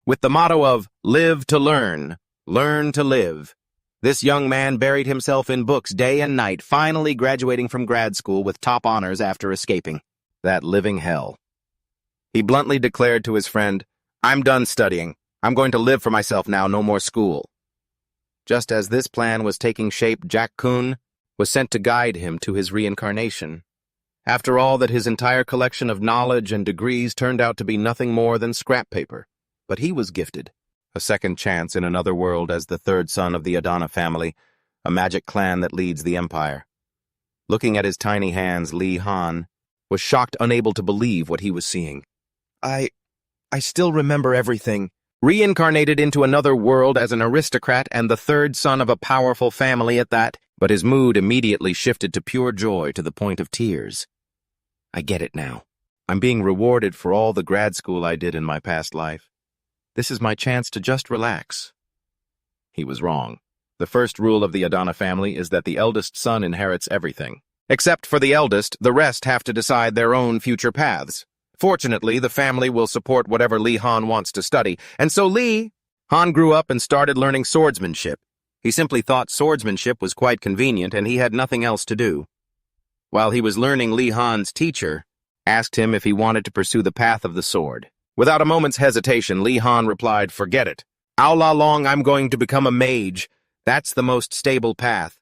With the motto of live to learn, learn to live, this young man buried himself in books day and night, finally graduating from grad school with top honors after escaping that living hell. He bluntly declared to his friend, "I'm done studying. I'm going to live for myself now, no more school." Just as this plan was taking shape, Jack-kun was sent to guide him to his reincarnation. After all, that his entire collection of knowledge and degrees turned out to be nothing more than scrap paper. But he was gifted a second chance in another world as the third son of the Adana family, a magic clan that leads the empire. Looking at his tiny hands, Lee Han was shocked, unable to believe what he was seeing. I still remember everything. Reincarnated into another world as an aristocrat and the third son of a powerful family at that, but his mood immediately shifted to pure joy to the point of tears. I get it now. I'm being rewarded for all the grad school I did in my past life. This is my chance to just relax. He was wrong. The first rule of the Adana family is that the eldest son inherits everything. Except for the eldest, the rest have to decide their own future paths. Fortunately, the family will support whatever Lee Han wants to study, and so Lee Han grew up and started learning swordsmanship. He simply thought swordsmanship was quite convenient and he had nothing else to do. While he was learning, Lee Han's teacher asked him if he wanted to pursue the path of the sword. Without a moment's hesitation, Lee Han replied, "Forget it. All along I'm going to become a mage. That's the most stable path."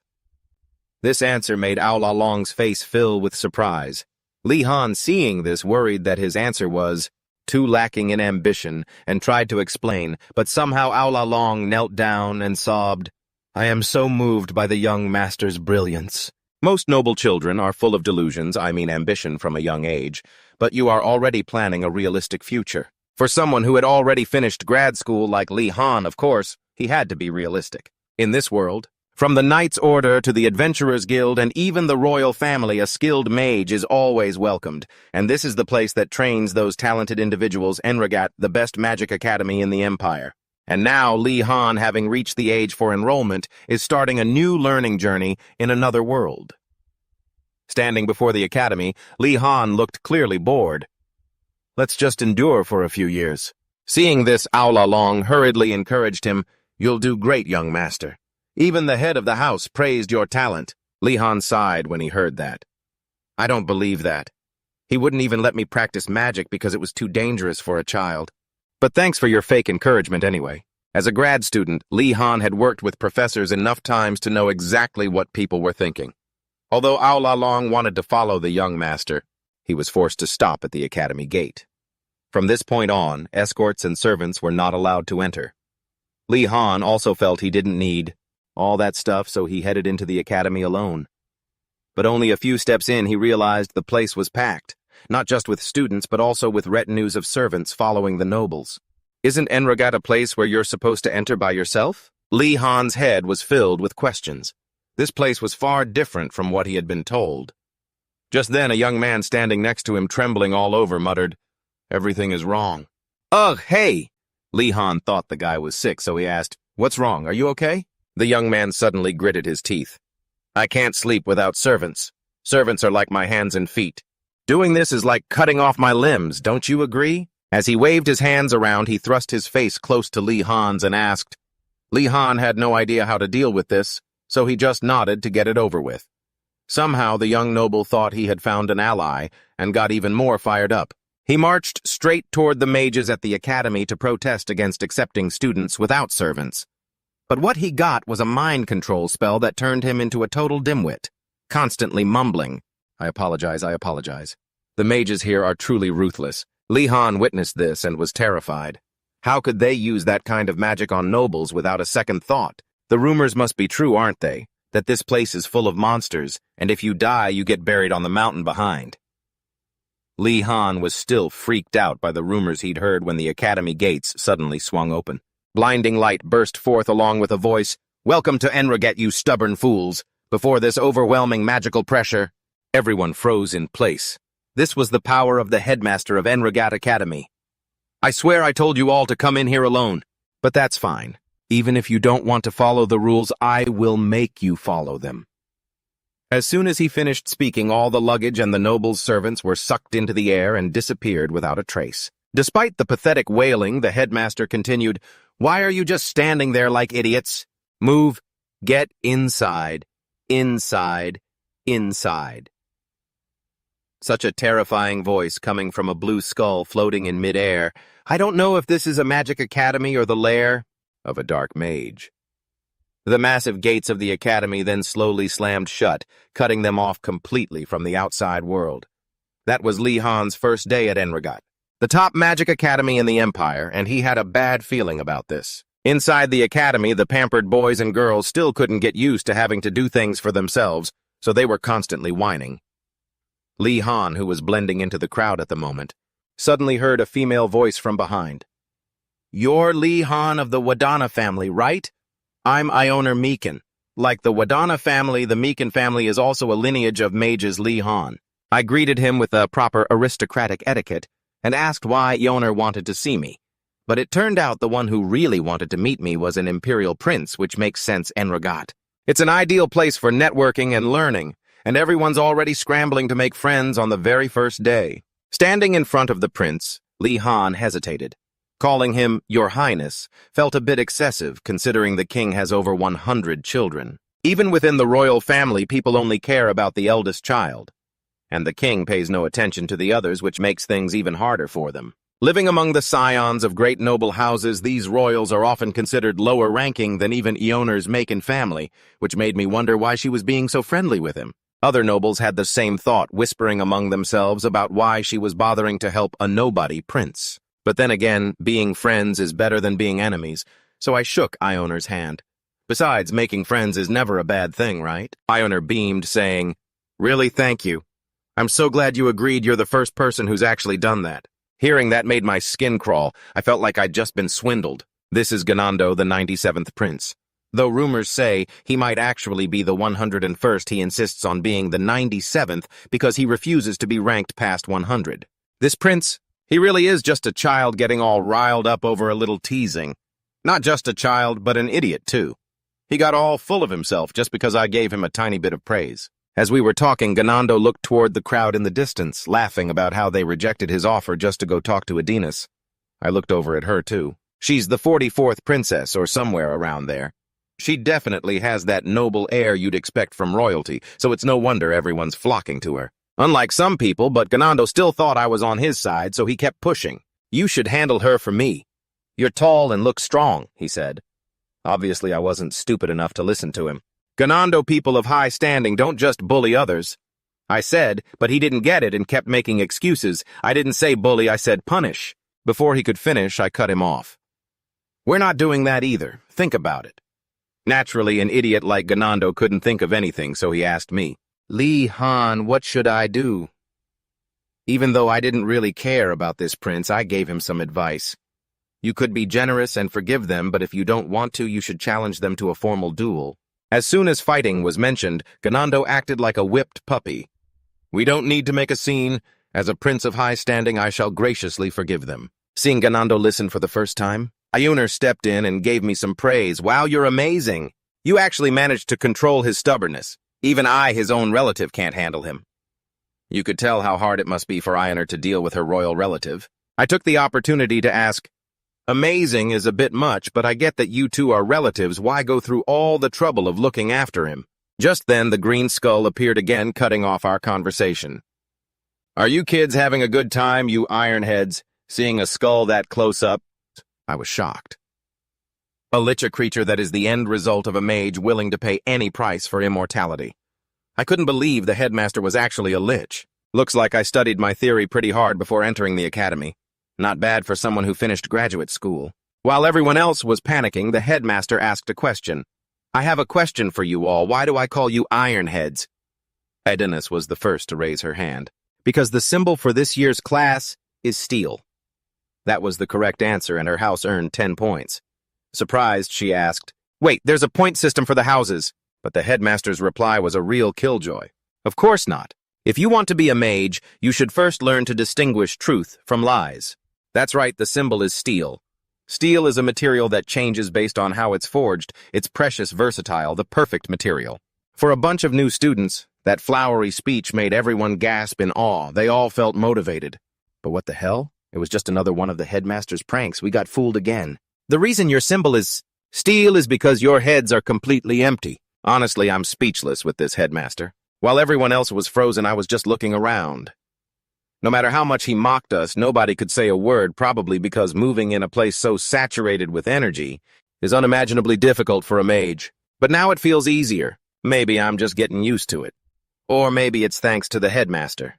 This answer made Ao La Long's face fill with surprise. Lee Han, seeing this, worried that his answer was too lacking in ambition and tried to explain, but somehow Ao La Long knelt down and sobbed, "I am so moved by the young master's brilliance. Most noble children are full of delusions, I mean ambition from a young age, but you are already planning a realistic future. For someone who had already finished grad school like Lee Han, of course, he had to be realistic. In this world, from the Knight's Order to the Adventurers Guild and even the royal family, a skilled mage is always welcomed, and this is the place that trains those talented individuals, enrogat, the best magic academy in the empire. And now Lee Han, having reached the age for enrollment, is starting a new learning journey in another world." Standing before the academy, Lee Han looked clearly bored. "Let's just endure for a few years." Seeing this, Ao La Long hurriedly encouraged him, "You'll do great, young master. Even the head of the house praised your talent." Lee Han sighed when he heard that. "I don't believe that. He wouldn't even let me practice magic because it was too dangerous for a child. But thanks for your fake encouragement anyway." As a grad student, Lee Han had worked with professors enough times to know exactly what people were thinking. Although Ao La Long wanted to follow the young master, he was forced to stop at the academy gate. From this point on, escorts and servants were not allowed to enter. Lee Han also felt he didn't need all that stuff, so he headed into the academy alone. But only a few steps in, he realized the place was packed, not just with students, but also with retinues of servants following the nobles. "Isn't Enrogat a place where you're supposed to enter by yourself?" Lee Han's head was filled with questions. This place was far different from what he had been told. Just then, a young man standing next to him, trembling all over, muttered, "Everything is wrong." "Ugh, hey!" Lee Han thought the guy was sick, so he asked, "What's wrong? Are you okay?" The young man suddenly gritted his teeth. "I can't sleep without servants. Servants are like my hands and feet. Doing this is like cutting off my limbs, don't you agree?" As he waved his hands around, he thrust his face close to Lee Han's and asked. Lee Han had no idea how to deal with this, so he just nodded to get it over with. Somehow the young noble thought he had found an ally and got even more fired up. He marched straight toward the mages at the academy to protest against accepting students without servants. But what he got was a mind control spell that turned him into a total dimwit, constantly mumbling, I apologize. The mages here are truly ruthless. Lee Han witnessed this and was terrified. How could they use that kind of magic on nobles without a second thought? The rumors must be true, aren't they? That this place is full of monsters, and if you die, you get buried on the mountain behind. Lee Han was still freaked out by the rumors he'd heard when the academy gates suddenly swung open. Blinding light burst forth along with a voice, "Welcome to Enrogat, you stubborn fools." Before this overwhelming magical pressure, everyone froze in place. This was the power of the headmaster of Enrogat Academy. "I swear I told you all to come in here alone. But that's fine. Even if you don't want to follow the rules, I will make you follow them." As soon as he finished speaking, all the luggage and the noble's servants were sucked into the air and disappeared without a trace. Despite the pathetic wailing, the headmaster continued, "Why are you just standing there like idiots? Move. Get inside. Inside. Inside." Such a terrifying voice coming from a blue skull floating in midair. I don't know if this is a magic academy or the lair of a dark mage. The massive gates of the academy then slowly slammed shut, cutting them off completely from the outside world. That was Li Han's first day at Enrollment, the top magic academy in the empire, and he had a bad feeling about this. Inside the academy, the pampered boys and girls still couldn't get used to having to do things for themselves, so they were constantly whining. Li Han, who was blending into the crowd at the moment, suddenly heard a female voice from behind. "You're Li Han of the Wadana family, right? I'm Ioner Meekin. Like the Wadana family, the Meekin family is also a lineage of mages Li Han." I greeted him with a proper aristocratic etiquette and asked why Ioner wanted to see me. But it turned out the one who really wanted to meet me was an imperial prince, which makes sense Enrogat. It's an ideal place for networking and learning, and everyone's already scrambling to make friends on the very first day. Standing in front of the prince, Li Han hesitated. Calling him Your Highness felt a bit excessive, considering the king has over 100 children. Even within the royal family, people only care about the eldest child, and the king pays no attention to the others, which makes things even harder for them. Living among the scions of great noble houses, these royals are often considered lower ranking than even Ioner's Macon family, which made me wonder why she was being so friendly with him. Other nobles had the same thought, whispering among themselves about why she was bothering to help a nobody prince. But then again, being friends is better than being enemies, so I shook Ioner's hand. Besides, making friends is never a bad thing, right? Ioner beamed, saying, "Really, thank you. I'm so glad you agreed. You're the first person who's actually done that." Hearing that made my skin crawl. I felt like I'd just been swindled. This is Ganando, the 97th prince. Though rumors say he might actually be the 101st, he insists on being the 97th because he refuses to be ranked past 100. This prince, he really is just a child getting all riled up over a little teasing. Not just a child, but an idiot, too. He got all full of himself just because I gave him a tiny bit of praise. As we were talking, Ganando looked toward the crowd in the distance, laughing about how they rejected his offer just to go talk to Adinas. I looked over at her, too. She's the 44th princess, or somewhere around there. She definitely has that noble air you'd expect from royalty, so it's no wonder everyone's flocking to her. Unlike some people, but Ganando still thought I was on his side, so he kept pushing. "You should handle her for me. You're tall and look strong," he said. Obviously, I wasn't stupid enough to listen to him. Ganando people of high standing don't just bully others. I said, but he didn't get it and kept making excuses. I didn't say bully, I said punish. Before he could finish, I cut him off. "We're not doing that either. Think about it." Naturally, an idiot like Ganando couldn't think of anything, so he asked me, "Li Han, what should I do?" Even though I didn't really care about this prince, I gave him some advice. You could be generous and forgive them, but if you don't want to, you should challenge them to a formal duel. As soon as fighting was mentioned, Ganando acted like a whipped puppy. "We don't need to make a scene. As a prince of high standing, I shall graciously forgive them." Seeing Ganando listen for the first time, Ioner stepped in and gave me some praise. "Wow, you're amazing. You actually managed to control his stubbornness. Even I, his own relative, can't handle him." You could tell how hard it must be for Ioner to deal with her royal relative. I took the opportunity to ask, "Amazing is a bit much, but I get that you two are relatives. Why go through all the trouble of looking after him?" Just then, the green skull appeared again, cutting off our conversation. "Are you kids having a good time, you ironheads, seeing a skull that close up?" I was shocked. A lich, a creature that is the end result of a mage willing to pay any price for immortality. I couldn't believe the headmaster was actually a lich. Looks like I studied my theory pretty hard before entering the academy. Not bad for someone who finished graduate school. While everyone else was panicking, the headmaster asked a question. "I have a question for you all. Why do I call you Ironheads?" Adinas was the first to raise her hand. "Because the symbol for this year's class is steel." That was the correct answer, and her house earned 10 points. Surprised, she asked, "Wait, there's a point system for the houses." But the headmaster's reply was a real killjoy. "Of course not. If you want to be a mage, you should first learn to distinguish truth from lies." That's right, the symbol is steel. Steel is a material that changes based on how it's forged. It's precious, versatile, the perfect material. For a bunch of new students, that flowery speech made everyone gasp in awe. They all felt motivated. But what the hell? It was just another one of the headmaster's pranks. We got fooled again. The reason your symbol is steel is because your heads are completely empty. Honestly, I'm speechless with this headmaster. While everyone else was frozen, I was just looking around. No matter how much he mocked us, nobody could say a word, probably because moving in a place so saturated with energy is unimaginably difficult for a mage. But now it feels easier. Maybe I'm just getting used to it. Or maybe it's thanks to the headmaster.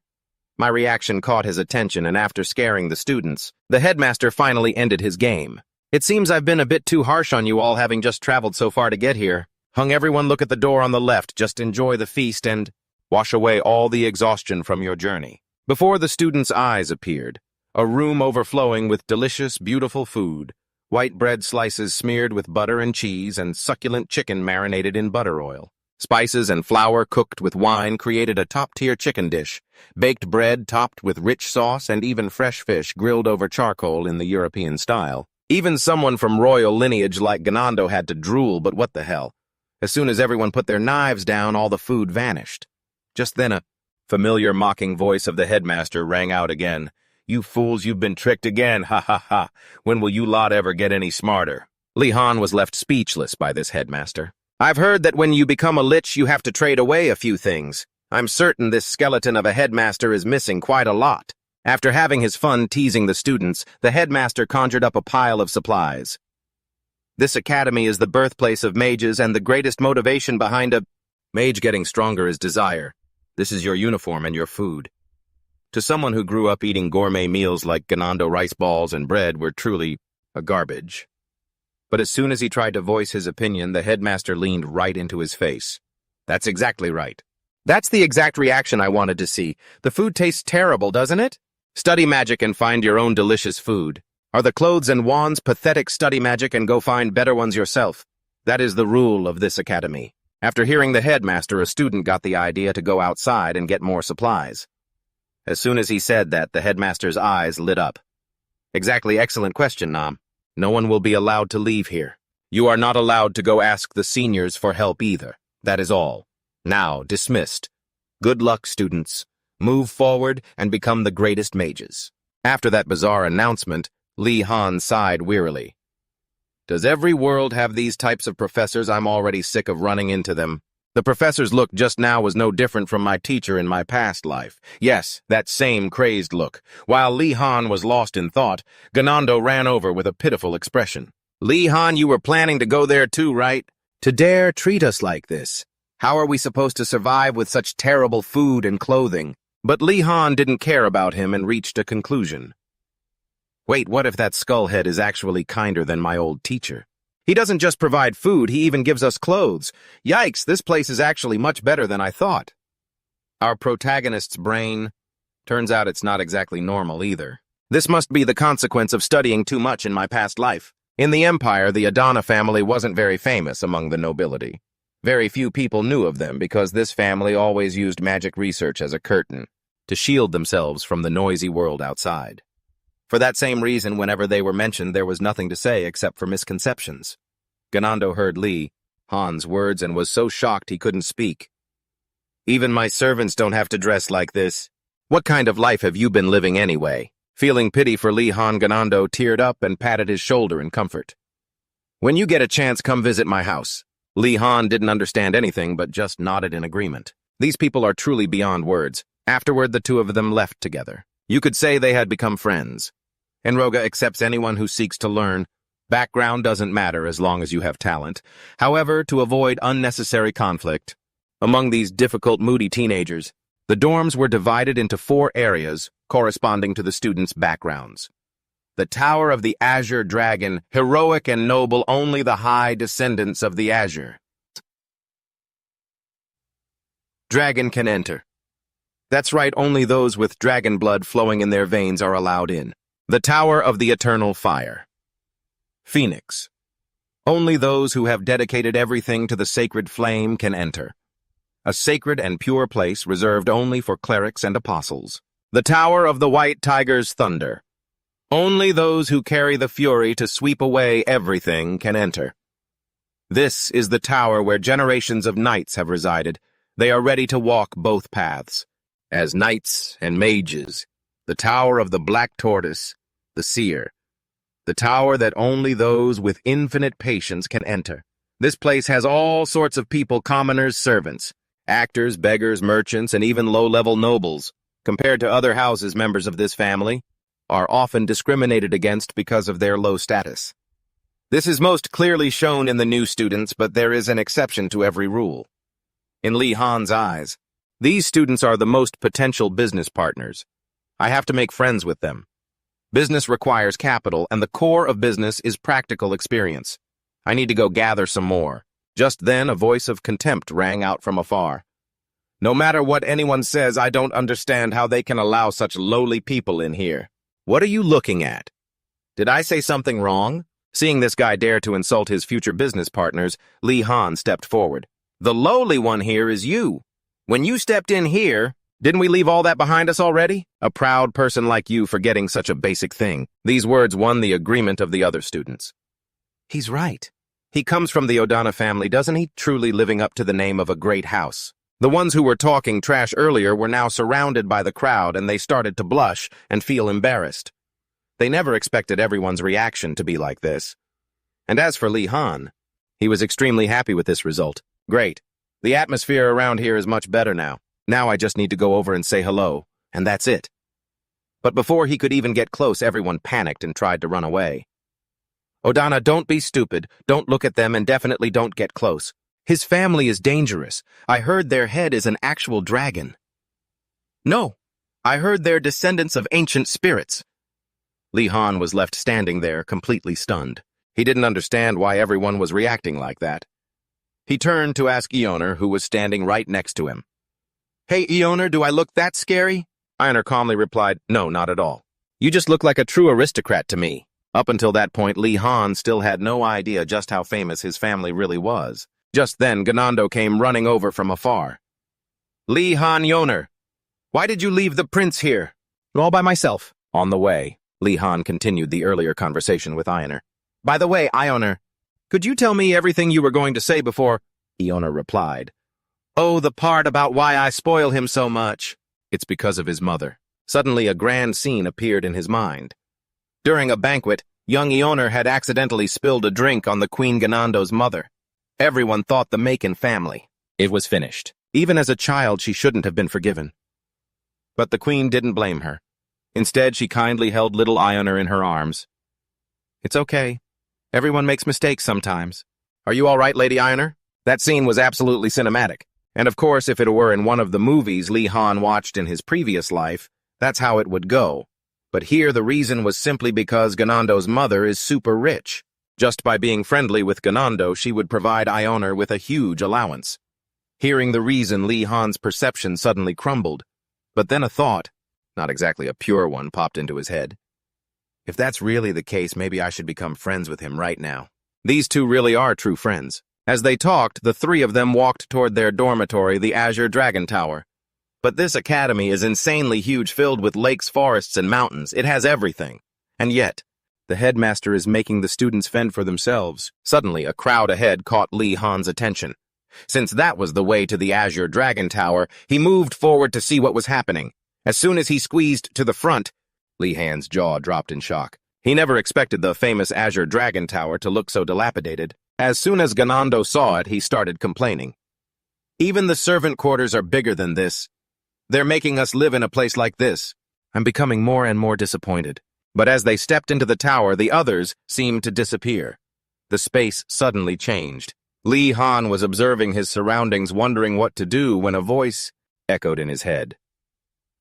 My reaction caught his attention, and after scaring the students, the headmaster finally ended his game. It seems I've been a bit too harsh on you all, having just traveled so far to get here. Everyone look at the door on the left, just enjoy the feast and wash away all the exhaustion from your journey. Before the students' eyes appeared, a room overflowing with delicious, beautiful food, white bread slices smeared with butter and cheese, and succulent chicken marinated in butter oil. Spices and flour cooked with wine created a top-tier chicken dish, baked bread topped with rich sauce, and even fresh fish grilled over charcoal in the European style. Even someone from royal lineage like Ganando had to drool, but what the hell? As soon as everyone put their knives down, all the food vanished. Just then a familiar mocking voice of the headmaster rang out again. "You fools, you've been tricked again, ha ha ha. When will you lot ever get any smarter?" Li Han was left speechless by this headmaster. "I've heard that when you become a lich, you have to trade away a few things. I'm certain this skeleton of a headmaster is missing quite a lot." After having his fun teasing the students, the headmaster conjured up a pile of supplies. "This academy is the birthplace of mages, and the greatest motivation behind a mage getting stronger is desire. This is your uniform and your food." To someone who grew up eating gourmet meals like Ganando rice balls and bread were truly a garbage. But as soon as he tried to voice his opinion, the headmaster leaned right into his face. "That's exactly right. That's the exact reaction I wanted to see. The food tastes terrible, doesn't it? Study magic and find your own delicious food. Are the clothes and wands pathetic? Study magic and go find better ones yourself. That is the rule of this academy." After hearing the headmaster, a student got the idea to go outside and get more supplies. As soon as he said that, the headmaster's eyes lit up. "Exactly, excellent question, Nam. No one will be allowed to leave here. You are not allowed to go ask the seniors for help either. That is all. Now, dismissed. Good luck, students. Move forward and become the greatest mages." After that bizarre announcement, Li Han sighed wearily. "Does every world have these types of professors? I'm already sick of running into them. The professor's look just now was no different from my teacher in my past life. Yes, that same crazed look. While Li Han was lost in thought, Ganando ran over with a pitiful expression. "Li Han, you were planning to go there too, right? To dare treat us like this. How are we supposed to survive with such terrible food and clothing?" But Li Han didn't care about him and reached a conclusion. "Wait, what if that skullhead is actually kinder than my old teacher? He doesn't just provide food, he even gives us clothes. Yikes, this place is actually much better than I thought." Our protagonist's brain, turns out it's not exactly normal either. This must be the consequence of studying too much in my past life. In the Empire, the Adana family wasn't very famous among the nobility. Very few people knew of them because this family always used magic research as a curtain to shield themselves from the noisy world outside. For that same reason, whenever they were mentioned, there was nothing to say except for misconceptions. Ganando heard Li Han's words and was so shocked he couldn't speak. "Even my servants don't have to dress like this. What kind of life have you been living anyway?" Feeling pity for Li Han, Ganando teared up and patted his shoulder in comfort. "When you get a chance, come visit my house." Li Han didn't understand anything but just nodded in agreement. These people are truly beyond words. Afterward, the two of them left together. You could say they had become friends. Enroga accepts anyone who seeks to learn. Background doesn't matter as long as you have talent. However, to avoid unnecessary conflict among these difficult, moody teenagers, the dorms were divided into 4 areas corresponding to the students' backgrounds. The Tower of the Azure Dragon, heroic and noble, only the high descendants of the Azure Dragon can enter. That's right, only those with dragon blood flowing in their veins are allowed in. The Tower of the Eternal Fire. Phoenix. Only those who have dedicated everything to the sacred flame can enter. A sacred and pure place reserved only for clerics and apostles. The Tower of the White Tiger's Thunder. Only those who carry the fury to sweep away everything can enter. This is the tower where generations of knights have resided. They are ready to walk both paths. As knights and mages, the Tower of the Black Tortoise the seer. The tower that only those with infinite patience can enter. This place has all sorts of people, commoners, servants, actors, beggars, merchants, and even low-level nobles. Compared to other houses, members of this family are often discriminated against because of their low status. This is most clearly shown in the new students, but there is an exception to every rule. In Lee Han's eyes, these students are the most potential business partners. I have to make friends with them. Business requires capital, and the core of business is practical experience. I need to go gather some more. Just then, a voice of contempt rang out from afar. No matter what anyone says, I don't understand how they can allow such lowly people in here. What are you looking at? Did I say something wrong? Seeing this guy dare to insult his future business partners, Lee Han stepped forward. The lowly one here is you. When you stepped in here, didn't we leave all that behind us already? A proud person like you forgetting such a basic thing. These words won the agreement of the other students. He's right. He comes from the Odana family, doesn't he? Truly living up to the name of a great house. The ones who were talking trash earlier were now surrounded by the crowd, and they started to blush and feel embarrassed. They never expected everyone's reaction to be like this. And as for Lee Han, he was extremely happy with this result. Great. The atmosphere around here is much better now. Now I just need to go over and say hello, and that's it. But before he could even get close, everyone panicked and tried to run away. Odana, don't be stupid. Don't look at them, and definitely don't get close. His family is dangerous. I heard their head is an actual dragon. No, I heard they're descendants of ancient spirits. Lee Han was left standing there, completely stunned. He didn't understand why everyone was reacting like that. He turned to ask Eoner, who was standing right next to him. Hey, Eoner, do I look that scary? Eoner calmly replied, No, not at all. You just look like a true aristocrat to me. Up until that point, Lee Han still had no idea just how famous his family really was. Just then, Ganando came running over from afar. Lee Han Eoner, why did you leave the prince here? All by myself. On the way, Lee Han continued the earlier conversation with Eoner. By the way, Eoner, could you tell me everything you were going to say before? Eoner replied. Oh, the part about why I spoil him so much. It's because of his mother. Suddenly, a grand scene appeared in his mind. During a banquet, young Eoner had accidentally spilled a drink on the Queen Ganando's mother. Everyone thought the Macon family. It was finished. Even as a child, she shouldn't have been forgiven. But the queen didn't blame her. Instead, she kindly held little Eoner in her arms. It's okay. Everyone makes mistakes sometimes. Are you all right, Lady Eoner? That scene was absolutely cinematic. And of course, if it were in one of the movies Lee Han watched in his previous life, that's how it would go. But here the reason was simply because Ganando's mother is super rich. Just by being friendly with Ganando, she would provide Eoner with a huge allowance. Hearing the reason, Lee Han's perception suddenly crumbled. But then a thought, not exactly a pure one, popped into his head. If that's really the case, maybe I should become friends with him right now. These two really are true friends. As they talked, the three of them walked toward their dormitory, the Azure Dragon Tower. But this academy is insanely huge, filled with lakes, forests, and mountains. It has everything. And yet, the headmaster is making the students fend for themselves. Suddenly, a crowd ahead caught Lee Han's attention. Since that was the way to the Azure Dragon Tower, he moved forward to see what was happening. As soon as he squeezed to the front, Lee Han's jaw dropped in shock. He never expected the famous Azure Dragon Tower to look so dilapidated. As soon as Ganando saw it, he started complaining. Even the servant quarters are bigger than this. They're making us live in a place like this. I'm becoming more and more disappointed. But as they stepped into the tower, the others seemed to disappear. The space suddenly changed. Lee Han was observing his surroundings, wondering what to do, when a voice echoed in his head.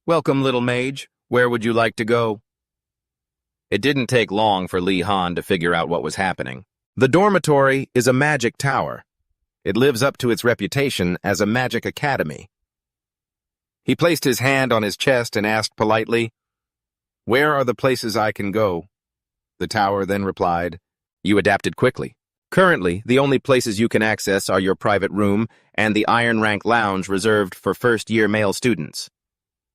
Welcome, little mage. Where would you like to go? It didn't take long for Lee Han to figure out what was happening. The dormitory is a magic tower. It lives up to its reputation as a magic academy. He placed his hand on his chest and asked politely, Where are the places I can go? The tower then replied, You adapted quickly. Currently, the only places you can access are your private room and the Iron Rank Lounge reserved for first-year male students.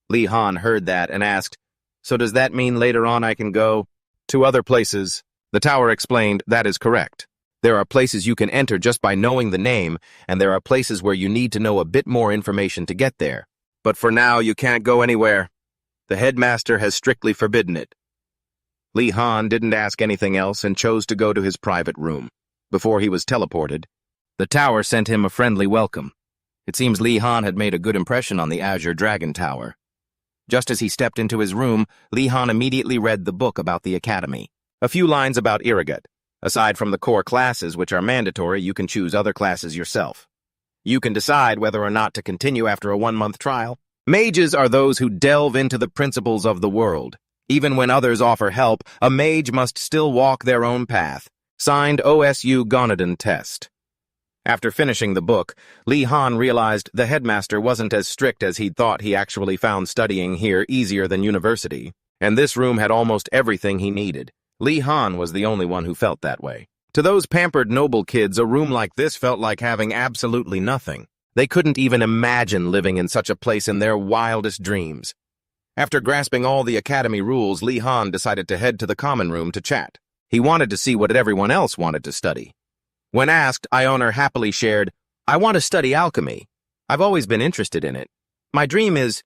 Lee Han heard that and asked, So does that mean later on I can go to other places? The tower explained, That is correct. There are places you can enter just by knowing the name, and there are places where you need to know a bit more information to get there. But for now, you can't go anywhere. The headmaster has strictly forbidden it. Lee Han didn't ask anything else and chose to go to his private room. Before he was teleported, the tower sent him a friendly welcome. It seems Lee Han had made a good impression on the Azure Dragon Tower. Just as he stepped into his room, Lee Han immediately read the book about the Academy. A few lines about Irrigat. Aside from the core classes, which are mandatory, you can choose other classes yourself. You can decide whether or not to continue after a 1-month trial. Mages are those who delve into the principles of the world. Even when others offer help, a mage must still walk their own path. Signed, OSU Gonadon Test. After finishing the book, Lee Han realized the headmaster wasn't as strict as he'd thought. He actually found studying here easier than university, and this room had almost everything he needed. Lee Han was the only one who felt that way. To those pampered noble kids, a room like this felt like having absolutely nothing. They couldn't even imagine living in such a place in their wildest dreams. After grasping all the academy rules, Lee Han decided to head to the common room to chat. He wanted to see what everyone else wanted to study. When asked, Ioner happily shared, "I want to study alchemy. I've always been interested in it. My dream is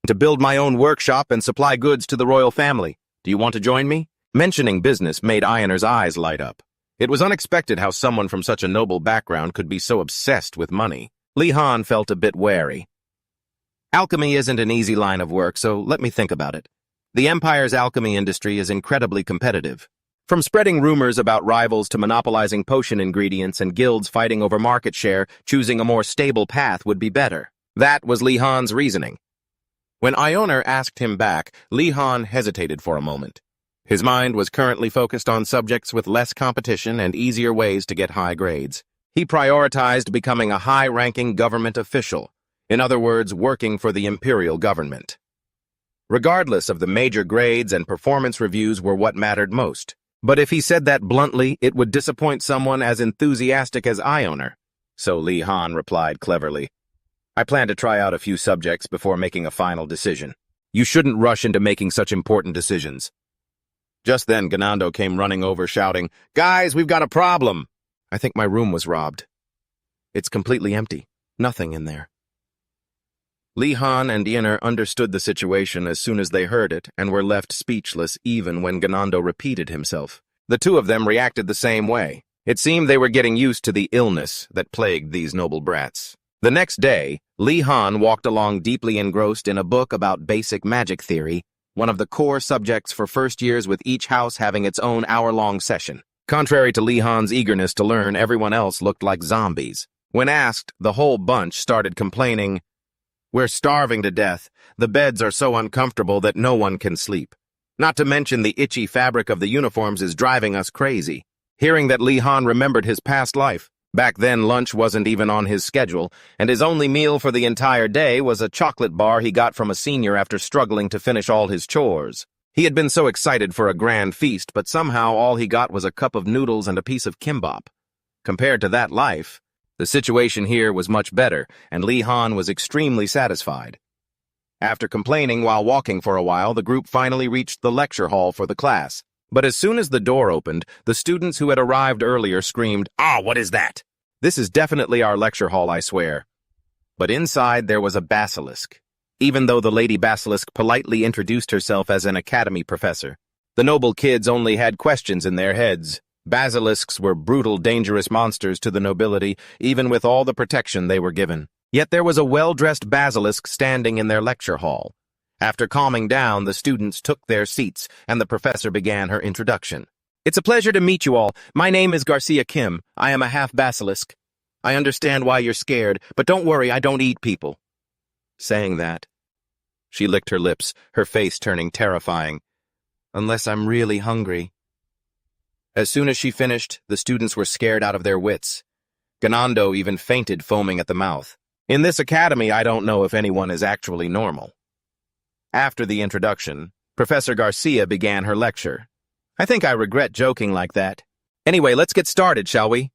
to build my own workshop and supply goods to the royal family. Do you want to join me?" Mentioning business made Ioner's eyes light up. It was unexpected how someone from such a noble background could be so obsessed with money. Lee Han felt a bit wary. Alchemy isn't an easy line of work, so let me think about it. The Empire's alchemy industry is incredibly competitive. From spreading rumors about rivals to monopolizing potion ingredients and guilds fighting over market share, choosing a more stable path would be better. That was Lee Han's reasoning. When Ioner asked him back, Lee Han hesitated for a moment. His mind was currently focused on subjects with less competition and easier ways to get high grades. He prioritized becoming a high-ranking government official, in other words, working for the imperial government. Regardless of the major grades and performance reviews were what mattered most. But if he said that bluntly, it would disappoint someone as enthusiastic as Ioner. So Lee Han replied cleverly, "I plan to try out a few subjects before making a final decision. You shouldn't rush into making such important decisions." Just then, Ganando came running over, shouting, "Guys, we've got a problem!" I think my room was robbed. It's completely empty. Nothing in there. Lee Han and Ioner understood the situation as soon as they heard it and were left speechless even when Ganando repeated himself. The two of them reacted the same way. It seemed they were getting used to the illness that plagued these noble brats. The next day, Lee Han walked along deeply engrossed in a book about basic magic theory, one of the core subjects for first years, with each house having its own hour-long session. Contrary to Lee Han's eagerness to learn, everyone else looked like zombies. When asked, the whole bunch started complaining, "We're starving to death. The beds are so uncomfortable that no one can sleep. Not to mention the itchy fabric of the uniforms is driving us crazy." Hearing that Lee Han remembered his past life, back then lunch wasn't even on his schedule, and his only meal for the entire day was a chocolate bar he got from a senior after struggling to finish all his chores. He had been so excited for a grand feast, but somehow all he got was a cup of noodles and a piece of kimbap. Compared to that life, the situation here was much better, and Lee Han was extremely satisfied. After complaining while walking for a while, the group finally reached the lecture hall for the class. But as soon as the door opened, the students who had arrived earlier screamed, "Ah, what is that? This is definitely our lecture hall, I swear." But inside there was a basilisk. Even though the Lady Basilisk politely introduced herself as an academy professor, the noble kids only had questions in their heads. Basilisks were brutal, dangerous monsters to the nobility, even with all the protection they were given. Yet there was a well-dressed basilisk standing in their lecture hall. After calming down, the students took their seats, and the professor began her introduction. "It's a pleasure to meet you all. My name is Garcia Kim. I am a half-basilisk. I understand why you're scared, but don't worry, I don't eat people." Saying that, she licked her lips, her face turning terrifying. "Unless I'm really hungry." As soon as she finished, the students were scared out of their wits. Ganando even fainted, foaming at the mouth. In this academy, I don't know if anyone is actually normal. After the introduction, Professor Garcia began her lecture. I think I regret joking like that. Anyway, let's get started, shall we?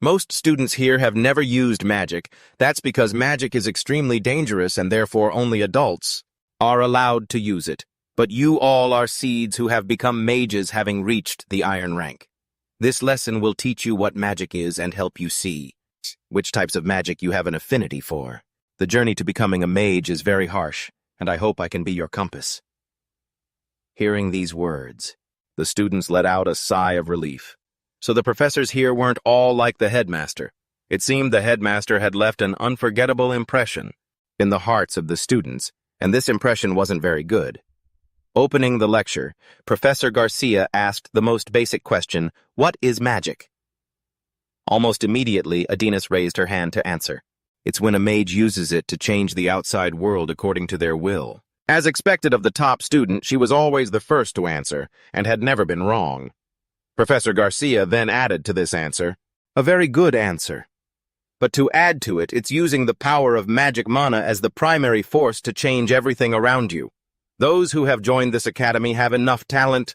Most students here have never used magic. That's because magic is extremely dangerous and therefore only adults are allowed to use it. But you all are seeds who have become mages, having reached the iron rank. This lesson will teach you what magic is and help you see which types of magic you have an affinity for. The journey to becoming a mage is very harsh, and I hope I can be your compass. Hearing these words, The students let out a sigh of relief. So the professors here weren't all like the headmaster. It seemed the headmaster had left an unforgettable impression in the hearts of the students, and this impression wasn't very good. Opening the lecture, Professor Garcia asked the most basic question, "What is magic?" Almost immediately, Adinas raised her hand to answer. It's when a mage uses it to change the outside world according to their will. As expected of the top student, she was always the first to answer, and had never been wrong. Professor Garcia then added to this answer, "A very good answer. But to add to it, it's using the power of magic mana as the primary force to change everything around you. Those who have joined this academy have enough talent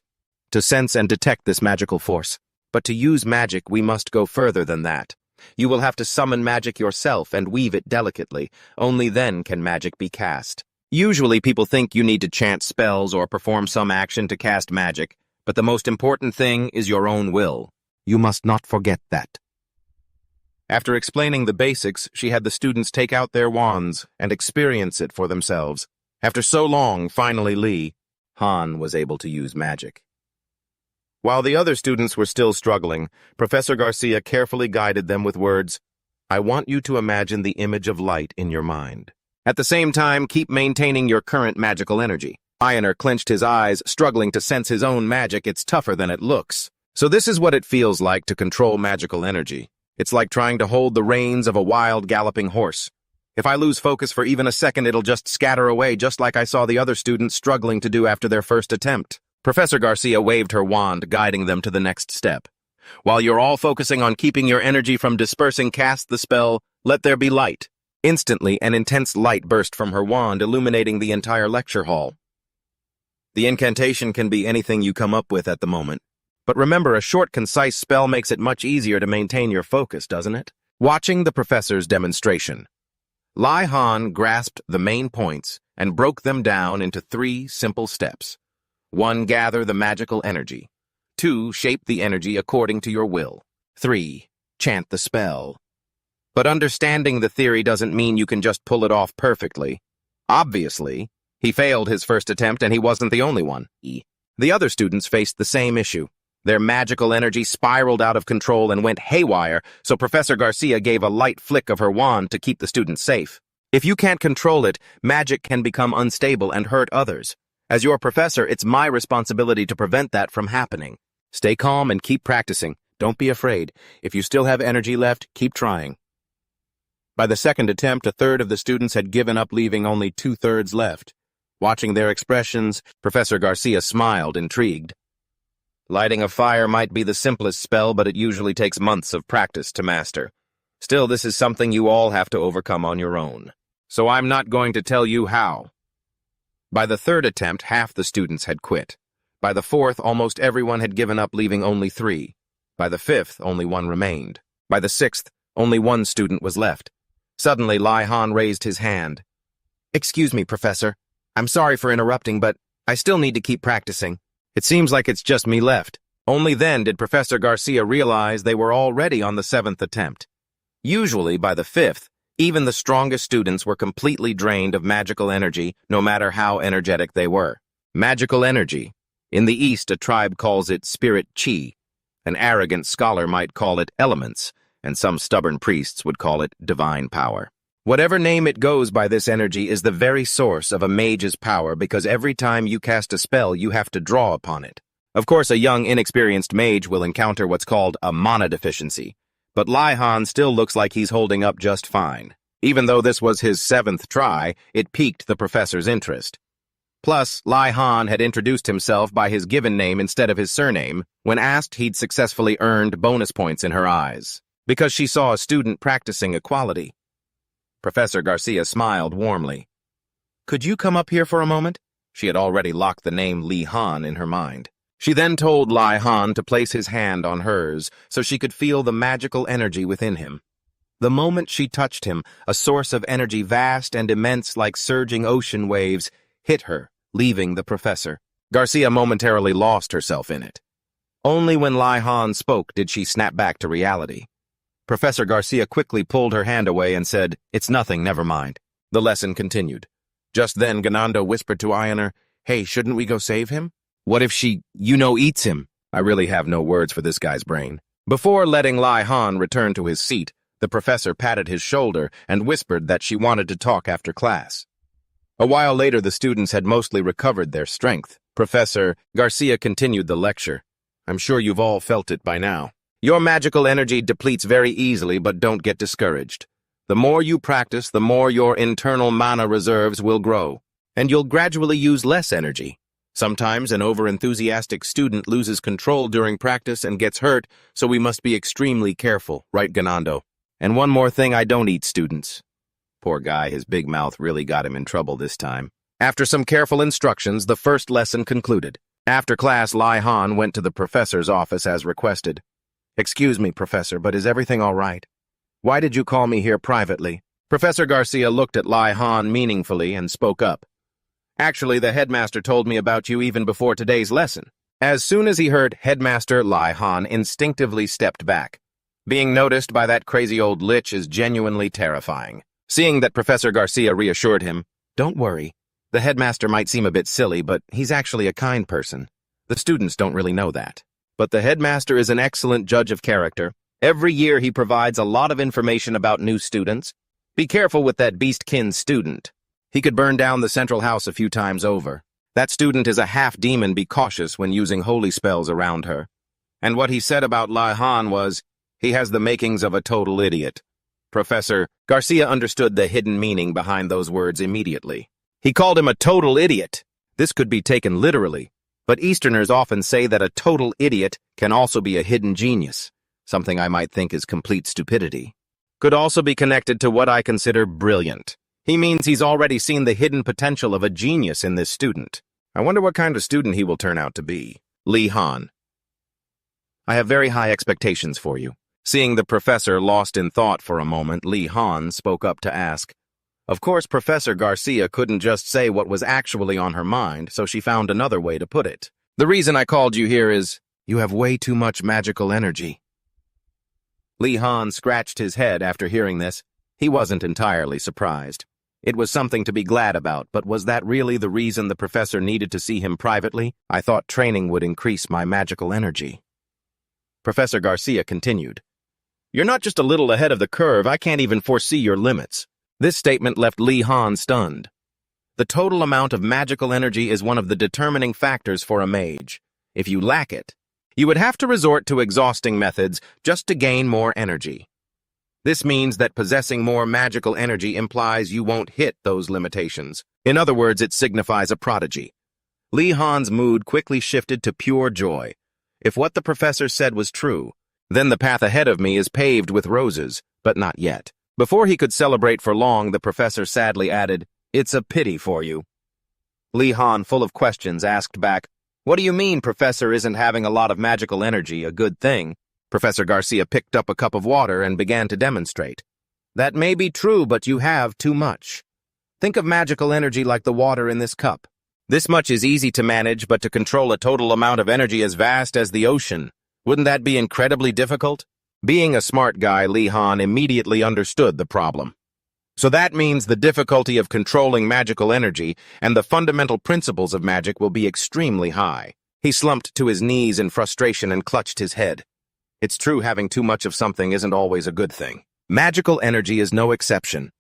to sense and detect this magical force. But to use magic, we must go further than that. You will have to summon magic yourself and weave it delicately. Only then can magic be cast. Usually people think you need to chant spells or perform some action to cast magic, but the most important thing is your own will. You must not forget that." After explaining the basics, she had the students take out their wands and experience it for themselves. After so long, finally Li Han was able to use magic. While the other students were still struggling, Professor Garcia carefully guided them with words, "I want you to imagine the image of light in your mind. At the same time, keep maintaining your current magical energy." Ioner clenched his eyes, struggling to sense his own magic. It's tougher than it looks. So this is what it feels like to control magical energy. It's like trying to hold the reins of a wild galloping horse. If I lose focus for even a second, it'll just scatter away, just like I saw the other students struggling to do after their first attempt. Professor Garcia waved her wand, guiding them to the next step. "While you're all focusing on keeping your energy from dispersing, cast the spell, Let There Be Light." Instantly, an intense light burst from her wand, illuminating the entire lecture hall. The incantation can be anything you come up with at the moment. But remember, a short, concise spell makes it much easier to maintain your focus, doesn't it? Watching the professor's demonstration, Li Han grasped the main points and broke them down into 3 simple steps. 1. Gather the magical energy. 2. Shape the energy according to your will. 3. Chant the spell. But understanding the theory doesn't mean you can just pull it off perfectly. Obviously, he failed his first attempt and he wasn't the only one. The other students faced the same issue. Their magical energy spiraled out of control and went haywire, so Professor Garcia gave a light flick of her wand to keep the students safe. If you can't control it, magic can become unstable and hurt others. As your professor, it's my responsibility to prevent that from happening. Stay calm and keep practicing. Don't be afraid. If you still have energy left, keep trying. By the second attempt, a third of the students had given up, leaving only 2/3 left. Watching their expressions, Professor Garcia smiled, intrigued. Lighting a fire might be the simplest spell, but it usually takes months of practice to master. Still, this is something you all have to overcome on your own. So I'm not going to tell you how. By the third attempt, half the students had quit. By the fourth, almost everyone had given up, leaving only 3. By the 5th, only 1 remained. By the 6th, only 1 student was left. Suddenly, Li Han raised his hand. "Excuse me, Professor. I'm sorry for interrupting, but I still need to keep practicing. It seems like it's just me left." Only then did Professor Garcia realize they were already on the 7th attempt. Usually, by the 5th, even the strongest students were completely drained of magical energy, no matter how energetic they were. Magical energy. In the East, a tribe calls it spirit chi. An arrogant scholar might call it elements, and some stubborn priests would call it divine power. Whatever name it goes by, this energy is the very source of a mage's power, because every time you cast a spell, you have to draw upon it. Of course, a young, inexperienced mage will encounter what's called a mana deficiency, but Li Han still looks like he's holding up just fine. Even though this was his 7th try, it piqued the professor's interest. Plus, Li Han had introduced himself by his given name instead of his surname. When asked, he'd successfully earned bonus points in her eyes, because she saw a student practicing equality. Professor Garcia smiled warmly. "Could you come up here for a moment?" She had already locked the name Li Han in her mind. She then told Li Han to place his hand on hers so she could feel the magical energy within him. The moment she touched him, a source of energy vast and immense like surging ocean waves hit her, leaving the professor. Garcia momentarily lost herself in it. Only when Li Han spoke did she snap back to reality. Professor Garcia quickly pulled her hand away and said, "It's nothing, never mind." The lesson continued. Just then, Ganando whispered to Ioner, "Hey, shouldn't we go save him?" What if she, eats him? I really have no words for this guy's brain. Before letting Lai Han return to his seat, the professor patted his shoulder and whispered that she wanted to talk after class. A while later, the students had mostly recovered their strength. Professor Garcia continued the lecture. I'm sure you've all felt it by now. Your magical energy depletes very easily, but don't get discouraged. The more you practice, the more your internal mana reserves will grow, and you'll gradually use less energy. Sometimes an over-enthusiastic student loses control during practice and gets hurt, so we must be extremely careful, right, Ganando? And one more thing, I don't eat students. Poor guy, his big mouth really got him in trouble this time. After some careful instructions, the first lesson concluded. After class, Lai Han went to the professor's office as requested. Excuse me, Professor, but is everything all right? Why did you call me here privately? Professor Garcia looked at Lai Han meaningfully and spoke up. Actually, the headmaster told me about you even before today's lesson. As soon as he heard headmaster, Lai Han instinctively stepped back. Being noticed by that crazy old lich is genuinely terrifying. Seeing that Professor Garcia reassured him, don't worry. The headmaster might seem a bit silly, but he's actually a kind person. The students don't really know that. But the headmaster is an excellent judge of character. Every year he provides a lot of information about new students. Be careful with that beastkin student. He could burn down the central house a few times over. That student is a half-demon. Be cautious when using holy spells around her. And what he said about Lai Han was, he has the makings of a total idiot. Professor Garcia understood the hidden meaning behind those words immediately. He called him a total idiot. This could be taken literally, but Easterners often say that a total idiot can also be a hidden genius, something I might think is complete stupidity. Could also be connected to what I consider brilliant. He means he's already seen the hidden potential of a genius in this student. I wonder what kind of student he will turn out to be. Li Han. I have very high expectations for you. Seeing the professor lost in thought for a moment, Li Han spoke up to ask. Of course, Professor Garcia couldn't just say what was actually on her mind, so she found another way to put it. The reason I called you here is, you have way too much magical energy. Li Han scratched his head after hearing this. He wasn't entirely surprised. It was something to be glad about, but was that really the reason the professor needed to see him privately? I thought training would increase my magical energy. Professor Garcia continued. You're not just a little ahead of the curve, I can't even foresee your limits. This statement left Li Han stunned. The total amount of magical energy is one of the determining factors for a mage. If you lack it, you would have to resort to exhausting methods just to gain more energy. This means that possessing more magical energy implies you won't hit those limitations. In other words, it signifies a prodigy. Li Han's mood quickly shifted to pure joy. If what the professor said was true, then the path ahead of me is paved with roses, but not yet. Before he could celebrate for long, the professor sadly added, It's a pity for you. Li Han, full of questions, asked back, What do you mean Professor isn't having a lot of magical energy, a good thing? Professor Garcia picked up a cup of water and began to demonstrate. That may be true, but you have too much. Think of magical energy like the water in this cup. This much is easy to manage, but to control a total amount of energy as vast as the ocean, wouldn't that be incredibly difficult? Being a smart guy, Li Han immediately understood the problem. So that means the difficulty of controlling magical energy and the fundamental principles of magic will be extremely high. He slumped to his knees in frustration and clutched his head. It's true, having too much of something isn't always a good thing. Magical energy is no exception.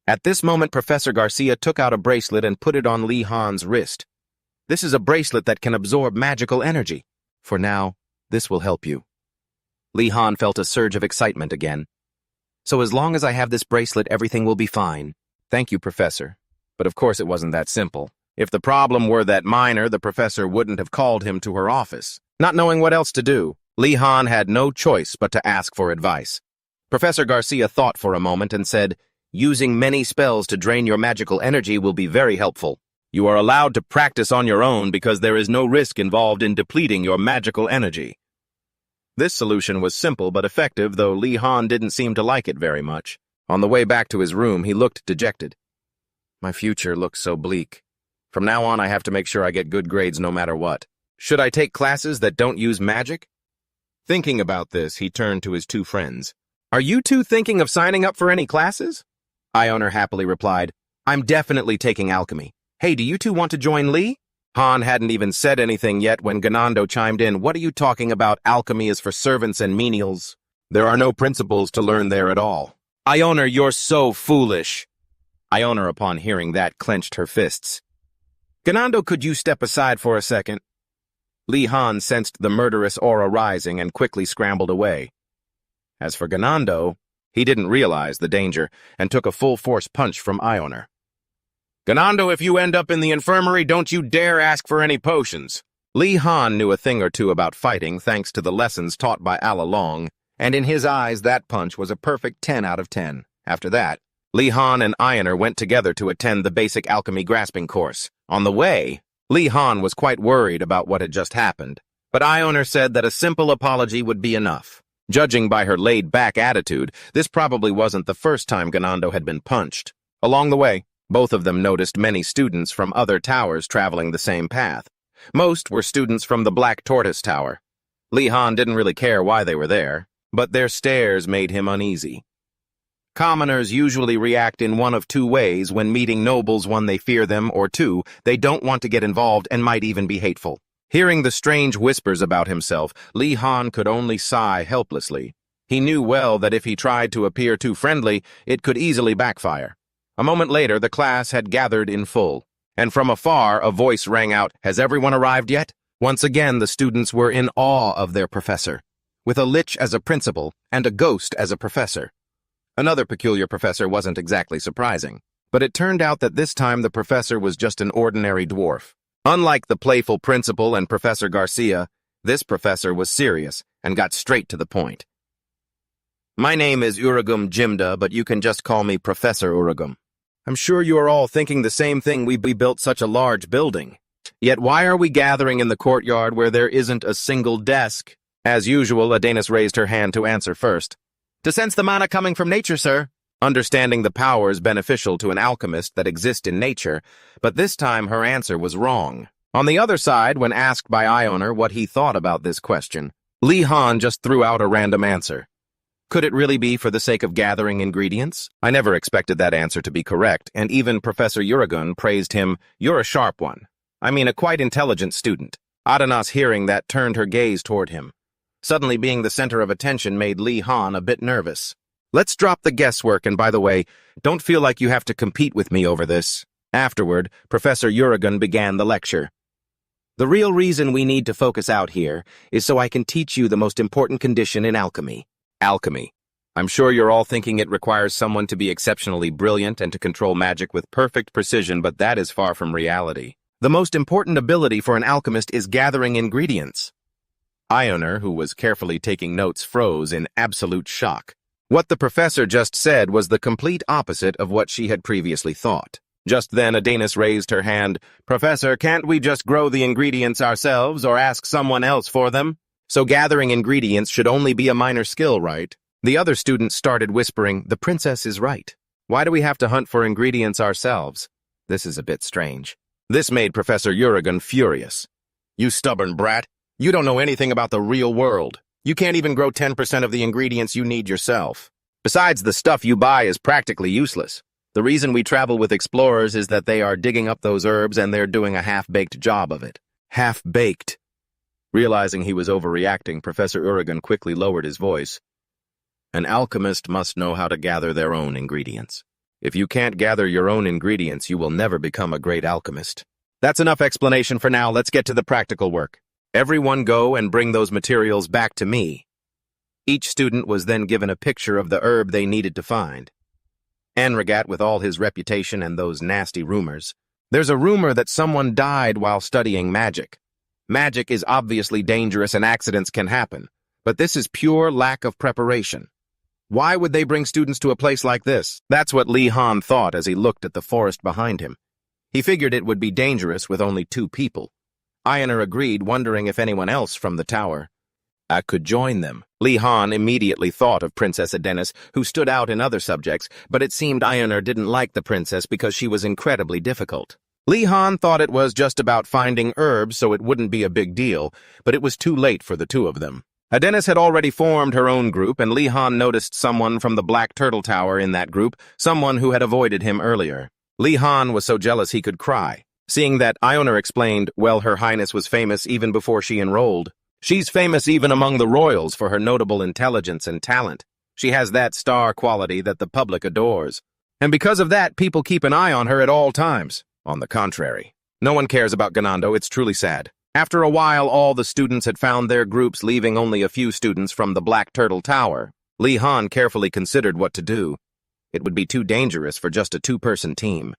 At this moment, Professor Garcia took out a bracelet and put it on Li Han's wrist. This is a bracelet that can absorb magical energy. For now, this will help you. Li Han felt a surge of excitement again. So as long as I have this bracelet, everything will be fine. Thank you, Professor. But of course it wasn't that simple. If the problem were that minor, the professor wouldn't have called him to her office. Not knowing what else to do, Li Han had no choice but to ask for advice. Professor Garcia thought for a moment and said, Using many spells to drain your magical energy will be very helpful. You are allowed to practice on your own because there is no risk involved in depleting your magical energy. This solution was simple but effective, though Li Han didn't seem to like it very much. On the way back to his room, he looked dejected. My future looks so bleak. From now on, I have to make sure I get good grades no matter what. Should I take classes that don't use magic? Thinking about this, he turned to his two friends. Are you two thinking of signing up for any classes? Ioner happily replied, I'm definitely taking alchemy. Hey, do you two want to join Li? Han hadn't even said anything yet when Ganando chimed in. What are you talking about? Alchemy is for servants and menials. There are no principles to learn there at all. Ioner, you're so foolish. Ioner, upon hearing that, clenched her fists. Ganando, could you step aside for a second? Li Han sensed the murderous aura rising and quickly scrambled away. As for Ganando, he didn't realize the danger and took a full-force punch from Ioner. Ganando, if you end up in the infirmary, don't you dare ask for any potions. Li Han knew a thing or two about fighting thanks to the lessons taught by all along, and in his eyes that punch was a perfect 10 out of 10. After that, Li Han and Ioner went together to attend the basic alchemy grasping course. On the way, Li Han was quite worried about what had just happened, but Ioner said that a simple apology would be enough. Judging by her laid-back attitude, this probably wasn't the first time Ganando had been punched. Along the way, both of them noticed many students from other towers traveling the same path. Most were students from the Black Tortoise Tower. Li Han didn't really care why they were there, but their stares made him uneasy. Commoners usually react in one of two ways when meeting nobles: one, they fear them, or two, they don't want to get involved and might even be hateful. Hearing the strange whispers about himself, Li Han could only sigh helplessly. He knew well that if he tried to appear too friendly, it could easily backfire. A moment later, the class had gathered in full, and from afar a voice rang out, "Has everyone arrived yet?" Once again, the students were in awe of their professor, with a lich as a principal and a ghost as a professor. Another peculiar professor wasn't exactly surprising, but it turned out that this time the professor was just an ordinary dwarf. Unlike the playful principal and Professor Garcia, this professor was serious and got straight to the point. My name is Uragum Jimda, but you can just call me Professor Uragum. I'm sure you are all thinking the same thing. We built such a large building. Yet why are we gathering in the courtyard where there isn't a single desk? As usual, Adenis raised her hand to answer first. To sense the mana coming from nature, sir. Understanding the powers beneficial to an alchemist that exist in nature, but this time her answer was wrong. On the other side, when asked by Ioner what he thought about this question, Li Han just threw out a random answer. Could it really be for the sake of gathering ingredients? I never expected that answer to be correct, and even Professor Uragun praised him. You're a sharp one. I mean, a quite intelligent student. Adanas, hearing that, turned her gaze toward him. Suddenly being the center of attention made Li Han a bit nervous. Let's drop the guesswork, and by the way, don't feel like you have to compete with me over this. Afterward, Professor Uragun began the lecture. The real reason we need to focus out here is so I can teach you the most important condition in alchemy. Alchemy. I'm sure you're all thinking it requires someone to be exceptionally brilliant and to control magic with perfect precision, but that is far from reality. The most important ability for an alchemist is gathering ingredients. Ioner, who was carefully taking notes, froze in absolute shock. What the professor just said was the complete opposite of what she had previously thought. Just then, Adenis raised her hand. Professor, can't we just grow the ingredients ourselves or ask someone else for them? So gathering ingredients should only be a minor skill, right? The other students started whispering, the princess is right. Why do we have to hunt for ingredients ourselves? This is a bit strange. This made Professor Uragun furious. You stubborn brat. You don't know anything about the real world. You can't even grow 10% of the ingredients you need yourself. Besides, the stuff you buy is practically useless. The reason we travel with explorers is that they are digging up those herbs and they're doing a half-baked job of it. Half-baked. Realizing he was overreacting, Professor Uragun quickly lowered his voice. An alchemist must know how to gather their own ingredients. If you can't gather your own ingredients, you will never become a great alchemist. That's enough explanation for now. Let's get to the practical work. Everyone go and bring those materials back to me. Each student was then given a picture of the herb they needed to find. Enrogat, with all his reputation and those nasty rumors. There's a rumor that someone died while studying magic. Magic is obviously dangerous and accidents can happen, but this is pure lack of preparation. Why would they bring students to a place like this? That's what Li Han thought as he looked at the forest behind him. He figured it would be dangerous with only 2 people. Ioner agreed, wondering if anyone else from the tower could join them. Li Han immediately thought of Princess Adenis, who stood out in other subjects, but it seemed Ioner didn't like the princess because she was incredibly difficult. Li Han thought it was just about finding herbs, so it wouldn't be a big deal, but it was too late for the 2 of them. Adenis had already formed her own group, and Li Han noticed someone from the Black Turtle Tower in that group, someone who had avoided him earlier. Li Han was so jealous he could cry. Seeing that, Ioner explained, well, Her Highness was famous even before she enrolled. She's famous even among the royals for her notable intelligence and talent. She has that star quality that the public adores. And because of that, people keep an eye on her at all times. On the contrary, no one cares about Ganando. It's truly sad. After a while, all the students had found their groups, leaving only a few students from the Black Turtle Tower. Li Han carefully considered what to do. It would be too dangerous for just a two-person team.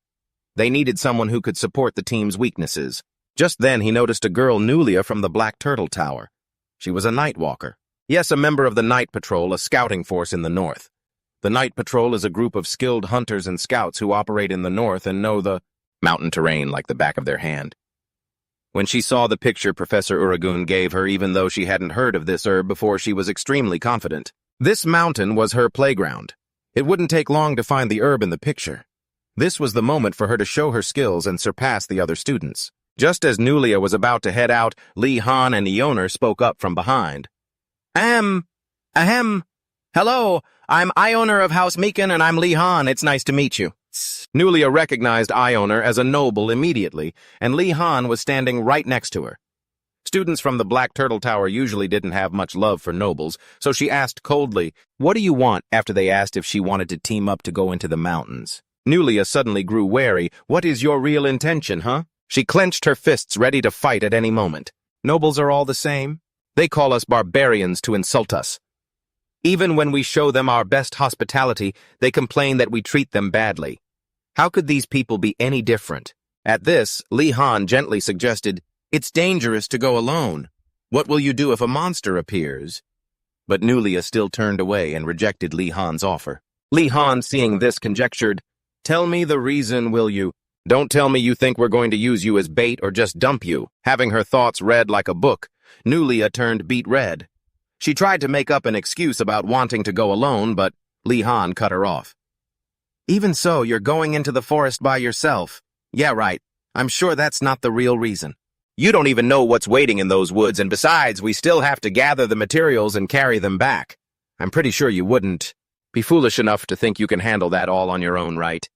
They needed someone who could support the team's weaknesses. Just then, he noticed a girl, Nulia, from the Black Turtle Tower. She was a night walker. Yes, a member of the Night Patrol, a scouting force in the north. The Night Patrol is a group of skilled hunters and scouts who operate in the north and know the mountain terrain like the back of their hand. When she saw the picture Professor Uragun gave her, even though she hadn't heard of this herb before, she was extremely confident. This mountain was her playground. It wouldn't take long to find the herb in the picture. This was the moment for her to show her skills and surpass the other students. Just as Nulia was about to head out, Li Han and Ioner spoke up from behind. Ahem. Hello, I'm Ioner of House Meekin, and I'm Li Han. It's nice to meet you. Nulia recognized Ioner as a noble immediately, and Li Han was standing right next to her. Students from the Black Turtle Tower usually didn't have much love for nobles, so she asked coldly, "What do you want?" after they asked if she wanted to team up to go into the mountains. Nulia suddenly grew wary. What is your real intention, huh? She clenched her fists, ready to fight at any moment. Nobles are all the same. They call us barbarians to insult us. Even when we show them our best hospitality, they complain that we treat them badly. How could these people be any different? At this, Li Han gently suggested, "It's dangerous to go alone. What will you do if a monster appears?" But Nulia still turned away and rejected Li Han's offer. Li Han, seeing this, conjectured, "Tell me the reason, will you? Don't tell me you think we're going to use you as bait or just dump you." Having her thoughts read like a book, Nulia turned beet red. She tried to make up an excuse about wanting to go alone, but Li Han cut her off. "Even so, you're going into the forest by yourself." "Yeah, right. I'm sure that's not the real reason. You don't even know what's waiting in those woods, and besides, we still have to gather the materials and carry them back. I'm pretty sure you wouldn't be foolish enough to think you can handle that all on your own, right?"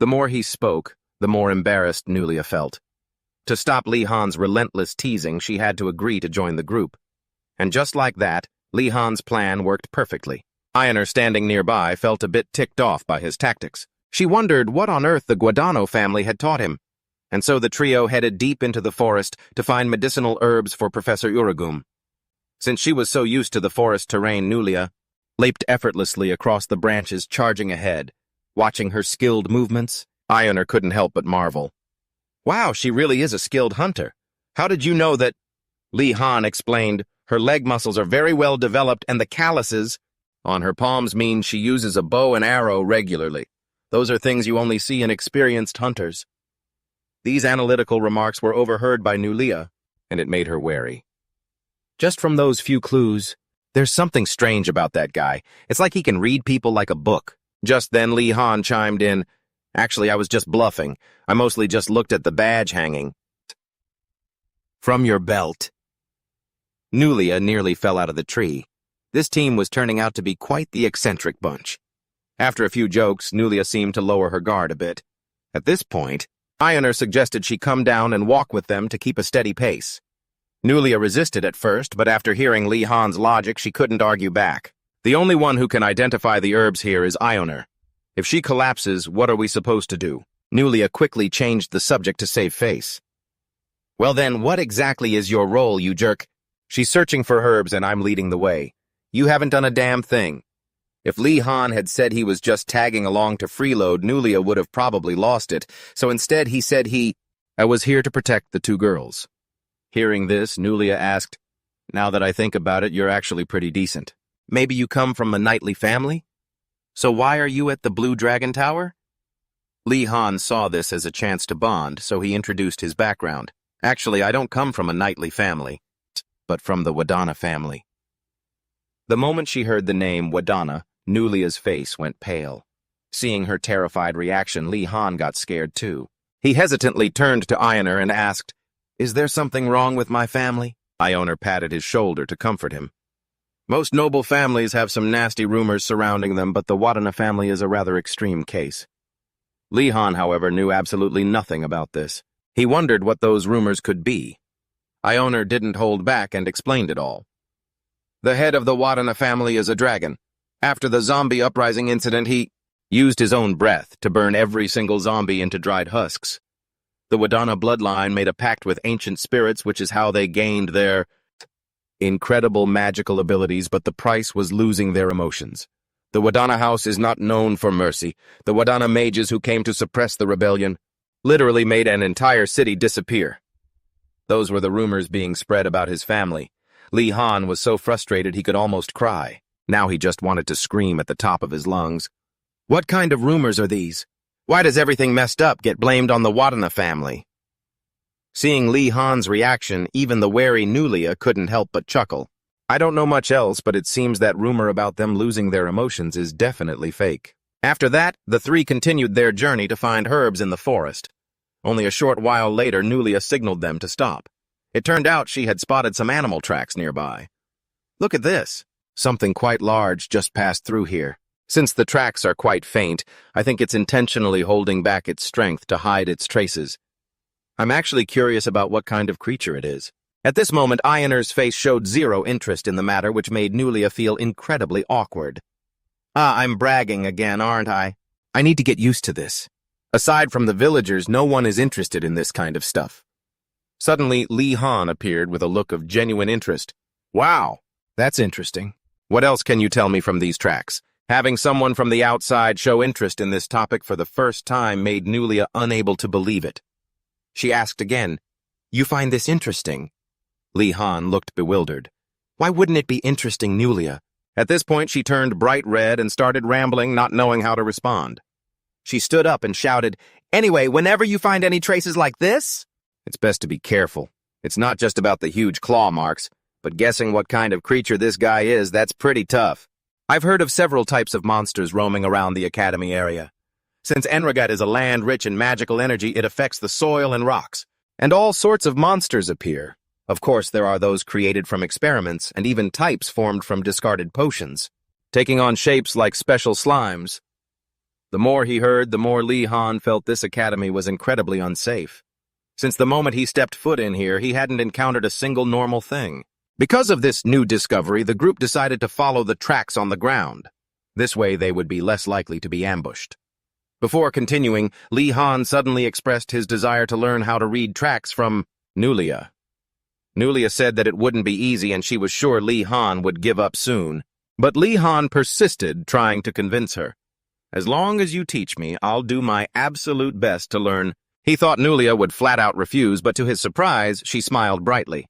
The more he spoke, the more embarrassed Nulia felt. To stop Li Han's relentless teasing, she had to agree to join the group. And just like that, Li Han's plan worked perfectly. Ioner, standing nearby, felt a bit ticked off by his tactics. She wondered what on earth the Guadano family had taught him. And so the trio headed deep into the forest to find medicinal herbs for Professor Uragum. Since she was so used to the forest terrain, Nulia leaped effortlessly across the branches, charging ahead. Watching her skilled movements, Ioner couldn't help but marvel. "Wow, she really is a skilled hunter. How did you know that?" Li Han explained, "Her leg muscles are very well developed, and the calluses on her palms mean she uses a bow and arrow regularly. Those are things you only see in experienced hunters." These analytical remarks were overheard by Nulia, and it made her wary. Just from those few clues, there's something strange about that guy. It's like he can read people like a book. Just then, Li Han chimed in, "Actually, I was just bluffing. I mostly just looked at the badge hanging from your belt." Nulia nearly fell out of the tree. This team was turning out to be quite the eccentric bunch. After a few jokes, Nulia seemed to lower her guard a bit. At this point, Ioner suggested she come down and walk with them to keep a steady pace. Nulia resisted at first, but after hearing Li Han's logic, she couldn't argue back. The only one who can identify the herbs here is Ioner. If she collapses, what are we supposed to do? Nulia quickly changed the subject to save face. "Well then, what exactly is your role, you jerk? She's searching for herbs and I'm leading the way. You haven't done a damn thing." If Li Han had said he was just tagging along to freeload, Nulia would have probably lost it, so instead he said I was here to protect the two girls. Hearing this, Nulia asked, "Now that I think about it, you're actually pretty decent. Maybe you come from a knightly family? So why are you at the Blue Dragon Tower?" Li Han saw this as a chance to bond, so he introduced his background. "Actually, I don't come from a knightly family, but from the Wadana family." The moment she heard the name Wadana, Nulia's face went pale. Seeing her terrified reaction, Li Han got scared too. He hesitantly turned to Ioner and asked, "Is there something wrong with my family?" Ioner patted his shoulder to comfort him. "Most noble families have some nasty rumors surrounding them, but the Wadana family is a rather extreme case." Li Han, however, knew absolutely nothing about this. He wondered what those rumors could be. Ioner didn't hold back and explained it all. The head of the Wadana family is a dragon. After the zombie uprising incident, he used his own breath to burn every single zombie into dried husks. The Wadana bloodline made a pact with ancient spirits, which is how they gained their incredible magical abilities, but the price was losing their emotions. The Wadana house is not known for mercy. The Wadana mages who came to suppress the rebellion literally made an entire city disappear. Those were the rumors being spread about his family. Li Han was so frustrated he could almost cry. Now he just wanted to scream at the top of his lungs. What kind of rumors are these? Why does everything messed up get blamed on the Wadana family? Seeing Li Han's reaction, even the wary Nulia couldn't help but chuckle. I don't know much else, but it seems that rumor about them losing their emotions is definitely fake. After that, the three continued their journey to find herbs in the forest. Only a short while later, Nulia signaled them to stop. It turned out she had spotted some animal tracks nearby. Look at this. Something quite large just passed through here. Since the tracks are quite faint, I think it's intentionally holding back its strength to hide its traces. I'm actually curious about what kind of creature it is. At this moment, Ioner's face showed zero interest in the matter, which made Nulia feel incredibly awkward. I'm bragging again, aren't I? I need to get used to this. Aside from the villagers, no one is interested in this kind of stuff. Suddenly, Li Han appeared with a look of genuine interest. Wow, that's interesting. What else can you tell me from these tracks? Having someone from the outside show interest in this topic for the first time made Nulia unable to believe it. She asked again, You find this interesting? Li Han looked bewildered. Why wouldn't it be interesting, Nulia? At this point, she turned bright red and started rambling, not knowing how to respond. She stood up and shouted, Anyway, whenever you find any traces like this, it's best to be careful. It's not just about the huge claw marks, but guessing what kind of creature this guy is, that's pretty tough. I've heard of several types of monsters roaming around the academy area. Since Enrogat is a land rich in magical energy, it affects the soil and rocks, and all sorts of monsters appear. Of course, there are those created from experiments, and even types formed from discarded potions, taking on shapes like special slimes. The more he heard, the more Li Han felt this academy was incredibly unsafe. Since the moment he stepped foot in here, he hadn't encountered a single normal thing. Because of this new discovery, the group decided to follow the tracks on the ground. This way they would be less likely to be ambushed. Before continuing, Li Han suddenly expressed his desire to learn how to read tracks from Nulia. Nulia said that it wouldn't be easy and she was sure Li Han would give up soon. But Li Han persisted, trying to convince her. As long as you teach me, I'll do my absolute best to learn. He thought Nulia would flat out refuse, but to his surprise, she smiled brightly.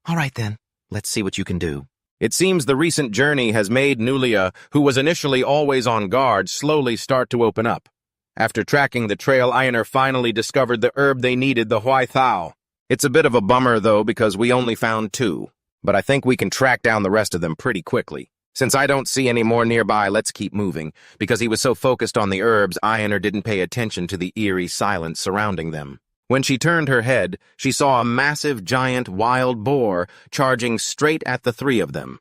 All right then, let's see what you can do. It seems the recent journey has made Nulia, who was initially always on guard, slowly start to open up. After tracking the trail, Ioner finally discovered the herb they needed, the Huai Thao. It's a bit of a bummer, though, because we only found 2, but I think we can track down the rest of them pretty quickly. Since I don't see any more nearby, let's keep moving. Because he was so focused on the herbs, Ioner didn't pay attention to the eerie silence surrounding them. When she turned her head, she saw a massive, giant wild boar charging straight at the 3 of them.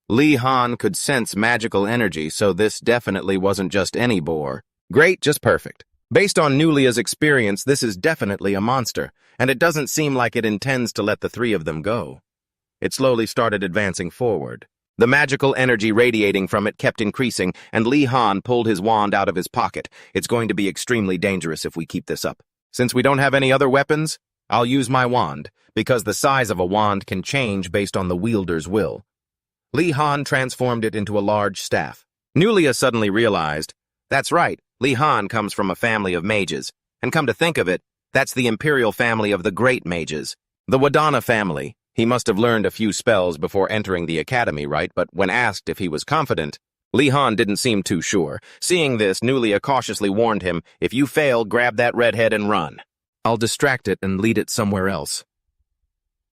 Li Han could sense magical energy, so this definitely wasn't just any boar. Great, just perfect. Based on Nulia's experience, this is definitely a monster, and it doesn't seem like it intends to let the 3 of them go. It slowly started advancing forward. The magical energy radiating from it kept increasing, and Li Han pulled his wand out of his pocket. It's going to be extremely dangerous if we keep this up. Since we don't have any other weapons, I'll use my wand, because the size of a wand can change based on the wielder's will. Li Han transformed it into a large staff. Nulia suddenly realized, that's right, Li Han comes from a family of mages, and come to think of it, that's the imperial family of the great mages. The Wadana family. He must have learned a few spells before entering the academy, right? But when asked if he was confident, Li Han didn't seem too sure. Seeing this, Nulia cautiously warned him, if you fail, grab that redhead and run. I'll distract it and lead it somewhere else.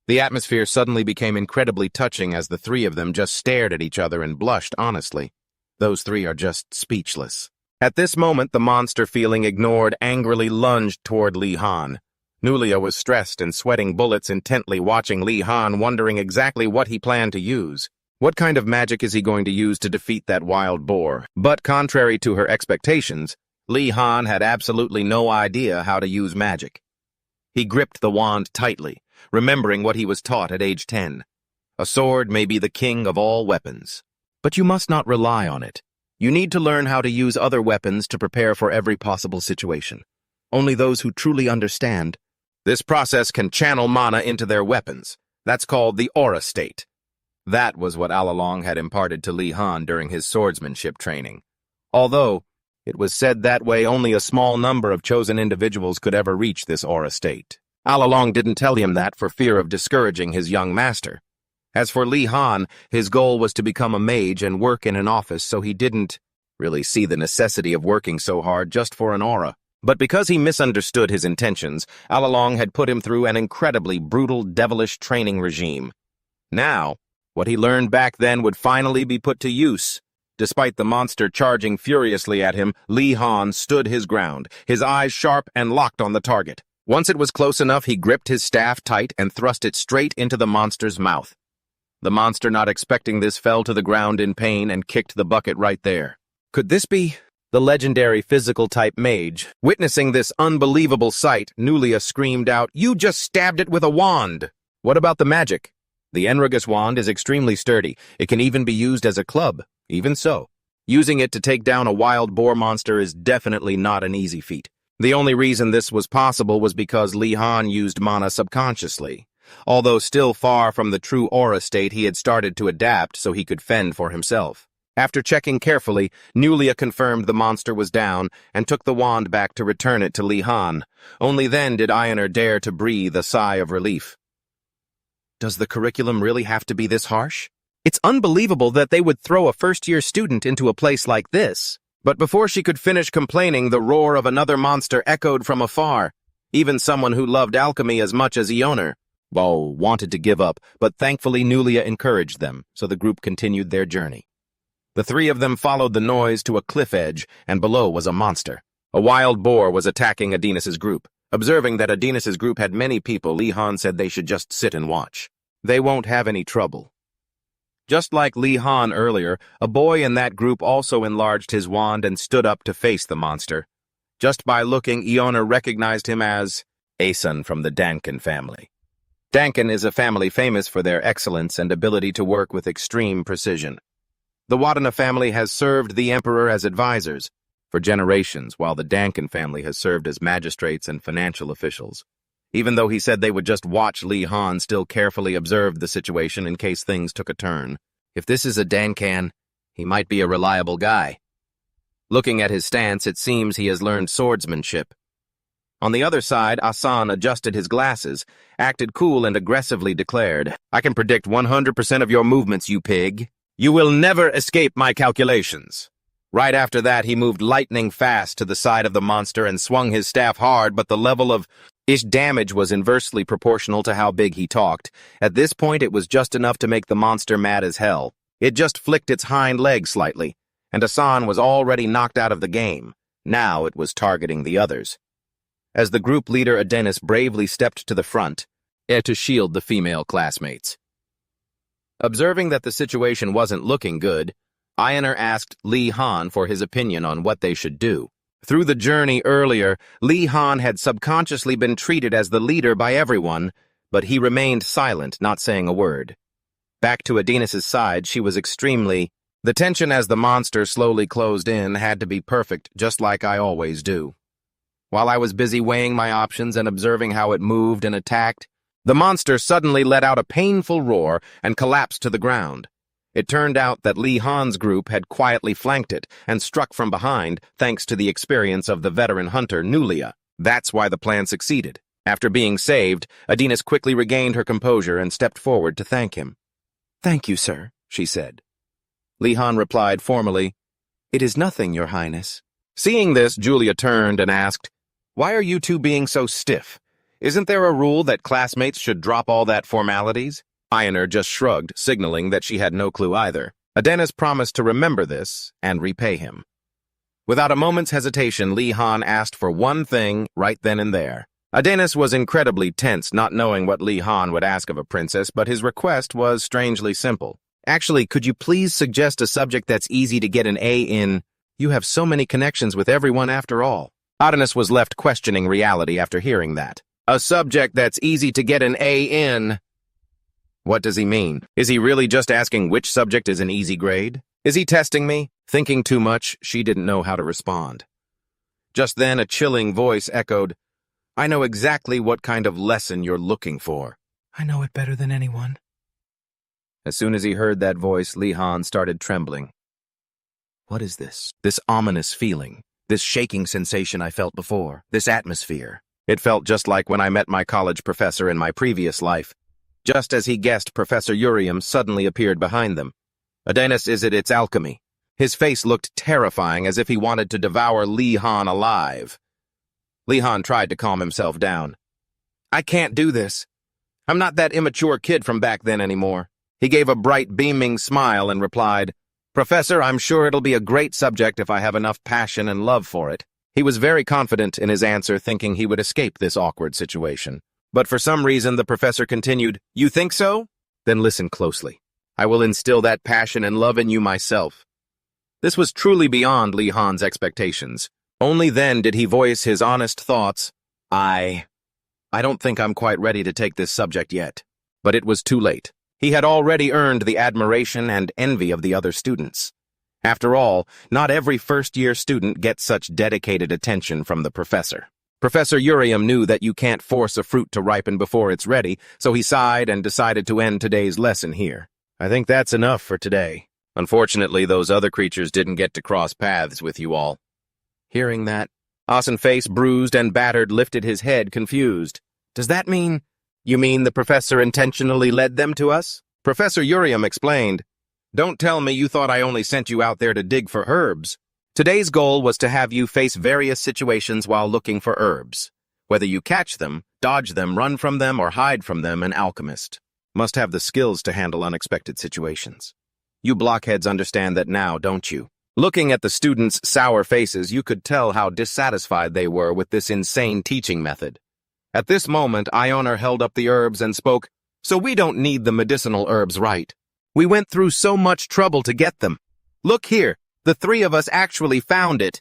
The atmosphere suddenly became incredibly touching as the 3 of them just stared at each other and blushed honestly. Those 3 are just speechless. At this moment, the monster, feeling ignored, angrily lunged toward Li Han. Nulia was stressed and sweating bullets, intently watching Li Han, wondering exactly what he planned to use. What kind of magic is he going to use to defeat that wild boar? But contrary to her expectations, Li Han had absolutely no idea how to use magic. He gripped the wand tightly, remembering what he was taught at age 10. A sword may be the king of all weapons, but you must not rely on it. You need to learn how to use other weapons to prepare for every possible situation. Only those who truly understand this process can channel mana into their weapons. That's called the aura state. That was what all along had imparted to Li Han during his swordsmanship training. Although it was said that way only a small number of chosen individuals could ever reach this aura state. All along didn't tell him that for fear of discouraging his young master. As for Li Han, his goal was to become a mage and work in an office, so he didn't really see the necessity of working so hard just for an aura. But because he misunderstood his intentions, all along had put him through an incredibly brutal, devilish training regime. Now, what he learned back then would finally be put to use. Despite the monster charging furiously at him, Li Han stood his ground, his eyes sharp and locked on the target. Once it was close enough, he gripped his staff tight and thrust it straight into the monster's mouth. The monster, not expecting this, fell to the ground in pain and kicked the bucket right there. Could this be the legendary physical-type Mage? Witnessing this unbelievable sight, Nulia screamed out, "You just stabbed it with a wand!" What about the magic? The enro wand is extremely sturdy. It can even be used as a club. Even so, using it to take down a wild boar monster is definitely not an easy feat. The only reason this was possible was because Li Han used mana subconsciously. Although still far from the true aura state, he had started to adapt so he could fend for himself. After checking carefully, Nulia confirmed the monster was down and took the wand back to return it to Li Han. Only then did Ioner dare to breathe a sigh of relief. Does the curriculum really have to be this harsh? It's unbelievable that they would throw a first-year student into a place like this. But before she could finish complaining, the roar of another monster echoed from afar. Even someone who loved alchemy as much as Ioner wanted to give up, but thankfully Nulia encouraged them, so the group continued their journey. The three of them followed the noise to a cliff edge, and below was a monster. A wild boar was attacking Adenis's group. Observing that Adenis's group had many people, Li Han said they should just sit and watch. They won't have any trouble. Just like Li Han earlier, a boy in that group also enlarged his wand and stood up to face the monster. Just by looking, Ioner recognized him as Asun from the Dankin family. Dankin is a family famous for their excellence and ability to work with extreme precision. The Wadana family has served the emperor as advisors for generations, while the Dankin family has served as magistrates and financial officials. Even though he said they would just watch, Li Han still carefully observed the situation in case things took a turn. If this is a Dankan, he might be a reliable guy. Looking at his stance, it seems he has learned swordsmanship. On the other side, Asan adjusted his glasses, acted cool and aggressively declared, "I can predict 100% of your movements, you pig. You will never escape my calculations." Right after that, he moved lightning fast to the side of the monster and swung his staff hard, but the level of damage was inversely proportional to how big he talked. At this point, it was just enough to make the monster mad as hell. It just flicked its hind leg slightly, and Asan was already knocked out of the game. Now it was targeting the others. As the group leader, Adenis bravely stepped to the front, to shield the female classmates. Observing that the situation wasn't looking good, Ioner asked Li Han for his opinion on what they should do. Through the journey earlier, Li Han had subconsciously been treated as the leader by everyone, but he remained silent, not saying a word. Back to Adenis's side, she was extremely... The tension as the monster slowly closed in had to be perfect, just like I always do. While I was busy weighing my options and observing how it moved and attacked, the monster suddenly let out a painful roar and collapsed to the ground. It turned out that Li Han's group had quietly flanked it and struck from behind thanks to the experience of the veteran hunter Nulia. That's why the plan succeeded. After being saved, Adenis quickly regained her composure and stepped forward to thank him. "Thank you, sir," she said. Li Han replied formally, "It is nothing, your highness." Seeing this, Julia turned and asked, "Why are you two being so stiff? Isn't there a rule that classmates should drop all that formalities?" Ioner just shrugged, signaling that she had no clue either. Adenis promised to remember this and repay him. Without a moment's hesitation, Li Han asked for one thing right then and there. Adenis was incredibly tense, not knowing what Li Han would ask of a princess, but his request was strangely simple. "Actually, could you please suggest a subject that's easy to get an A in?" You have so many connections with everyone after all. Adonis was left questioning reality after hearing that. A subject that's easy to get an A in. What does he mean? Is he really just asking which subject is an easy grade? Is he testing me? Thinking too much, she didn't know how to respond. Just then, a chilling voice echoed, I know exactly what kind of lesson you're looking for. I know it better than anyone. As soon as he heard that voice, Li-Han started trembling. What is this? This ominous feeling, this shaking sensation I felt before, this atmosphere. It felt just like when I met my college professor in my previous life. Just as he guessed, Professor Urium suddenly appeared behind them. Adonis, it's alchemy. His face looked terrifying, as if he wanted to devour Li-Han alive. Li-Han tried to calm himself down. I can't do this. I'm not that immature kid from back then anymore. He gave a bright, beaming smile and replied, Professor, I'm sure it'll be a great subject if I have enough passion and love for it. He was very confident in his answer, thinking he would escape this awkward situation. But for some reason, the professor continued, You think so? Then listen closely. I will instill that passion and love in you myself. This was truly beyond Li-Han's expectations. Only then did he voice his honest thoughts. I don't think I'm quite ready to take this subject yet. But it was too late. He had already earned the admiration and envy of the other students. After all, not every first-year student gets such dedicated attention from the professor. Professor Urium knew that you can't force a fruit to ripen before it's ready, so he sighed and decided to end today's lesson here. I think that's enough for today. Unfortunately, those other creatures didn't get to cross paths with you all. Hearing that, Face, bruised and battered, lifted his head, confused. Does that mean... You mean the professor intentionally led them to us? Professor Urium explained, Don't tell me you thought I only sent you out there to dig for herbs. Today's goal was to have you face various situations while looking for herbs. Whether you catch them, dodge them, run from them, or hide from them, an alchemist must have the skills to handle unexpected situations. You blockheads understand that now, don't you? Looking at the students' sour faces, you could tell how dissatisfied they were with this insane teaching method. At this moment, Ioner held up the herbs and spoke, So we don't need the medicinal herbs, right? We went through so much trouble to get them. Look here, the three of us actually found it.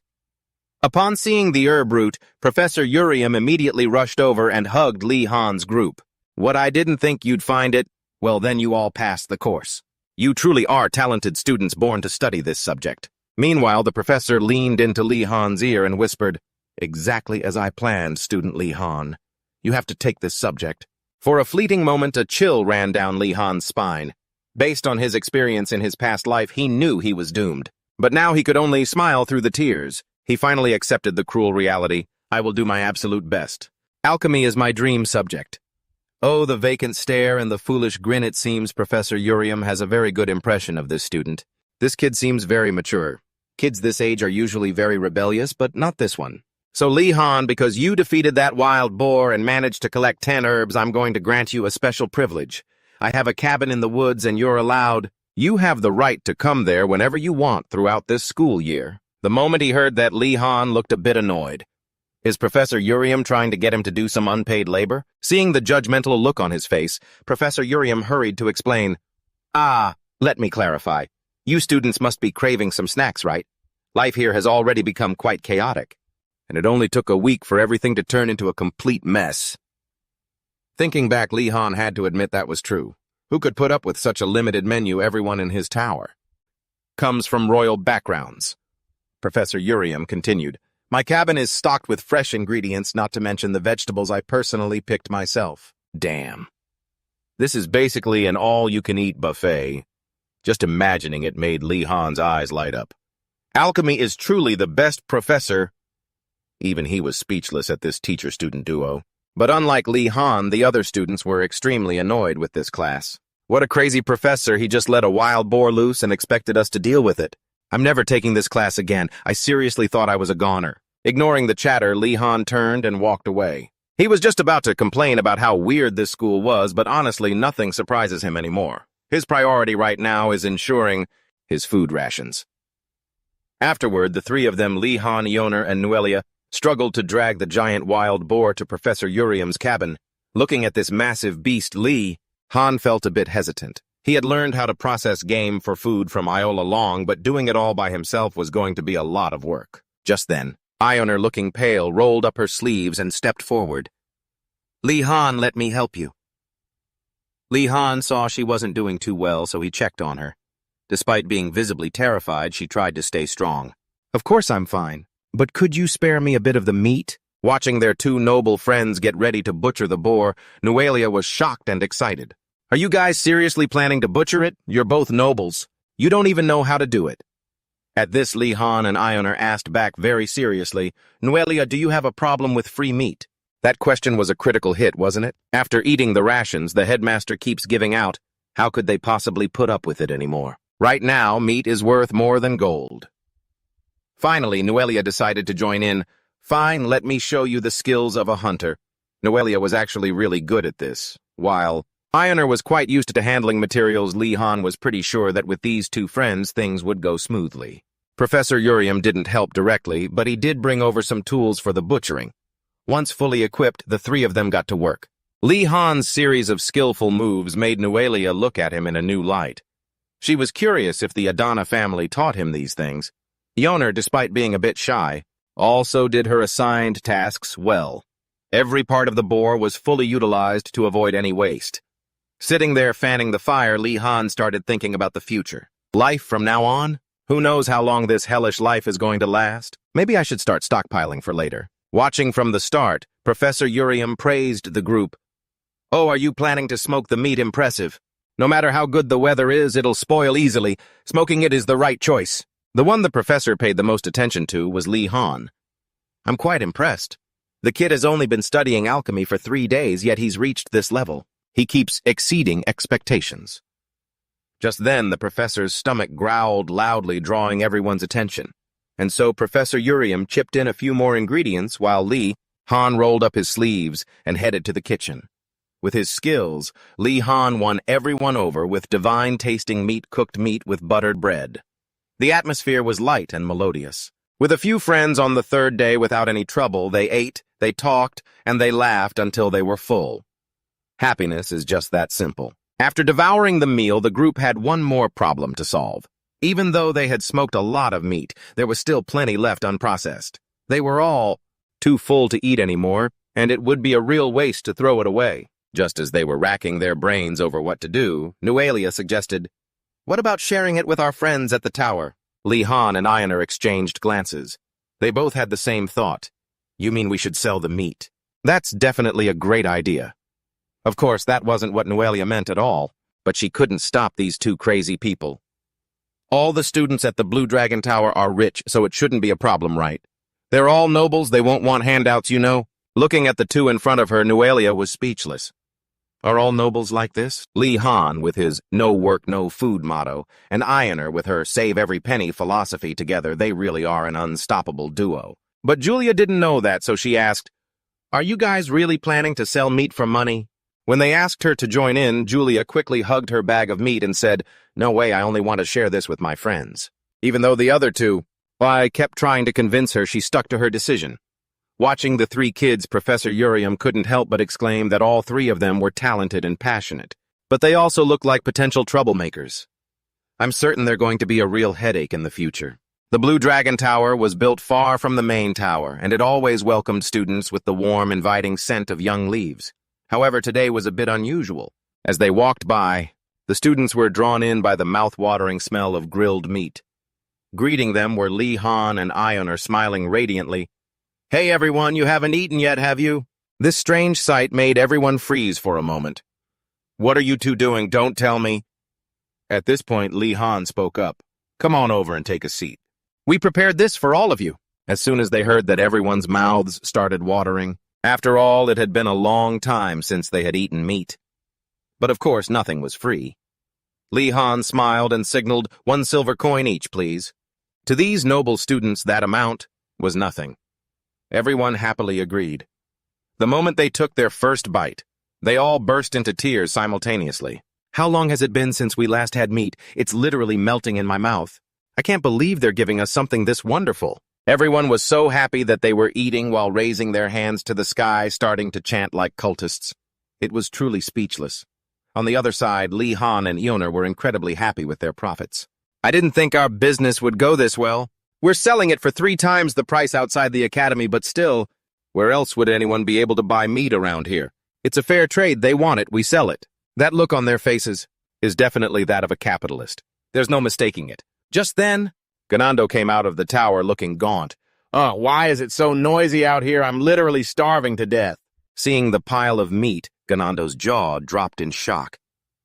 Upon seeing the herb root, Professor Urium immediately rushed over and hugged Li-Han's group. What, I didn't think you'd find it? Well, then you all passed the course. You truly are talented students born to study this subject. Meanwhile, the professor leaned into Li-Han's ear and whispered, Exactly as I planned, student Li-Han. You have to take this subject. For a fleeting moment, a chill ran down Li-Han's spine. Based on his experience in his past life, he knew he was doomed. But now he could only smile through the tears. He finally accepted the cruel reality. I will do my absolute best. Alchemy is my dream subject. Oh, the vacant stare and the foolish grin. It seems Professor Urium has a very good impression of this student. This kid seems very mature. Kids this age are usually very rebellious, but not this one. So Li-Han, because you defeated that wild boar and managed to collect 10 herbs, I'm going to grant you a special privilege. I have a cabin in the woods and you're allowed. You have the right to come there whenever you want throughout this school year. The moment he heard that, Li-Han looked a bit annoyed. Is Professor Urium trying to get him to do some unpaid labor? Seeing the judgmental look on his face, Professor Urium hurried to explain. Let me clarify. You students must be craving some snacks, right? Life here has already become quite chaotic. And it only took a week for everything to turn into a complete mess. Thinking back, Li-Han had to admit that was true. Who could put up with such a limited menu? Everyone in his tower comes from royal backgrounds. Professor Urium continued, My cabin is stocked with fresh ingredients, not to mention the vegetables I personally picked myself. Damn. This is basically an all-you-can-eat buffet. Just imagining it made Li-Han's eyes light up. Alchemy is truly the best professor. Even he was speechless at this teacher-student duo. But unlike Li-Han, the other students were extremely annoyed with this class. What a crazy professor, he just let a wild boar loose and expected us to deal with it. I'm never taking this class again. I seriously thought I was a goner. Ignoring the chatter, Li-Han turned and walked away. He was just about to complain about how weird this school was, but honestly, nothing surprises him anymore. His priority right now is ensuring his food rations. Afterward, the three of them, Li-Han, Ioner, and Nuelia, struggled to drag the giant wild boar to Professor Urium's cabin. Looking at this massive beast, Li-Han felt a bit hesitant. He had learned how to process game for food from Iola Long, but doing it all by himself was going to be a lot of work. Just then, Ioner, looking pale, rolled up her sleeves and stepped forward. "Li Han, let me help you." Li Han saw she wasn't doing too well, so he checked on her. Despite being visibly terrified, she tried to stay strong. "Of course I'm fine, but could you spare me a bit of the meat?" Watching their two noble friends get ready to butcher the boar, Nualia was shocked and excited. "Are you guys seriously planning to butcher it? You're both nobles. You don't even know how to do it." At this, Li Han and Ioner asked back very seriously, "Nualia, do you have a problem with free meat?" That question was a critical hit, wasn't it? After eating the rations the headmaster keeps giving out, how could they possibly put up with it anymore? Right now, meat is worth more than gold. Finally, Nualia decided to join in. "Fine, let me show you the skills of a hunter." Nualia was actually really good at this. While Ioner was quite used to handling materials, Li Han was pretty sure that with these two friends things would go smoothly. Professor Urium didn't help directly, but he did bring over some tools for the butchering. Once fully equipped, the three of them got to work. Li Han's series of skillful moves made Nualia look at him in a new light. She was curious if the Adana family taught him these things. Ioner, despite being a bit shy, also did her assigned tasks well. Every part of the boar was fully utilized to avoid any waste. Sitting there fanning the fire, Li Han started thinking about the future. Life from now on? Who knows how long this hellish life is going to last? Maybe I should start stockpiling for later. Watching from the start, Professor Urium praised the group. "Oh, are you planning to smoke the meat? Impressive. No matter how good the weather is, it'll spoil easily. Smoking it is the right choice." The one the professor paid the most attention to was Li Han. "I'm quite impressed. The kid has only been studying alchemy for 3 days, yet he's reached this level. He keeps exceeding expectations." Just then, the professor's stomach growled loudly, drawing everyone's attention. And so Professor Urium chipped in a few more ingredients while Li Han rolled up his sleeves and headed to the kitchen. With his skills, Li Han won everyone over with divine-tasting cooked meat with buttered bread. The atmosphere was light and melodious. With a few friends on the third day without any trouble, they ate, they talked, and they laughed until they were full. Happiness is just that simple. After devouring the meal, the group had one more problem to solve. Even though they had smoked a lot of meat, there was still plenty left unprocessed. They were all too full to eat anymore, and it would be a real waste to throw it away. Just as they were racking their brains over what to do, Nualia suggested, "What about sharing it with our friends at the tower?" Li Han and Ioner exchanged glances. They both had the same thought. "You mean we should sell the meat?" "That's definitely a great idea." Of course, that wasn't what Nualia meant at all, but she couldn't stop these two crazy people. "All the students at the Blue Dragon Tower are rich, so it shouldn't be a problem, right? They're all nobles, they won't want handouts, you know." Looking at the two in front of her, Nualia was speechless. Are all nobles like this? Li Han with his no work, no food motto, and Ioner with her save every penny philosophy, together they really are an unstoppable duo. But Julia didn't know that, so she asked, "Are you guys really planning to sell meat for money?" When they asked her to join in, Julia quickly hugged her bag of meat and said, "No way, I only want to share this with my friends." Even though the other two, I kept trying to convince her, she stuck to her decision. Watching the three kids, Professor Urium couldn't help but exclaim that all three of them were talented and passionate. But they also looked like potential troublemakers. I'm certain they're going to be a real headache in the future. The Blue Dragon Tower was built far from the main tower, and it always welcomed students with the warm, inviting scent of young leaves. However, today was a bit unusual. As they walked by, the students were drawn in by the mouth-watering smell of grilled meat. Greeting them were Li Han and Ioner, smiling radiantly. "Hey everyone, you haven't eaten yet, have you?" This strange sight made everyone freeze for a moment. "What are you two doing? Don't tell me." At this point, Li Han spoke up. "Come on over and take a seat. We prepared this for all of you." As soon as they heard that, everyone's mouths started watering. After all, it had been a long time since they had eaten meat. But of course, nothing was free. Li Han smiled and signaled, "1 silver coin each, please." To these noble students, that amount was nothing. Everyone happily agreed. The moment they took their first bite, they all burst into tears simultaneously. "How long has it been since we last had meat? It's literally melting in my mouth. I can't believe they're giving us something this wonderful." Everyone was so happy that they were eating while raising their hands to the sky, starting to chant like cultists. It was truly speechless. On the other side, Lee Han and Eoner were incredibly happy with their profits. I didn't think our business would go this well. We're selling it for 3 times the price outside the academy, but still, where else would anyone be able to buy meat around here? It's a fair trade. They want it, we sell it. That look on their faces is definitely that of a capitalist. There's no mistaking it. Just then, Ganando came out of the tower looking gaunt. "Oh, why is it so noisy out here? I'm literally starving to death." Seeing the pile of meat, Ganando's jaw dropped in shock.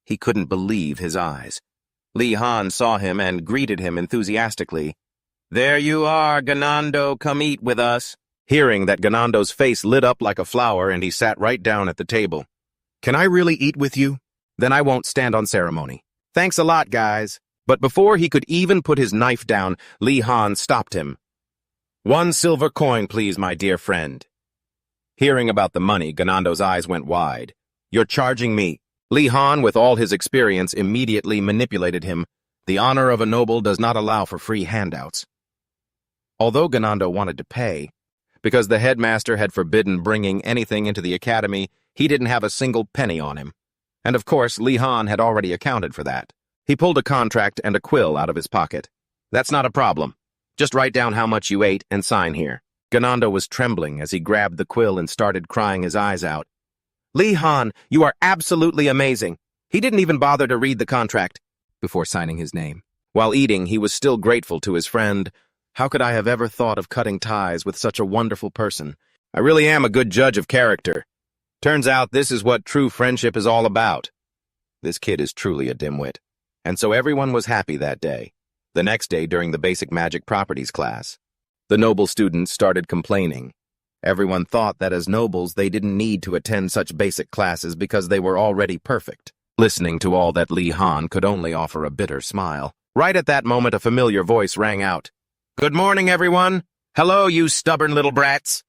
He couldn't believe his eyes. Lee Han saw him and greeted him enthusiastically. "There you are, Ganando, come eat with us." Hearing that, Ganando's face lit up like a flower and he sat right down at the table. "Can I really eat with you? Then I won't stand on ceremony. Thanks a lot, guys." But before he could even put his knife down, Lee Han stopped him. "1 silver coin, please, my dear friend." Hearing about the money, Ganando's eyes went wide. "You're charging me?" Lee Han, with all his experience, immediately manipulated him. The honor of a noble does not allow for free handouts. Although Ganando wanted to pay, because the headmaster had forbidden bringing anything into the academy, he didn't have a single penny on him. And of course, Lee Han had already accounted for that. He pulled a contract and a quill out of his pocket. "That's not a problem. Just write down how much you ate and sign here." Ganando was trembling as he grabbed the quill and started crying his eyes out. "Lee Han, you are absolutely amazing." He didn't even bother to read the contract before signing his name. While eating, he was still grateful to his friend. "How could I have ever thought of cutting ties with such a wonderful person? I really am a good judge of character. Turns out this is what true friendship is all about." This kid is truly a dimwit. And so everyone was happy that day. The next day, during the basic magic properties class, the noble students started complaining. Everyone thought that as nobles they didn't need to attend such basic classes because they were already perfect. Listening to all that, Lee Han could only offer a bitter smile. Right at that moment, a familiar voice rang out. "Good morning, everyone. Hello, you stubborn little brats."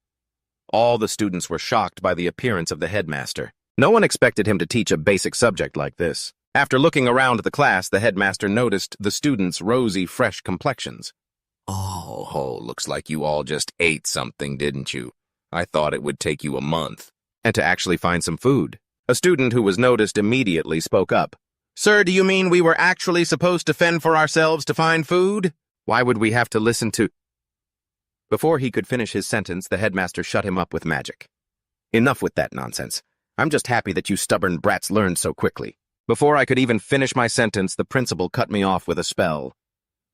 All the students were shocked by the appearance of the headmaster. No one expected him to teach a basic subject like this. After looking around the class, the headmaster noticed the students' rosy, fresh complexions. Oh, looks like you all just ate something, didn't you? I thought it would take you a month. And to actually find some food. A student who was noticed immediately spoke up. "Sir, do you mean we were actually supposed to fend for ourselves to find food? Why would we have to listen to—" Before he could finish his sentence, the headmaster shut him up with magic. "Enough with that nonsense. I'm just happy that you stubborn brats learned so quickly." Before I could even finish my sentence, the principal cut me off with a spell.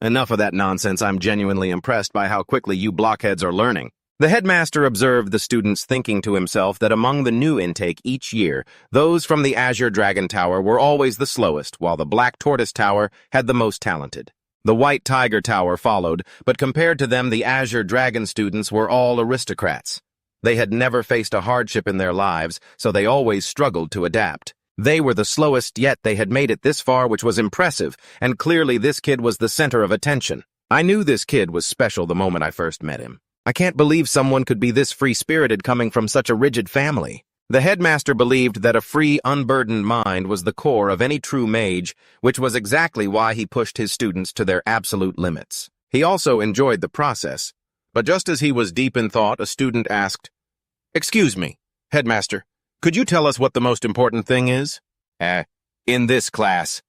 "Enough of that nonsense. I'm genuinely impressed by how quickly you blockheads are learning." The headmaster observed the students, thinking to himself that among the new intake each year, those from the Azure Dragon Tower were always the slowest, while the Black Tortoise Tower had the most talented. The White Tiger Tower followed, but compared to them, the Azure Dragon students were all aristocrats. They had never faced a hardship in their lives, so they always struggled to adapt. They were the slowest, yet they had made it this far, which was impressive, and clearly this kid was the center of attention. I knew this kid was special the moment I first met him. I can't believe someone could be this free-spirited coming from such a rigid family. The headmaster believed that a free, unburdened mind was the core of any true mage, which was exactly why he pushed his students to their absolute limits. He also enjoyed the process. But just as he was deep in thought, a student asked, "Excuse me, headmaster, could you tell us what the most important thing is?" In this class."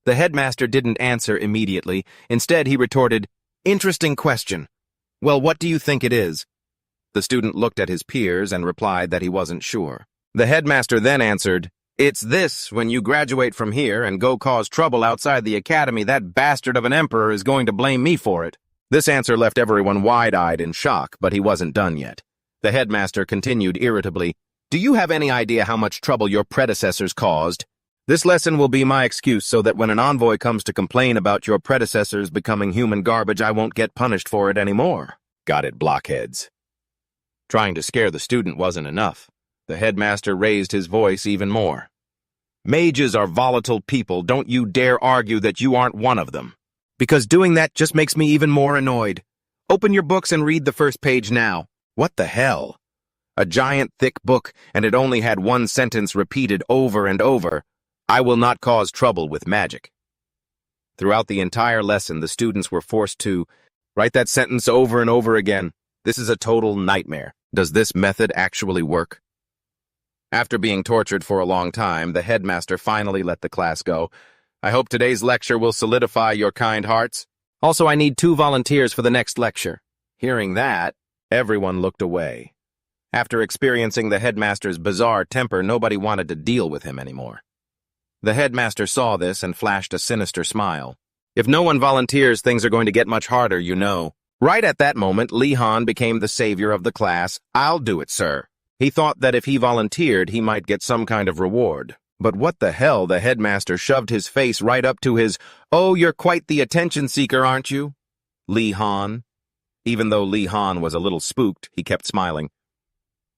The headmaster didn't answer immediately. Instead, he retorted, "Interesting question. Well, what do you think it is?" The student looked at his peers and replied that he wasn't sure. The headmaster then answered, "It's this: when you graduate from here and go cause trouble outside the academy, that bastard of an emperor is going to blame me for it." This answer left everyone wide-eyed in shock, but he wasn't done yet. The headmaster continued irritably, "Do you have any idea how much trouble your predecessors caused? This lesson will be my excuse so that when an envoy comes to complain about your predecessors becoming human garbage, I won't get punished for it anymore." Got it, blockheads. Trying to scare the student wasn't enough. The headmaster raised his voice even more. "Mages are volatile people. Don't you dare argue that you aren't one of them, because doing that just makes me even more annoyed. Open your books and read the first page now." What the hell? A giant thick book, and it only had one sentence repeated over and over. "I will not cause trouble with magic." Throughout the entire lesson, the students were forced to write that sentence over and over again. This is a total nightmare. Does this method actually work? After being tortured for a long time, the headmaster finally let the class go. I hope today's lecture will solidify your kind hearts. Also, I need 2 volunteers for the next lecture. Hearing that, everyone looked away. After experiencing the headmaster's bizarre temper, nobody wanted to deal with him anymore. The headmaster saw this and flashed a sinister smile. If no one volunteers, things are going to get much harder, you know. Right at that moment, Lee Han became the savior of the class. I'll do it, sir. He thought that if he volunteered, he might get some kind of reward. But what the hell, the headmaster shoved his face right up to his, "Oh, you're quite the attention seeker, aren't you, Lee Han?" Even though Lee Han was a little spooked, he kept smiling.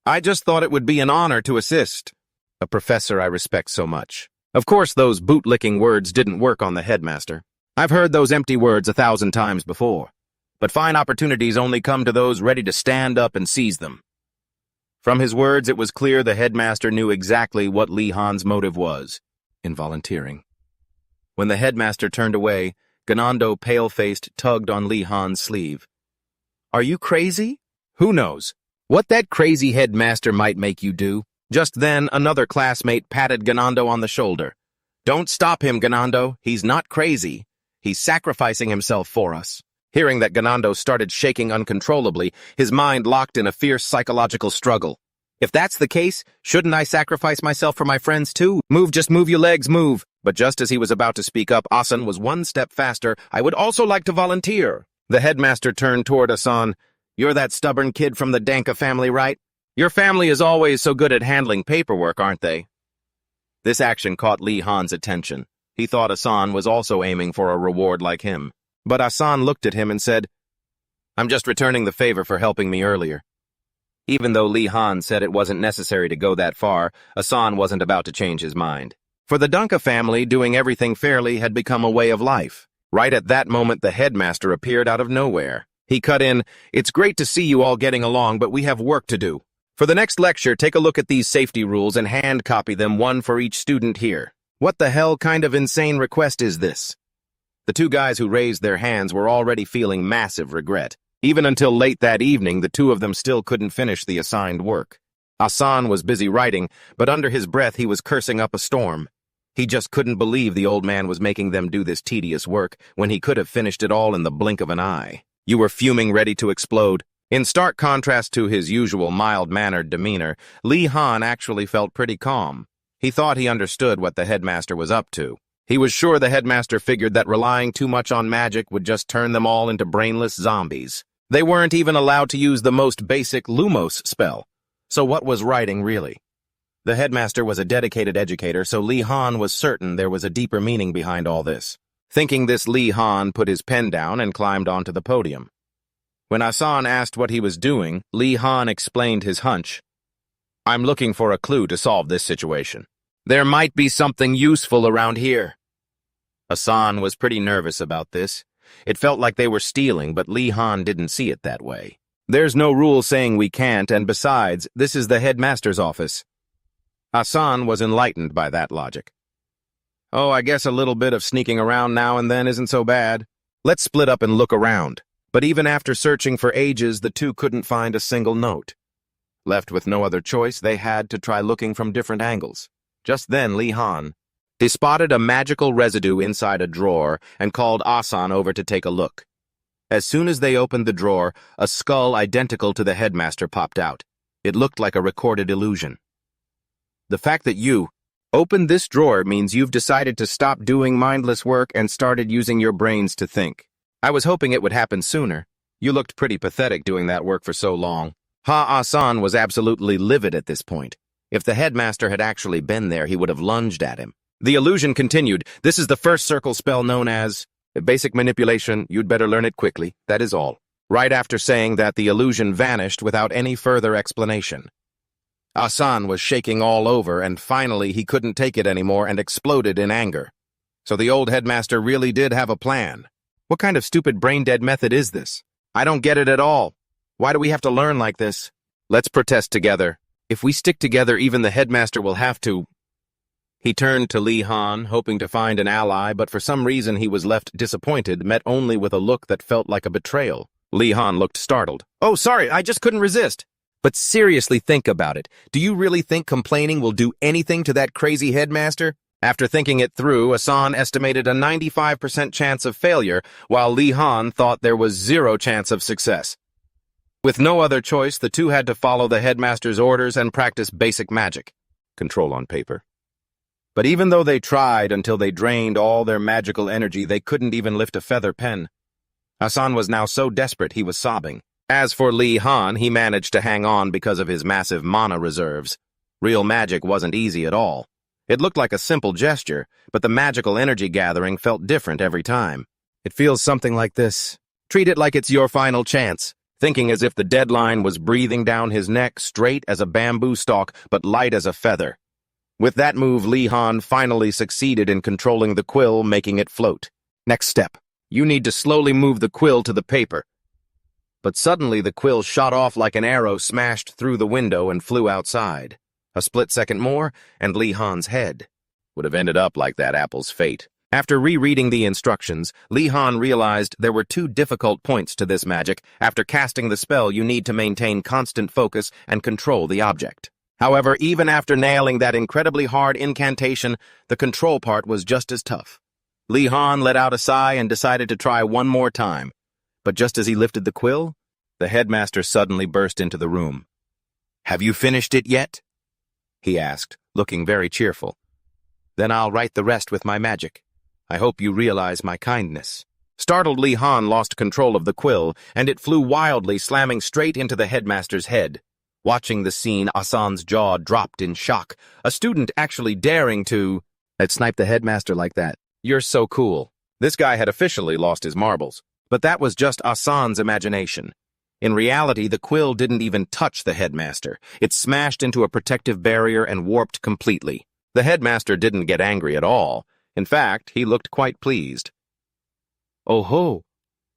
"I just thought it would be an honor to assist a professor I respect so much." Of course, those boot-licking words didn't work on the headmaster. I've heard those empty words 1,000 times before. But fine opportunities only come to those ready to stand up and seize them. From his words, it was clear the headmaster knew exactly what Lee Han's motive was in volunteering. When the headmaster turned away, Ganando, pale-faced, tugged on Lee Han's sleeve. "Are you crazy?" "Who knows? What that crazy headmaster might make you do." Just then, another classmate patted Ganando on the shoulder. "Don't stop him, Ganando. He's not crazy. He's sacrificing himself for us." Hearing that, Ganando started shaking uncontrollably, his mind locked in a fierce psychological struggle. "If that's the case, shouldn't I sacrifice myself for my friends too? Just move your legs, move." But just as he was about to speak up, Asan was one step faster. "I would also like to volunteer." The headmaster turned toward Asan. "You're that stubborn kid from the Danka family, right? Your family is always so good at handling paperwork, aren't they?" This action caught Lee Han's attention. He thought Asan was also aiming for a reward like him. But Asan looked at him and said, "I'm just returning the favor for helping me earlier." Even though Lee Han said it wasn't necessary to go that far, Asan wasn't about to change his mind. For the Danka family, doing everything fairly had become a way of life. Right at that moment, the headmaster appeared out of nowhere. He cut in, "It's great to see you all getting along, but we have work to do. For the next lecture, take a look at these safety rules and hand copy them, one for each student here." What the hell kind of insane request is this? The 2 guys who raised their hands were already feeling massive regret. Even until late that evening, the 2 of them still couldn't finish the assigned work. Asan was busy writing, but under his breath he was cursing up a storm. He just couldn't believe the old man was making them do this tedious work when he could have finished it all in the blink of an eye. You were fuming, ready to explode. In stark contrast to his usual mild-mannered demeanor, Lee Han actually felt pretty calm. He thought he understood what the headmaster was up to. He was sure the headmaster figured that relying too much on magic would just turn them all into brainless zombies. They weren't even allowed to use the most basic Lumos spell. So what was writing really? The headmaster was a dedicated educator, so Lee Han was certain there was a deeper meaning behind all this. Thinking this, Lee Han put his pen down and climbed onto the podium. When Asan asked what he was doing, Lee Han explained his hunch. "I'm looking for a clue to solve this situation. There might be something useful around here." Asan was pretty nervous about this. It felt like they were stealing, but Lee Han didn't see it that way. There's no rule saying we can't, and besides, this is the headmaster's office. Asan was enlightened by that logic. "Oh, I guess a little bit of sneaking around now and then isn't so bad. Let's split up and look around." But even after searching for ages, the 2 couldn't find a single note. Left with no other choice, they had to try looking from different angles. Just then, Lee Han, he spotted a magical residue inside a drawer and called Asan over to take a look. As soon as they opened the drawer, a skull identical to the headmaster popped out. It looked like a recorded illusion. "The fact that you opened this drawer means you've decided to stop doing mindless work and started using your brains to think. I was hoping it would happen sooner. You looked pretty pathetic doing that work for so long." Asan was absolutely livid at this point. If the headmaster had actually been there, he would have lunged at him. The illusion continued. "This is the first circle spell known as basic manipulation. You'd better learn it quickly. That is all." Right after saying that, the illusion vanished without any further explanation. Asan was shaking all over, and finally he couldn't take it anymore and exploded in anger. So the old headmaster really did have a plan. What kind of stupid brain-dead method is this? I don't get it at all. Why do we have to learn like this? Let's protest together. If we stick together, even the headmaster will have to. He turned to Lee Han, hoping to find an ally, but for some reason he was left disappointed, met only with a look that felt like a betrayal. Lee Han looked startled. "Oh, sorry, I just couldn't resist." But seriously, think about it. Do you really think complaining will do anything to that crazy headmaster? After thinking it through, Asan estimated a 95% chance of failure, while Li Han thought there was 0 chance of success. With no other choice, the two had to follow the headmaster's orders and practice basic magic. Control on paper. But even though they tried until they drained all their magical energy, they couldn't even lift a feather pen. Asan was now so desperate he was sobbing. As for Li Han, he managed to hang on because of his massive mana reserves. Real magic wasn't easy at all. It looked like a simple gesture, but the magical energy gathering felt different every time. It feels something like this. Treat it like it's your final chance, thinking as if the deadline was breathing down his neck, straight as a bamboo stalk, but light as a feather. With that move, Li Han finally succeeded in controlling the quill, making it float. Next step. You need to slowly move the quill to the paper. But suddenly the quill shot off like an arrow, smashed through the window, and flew outside. A split second more, and Li Han's head would have ended up like that apple's fate. After rereading the instructions, Li Han realized there were 2 difficult points to this magic. After casting the spell, you need to maintain constant focus and control the object. However, even after nailing that incredibly hard incantation, the control part was just as tough. Li Han let out a sigh and decided to try one more time. But just as he lifted the quill, the headmaster suddenly burst into the room. "Have you finished it yet?" he asked, looking very cheerful. "Then I'll write the rest with my magic. I hope you realize my kindness." Startled, Li Han lost control of the quill, and it flew wildly, slamming straight into the headmaster's head. Watching the scene, Asan's jaw dropped in shock. A student actually daring to snipe the headmaster like that. You're so cool. This guy had officially lost his marbles. But that was just Asan's imagination. In reality, the quill didn't even touch the headmaster. It smashed into a protective barrier and warped completely. The headmaster didn't get angry at all. In fact, he looked quite pleased. "Oh ho!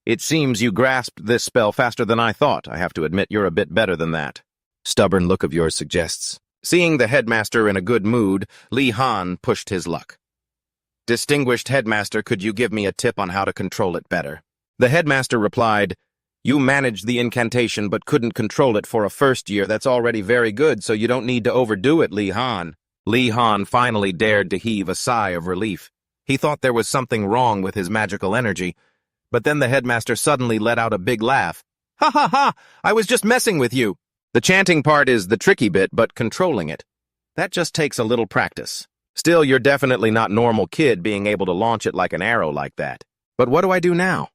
It seems you grasped this spell faster than I thought. I have to admit you're a bit better than that. Stubborn look of yours suggests." Seeing the headmaster in a good mood, Li Han pushed his luck. "Distinguished headmaster, could you give me a tip on how to control it better?" The headmaster replied, "You managed the incantation but couldn't control it for a first year. That's already very good, so you don't need to overdo it, Li Han." Li Han finally dared to heave a sigh of relief. He thought there was something wrong with his magical energy, but then the headmaster suddenly let out a big laugh. "Ha ha ha! I was just messing with you." The chanting part is the tricky bit, but controlling it, that just takes a little practice. Still, you're definitely not normal kid being able to launch it like an arrow like that. But what do I do now?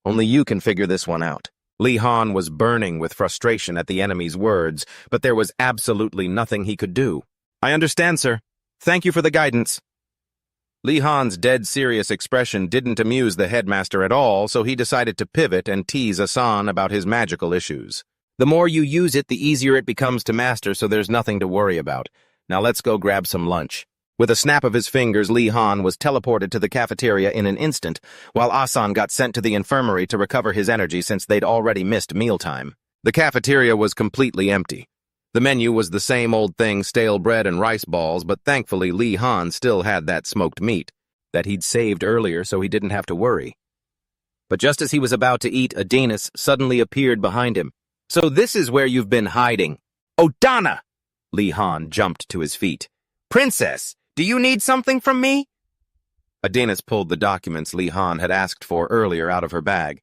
Only you can figure this one out. Li Han was burning with frustration at the enemy's words, but there was absolutely nothing he could do. "I understand, sir. Thank you for the guidance." Li Han's dead serious expression didn't amuse the headmaster at all, so he decided to pivot and tease Asan about his magical issues. "The more you use it, the easier it becomes to master, so there's nothing to worry about. Now let's go grab some lunch." With a snap of his fingers, Li Han was teleported to the cafeteria in an instant, while Asan got sent to the infirmary to recover his energy since they'd already missed mealtime. The cafeteria was completely empty. The menu was the same old thing, stale bread and rice balls, but thankfully Li Han still had that smoked meat that he'd saved earlier so he didn't have to worry. But just as he was about to eat, Adenis suddenly appeared behind him. "So this is where you've been hiding." "Oh, Donna!" Li Han jumped to his feet. "Princess! Do you need something from me?" Adenis pulled the documents Li Han had asked for earlier out of her bag.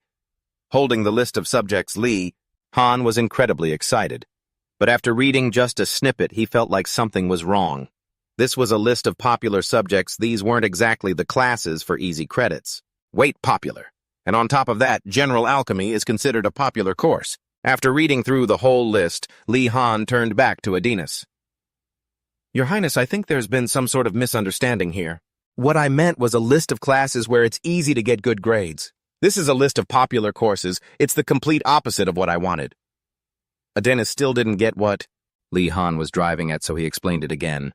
Holding the list of subjects, Li Han was incredibly excited. But after reading just a snippet, he felt like something was wrong. This was a list of popular subjects. These weren't exactly the classes for easy credits. Wait, popular. And on top of that, general alchemy is considered a popular course. After reading through the whole list, Li Han turned back to Adenis. "Your Highness, I think there's been some sort of misunderstanding here. What I meant was a list of classes where it's easy to get good grades. This is a list of popular courses. It's the complete opposite of what I wanted." Adenis still didn't get what Li Han was driving at, so he explained it again.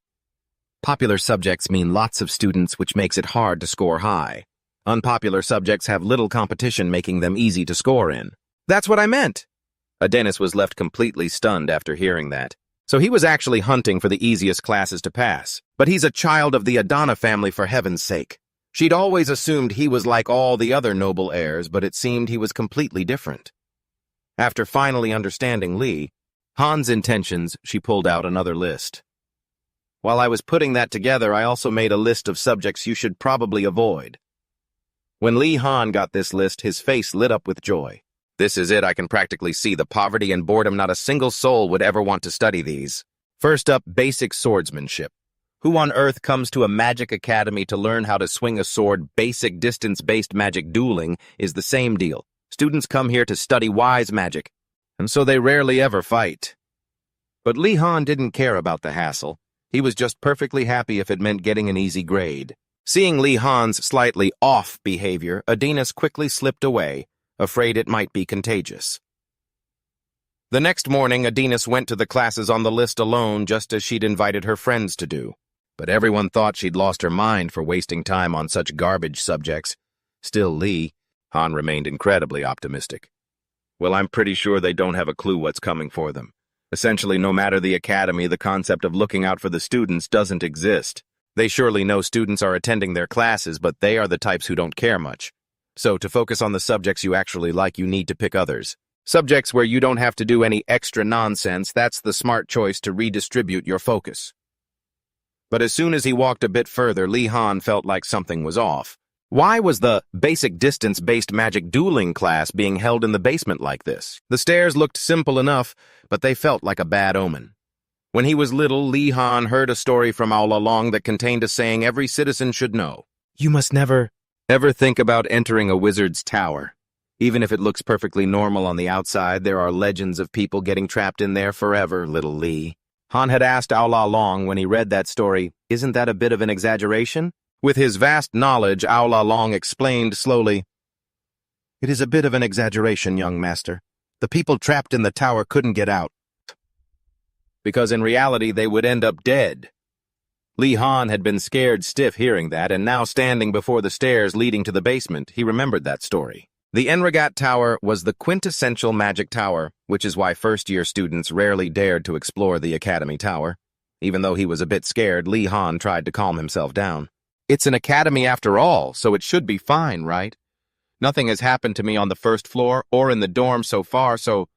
Popular subjects mean lots of students, which makes it hard to score high. Unpopular subjects have little competition, making them easy to score in. "That's what I meant." Adenis was left completely stunned after hearing that. So he was actually hunting for the easiest classes to pass. But he's a child of the Adana family, for heaven's sake. She'd always assumed he was like all the other noble heirs, but it seemed he was completely different. After finally understanding Li Han's intentions, she pulled out another list. While I was putting that together, I also made a list of subjects you should probably avoid. When Lee Han got this list, his face lit up with joy. This is it, I can practically see the poverty and boredom. Not a single soul would ever want to study these. First up, basic swordsmanship. Who on earth comes to a magic academy to learn how to swing a sword? Basic distance-based magic dueling is the same deal. Students come here to study wise magic, and so they rarely ever fight. But Lee Han didn't care about the hassle. He was just perfectly happy if it meant getting an easy grade. Seeing Lee Han's slightly off behavior, Adinas quickly slipped away, afraid it might be contagious. The next morning, Adinas went to the classes on the list alone, just as she'd invited her friends to do. But everyone thought she'd lost her mind for wasting time on such garbage subjects. Still, Lee Han remained incredibly optimistic. Well, I'm pretty sure they don't have a clue what's coming for them. Essentially, no matter the academy, the concept of looking out for the students doesn't exist. They surely know students are attending their classes, but they are the types who don't care much. So, to focus on the subjects you actually like, you need to pick others. Subjects where you don't have to do any extra nonsense, that's the smart choice to redistribute your focus. But as soon as he walked a bit further, Lee Han felt like something was off. Why was the basic distance-based magic dueling class being held in the basement like this? The stairs looked simple enough, but they felt like a bad omen. When he was little, Lee Han heard a story from All Along that contained a saying every citizen should know. You must never Ever think about entering a wizard's tower? Even if it looks perfectly normal on the outside, there are legends of people getting trapped in there forever, little Lee. Han had asked Aula Long when he read that story, isn't that a bit of an exaggeration? With his vast knowledge, Aula Long explained slowly, It is a bit of an exaggeration, young master. The people trapped in the tower couldn't get out, because in reality they would end up dead. Lee Han had been scared stiff hearing that, and now standing before the stairs leading to the basement, he remembered that story. The Enrogat Tower was the quintessential magic tower, which is why first-year students rarely dared to explore the Academy Tower. Even though he was a bit scared, Lee Han tried to calm himself down. It's an academy after all, so it should be fine, right? Nothing has happened to me on the first floor or in the dorm so far, so...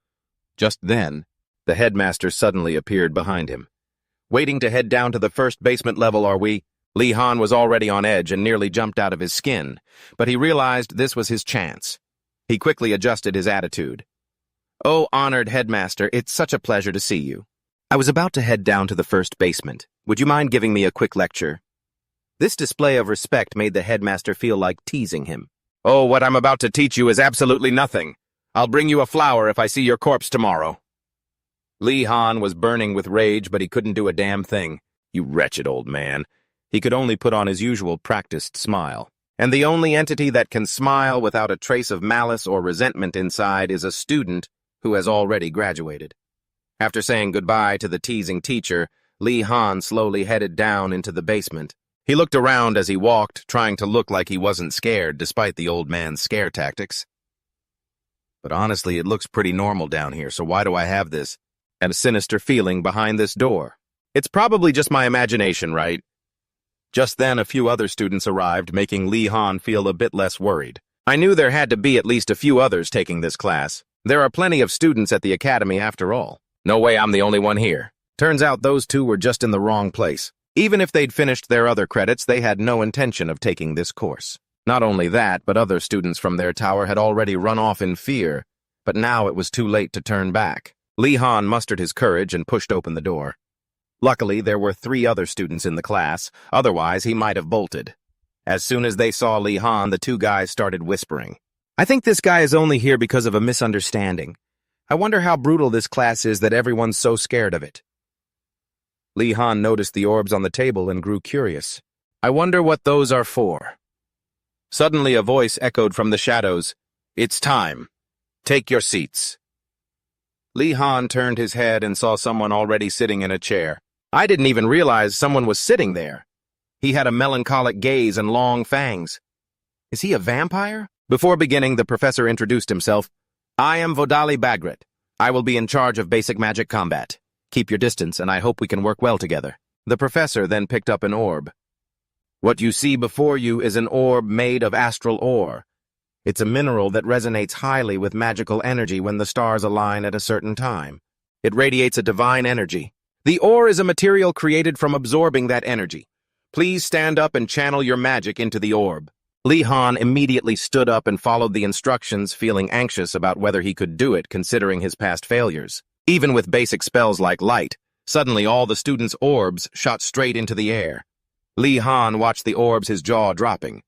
Just then, the headmaster suddenly appeared behind him. Waiting to head down to the first basement level, are we? Lee Han was already on edge and nearly jumped out of his skin, but he realized this was his chance. He quickly adjusted his attitude. Oh, honored headmaster, it's such a pleasure to see you. I was about to head down to the first basement. Would you mind giving me a quick lecture? This display of respect made the headmaster feel like teasing him. Oh, what I'm about to teach you is absolutely nothing. I'll bring you a flower if I see your corpse tomorrow. Lee Han was burning with rage, but he couldn't do a damn thing. You wretched old man. He could only put on his usual practiced smile. And the only entity that can smile without a trace of malice or resentment inside is a student who has already graduated. After saying goodbye to the teasing teacher, Lee Han slowly headed down into the basement. He looked around as he walked, trying to look like he wasn't scared despite the old man's scare tactics. But honestly, it looks pretty normal down here, so why do I have this? And a sinister feeling behind this door. It's probably just my imagination, right? Just then, a few other students arrived, making Lee Han feel a bit less worried. I knew there had to be at least a few others taking this class. There are plenty of students at the academy after all. No way I'm the only one here. Turns out those two were just in the wrong place. Even if they'd finished their other credits, they had no intention of taking this course. Not only that, but other students from their tower had already run off in fear, but now it was too late to turn back. Lee Han mustered his courage and pushed open the door. Luckily, there were 3 other students in the class, otherwise he might have bolted. As soon as they saw Lee Han, the 2 guys started whispering. I think this guy is only here because of a misunderstanding. I wonder how brutal this class is that everyone's so scared of it. Lee Han noticed the orbs on the table and grew curious. I wonder what those are for. Suddenly a voice echoed from the shadows. It's time. Take your seats. Lee Han turned his head and saw someone already sitting in a chair. I didn't even realize someone was sitting there. He had a melancholic gaze and long fangs. Is he a vampire? Before beginning, the professor introduced himself. I am Vodali Bagrat. I will be in charge of basic magic combat. Keep your distance, and I hope we can work well together. The professor then picked up an orb. What you see before you is an orb made of astral ore. It's a mineral that resonates highly with magical energy when the stars align at a certain time. It radiates a divine energy. The ore is a material created from absorbing that energy. Please stand up and channel your magic into the orb. Li Han immediately stood up and followed the instructions, feeling anxious about whether he could do it considering his past failures. Even with basic spells like light, suddenly all the students' orbs shot straight into the air. Li Han watched the orbs, his jaw dropping.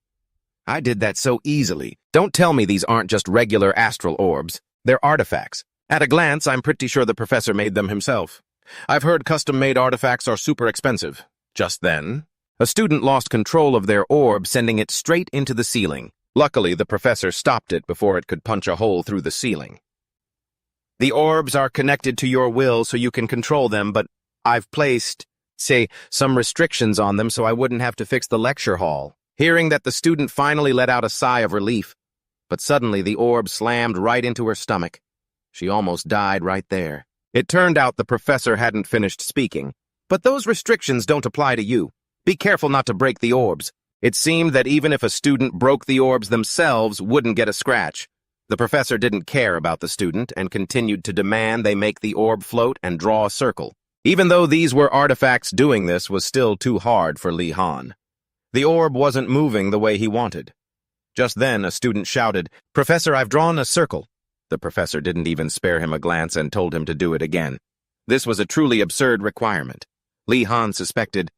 I did that so easily. Don't tell me these aren't just regular astral orbs. They're artifacts. At a glance, I'm pretty sure the professor made them himself. I've heard custom-made artifacts are super expensive. Just then, a student lost control of their orb, sending it straight into the ceiling. Luckily, the professor stopped it before it could punch a hole through the ceiling. The orbs are connected to your will so you can control them, but I've placed, say, some restrictions on them so I wouldn't have to fix the lecture hall. Hearing that, the student finally let out a sigh of relief, but suddenly the orb slammed right into her stomach. She almost died right there. It turned out the professor hadn't finished speaking. But those restrictions don't apply to you. Be careful not to break the orbs. It seemed that even if a student broke the orbs themselves, wouldn't get a scratch. The professor didn't care about the student and continued to demand they make the orb float and draw a circle. Even though these were artifacts, doing this was still too hard for Li Han. The orb wasn't moving the way he wanted. Just then, a student shouted, "Professor, I've drawn a circle." The professor didn't even spare him a glance and told him to do it again. This was a truly absurd requirement. Li Han suspected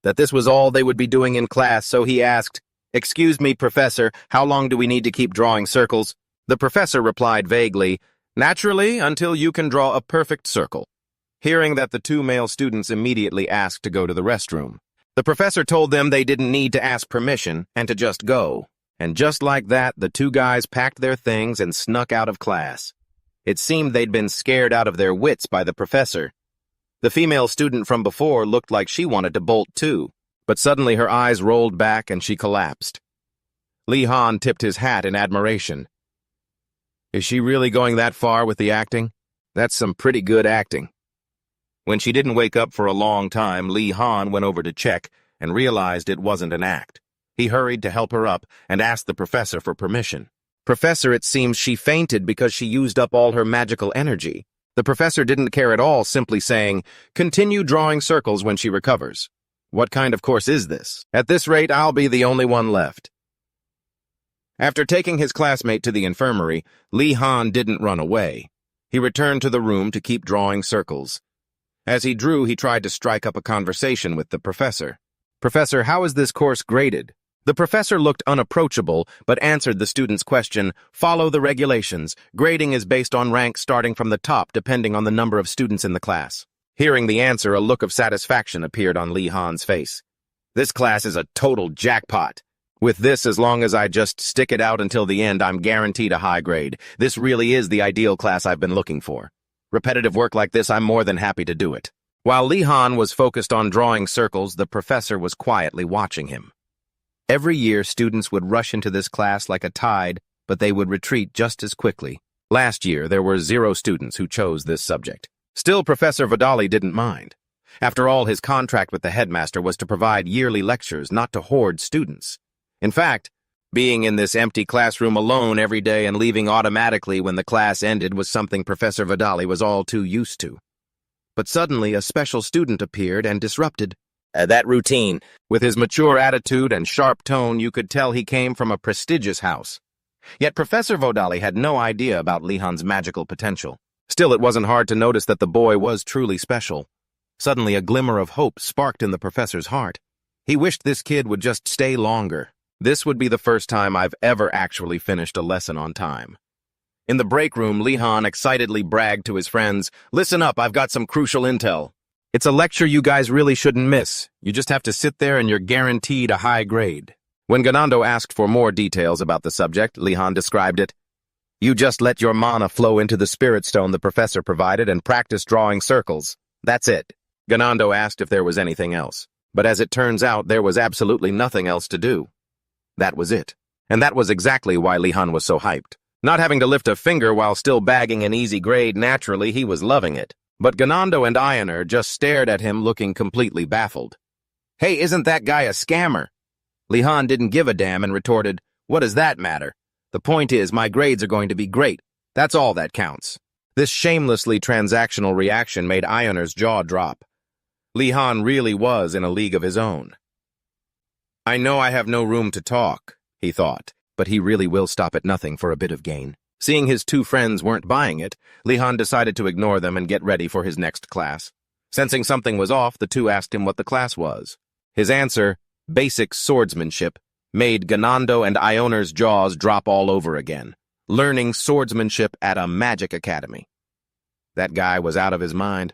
that this was all they would be doing in class, so he asked, "Excuse me, Professor, how long do we need to keep drawing circles?" The professor replied vaguely, "Naturally, until you can draw a perfect circle." Hearing that, the two male students immediately asked to go to the restroom. The professor told them they didn't need to ask permission and to just go. And just like that, the two guys packed their things and snuck out of class. It seemed they'd been scared out of their wits by the professor. The female student from before looked like she wanted to bolt too, but suddenly her eyes rolled back and she collapsed. Li Han tipped his hat in admiration. Is she really going that far with the acting? That's some pretty good acting. When she didn't wake up for a long time, Li Han went over to check and realized it wasn't an act. He hurried to help her up and asked the professor for permission. Professor, it seems she fainted because she used up all her magical energy. The professor didn't care at all, simply saying, "Continue drawing circles when she recovers." What kind of course is this? At this rate, I'll be the only one left. After taking his classmate to the infirmary, Li Han didn't run away. He returned to the room to keep drawing circles. As he drew, he tried to strike up a conversation with the professor. "Professor, how is this course graded?" The professor looked unapproachable, but answered the student's question, "Follow the regulations. Grading is based on rank starting from the top depending on the number of students in the class." Hearing the answer, a look of satisfaction appeared on Li Han's face. "This class is a total jackpot. With this, as long as I just stick it out until the end, I'm guaranteed a high grade. This really is the ideal class I've been looking for. Repetitive work like this, I'm more than happy to do it." While Li Han was focused on drawing circles, the professor was quietly watching him. Every year, students would rush into this class like a tide, but they would retreat just as quickly. Last year, there were 0 students who chose this subject. Still, Professor Vodali didn't mind. After all, his contract with the headmaster was to provide yearly lectures, not to hoard students. In fact, being in this empty classroom alone every day and leaving automatically when the class ended was something Professor Vodali was all too used to. But suddenly, a special student appeared and disrupted that routine. With his mature attitude and sharp tone, you could tell he came from a prestigious house. Yet Professor Vodali had no idea about Li Han's magical potential. Still, it wasn't hard to notice that the boy was truly special. Suddenly, a glimmer of hope sparked in the professor's heart. He wished this kid would just stay longer. This would be the first time I've ever actually finished a lesson on time. In the break room, Li Han excitedly bragged to his friends, "Listen up, I've got some crucial intel. It's a lecture you guys really shouldn't miss. You just have to sit there and you're guaranteed a high grade." When Ganando asked for more details about the subject, Li Han described it. "You just let your mana flow into the spirit stone the professor provided and practice drawing circles. That's it." Ganando asked if there was anything else. But as it turns out, there was absolutely nothing else to do. That was it. And that was exactly why Li Han was so hyped. Not having to lift a finger while still bagging an easy grade, naturally, he was loving it. But Ganando and Ioner just stared at him looking completely baffled. "Hey, isn't that guy a scammer?" Li Han didn't give a damn and retorted, "What does that matter? The point is, my grades are going to be great. That's all that counts." This shamelessly transactional reaction made Ioner's jaw drop. Li-Han really was in a league of his own. I know I have no room to talk, he thought, but he really will stop at nothing for a bit of gain. Seeing his two friends weren't buying it, Li-Han decided to ignore them and get ready for his next class. Sensing something was off, the two asked him what the class was. His answer, basic swordsmanship, made Ganando and Ioner's jaws drop all over again. Learning swordsmanship at a magic academy. That guy was out of his mind.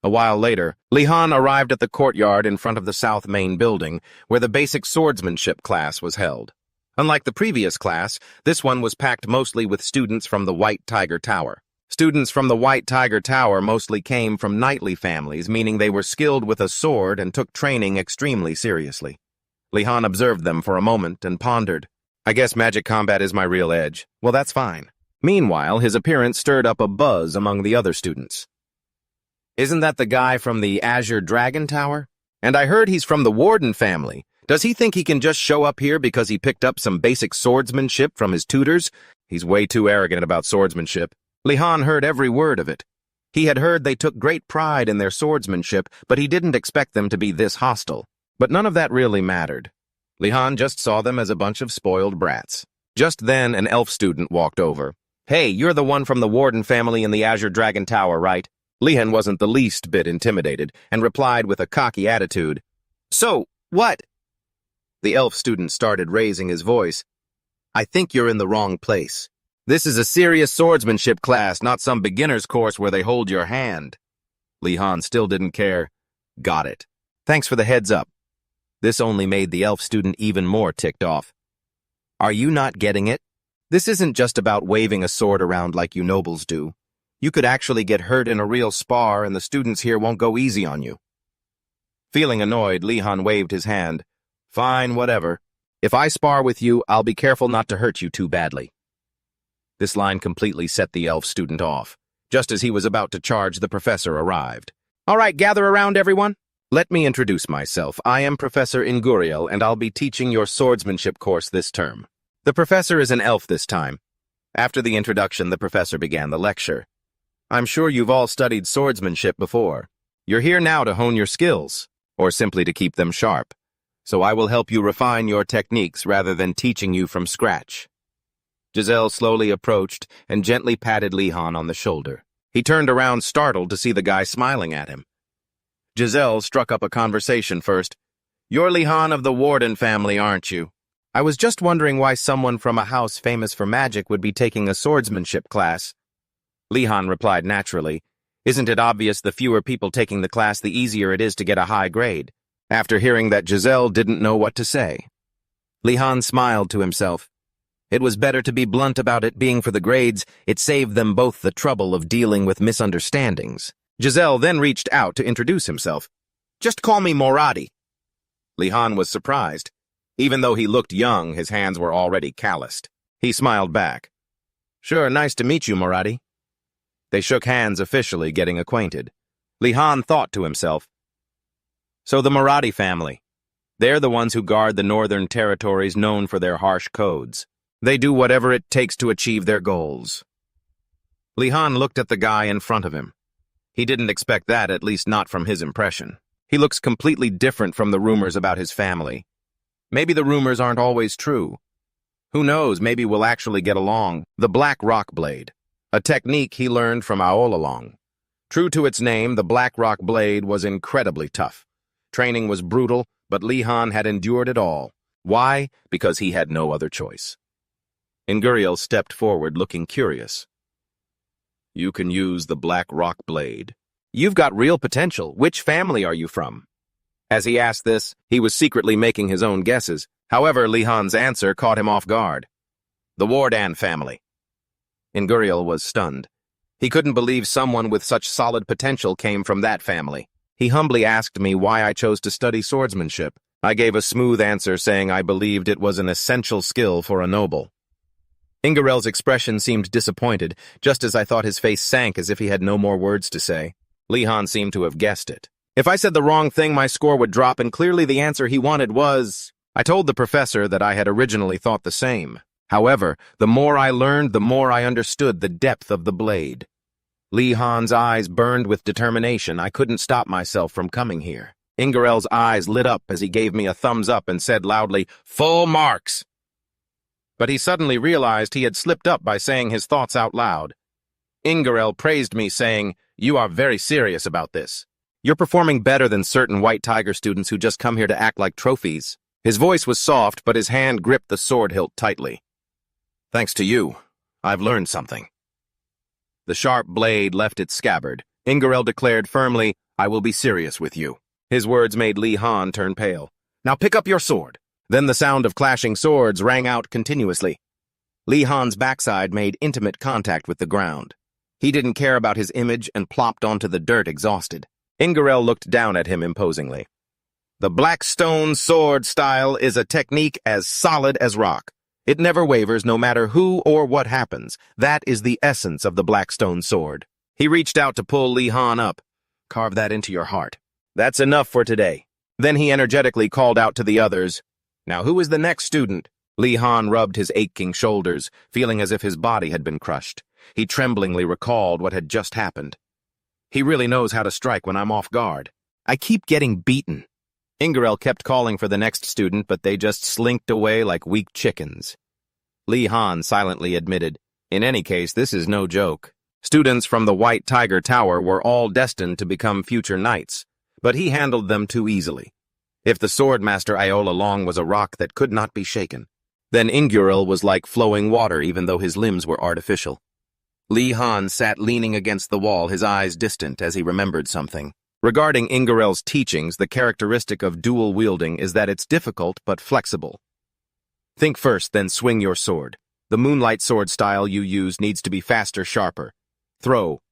A while later, Li-Han arrived at the courtyard in front of the South Main building, where the basic swordsmanship class was held. Unlike the previous class, this one was packed mostly with students from the White Tiger Tower. Students from the White Tiger Tower mostly came from knightly families, meaning they were skilled with a sword and took training extremely seriously. Li-Han observed them for a moment and pondered. I guess magic combat is my real edge. Well, that's fine. Meanwhile, his appearance stirred up a buzz among the other students. Isn't that the guy from the Azure Dragon Tower? And I heard he's from the Warden family. Does he think he can just show up here because he picked up some basic swordsmanship from his tutors? He's way too arrogant about swordsmanship. Li-Han heard every word of it. He had heard they took great pride in their swordsmanship, but he didn't expect them to be this hostile. But none of that really mattered. Li-Han just saw them as a bunch of spoiled brats. Just then, an elf student walked over. Hey, you're the one from the Warden family in the Azure Dragon Tower, right? Li-Han wasn't the least bit intimidated, and replied with a cocky attitude. So, what? The elf student started raising his voice. I think you're in the wrong place. This is a serious swordsmanship class, not some beginner's course where they hold your hand. Li-Han still didn't care. Got it. Thanks for the heads up. This only made the elf student even more ticked off. Are you not getting it? This isn't just about waving a sword around like you nobles do. You could actually get hurt in a real spar, and the students here won't go easy on you. Feeling annoyed, Li-Han waved his hand. Fine, whatever. If I spar with you, I'll be careful not to hurt you too badly. This line completely set the elf student off. Just as he was about to charge, the professor arrived. All right, gather around, everyone. Let me introduce myself. I am Professor Inguriel, and I'll be teaching your swordsmanship course this term. The professor is an elf this time. After the introduction, the professor began the lecture. I'm sure you've all studied swordsmanship before. You're here now to hone your skills, or simply to keep them sharp. So I will help you refine your techniques rather than teaching you from scratch. Giselle slowly approached and gently patted Li-Han on the shoulder. He turned around startled to see the guy smiling at him. Giselle struck up a conversation first. You're Li-Han of the Warden family, aren't you? I was just wondering why someone from a house famous for magic would be taking a swordsmanship class. Li-Han replied naturally. Isn't it obvious the fewer people taking the class, the easier it is to get a high grade? After hearing that, Giselle didn't know what to say. Li-Han smiled to himself. It was better to be blunt about it being for the grades. It saved them both the trouble of dealing with misunderstandings. Giselle then reached out to introduce himself. Just call me Moradi. Li-Han was surprised. Even though he looked young, his hands were already calloused. He smiled back. Sure, nice to meet you, Moradi. They shook hands officially, getting acquainted. Li-Han thought to himself. So the Moradi family. They're the ones who guard the northern territories known for their harsh codes. They do whatever it takes to achieve their goals. Li-Han looked at the guy in front of him. He didn't expect that, at least not from his impression. He looks completely different from the rumors about his family. Maybe the rumors aren't always true. Who knows, maybe we'll actually get along. The Black Rock Blade. A technique he learned from Aolalong. True to its name, the Black Rock Blade was incredibly tough. Training was brutal, but Li-Han had endured it all. Why? Because he had no other choice. Inguriel stepped forward, looking curious. You can use the Black Rock Blade. You've got real potential. Which family are you from? As he asked this, he was secretly making his own guesses. However, Li-Han's answer caught him off guard. The Wardan family. Inguriel was stunned. He couldn't believe someone with such solid potential came from that family. He humbly asked me why I chose to study swordsmanship. I gave a smooth answer saying I believed it was an essential skill for a noble. Inguriel's expression seemed disappointed, just as I thought his face sank as if he had no more words to say. Li-Han seemed to have guessed it. If I said the wrong thing, my score would drop, and clearly the answer he wanted was... I told the professor that I had originally thought the same. However, the more I learned, the more I understood the depth of the blade. Lee Han's eyes burned with determination. I couldn't stop myself from coming here. Ingerell's eyes lit up as he gave me a thumbs up and said loudly, "Full marks!" But he suddenly realized he had slipped up by saying his thoughts out loud. Ingerell praised me, saying, "You are very serious about this. You're performing better than certain White Tiger students who just come here to act like trophies." His voice was soft, but his hand gripped the sword hilt tightly. "Thanks to you, I've learned something." The sharp blade left its scabbard. Ingerell declared firmly, "I will be serious with you." His words made Lee Han turn pale. "Now pick up your sword." Then the sound of clashing swords rang out continuously. Lee Han's backside made intimate contact with the ground. He didn't care about his image and plopped onto the dirt exhausted. Ingerell looked down at him imposingly. "The Blackstone sword style is a technique as solid as rock. It never wavers no matter who or what happens. That is the essence of the Blackstone sword." He reached out to pull Lee Han up. "Carve that into your heart. That's enough for today." Then he energetically called out to the others, "Now who is the next student?" Lee Han rubbed his aching shoulders, feeling as if his body had been crushed. He tremblingly recalled what had just happened. "He really knows how to strike when I'm off guard. I keep getting beaten." Ingerell kept calling for the next student, but they just slinked away like weak chickens. Lee Han silently admitted, "In any case, this is no joke." Students from the White Tiger Tower were all destined to become future knights, but he handled them too easily. If the swordmaster Yahello Long was a rock that could not be shaken, then Ingerell was like flowing water even though his limbs were artificial. Lee Han sat leaning against the wall, his eyes distant as he remembered something. Regarding Ingerell's teachings, the characteristic of dual wielding is that it's difficult but flexible. Think first, then swing your sword. The moonlight sword style you use needs to be faster, sharper. Throw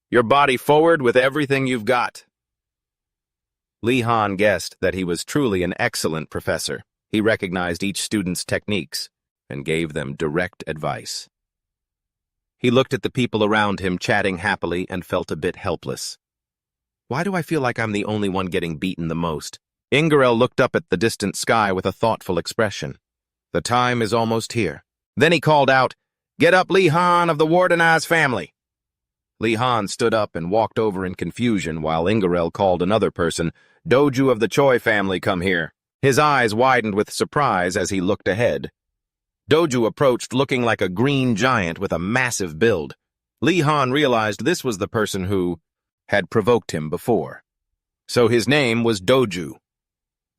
your body forward with everything you've got. Lee Han guessed that he was truly an excellent professor. He recognized each student's techniques and gave them direct advice. He looked at the people around him chatting happily and felt a bit helpless. Why do I feel like I'm the only one getting beaten the most? Ingerell looked up at the distant sky with a thoughtful expression. The time is almost here. Then he called out, "Get up, Lee Han of the Wardenized family." Lee Han stood up and walked over in confusion while Ingerell called another person, "Doju of the Choi family, come here." His eyes widened with surprise as he looked ahead. Doju approached looking like a green giant with a massive build. Lee Han realized this was the person who had provoked him before. So his name was Doju.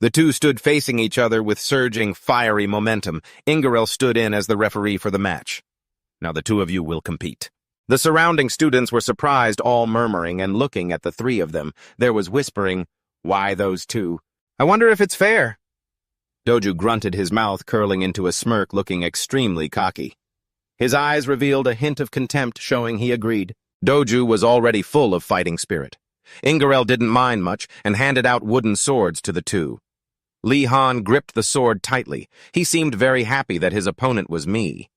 The two stood facing each other with surging, fiery momentum. Ingerell stood in as the referee for the match. "Now the two of you will compete." The surrounding students were surprised, all murmuring and looking at the three of them. There was whispering, "Why those two? I wonder if it's fair." Doju grunted, his mouth curling into a smirk, looking extremely cocky. His eyes revealed a hint of contempt, showing he agreed. Doju was already full of fighting spirit. Ingerell didn't mind much and handed out wooden swords to the two. Lee Han gripped the sword tightly. He seemed very happy that his opponent was me.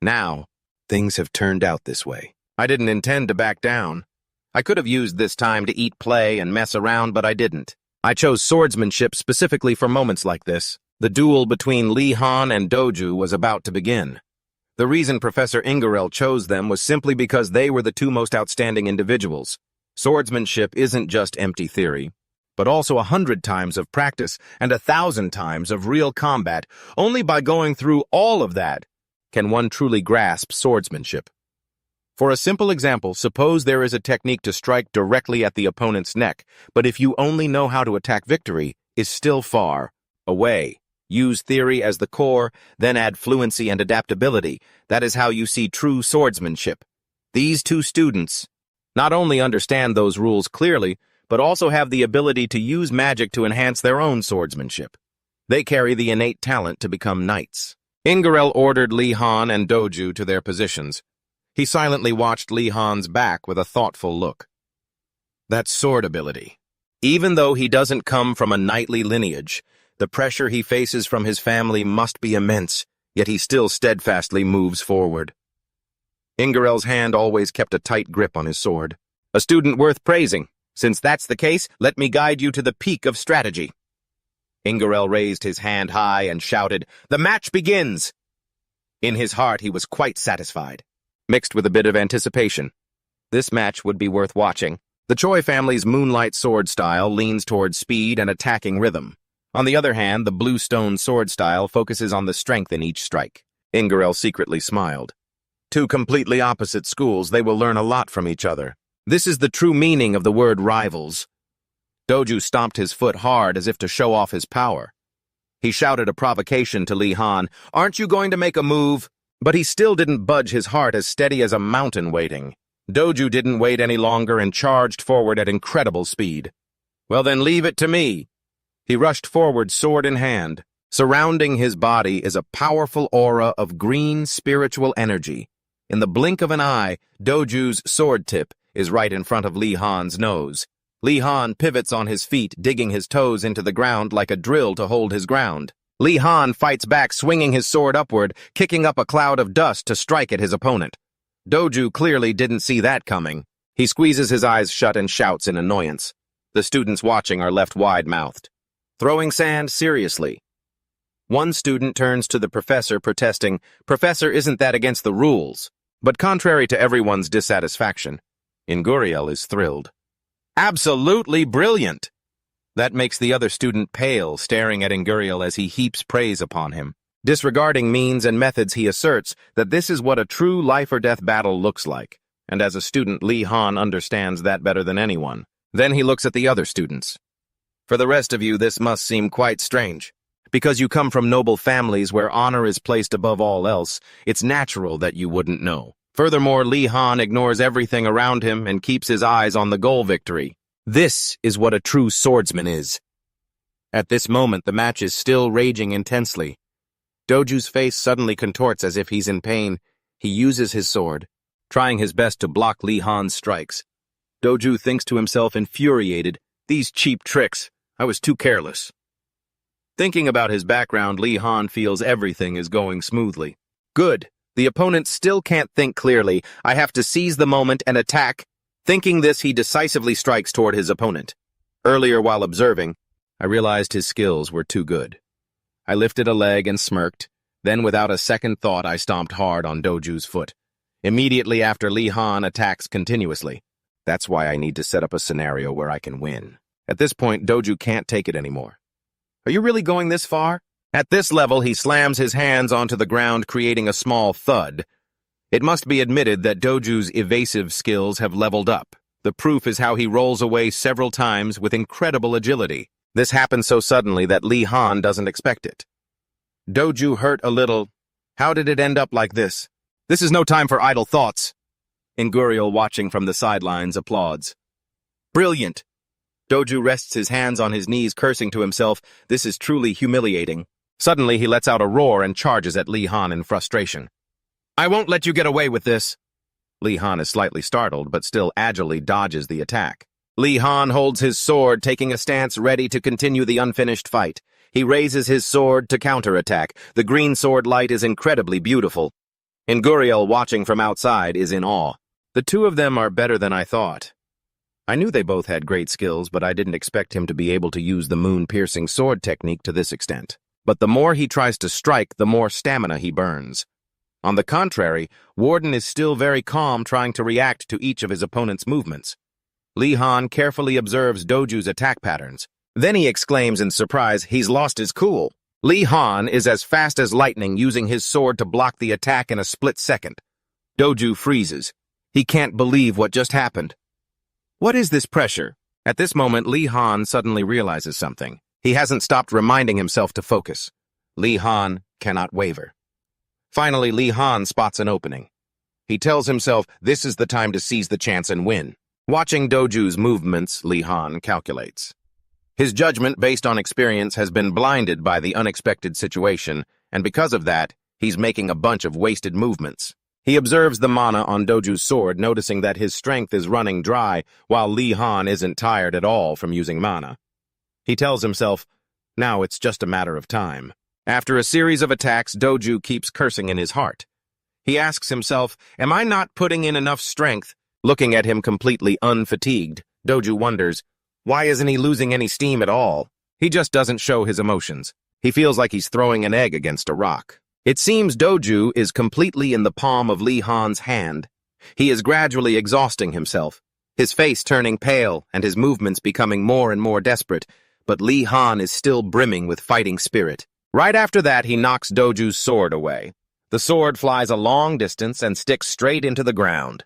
Now, things have turned out this way. I didn't intend to back down. I could have used this time to eat, play, and mess around, but I didn't. I chose swordsmanship specifically for moments like this. The duel between Lee Han and Doju was about to begin. The reason Professor Ingerell chose them was simply because they were the two most outstanding individuals. Swordsmanship isn't just empty theory, but also 100 times of practice and 1,000 times of real combat. Only by going through all of that can one truly grasp swordsmanship. For a simple example, suppose there is a technique to strike directly at the opponent's neck, but if you only know how to attack, victory is still far away. Use theory as the core, then add fluency and adaptability. That is how you see true swordsmanship. These two students not only understand those rules clearly, but also have the ability to use magic to enhance their own swordsmanship. They carry the innate talent to become knights. Ingerell ordered Lee Han and Doju to their positions. He silently watched Lee Han's back with a thoughtful look. That's sword ability. Even though he doesn't come from a knightly lineage, the pressure he faces from his family must be immense, yet he still steadfastly moves forward. Ingerell's hand always kept a tight grip on his sword. A student worth praising. Since that's the case, let me guide you to the peak of strategy. Ingerell raised his hand high and shouted, "The match begins!" In his heart, he was quite satisfied, mixed with a bit of anticipation. This match would be worth watching. The Choi family's moonlight sword style leans toward speed and attacking rhythm. On the other hand, the bluestone sword style focuses on the strength in each strike. Ingirel secretly smiled. Two completely opposite schools, they will learn a lot from each other. This is the true meaning of the word rivals. Doju stomped his foot hard as if to show off his power. He shouted a provocation to Li Han, "Aren't you going to make a move?" But he still didn't budge, his heart as steady as a mountain waiting. Doju didn't wait any longer and charged forward at incredible speed. "Well then, leave it to me." He rushed forward, sword in hand. Surrounding his body is a powerful aura of green spiritual energy. In the blink of an eye, Doju's sword tip is right in front of Li Han's nose. Li Han pivots on his feet, digging his toes into the ground like a drill to hold his ground. Li Han fights back, swinging his sword upward, kicking up a cloud of dust to strike at his opponent. Doju clearly didn't see that coming. He squeezes his eyes shut and shouts in annoyance. The students watching are left wide-mouthed. Throwing sand? Seriously. One student turns to the professor, protesting, "Professor, isn't that against the rules?" But contrary to everyone's dissatisfaction, Inguriel is thrilled. "Absolutely brilliant!" That makes the other student pale, staring at Inguriel as he heaps praise upon him. Disregarding means and methods, he asserts that this is what a true life-or-death battle looks like, and as a student, Li Han understands that better than anyone. Then he looks at the other students. "For the rest of you, this must seem quite strange. Because you come from noble families where honor is placed above all else, it's natural that you wouldn't know." Furthermore, Li Han ignores everything around him and keeps his eyes on the goal victory. This is what a true swordsman is. At this moment, the match is still raging intensely. Doju's face suddenly contorts as if he's in pain. He uses his sword, trying his best to block Li Han's strikes. Doju thinks to himself, infuriated, "These cheap tricks. I was too careless." Thinking about his background, Li Han feels everything is going smoothly. Good. The opponent still can't think clearly. I have to seize the moment and attack. Thinking this, he decisively strikes toward his opponent. Earlier, while observing, I realized his skills were too good. I lifted a leg and smirked. Then, without a second thought, I stomped hard on Doju's foot. Immediately after, Li Han attacks continuously. That's why I need to set up a scenario where I can win. At this point, Doju can't take it anymore. "Are you really going this far?" At this level, he slams his hands onto the ground, creating a small thud. It must be admitted that Doju's evasive skills have leveled up. The proof is how he rolls away several times with incredible agility. This happens so suddenly that Li Han doesn't expect it. Doju hurt a little. How did it end up like this? This is no time for idle thoughts. Inguriel, watching from the sidelines, applauds. "Brilliant!" Doju rests his hands on his knees, cursing to himself. This is truly humiliating. Suddenly, he lets out a roar and charges at Li Han in frustration. "I won't let you get away with this." Li Han is slightly startled, but still agilely dodges the attack. Li Han holds his sword, taking a stance ready to continue the unfinished fight. He raises his sword to counterattack. The green sword light is incredibly beautiful. Inguriel, watching from outside, is in awe. The two of them are better than I thought. I knew they both had great skills, but I didn't expect him to be able to use the moon-piercing sword technique to this extent. But the more he tries to strike, the more stamina he burns. On the contrary, Warden is still very calm, trying to react to each of his opponent's movements. Li Han carefully observes Doju's attack patterns. Then he exclaims in surprise, he's lost his cool. Li Han is as fast as lightning, using his sword to block the attack in a split second. Doju freezes. He can't believe what just happened. What is this pressure? At this moment, Li Han suddenly realizes something. He hasn't stopped reminding himself to focus. Li Han cannot waver. Finally, Li Han spots an opening. He tells himself this is the time to seize the chance and win. Watching Doju's movements, Li Han calculates. His judgment, based on experience, has been blinded by the unexpected situation, and because of that, he's making a bunch of wasted movements. He observes the mana on Doju's sword, noticing that his strength is running dry, while Li Han isn't tired at all from using mana. He tells himself, now it's just a matter of time. After a series of attacks, Doju keeps cursing in his heart. He asks himself, am I not putting in enough strength? Looking at him completely unfatigued, Doju wonders, why isn't he losing any steam at all? He just doesn't show his emotions. He feels like he's throwing an egg against a rock. It seems Doju is completely in the palm of Li Han's hand. He is gradually exhausting himself, his face turning pale and his movements becoming more and more desperate, but Li Han is still brimming with fighting spirit. Right after that, he knocks Doju's sword away. The sword flies a long distance and sticks straight into the ground.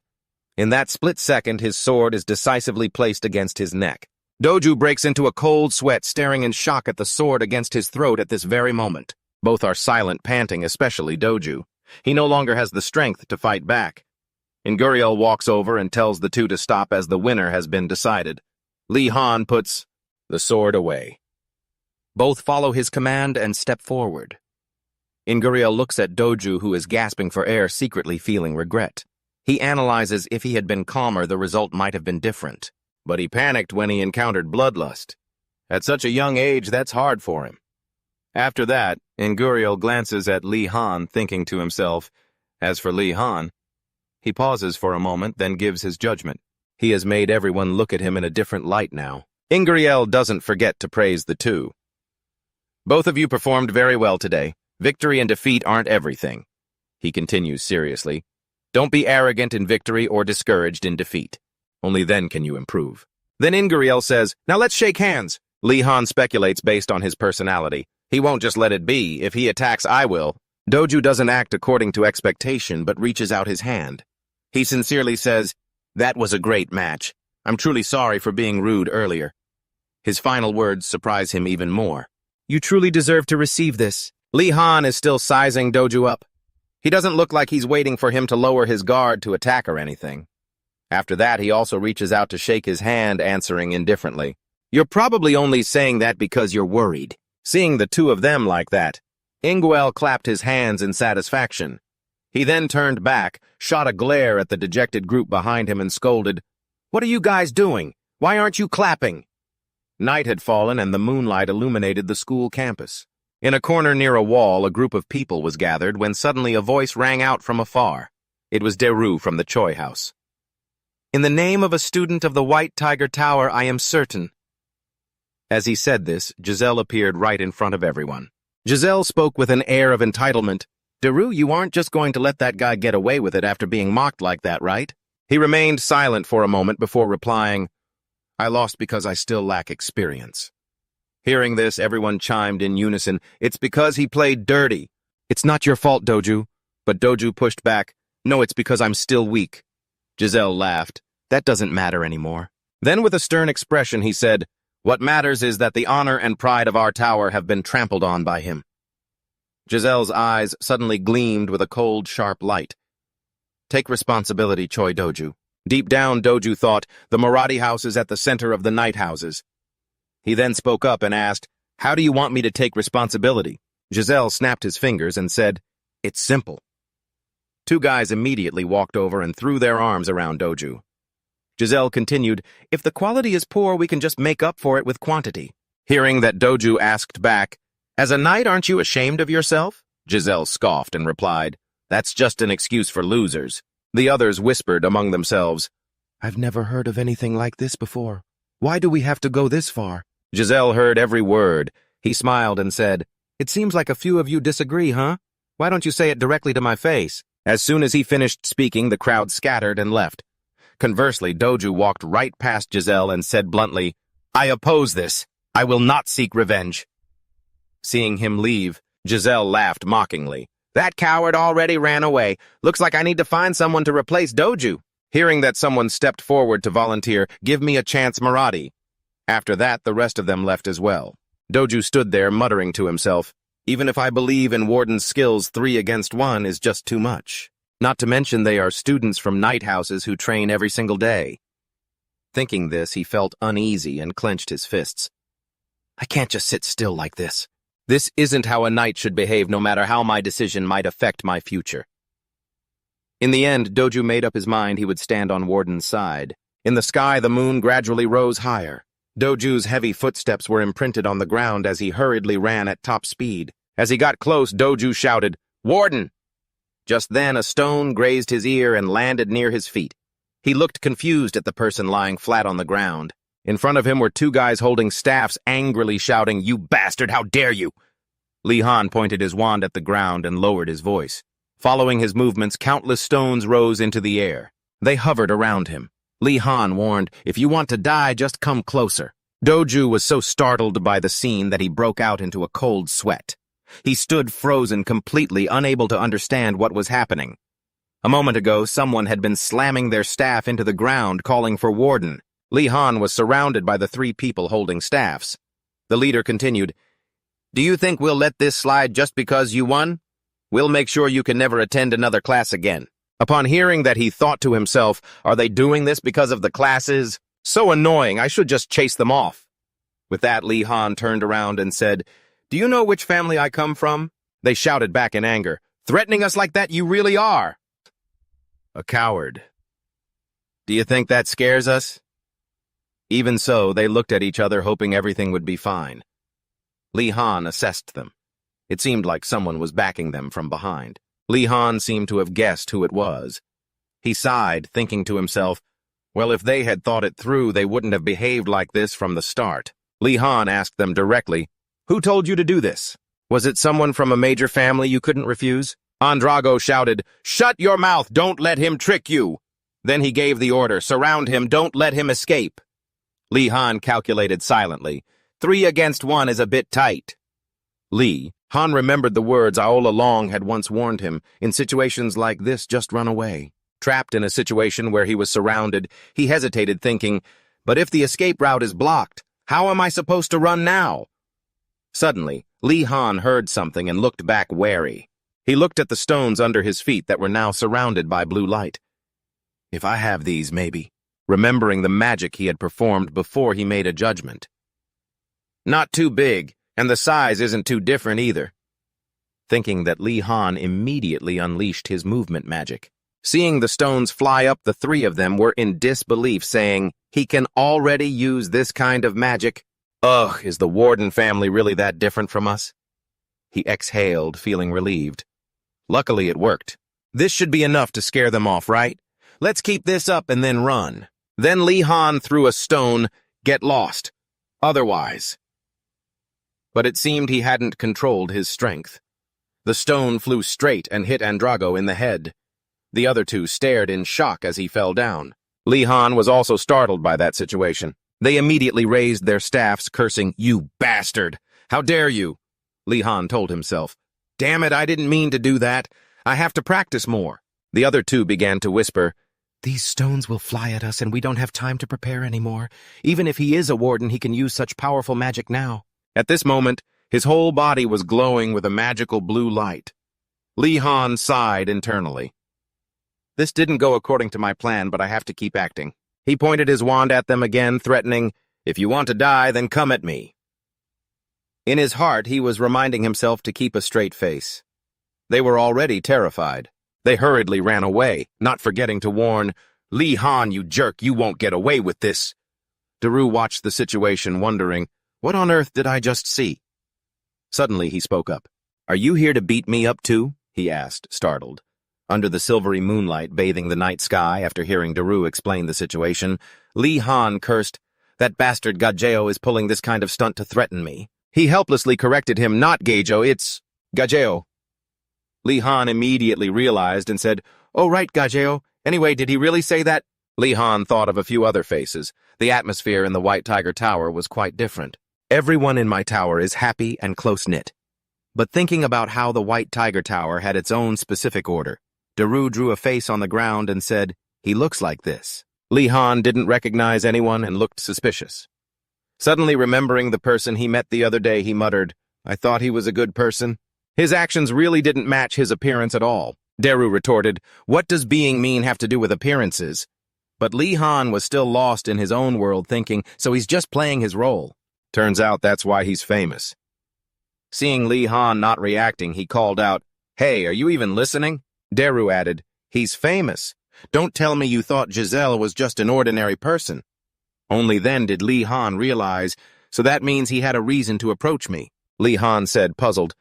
In that split second, his sword is decisively placed against his neck. Doju breaks into a cold sweat, staring in shock at the sword against his throat at this very moment. Both are silent, panting, especially Doju. He no longer has the strength to fight back. Inguriel walks over and tells the two to stop as the winner has been decided. Li Han puts the sword away. Both follow his command and step forward. Inguriel looks at Doju, who is gasping for air, secretly feeling regret. He analyzes if he had been calmer, the result might have been different. But he panicked when he encountered bloodlust. At such a young age, that's hard for him. After that, Inguriel glances at Li Han, thinking to himself, as for Li Han, he pauses for a moment, then gives his judgment. He has made everyone look at him in a different light now. Inguriel doesn't forget to praise the two. Both of you performed very well today. Victory and defeat aren't everything. He continues seriously. Don't be arrogant in victory or discouraged in defeat. Only then can you improve. Then Inguriel says, now let's shake hands. Li Han speculates based on his personality. He won't just let it be. If he attacks, I will. Doju doesn't act according to expectation, but reaches out his hand. He sincerely says, that was a great match. I'm truly sorry for being rude earlier. His final words surprise him even more. You truly deserve to receive this. Li Han is still sizing Doju up. He doesn't look like he's waiting for him to lower his guard to attack or anything. After that, he also reaches out to shake his hand, answering indifferently. You're probably only saying that because you're worried. Seeing the two of them like that, Inguriel clapped his hands in satisfaction. He then turned back, shot a glare at the dejected group behind him and scolded, What are you guys doing? Why aren't you clapping? Night had fallen and the moonlight illuminated the school campus. In a corner near a wall, a group of people was gathered when suddenly a voice rang out from afar. It was Daru from the Choi house. In the name of a student of the White Tiger Tower, I am certain. As he said this, Giselle appeared right in front of everyone. Giselle spoke with an air of entitlement. Daru, you aren't just going to let that guy get away with it after being mocked like that, right? He remained silent for a moment before replying, I lost because I still lack experience. Hearing this, everyone chimed in unison, It's because he played dirty. It's not your fault, Doju. But Doju pushed back, No, it's because I'm still weak. Giselle laughed. That doesn't matter anymore. Then with a stern expression, he said, What matters is that the honor and pride of our tower have been trampled on by him. Giselle's eyes suddenly gleamed with a cold, sharp light. Take responsibility, Choi Doju. Deep down, Doju thought, the Marathi house is at the center of the night houses. He then spoke up and asked, How do you want me to take responsibility? Giselle snapped his fingers and said, It's simple. Two guys immediately walked over and threw their arms around Doju. Giselle continued, If the quality is poor, we can just make up for it with quantity. Hearing that, Doju asked back, As a knight, aren't you ashamed of yourself? Giselle scoffed and replied, That's just an excuse for losers. The others whispered among themselves, I've never heard of anything like this before. Why do we have to go this far? Giselle heard every word. He smiled and said, It seems like a few of you disagree, huh? Why don't you say it directly to my face? As soon as he finished speaking, the crowd scattered and left. Conversely, Doju walked right past Giselle and said bluntly, I oppose this. I will not seek revenge. Seeing him leave, Giselle laughed mockingly. That coward already ran away. Looks like I need to find someone to replace Doju. Hearing that someone stepped forward to volunteer, Give me a chance, Marathi. After that, the rest of them left as well. Doju stood there muttering to himself, Even if I believe in Warden's skills, 3 against 1 is just too much. Not to mention they are students from night houses who train every single day. Thinking this, he felt uneasy and clenched his fists. I can't just sit still like this. This isn't how a knight should behave, no matter how my decision might affect my future. In the end, Doju made up his mind he would stand on Warden's side. In the sky, the moon gradually rose higher. Doju's heavy footsteps were imprinted on the ground as he hurriedly ran at top speed. As he got close, Doju shouted, Warden! Just then, a stone grazed his ear and landed near his feet. He looked confused at the person lying flat on the ground. In front of him were 2 guys holding staffs, angrily shouting, You bastard, how dare you! Li Han pointed his wand at the ground and lowered his voice. Following his movements, countless stones rose into the air. They hovered around him. Li Han warned, "If you want to die, just come closer." Doju was so startled by the scene that he broke out into a cold sweat. He stood frozen, completely unable to understand what was happening. A moment ago, someone had been slamming their staff into the ground, calling for warden. Li Han was surrounded by the 3 people holding staffs. The leader continued, "Do you think we'll let this slide just because you won? We'll make sure you can never attend another class again." Upon hearing that, he thought to himself, "Are they doing this because of the classes? So annoying, I should just chase them off." With that, Li Han turned around and said, "Do you know which family I come from?" They shouted back in anger, "Threatening us like that, you really are a coward. Do you think that scares us?" Even so, they looked at each other, hoping everything would be fine. Li Han assessed them. It seemed like someone was backing them from behind. Li Han seemed to have guessed who it was. He sighed, thinking to himself, well, if they had thought it through, they wouldn't have behaved like this from the start. Li Han asked them directly, "Who told you to do this? Was it someone from a major family you couldn't refuse?" Andrago shouted, "Shut your mouth! Don't let him trick you!" Then he gave the order, "Surround him, don't let him escape." Li Han calculated silently. 3 against 1 is a bit tight. Li Han remembered the words Aola Long had once warned him, in situations like this, just run away. Trapped in a situation where he was surrounded, he hesitated, thinking, but if the escape route is blocked, how am I supposed to run now? Suddenly, Li Han heard something and looked back wary. He looked at the stones under his feet that were now surrounded by blue light. If I have these, maybe. Remembering the magic he had performed before, he made a judgment. Not too big, and the size isn't too different either. Thinking that, Li Han immediately unleashed his movement magic. Seeing the stones fly up, the 3 of them were in disbelief, saying, "He can already use this kind of magic? Ugh, is the Warden family really that different from us?" He exhaled, feeling relieved. Luckily, it worked. This should be enough to scare them off, right? Let's keep this up and then run. Then Li Han threw a stone, "Get lost. Otherwise." But it seemed he hadn't controlled his strength. The stone flew straight and hit Andrago in the head. The other 2 stared in shock as he fell down. Li Han was also startled by that situation. They immediately raised their staffs, cursing, "You bastard! How dare you!" Li Han told himself, "Damn it, I didn't mean to do that. I have to practice more." The other 2 began to whisper, "These stones will fly at us and we don't have time to prepare anymore. Even if he is a warden, he can use such powerful magic now." At this moment, his whole body was glowing with a magical blue light. Li Han sighed internally. This didn't go according to my plan, but I have to keep acting. He pointed his wand at them again, threatening, "If you want to die, then come at me." In his heart, he was reminding himself to keep a straight face. They were already terrified. They hurriedly ran away, not forgetting to warn, "Li Han, you jerk, you won't get away with this." Daru watched the situation, wondering, what on earth did I just see? Suddenly, he spoke up. "Are you here to beat me up too?" he asked, startled. Under the silvery moonlight bathing the night sky, after hearing Daru explain the situation, Li Han cursed, "That bastard Gajeo is pulling this kind of stunt to threaten me." He helplessly corrected him, "Not Gajeo, it's Gajeo." Li Han immediately realized and said, "Oh right, Gajeo. Anyway, did he really say that?" Li Han thought of a few other faces. The atmosphere in the White Tiger Tower was quite different. Everyone in my tower is happy and close-knit. But thinking about how the White Tiger Tower had its own specific order, Daru drew a face on the ground and said, "He looks like this." Li Han didn't recognize anyone and looked suspicious. Suddenly remembering the person he met the other day, he muttered, "I thought he was a good person." His actions really didn't match his appearance at all. Daru retorted, "What does being mean have to do with appearances?" But Li Han was still lost in his own world, thinking, so he's just playing his role. Turns out that's why he's famous. Seeing Li Han not reacting, he called out, "Hey, are you even listening?" Daru added, "He's famous. Don't tell me you thought Giselle was just an ordinary person." Only then did Li Han realize, so that means he had a reason to approach me. Li Han said, puzzled,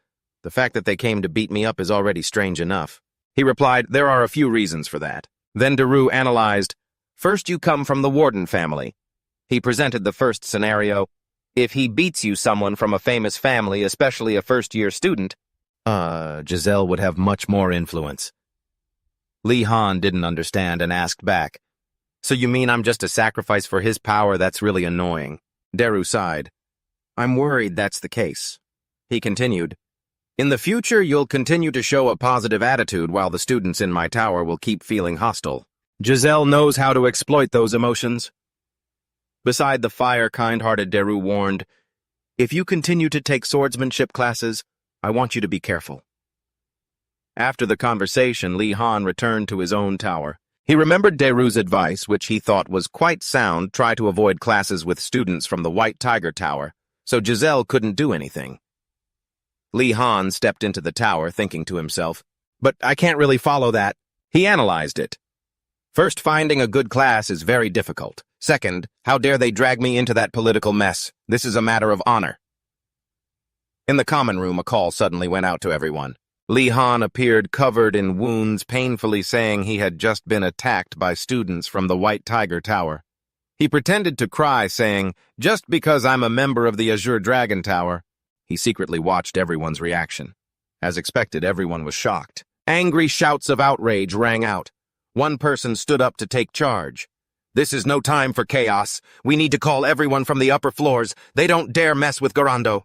"The fact that they came to beat me up is already strange enough." He replied, "There are a few reasons for that." Then Daru analyzed, "First, you come from the Warden family." He presented the first scenario. If he beats you someone from a famous family, especially a first-year student, Giselle would have much more influence. Li Han didn't understand and asked back, "So you mean I'm just a sacrifice for his power? That's really annoying." Daru sighed. "I'm worried that's the case." He continued, "In the future, you'll continue to show a positive attitude while the students in my tower will keep feeling hostile. Giselle knows how to exploit those emotions." Beside the fire, kind-hearted Daru warned, "If you continue to take swordsmanship classes, I want you to be careful." After the conversation, Li Han returned to his own tower. He remembered Daru's advice, which he thought was quite sound: try to avoid classes with students from the White Tiger Tower, so Giselle couldn't do anything. Li Han stepped into the tower, thinking to himself, "But I can't really follow that." He analyzed it. First, finding a good class is very difficult. Second, how dare they drag me into that political mess? This is a matter of honor. In the common room, a call suddenly went out to everyone. Li Han appeared covered in wounds, painfully saying he had just been attacked by students from the White Tiger Tower. He pretended to cry, saying, "Just because I'm a member of the Azure Dragon Tower." He secretly watched everyone's reaction. As expected, everyone was shocked. Angry shouts of outrage rang out. One person stood up to take charge. "This is no time for chaos. We need to call everyone from the upper floors. They don't dare mess with Garando."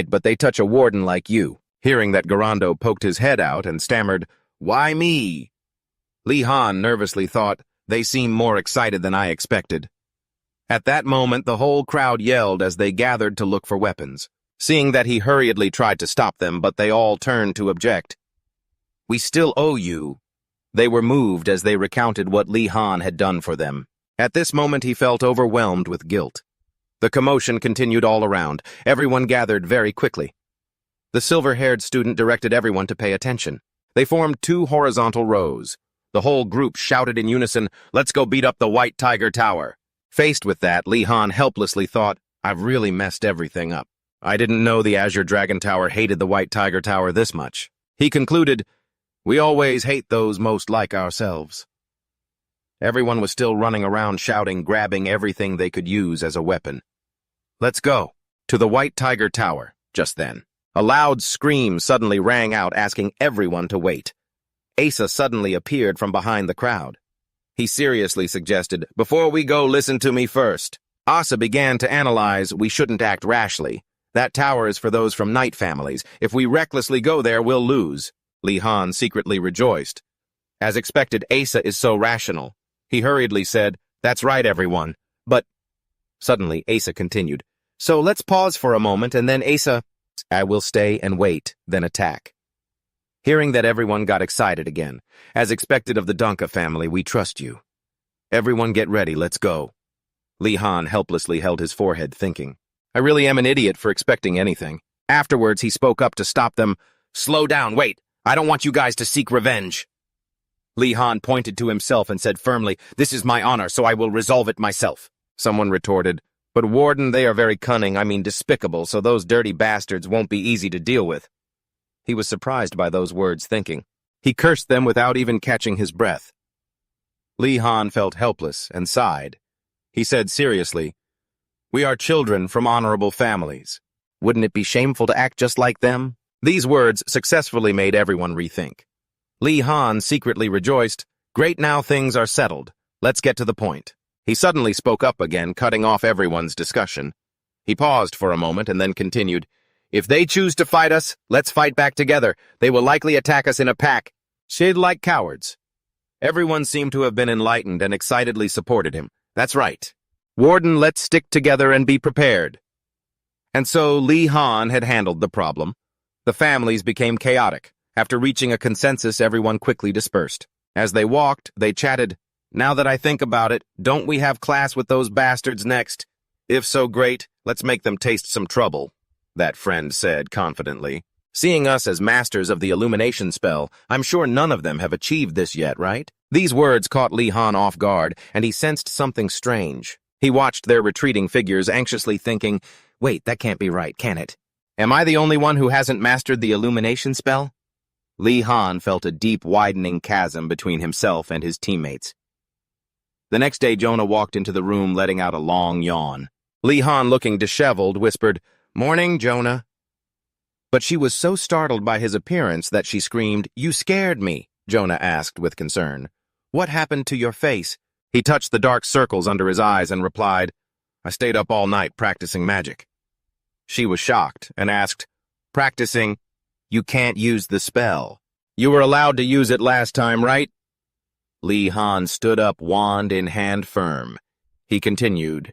But they touch a warden like you." Hearing that, Garando poked his head out and stammered, "Why me?" Li Han nervously thought, "They seem more excited than I expected." At that moment, the whole crowd yelled as they gathered to look for weapons. Seeing that, he hurriedly tried to stop them, but they all turned to object. "We still owe you." They were moved as they recounted what Li Han had done for them. At this moment, he felt overwhelmed with guilt. The commotion continued all around. Everyone gathered very quickly. The silver-haired student directed everyone to pay attention. They formed two horizontal rows. The whole group shouted in unison, "Let's go beat up the White Tiger Tower." Faced with that, Li Han helplessly thought, "I've really messed everything up. I didn't know the Azure Dragon Tower hated the White Tiger Tower this much." He concluded, "We always hate those most like ourselves." Everyone was still running around shouting, grabbing everything they could use as a weapon. "Let's go." To the White Tiger Tower. Just then, a loud scream suddenly rang out, asking everyone to wait. Asa suddenly appeared from behind the crowd. He seriously suggested, "Before we go, listen to me first." Asa began to analyze, "We shouldn't act rashly. That tower is for those from night families. If we recklessly go there, we'll lose." Li Han secretly rejoiced. As expected, Asa is so rational. He hurriedly said, "That's right, everyone. But..." Suddenly, Asa continued, "So let's pause for a moment, and then Asa..." "I will stay and wait, then attack." Hearing that, everyone got excited again. "As expected of the Donka family, we trust you. Everyone get ready, let's go." Li Han helplessly held his forehead, thinking, "I really am an idiot for expecting anything." Afterwards, he spoke up to stop them. "Slow down, wait. I don't want you guys to seek revenge." Li Han pointed to himself and said firmly, "This is my honor, so I will resolve it myself." Someone retorted, "But Warden, they are very cunning, I mean despicable, so those dirty bastards won't be easy to deal with." He was surprised by those words, thinking. He cursed them without even catching his breath. Li Han felt helpless and sighed. He said seriously, "We are children from honorable families. Wouldn't it be shameful to act just like them?" These words successfully made everyone rethink. Li Han secretly rejoiced, "Great, now things are settled. Let's get to the point." He suddenly spoke up again, cutting off everyone's discussion. He paused for a moment and then continued, "If they choose to fight us, let's fight back together. They will likely attack us in a pack. Shade like cowards." Everyone seemed to have been enlightened and excitedly supported him. "That's right. Warden, let's stick together and be prepared." And so Li Han had handled the problem. The families became chaotic. After reaching a consensus, everyone quickly dispersed. As they walked, they chatted, "Now that I think about it, don't we have class with those bastards next? If so, great, let's make them taste some trouble," that friend said confidently. "Seeing us as masters of the illumination spell, I'm sure none of them have achieved this yet, right?" These words caught Li Han off guard, and he sensed something strange. He watched their retreating figures, anxiously thinking, "Wait, that can't be right, can it? Am I the only one who hasn't mastered the illumination spell?" Li Han felt a deep, widening chasm between himself and his teammates. The next day, Jonah walked into the room, letting out a long yawn. Li Han, looking disheveled, whispered, "Morning, Jonah." But she was so startled by his appearance that she screamed, "You scared me." Jonah asked with concern. What happened to your face? He touched the dark circles under his eyes and replied, I stayed up all night practicing magic. She was shocked and asked, Practicing? You can't use the spell. You were allowed to use it last time, right? Lee Han stood up, wand in hand firm. He continued.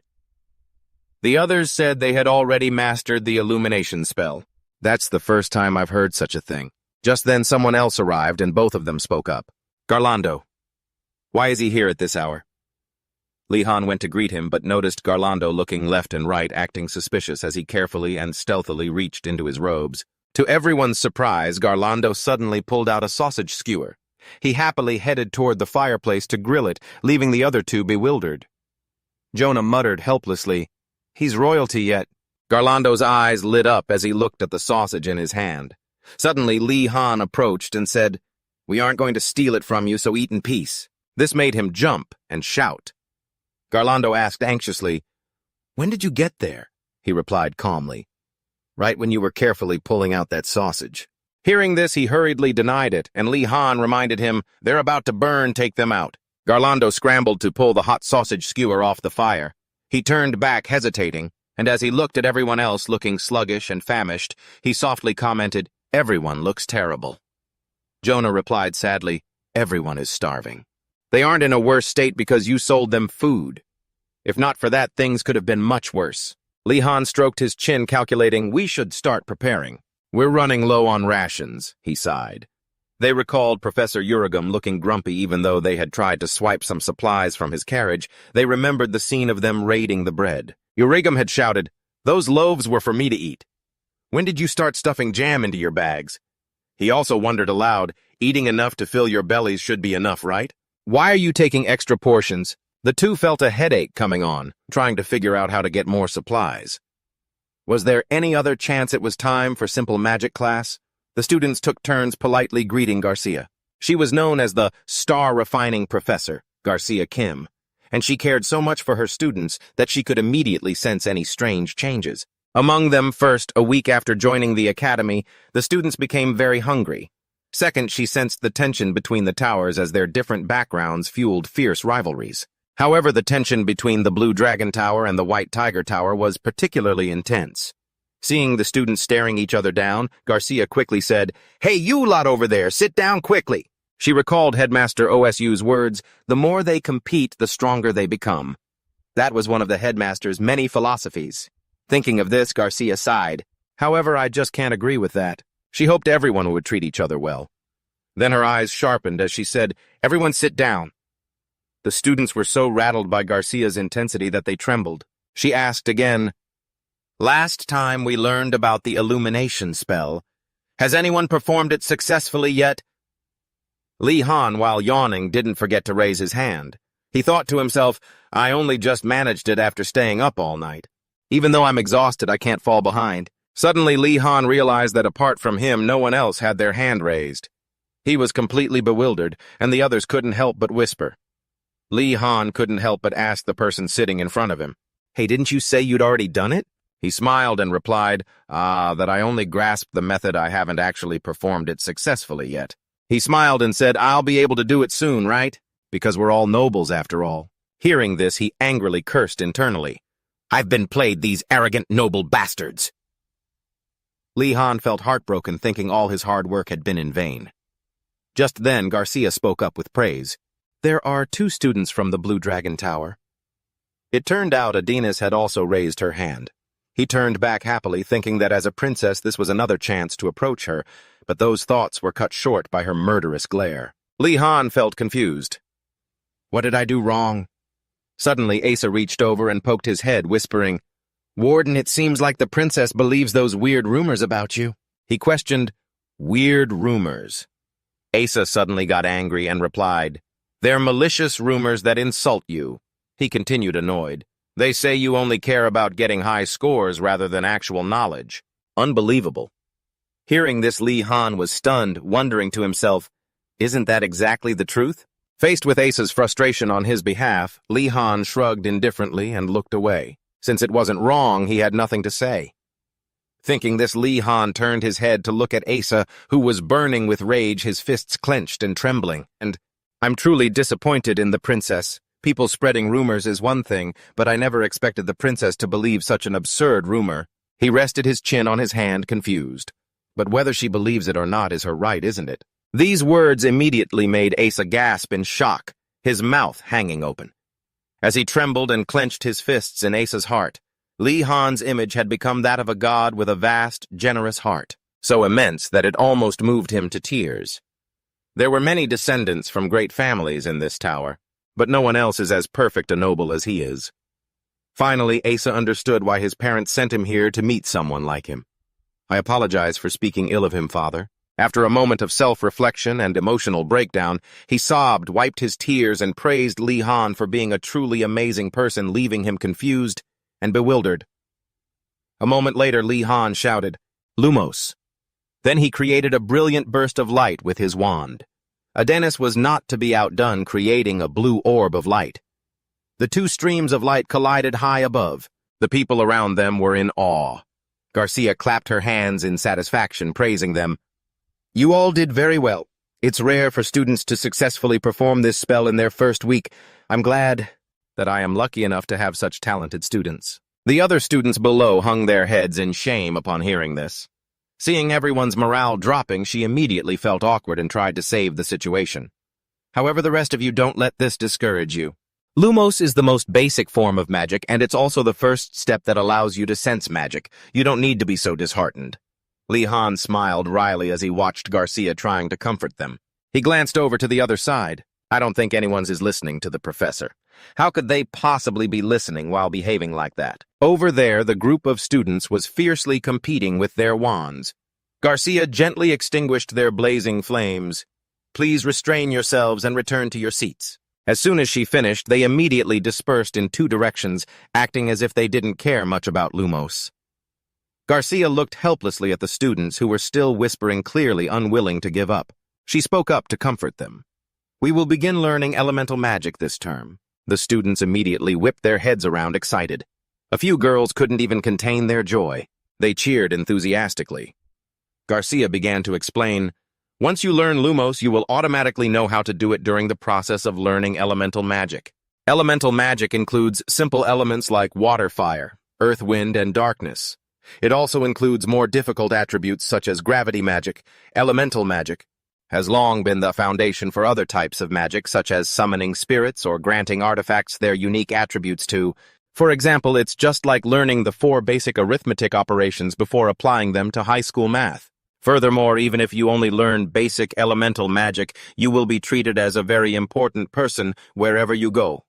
The others said they had already mastered the illumination spell. That's the first time I've heard such a thing. Just then someone else arrived and both of them spoke up. Garlando. Why is he here at this hour? Lee Han went to greet him, but noticed Garlando looking left and right, acting suspicious as he carefully and stealthily reached into his robes. To everyone's surprise, Garlando suddenly pulled out a sausage skewer. He happily headed toward the fireplace to grill it, leaving the other two bewildered. Jonah muttered helplessly, He's royalty yet. Garlando's eyes lit up as he looked at the sausage in his hand. Suddenly, Lee Han approached and said, We aren't going to steal it from you, so eat in peace. This made him jump and shout. Garlando asked anxiously, When did you get there? He replied calmly. Right when you were carefully pulling out that sausage. Hearing this, he hurriedly denied it, and Lee Han reminded him, They're about to burn, take them out. Garlando scrambled to pull the hot sausage skewer off the fire. He turned back, hesitating, and as he looked at everyone else looking sluggish and famished, he softly commented, Everyone looks terrible. Jonah replied sadly, Everyone is starving. They aren't in a worse state because you sold them food. If not for that, things could have been much worse. Lee Han stroked his chin, calculating, We should start preparing. We're running low on rations, he sighed. They recalled Professor Uragum looking grumpy even though they had tried to swipe some supplies from his carriage. They remembered the scene of them raiding the bread. Uragum had shouted, Those loaves were for me to eat. When did you start stuffing jam into your bags? He also wondered aloud, Eating enough to fill your bellies should be enough, right? Why are you taking extra portions? The two felt a headache coming on, trying to figure out how to get more supplies. Was there any other chance it was time for simple magic class? The students took turns politely greeting Garcia. She was known as the star-refining professor, Garcia Kim, and she cared so much for her students that she could immediately sense any strange changes. Among them, first, a week after joining the academy, the students became very hungry. Second, she sensed the tension between the towers as their different backgrounds fueled fierce rivalries. However, the tension between the Blue Dragon Tower and the White Tiger Tower was particularly intense. Seeing the students staring each other down, Garcia quickly said, Hey, you lot over there, sit down quickly. She recalled Headmaster OSU's words, The more they compete, the stronger they become. That was one of the headmaster's many philosophies. Thinking of this, Garcia sighed. However, I just can't agree with that. She hoped everyone would treat each other well. Then her eyes sharpened as she said, Everyone sit down. The students were so rattled by Garcia's intensity that they trembled. She asked again, Last time we learned about the illumination spell. Has anyone performed it successfully yet? Lee Han, while yawning, didn't forget to raise his hand. He thought to himself, I only just managed it after staying up all night. Even though I'm exhausted, I can't fall behind. Suddenly, Lee Han realized that apart from him, no one else had their hand raised. He was completely bewildered, and the others couldn't help but whisper. Lee Han couldn't help but ask the person sitting in front of him, Hey, didn't you say you'd already done it? He smiled and replied, that I only grasped the method, I haven't actually performed it successfully yet. He smiled and said, I'll be able to do it soon, right? Because we're all nobles after all. Hearing this, he angrily cursed internally. I've been played, these arrogant noble bastards. Lee Han felt heartbroken, thinking all his hard work had been in vain. Just then, Garcia spoke up with praise. There are 2 students from the Blue Dragon Tower. It turned out Adinas had also raised her hand. He turned back happily, thinking that as a princess this was another chance to approach her, but those thoughts were cut short by her murderous glare. Lee Han felt confused. What did I do wrong? Suddenly, Asa reached over and poked his head, whispering, Warden, it seems like the princess believes those weird rumors about you. He questioned, Weird rumors. Asa suddenly got angry and replied, They're malicious rumors that insult you. He continued, annoyed. They say you only care about getting high scores rather than actual knowledge. Unbelievable. Hearing this, Lee Han was stunned, wondering to himself, Isn't that exactly the truth? Faced with Asa's frustration on his behalf, Lee Han shrugged indifferently and looked away. Since it wasn't wrong, he had nothing to say. Thinking this, Li Han turned his head to look at Asa, who was burning with rage, his fists clenched and trembling. And I'm truly disappointed in the princess. People spreading rumors is one thing, but I never expected the princess to believe such an absurd rumor. He rested his chin on his hand, confused. But whether she believes it or not is her right, isn't it? These words immediately made Asa gasp in shock, his mouth hanging open. As he trembled and clenched his fists in Asa's heart, Li Han's image had become that of a god with a vast, generous heart, so immense that it almost moved him to tears. There were many descendants from great families in this tower, but no one else is as perfect a noble as he is. Finally, Asa understood why his parents sent him here to meet someone like him. I apologize for speaking ill of him, Father. After a moment of self-reflection and emotional breakdown, he sobbed, wiped his tears, and praised Li Han for being a truly amazing person, leaving him confused and bewildered. A moment later, Li Han shouted, "Lumos." Then he created a brilliant burst of light with his wand. Adenis was not to be outdone, creating a blue orb of light. The two streams of light collided high above. The people around them were in awe. Garcia clapped her hands in satisfaction, praising them. "You all did very well. It's rare for students to successfully perform this spell in their first week. I'm glad that I am lucky enough to have such talented students." The other students below hung their heads in shame upon hearing this. Seeing everyone's morale dropping, she immediately felt awkward and tried to save the situation. "However, the rest of you, don't let this discourage you. Lumos is the most basic form of magic, and it's also the first step that allows you to sense magic. You don't need to be so disheartened." Li Han smiled wryly as he watched Garcia trying to comfort them. He glanced over to the other side. "I don't think anyone's is listening to the professor. How could they possibly be listening while behaving like that?" Over there, the group of students was fiercely competing with their wands. Garcia gently extinguished their blazing flames. "Please restrain yourselves and return to your seats." As soon as she finished, they immediately dispersed in two directions, acting as if they didn't care much about Lumos. Garcia looked helplessly at the students who were still whispering, clearly unwilling to give up. She spoke up to comfort them. "We will begin learning elemental magic this term." The students immediately whipped their heads around, excited. A few girls couldn't even contain their joy. They cheered enthusiastically. Garcia began to explain, "Once you learn Lumos, you will automatically know how to do it during the process of learning elemental magic. Elemental magic includes simple elements like water, fire, earth, wind, and darkness. It also includes more difficult attributes such as gravity magic. Elemental magic has long been the foundation for other types of magic, such as summoning spirits or granting artifacts their unique attributes to. For example, it's just like learning the 4 basic arithmetic operations before applying them to high school math. Furthermore, even if you only learn basic elemental magic, you will be treated as a very important person wherever you go."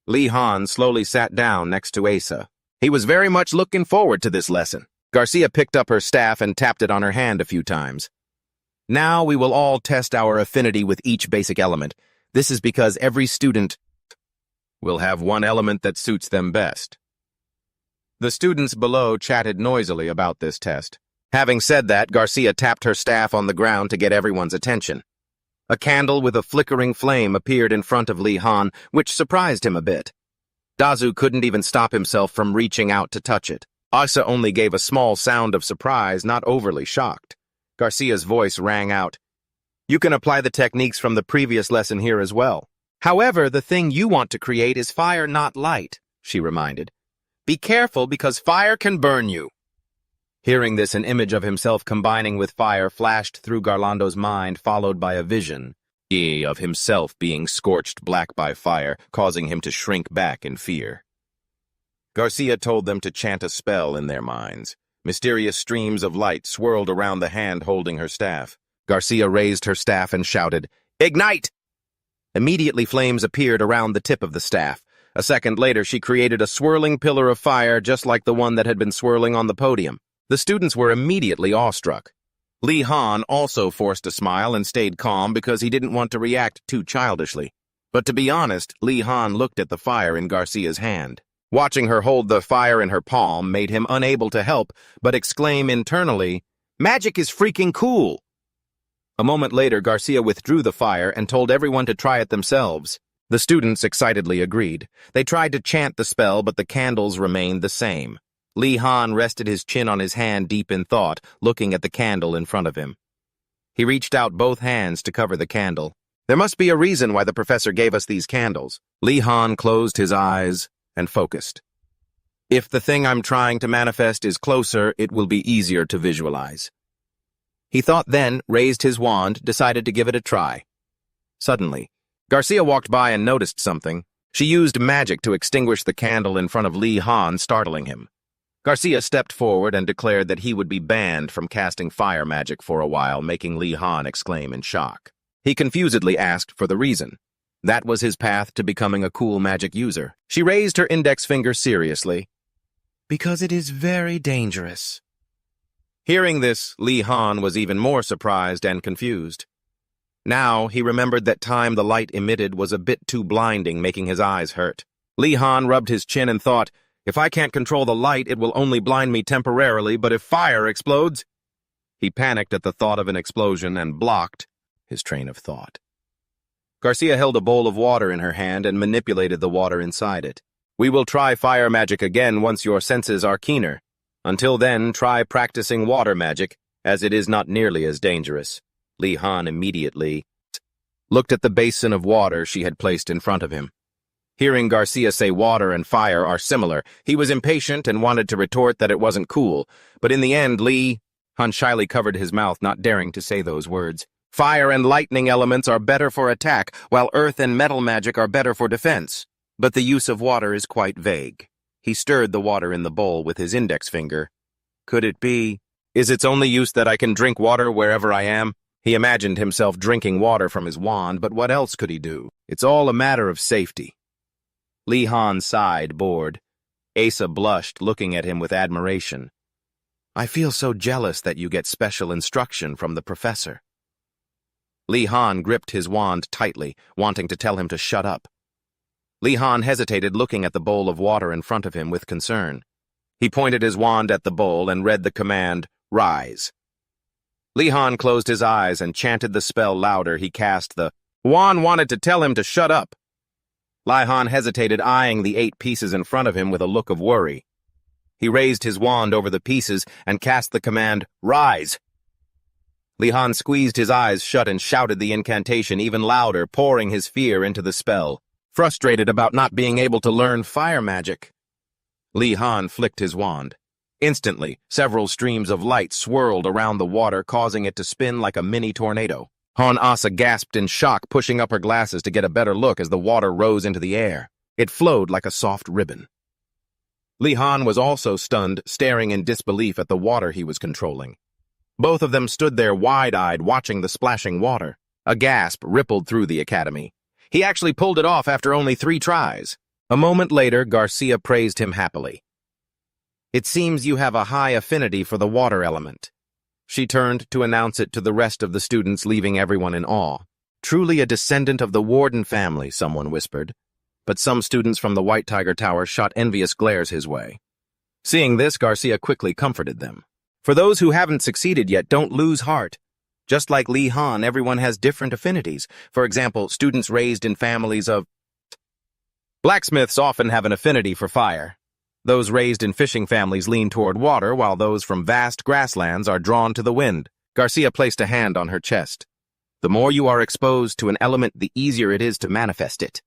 Li Han slowly sat down next to Asa. He was very much looking forward to this lesson. Garcia picked up her staff and tapped it on her hand a few times. "Now we will all test our affinity with each basic element. This is because every student will have one element that suits them best." The students below chatted noisily about this test. Having said that, Garcia tapped her staff on the ground to get everyone's attention. A candle with a flickering flame appeared in front of Li Han, which surprised him a bit. Dazu couldn't even stop himself from reaching out to touch it. Asa only gave a small sound of surprise, not overly shocked. Garcia's voice rang out, "You can apply the techniques from the previous lesson here as well. However, the thing you want to create is fire, not light," she reminded. "Be careful because fire can burn you." Hearing this, an image of himself combining with fire flashed through Garlando's mind, followed by a vision of himself being scorched black by fire, causing him to shrink back in fear. Garcia told them to chant a spell in their minds. Mysterious streams of light swirled around the hand holding her staff. Garcia raised her staff and shouted, "Ignite!" Immediately flames appeared around the tip of the staff. A second later, she created a swirling pillar of fire just like the one that had been swirling on the podium. The students were immediately awestruck. Li Han also forced a smile and stayed calm because he didn't want to react too childishly. But to be honest, Li Han looked at the fire in Garcia's hand. Watching her hold the fire in her palm made him unable to help but exclaim internally, "Magic is freaking cool!" A moment later, Garcia withdrew the fire and told everyone to try it themselves. The students excitedly agreed. They tried to chant the spell, but the candles remained the same. Li Han rested his chin on his hand deep in thought, looking at the candle in front of him. He reached out both hands to cover the candle. There must be a reason why the professor gave us these candles. Li Han closed his eyes and focused. If the thing I'm trying to manifest is closer, it will be easier to visualize. He thought then, raised his wand, decided to give it a try. Suddenly, Garcia walked by and noticed something. She used magic to extinguish the candle in front of Li Han, startling him. Garcia stepped forward and declared that he would be banned from casting fire magic for a while, making Li Han exclaim in shock. He confusedly asked for the reason. That was his path to becoming a cool magic user. She raised her index finger seriously. Because it is very dangerous. Hearing this, Li Han was even more surprised and confused. Now he remembered that time the light emitted was a bit too blinding, making his eyes hurt. Li Han rubbed his chin and thought, if I can't control the light, it will only blind me temporarily, but if fire explodes... He panicked at the thought of an explosion and blocked his train of thought. Garcia held a bowl of water in her hand and manipulated the water inside it. We will try fire magic again once your senses are keener. Until then, try practicing water magic, as it is not nearly as dangerous. Li Han immediately looked at the basin of water she had placed in front of him. Hearing Garcia say water and fire are similar, he was impatient and wanted to retort that it wasn't cool, but in the end, Li Han shyly covered his mouth, not daring to say those words. Fire and lightning elements are better for attack, while earth and metal magic are better for defense. But the use of water is quite vague. He stirred the water in the bowl with his index finger. Could it be? Is its only use that I can drink water wherever I am? He imagined himself drinking water from his wand, but what else could he do? It's all a matter of safety. Li Han sighed, bored. Asa blushed, looking at him with admiration. I feel so jealous that you get special instruction from the professor. Li Han gripped his wand tightly, wanting to tell him to shut up. Li Han hesitated, looking at the bowl of water in front of him with concern. He pointed his wand at the bowl and read the command, Rise. Li Han closed his eyes and chanted the spell louder. He cast the wand, wanted to tell him to shut up. Li Han hesitated, eyeing the 8 pieces in front of him with a look of worry. He raised his wand over the pieces and cast the command, Rise. Li Han squeezed his eyes shut and shouted the incantation even louder, pouring his fear into the spell, frustrated about not being able to learn fire magic. Li Han flicked his wand. Instantly, several streams of light swirled around the water, causing it to spin like a mini tornado. Asa gasped in shock, pushing up her glasses to get a better look as the water rose into the air. It flowed like a soft ribbon. Li Han was also stunned, staring in disbelief at the water he was controlling. Both of them stood there wide-eyed, watching the splashing water. A gasp rippled through the academy. He actually pulled it off after only 3 tries. A moment later, Garcia praised him happily. It seems you have a high affinity for the water element. She turned to announce it to the rest of the students, leaving everyone in awe. Truly a descendant of the Warden family, someone whispered. But some students from the White Tiger Tower shot envious glares his way. Seeing this, Garcia quickly comforted them. For those who haven't succeeded yet, don't lose heart. Just like Li Han, everyone has different affinities. For example, students raised in families of blacksmiths often have an affinity for fire. Those raised in fishing families lean toward water, while those from vast grasslands are drawn to the wind. Garcia placed a hand on her chest. The more you are exposed to an element, the easier it is to manifest it.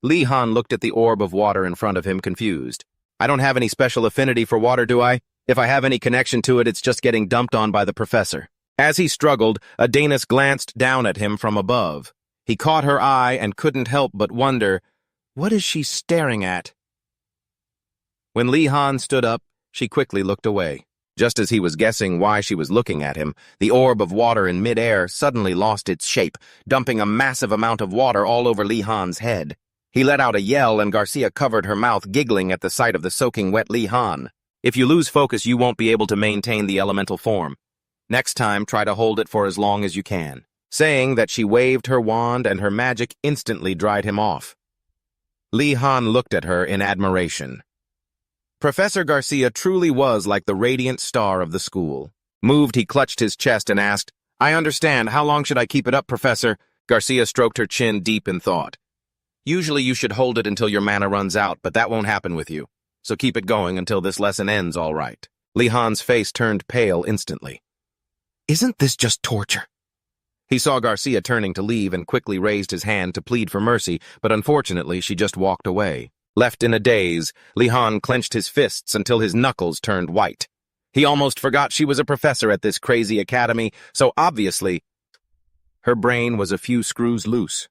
Li Han looked at the orb of water in front of him, confused. I don't have any special affinity for water, do I? If I have any connection to it, it's just getting dumped on by the professor. As he struggled, Adonis glanced down at him from above. He caught her eye and couldn't help but wonder, what is she staring at? When Li Han stood up, she quickly looked away. Just as he was guessing why she was looking at him, the orb of water in midair suddenly lost its shape, dumping a massive amount of water all over Li Han's head. He let out a yell, and Garcia covered her mouth, giggling at the sight of the soaking wet Li Han. If you lose focus, you won't be able to maintain the elemental form. Next time, try to hold it for as long as you can. Saying that, she waved her wand, and her magic instantly dried him off. Li Han looked at her in admiration. Professor Garcia truly was like the radiant star of the school. Moved, he clutched his chest and asked, I understand. How long should I keep it up, Professor? Garcia stroked her chin deep in thought. Usually you should hold it until your mana runs out, but that won't happen with you. so keep it going until this lesson ends all right. Li Han's face turned pale instantly. Isn't this just torture? He saw Garcia turning to leave and quickly raised his hand to plead for mercy, but unfortunately she just walked away. Left in a daze, Li Han clenched his fists until his knuckles turned white. He almost forgot she was a professor at this crazy academy, so obviously her brain was a few screws loose.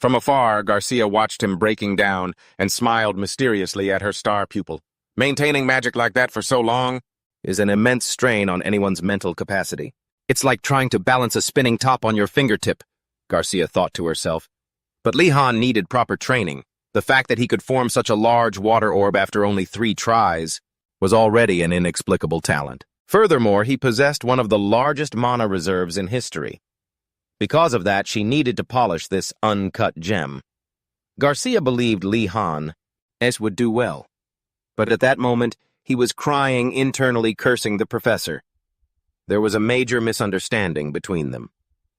From afar, Garcia watched him breaking down and smiled mysteriously at her star pupil. Maintaining magic like that for so long is an immense strain on anyone's mental capacity. It's like trying to balance a spinning top on your fingertip, Garcia thought to herself. But Li Han needed proper training. The fact that he could form such a large water orb after only 3 tries was already an inexplicable talent. Furthermore, he possessed one of the largest mana reserves in history. Because of that, she needed to polish this uncut gem. Garcia believed Li Han would do well. But at that moment, he was crying, internally cursing the professor. There was a major misunderstanding between them.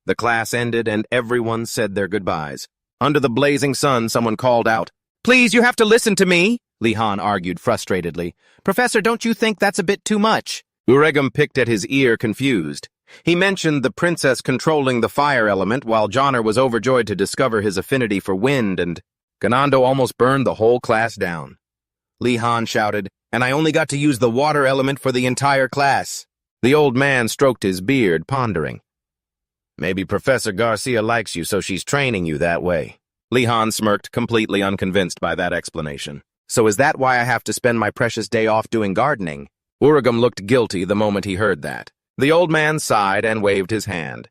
The class ended and everyone said their goodbyes. Under the blazing sun, someone called out, "Please, you have to listen to me," Li Han argued frustratedly. "Professor, don't you think that's a bit too much?" Uregum picked at his ear, confused. He mentioned the princess controlling the fire element while Johnner was overjoyed to discover his affinity for wind, and Ganando almost burned the whole class down. Li Han shouted, "And I only got to use the water element for the entire class." The old man stroked his beard, pondering. "Maybe Professor Garcia likes you, so she's training you that way." Li Han smirked, completely unconvinced by that explanation. "So is that why I have to spend my precious day off doing gardening?" Uregum looked guilty the moment he heard that. The old man sighed and waved his hand.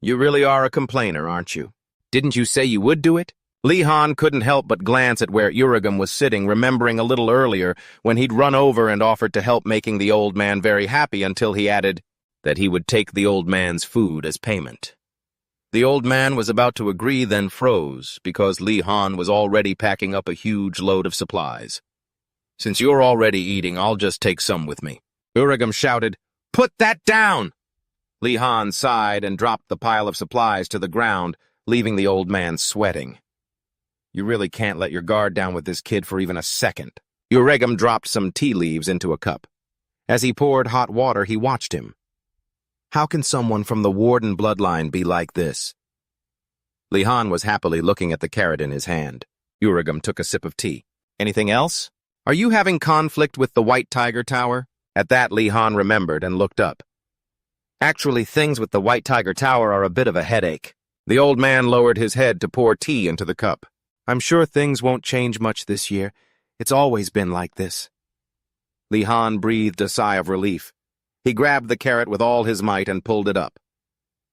"You really are a complainer, aren't you? Didn't you say you would do it?" Li Han couldn't help but glance at where Uregum was sitting, remembering a little earlier when he'd run over and offered to help, making the old man very happy until he added that he would take the old man's food as payment. The old man was about to agree, then froze, because Li Han was already packing up a huge load of supplies. "Since you're already eating, I'll just take some with me." Uregum shouted, "Put that down!" Li Han sighed and dropped the pile of supplies to the ground, leaving the old man sweating. "You really can't let your guard down with this kid for even a second." Uregum dropped some tea leaves into a cup. As he poured hot water, he watched him. How can someone from the Warden bloodline be like this? Li Han was happily looking at the carrot in his hand. Uregum took a sip of tea. "Anything else? Are you having conflict with the White Tiger Tower?" At that, Li Han remembered and looked up. "Actually, things with the White Tiger Tower are a bit of a headache." The old man lowered his head to pour tea into the cup. "I'm sure things won't change much this year. It's always been like this." Li Han breathed a sigh of relief. He grabbed the carrot with all his might and pulled it up.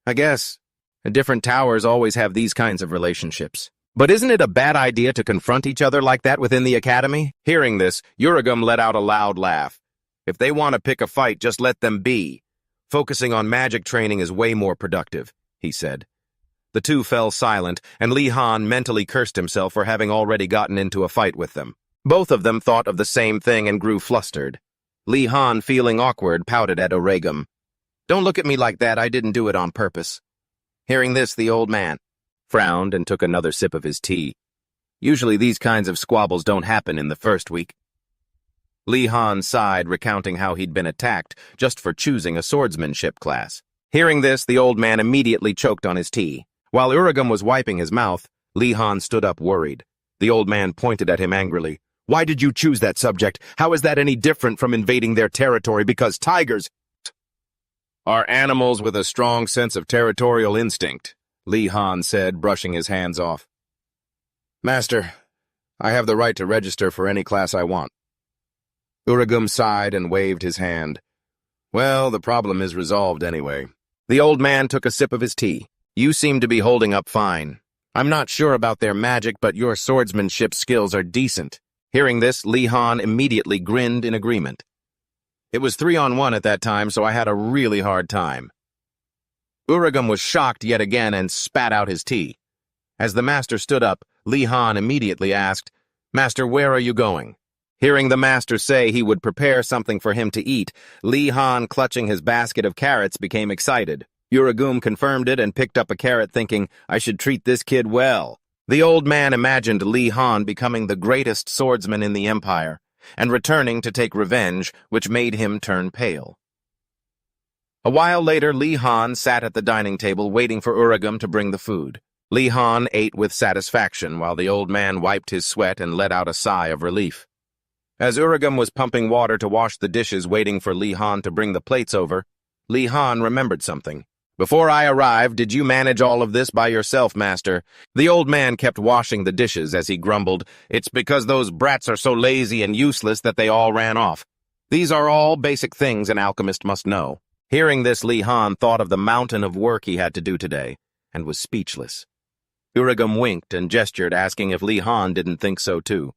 "I guess different towers always have these kinds of relationships. But isn't it a bad idea to confront each other like that within the academy?" Hearing this, Uregum let out a loud laugh. "If they want to pick a fight, just let them be. Focusing on magic training is way more productive," he said. The two fell silent, and Li Han mentally cursed himself for having already gotten into a fight with them. Both of them thought of the same thing and grew flustered. Li Han, feeling awkward, pouted at Uregum. "Don't look at me like that, I didn't do it on purpose." Hearing this, the old man frowned and took another sip of his tea. Usually these kinds of squabbles don't happen in the first week. Li Han sighed, recounting how he'd been attacked just for choosing a swordsmanship class. Hearing this, the old man immediately choked on his tea. While Uregum was wiping his mouth, Li Han stood up worried. The old man pointed at him angrily. "Why did you choose that subject? How is that any different from invading their territory? Because tigers are animals with a strong sense of territorial instinct," Li Han said, brushing his hands off. "Master, I have the right to register for any class I want." Uregum sighed and waved his hand. "Well, the problem is resolved anyway." The old man took a sip of his tea. "You seem to be holding up fine. I'm not sure about their magic, but your swordsmanship skills are decent." Hearing this, Li Han immediately grinned in agreement. "It was 3-on-1 at that time, so I had a really hard time." Uregum was shocked yet again and spat out his tea. As the master stood up, Li Han immediately asked, "Master, where are you going?" Hearing the master say he would prepare something for him to eat, Li Han, clutching his basket of carrots, became excited. Uregum confirmed it and picked up a carrot, thinking, "I should treat this kid well." The old man imagined Li Han becoming the greatest swordsman in the empire, and returning to take revenge, which made him turn pale. A while later, Li Han sat at the dining table waiting for Uragum to bring the food. Li Han ate with satisfaction while the old man wiped his sweat and let out a sigh of relief. As Uragum was pumping water to wash the dishes waiting for Li Han to bring the plates over, Li Han remembered something. "Before I arrived, did you manage all of this by yourself, master?" The old man kept washing the dishes as he grumbled, "It's because those brats are so lazy and useless that they all ran off." These are all basic things an alchemist must know. Hearing this, Li Han thought of the mountain of work he had to do today, and was speechless. Uragum winked and gestured, asking if Li Han didn't think so too.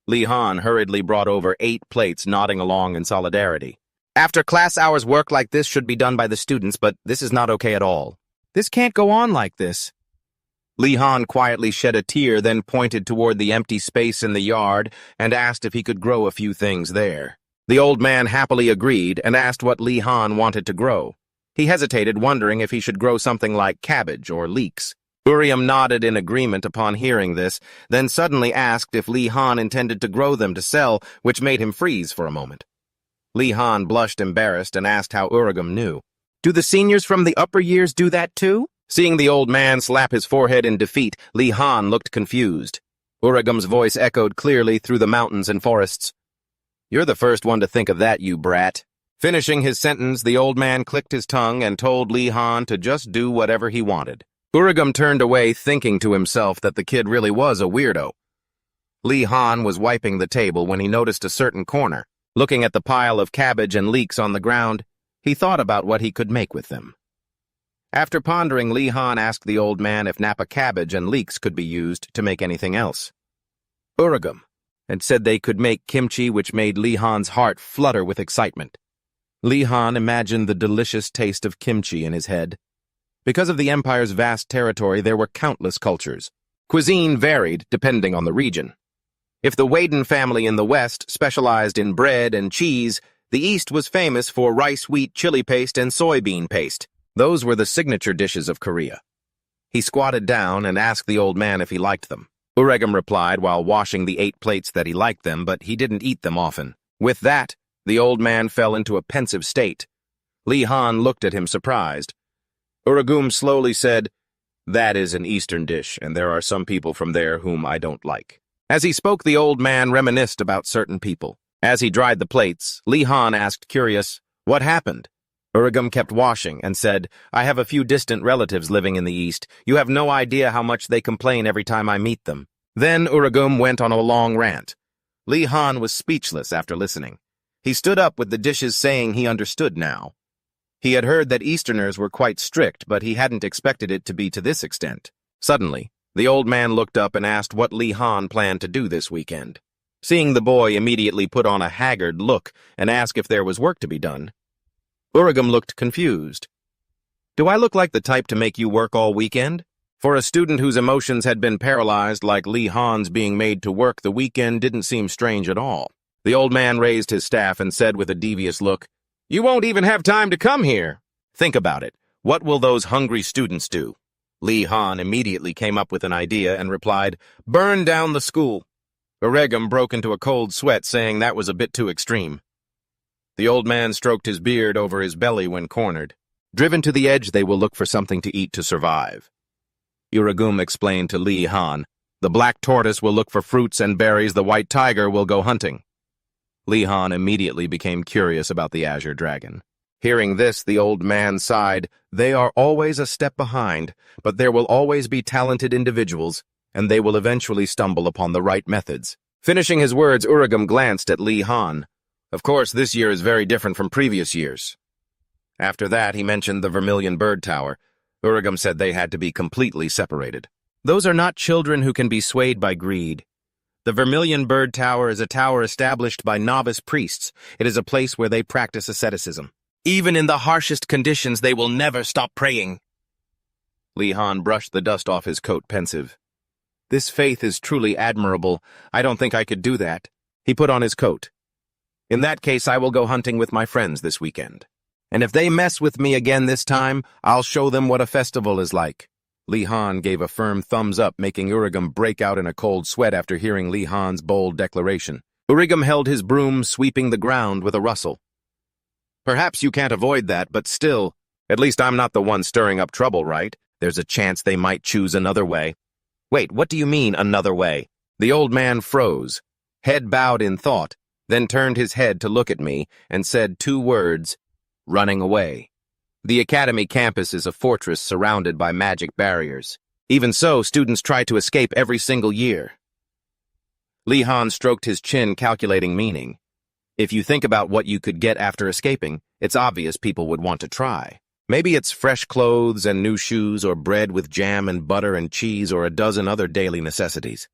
Li Han hurriedly brought over 8 plates, nodding along in solidarity. "After class hours, work like this should be done by the students, but this is not okay at all. This can't go on like this." Li Han quietly shed a tear, then pointed toward the empty space in the yard and asked if he could grow a few things there. The old man happily agreed and asked what Li Han wanted to grow. He hesitated, wondering if he should grow something like cabbage or leeks. Urium nodded in agreement upon hearing this, then suddenly asked if Li Han intended to grow them to sell, which made him freeze for a moment. Li Han blushed embarrassed and asked how Uragum knew. "Do the seniors from the upper years do that too?" Seeing the old man slap his forehead in defeat, Li Han looked confused. Uragum's voice echoed clearly through the mountains and forests. "You're the first one to think of that, you brat." Finishing his sentence, the old man clicked his tongue and told Li Han to just do whatever he wanted. Uragum turned away, thinking to himself that the kid really was a weirdo. Li Han was wiping the table when he noticed a certain corner. Looking at the pile of cabbage and leeks on the ground, he thought about what he could make with them. After pondering, Li Han asked the old man if Napa cabbage and leeks could be used to make anything else. Uragum had said they could make kimchi, which made Li Han's heart flutter with excitement. Li Han imagined the delicious taste of kimchi in his head. Because of the empire's vast territory, there were countless cultures. Cuisine varied depending on the region. If the Waden family in the West specialized in bread and cheese, the East was famous for rice, wheat, chili paste, and soybean paste. Those were the signature dishes of Korea. He squatted down and asked the old man if he liked them. Uragum replied while washing the 8 plates that he liked them, but he didn't eat them often. With that, the old man fell into a pensive state. Li Han looked at him surprised. Uragum slowly said, "That is an Eastern dish, and there are some people from there whom I don't like." As he spoke, the old man reminisced about certain people. As he dried the plates, Li Han asked, curious, "What happened?" Uragum kept washing and said, "I have a few distant relatives living in the East. You have no idea how much they complain every time I meet them." Then Uragum went on a long rant. Li Han was speechless after listening. He stood up with the dishes, saying he understood now. He had heard that Easterners were quite strict, but he hadn't expected it to be to this extent. Suddenly, the old man looked up and asked what Li Han planned to do this weekend. Seeing the boy immediately put on a haggard look and ask if there was work to be done. Uragum looked confused. "Do I look like the type to make you work all weekend?" For a student whose emotions had been paralyzed like Li Han's, being made to work the weekend didn't seem strange at all. The old man raised his staff and said with a devious look, "You won't even have time to come here." "Think about it. What will those hungry students do?" Li Han immediately came up with an idea and replied, "Burn down the school." Uragum broke into a cold sweat, saying that was a bit too extreme. The old man stroked his beard over his belly when cornered. "Driven to the edge, they will look for something to eat to survive." Uragum explained to Li Han, "The black tortoise will look for fruits and berries, the white tiger will go hunting." Li Han immediately became curious about the azure dragon. Hearing this, the old man sighed. "They are always a step behind, but there will always be talented individuals, and they will eventually stumble upon the right methods." Finishing his words, Uragum glanced at Li Han. "Of course, this year is very different from previous years." After that, he mentioned the Vermilion Bird Tower. Uragum said they had to be completely separated. "Those are not children who can be swayed by greed. The Vermilion Bird Tower is a tower established by novice priests. It is a place where they practice asceticism. Even in the harshest conditions, they will never stop praying." Li Han brushed the dust off his coat, pensive. "This faith is truly admirable. I don't think I could do that." He put on his coat. "In that case, I will go hunting with my friends this weekend. And if they mess with me again this time, I'll show them what a festival is like." Li Han gave a firm thumbs up, making Uragum break out in a cold sweat after hearing Li Han's bold declaration. Urigam held his broom, sweeping the ground with a rustle. Perhaps you can't avoid that, but still, at least I'm not the one stirring up trouble, right? There's a chance they might choose another way. Wait, what do you mean, another way? The old man froze, head bowed in thought, then turned his head to look at me and said 2 words, running away. The academy campus is a fortress surrounded by magic barriers. Even so, students try to escape every single year. Li Han stroked his chin, calculating meaning. If you think about what you could get after escaping, it's obvious people would want to try. Maybe it's fresh clothes and new shoes, or bread with jam and butter and cheese, or a dozen other daily necessities.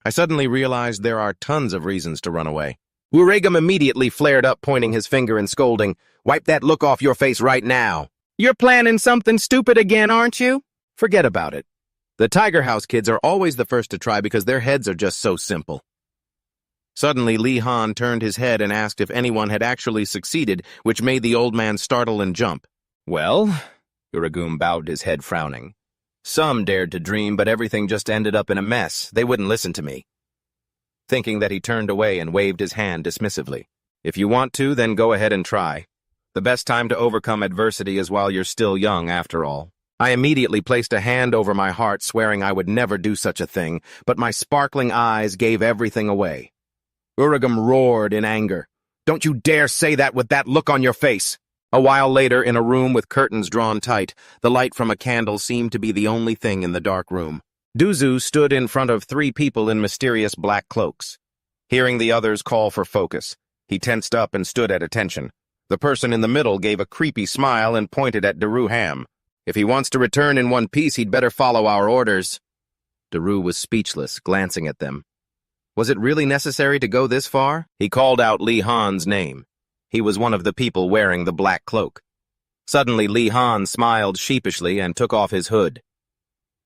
I suddenly realized there are tons of reasons to run away. Urigam immediately flared up, pointing his finger and scolding, "Wipe that look off your face right now. You're planning something stupid again, aren't you? Forget about it. The Tiger House kids are always the first to try because their heads are just so simple." Suddenly, Li Han turned his head and asked if anyone had actually succeeded, which made the old man startle and jump. "Well," Urigam bowed his head, frowning. "Some dared to dream, but everything just ended up in a mess. They wouldn't listen to me." Thinking that, he turned away and waved his hand dismissively. "If you want to, then go ahead and try. The best time to overcome adversity is while you're still young, after all." I immediately placed a hand over my heart, swearing I would never do such a thing, but my sparkling eyes gave everything away. Urigam roared in anger. "Don't you dare say that with that look on your face!" A while later, in a room with curtains drawn tight, the light from a candle seemed to be the only thing in the dark room. Duzu stood in front of 3 people in mysterious black cloaks. Hearing the others call for focus, he tensed up and stood at attention. The person in the middle gave a creepy smile and pointed at Daru Ham. "If he wants to return in one piece, he'd better follow our orders." Daru was speechless, glancing at them. Was it really necessary to go this far? He called out Li Han's name. He was one of the people wearing the black cloak. Suddenly, Li Han smiled sheepishly and took off his hood.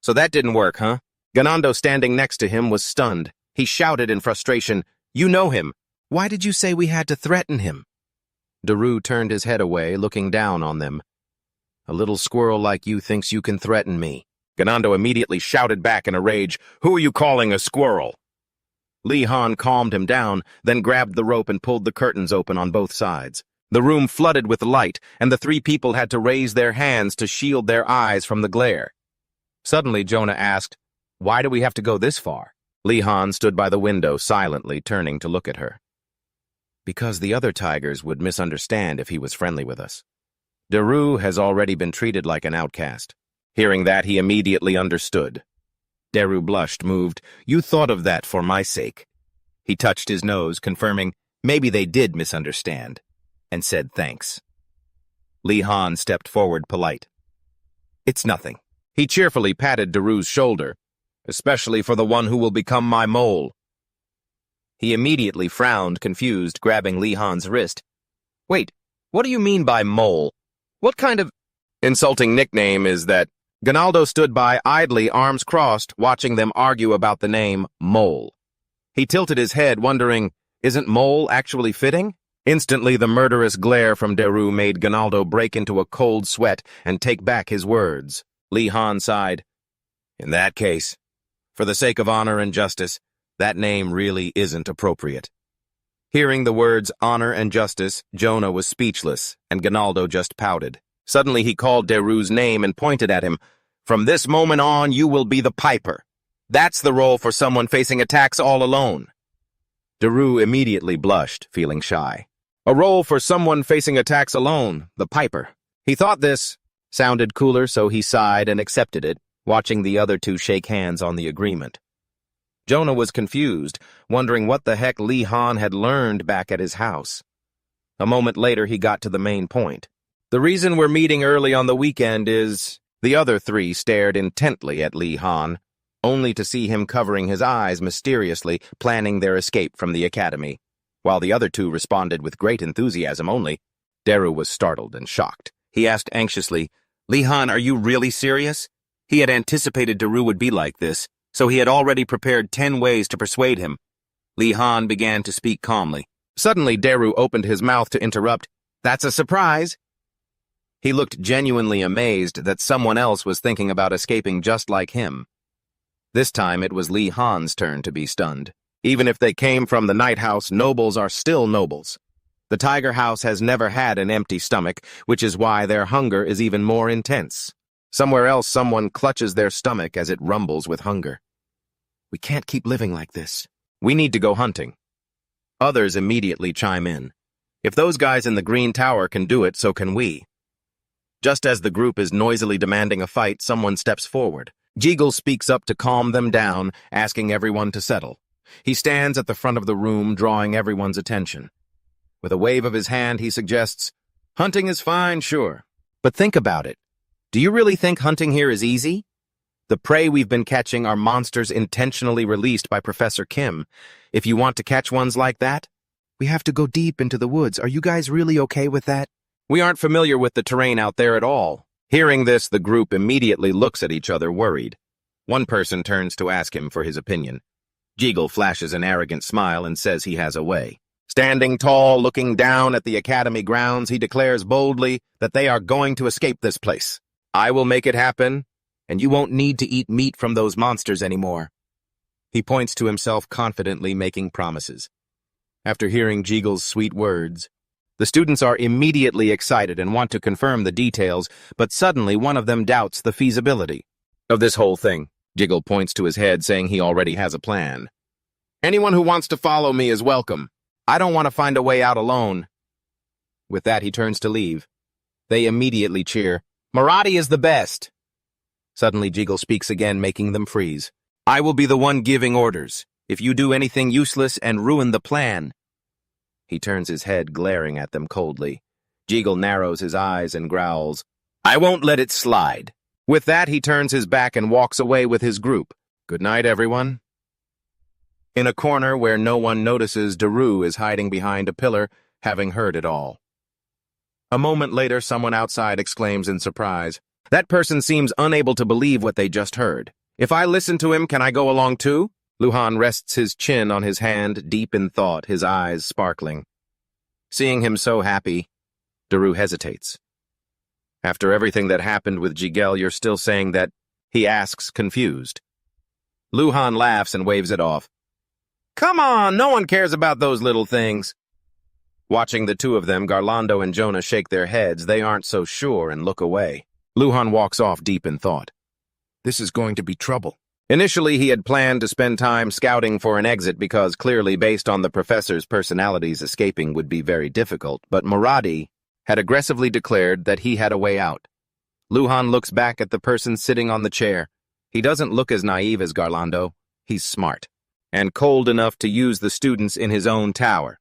"So that didn't work, huh?" Ganando, standing next to him, was stunned. He shouted in frustration, "You know him. Why did you say we had to threaten him?" Daru turned his head away, looking down on them. "A little squirrel like you thinks you can threaten me." Ganando immediately shouted back in a rage, "Who are you calling a squirrel?" Li Han calmed him down, then grabbed the rope and pulled the curtains open on both sides. The room flooded with light, and the 3 people had to raise their hands to shield their eyes from the glare. Suddenly, Jonah asked, "Why do we have to go this far?" Li Han stood by the window, silently turning to look at her. "Because the other tigers would misunderstand if he was friendly with us. Daru has already been treated like an outcast." Hearing that, he immediately understood. Daru blushed, moved. "You thought of that for my sake." He touched his nose, confirming, maybe they did misunderstand, and said thanks. Li Han stepped forward, polite. "It's nothing." He cheerfully patted Daru's shoulder, "especially for the one who will become my mole." He immediately frowned, confused, grabbing Li Han's wrist. "Wait, what do you mean by mole? What kind of insulting nickname is that?" Ganaldo stood by, idly, arms crossed, watching them argue about the name Mole. He tilted his head, wondering, isn't Mole actually fitting? Instantly, the murderous glare from Daru made Ganaldo break into a cold sweat and take back his words. Li Han sighed. "In that case, for the sake of honor and justice, that name really isn't appropriate." Hearing the words honor and justice, Jonah was speechless, and Ganaldo just pouted. Suddenly he called Daru's name and pointed at him. "From this moment on, you will be the piper. That's the role for someone facing attacks all alone." Daru immediately blushed, feeling shy. A role for someone facing attacks alone, the piper. He thought this sounded cooler, so he sighed and accepted it, watching the other 2 shake hands on the agreement. Jonah was confused, wondering what the heck Li Han had learned back at his house. A moment later, he got to the main point. "The reason we're meeting early on the weekend is..." The other 3 stared intently at Li Han, only to see him covering his eyes mysteriously, planning their escape from the academy. While the other 2 responded with great enthusiasm only, Daru was startled and shocked. He asked anxiously, "Li Han, are you really serious?" He had anticipated Daru would be like this, so he had already prepared 10 ways to persuade him. Li Han began to speak calmly. Suddenly, Daru opened his mouth to interrupt. "That's a surprise." He looked genuinely amazed that someone else was thinking about escaping just like him. This time it was Li Han's turn to be stunned. Even if they came from the night house, nobles are still nobles. The tiger house has never had an empty stomach, which is why their hunger is even more intense. Somewhere else, someone clutches their stomach as it rumbles with hunger. We can't keep living like this. We need to go hunting. Others immediately chime in. If those guys in the green tower can do it, so can we. Just as the group is noisily demanding a fight, someone steps forward. Jeagle speaks up to calm them down, asking everyone to settle. He stands at the front of the room, drawing everyone's attention. With a wave of his hand, he suggests, "Hunting is fine, sure. But think about it. Do you really think hunting here is easy? The prey we've been catching are monsters intentionally released by Professor Kim. If you want to catch ones like that, we have to go deep into the woods. Are you guys really okay with that? We aren't familiar with the terrain out there at all." Hearing this, the group immediately looks at each other, worried. One person turns to ask him for his opinion. Jeagle flashes an arrogant smile and says he has a way. Standing tall, looking down at the academy grounds, he declares boldly that they are going to escape this place. "I will make it happen, and you won't need to eat meat from those monsters anymore." He points to himself confidently, making promises. After hearing Jeagle's sweet words, the students are immediately excited and want to confirm the details, but suddenly one of them doubts the feasibility of this whole thing. Jeagle points to his head, saying he already has a plan. "Anyone who wants to follow me is welcome. I don't want to find a way out alone." With that, he turns to leave. They immediately cheer. "Marathi is the best." Suddenly, Jeagle speaks again, making them freeze. "I will be the one giving orders, if you do anything useless and ruin the plan." He turns his head, glaring at them coldly. Jeagle narrows his eyes and growls, "I won't let it slide." With that, he turns his back and walks away with his group. Good night, everyone. In a corner where no one notices, Daru is hiding behind a pillar, having heard it all. A moment later, someone outside exclaims in surprise, "That person seems unable to believe what they just heard. If I listen to him, can I go along too?" Luhan rests his chin on his hand, deep in thought, his eyes sparkling. Seeing him so happy, Daru hesitates. "After everything that happened with Jigel, you're still saying that?" he asks, confused. Luhan laughs and waves it off. "Come on, no one cares about those little things." Watching the two of them, Garlando and Jonah shake their heads. They aren't so sure and look away. Luhan walks off deep in thought. This is going to be trouble. Initially, he had planned to spend time scouting for an exit because clearly, based on the professor's personalities, escaping would be very difficult, but Marathi had aggressively declared that he had a way out. Luhan looks back at the person sitting on the chair. He doesn't look as naive as Garlando. He's smart and cold enough to use the students in his own tower.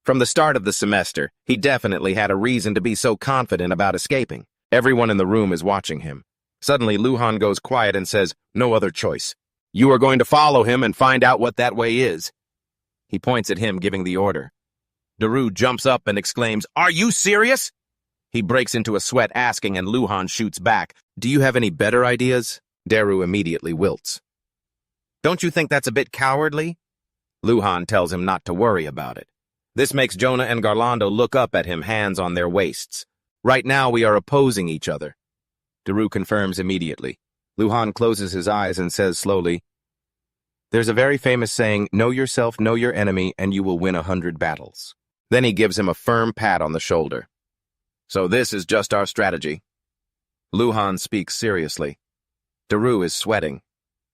From the start of the semester, he definitely had a reason to be so confident about escaping. Everyone in the room is watching him. Suddenly, Luhan goes quiet and says, "No other choice. You are going to follow him and find out what that way is." He points at him, giving the order. Daru jumps up and exclaims, "Are you serious?" He breaks into a sweat, asking, and Luhan shoots back, "Do you have any better ideas?" Daru immediately wilts. "Don't you think that's a bit cowardly?" Luhan tells him not to worry about it. This makes Jonah and Garlando look up at him, hands on their waists. "Right now we are opposing each other." Daru confirms immediately. Luhan closes his eyes and says slowly, "There's a very famous saying, 'Know yourself, know your enemy, and you will win 100 battles.'" Then he gives him a firm pat on the shoulder. "So this is just our strategy." Luhan speaks seriously. Daru is sweating.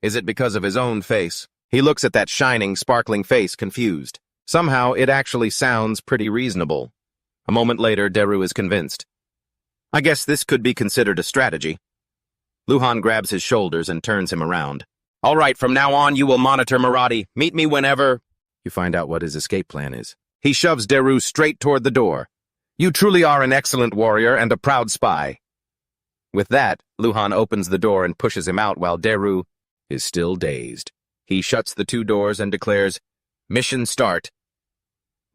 Is it because of his own face? He looks at that shining, sparkling face, confused. Somehow, it actually sounds pretty reasonable. A moment later, Daru is convinced. "I guess this could be considered a strategy." Luhan grabs his shoulders and turns him around. "All right, from now on, you will monitor Marathi. Meet me whenever—" You find out what his escape plan is. He shoves Daru straight toward the door. "You truly are an excellent warrior and a proud spy." With that, Luhan opens the door and pushes him out while Daru is still dazed. He shuts the two doors and declares, "Mission start."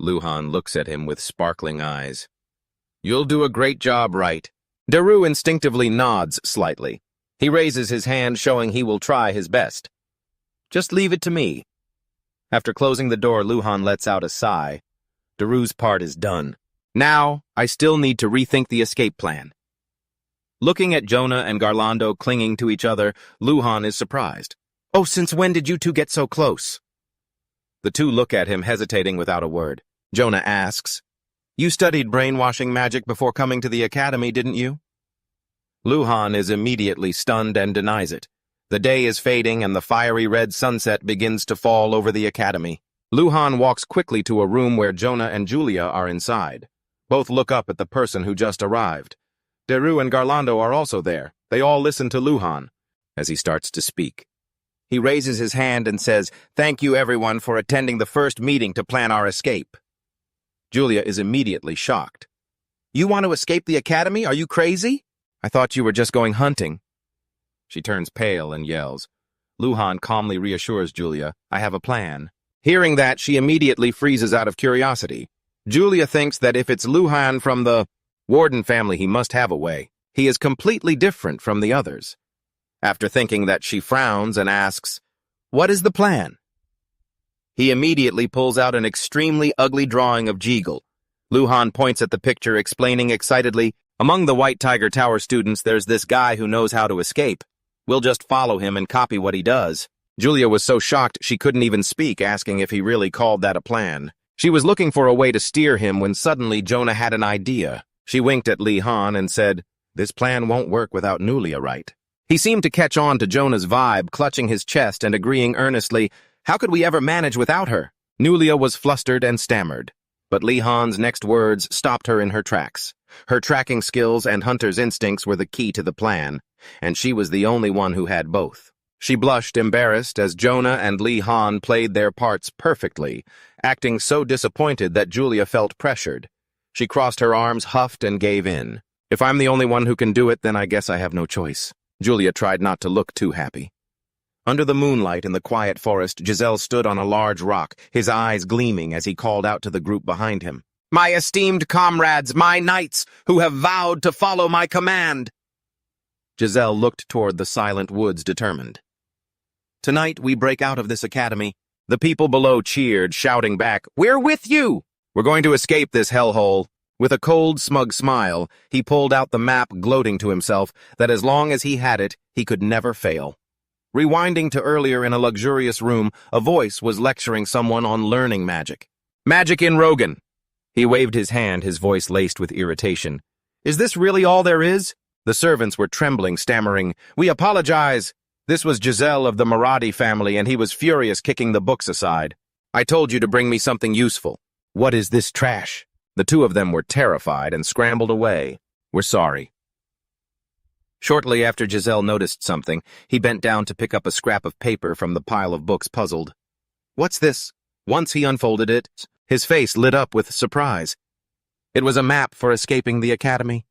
Luhan looks at him with sparkling eyes. "You'll do a great job, right?" Daru instinctively nods slightly. He raises his hand, showing he will try his best. "Just leave it to me." After closing the door, Luhan lets out a sigh. Daru's part is done. Now, I still need to rethink the escape plan. Looking at Jonah and Garlando clinging to each other, Luhan is surprised. "Oh, since when did you two get so close?" The two look at him, hesitating without a word. Jonah asks, "You studied brainwashing magic before coming to the academy, didn't you?" Luhan is immediately stunned and denies it. The day is fading and the fiery red sunset begins to fall over the academy. Luhan walks quickly to a room where Jonah and Julia are inside. Both look up at the person who just arrived. Deru and Garlando are also there. They all listen to Luhan as he starts to speak. He raises his hand and says, "Thank you everyone for attending the first meeting to plan our escape." Julia is immediately shocked. "You want to escape the academy? Are you crazy? I thought you were just going hunting." She turns pale and yells. Luhan calmly reassures Julia, "I have a plan." Hearing that, she immediately freezes out of curiosity. Julia thinks that if it's Luhan from the Warden family, he must have a way. He is completely different from the others. After thinking that, she frowns and asks, "What is the plan?" He immediately pulls out an extremely ugly drawing of Jeagle. Luhan points at the picture, explaining excitedly, "Among the White Tiger Tower students, there's this guy who knows how to escape. We'll just follow him and copy what he does." Julia was so shocked she couldn't even speak, asking if he really called that a plan. She was looking for a way to steer him when suddenly Jonah had an idea. She winked at Li Han and said, "This plan won't work without Nulia, right?" He seemed to catch on to Jonah's vibe, clutching his chest and agreeing earnestly, "How could we ever manage without her?" Nulia was flustered and stammered, but Li Han's next words stopped her in her tracks. Her tracking skills and hunter's instincts were the key to the plan, and she was the only one who had both. She blushed embarrassed as Jonah and Li Han played their parts perfectly, acting so disappointed that Julia felt pressured. She crossed her arms, huffed, and gave in. "If I'm the only one who can do it, then I guess I have no choice." Julia tried not to look too happy. Under the moonlight in the quiet forest, Giselle stood on a large rock, his eyes gleaming as he called out to the group behind him. "My esteemed comrades, my knights, who have vowed to follow my command!" Giselle looked toward the silent woods, determined. "Tonight we break out of this academy." The people below cheered, shouting back, "We're with you! We're going to escape this hellhole." With a cold, smug smile, he pulled out the map, gloating to himself that as long as he had it, he could never fail. Rewinding to earlier in a luxurious room, a voice was lecturing someone on learning magic. "Magic in Rogan." He waved his hand, his voice laced with irritation. "Is this really all there is?" The servants were trembling, stammering, "We apologize." This was Giselle of the Marathi family, and he was furious, kicking the books aside. "I told you to bring me something useful. What is this trash?" The two of them were terrified and scrambled away. "We're sorry." Shortly after Giselle noticed something, he bent down to pick up a scrap of paper from the pile of books, puzzled. "What's this?" Once he unfolded it, his face lit up with surprise. It was a map for escaping the academy.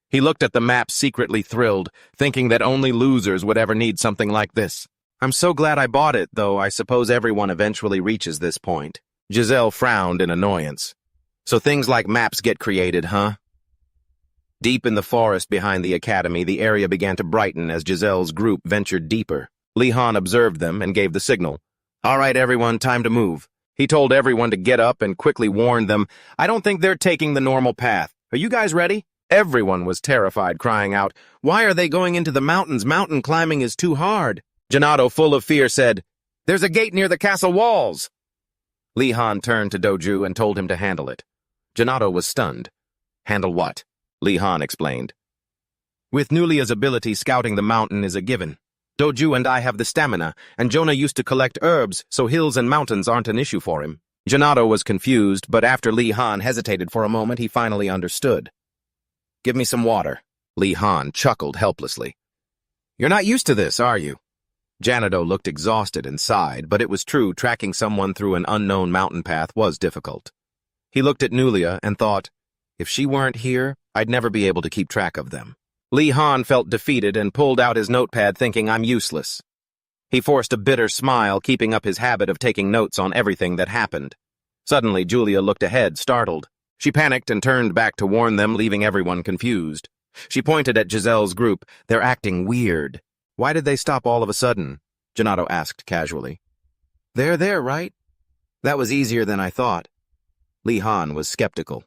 He looked at the map, secretly thrilled, thinking that only losers would ever need something like this. "I'm so glad I bought it, though I suppose everyone eventually reaches this point." Giselle frowned in annoyance. "So things like maps get created, huh?" Deep in the forest behind the academy, the area began to brighten as Giselle's group ventured deeper. Li Han observed them and gave the signal. "All right, everyone, time to move." He told everyone to get up and quickly warned them, "I don't think they're taking the normal path. Are you guys ready?" Everyone was terrified, crying out, "Why are they going into the mountains? Mountain climbing is too hard." Janato, full of fear, said, "There's a gate near the castle walls." Li Han turned to Doju and told him to handle it. Janato was stunned. "Handle what?" Li Han explained. "With Nulia's ability, scouting the mountain is a given. Doju and I have the stamina, and Jonah used to collect herbs, so hills and mountains aren't an issue for him." Janato was confused, but after Li Han hesitated for a moment, he finally understood. "Give me some water." Li Han chuckled helplessly. "You're not used to this, are you?" Janado looked exhausted and sighed, but it was true, tracking someone through an unknown mountain path was difficult. He looked at Nulia and thought, if she weren't here, I'd never be able to keep track of them. Li Han felt defeated and pulled out his notepad, thinking, I'm useless. He forced a bitter smile, keeping up his habit of taking notes on everything that happened. Suddenly, Julia looked ahead, startled. She panicked and turned back to warn them, leaving everyone confused. She pointed at Giselle's group. They're acting weird. Why did they stop all of a sudden? Janato asked casually. They're there, right? That was easier than I thought. Li Han was skeptical.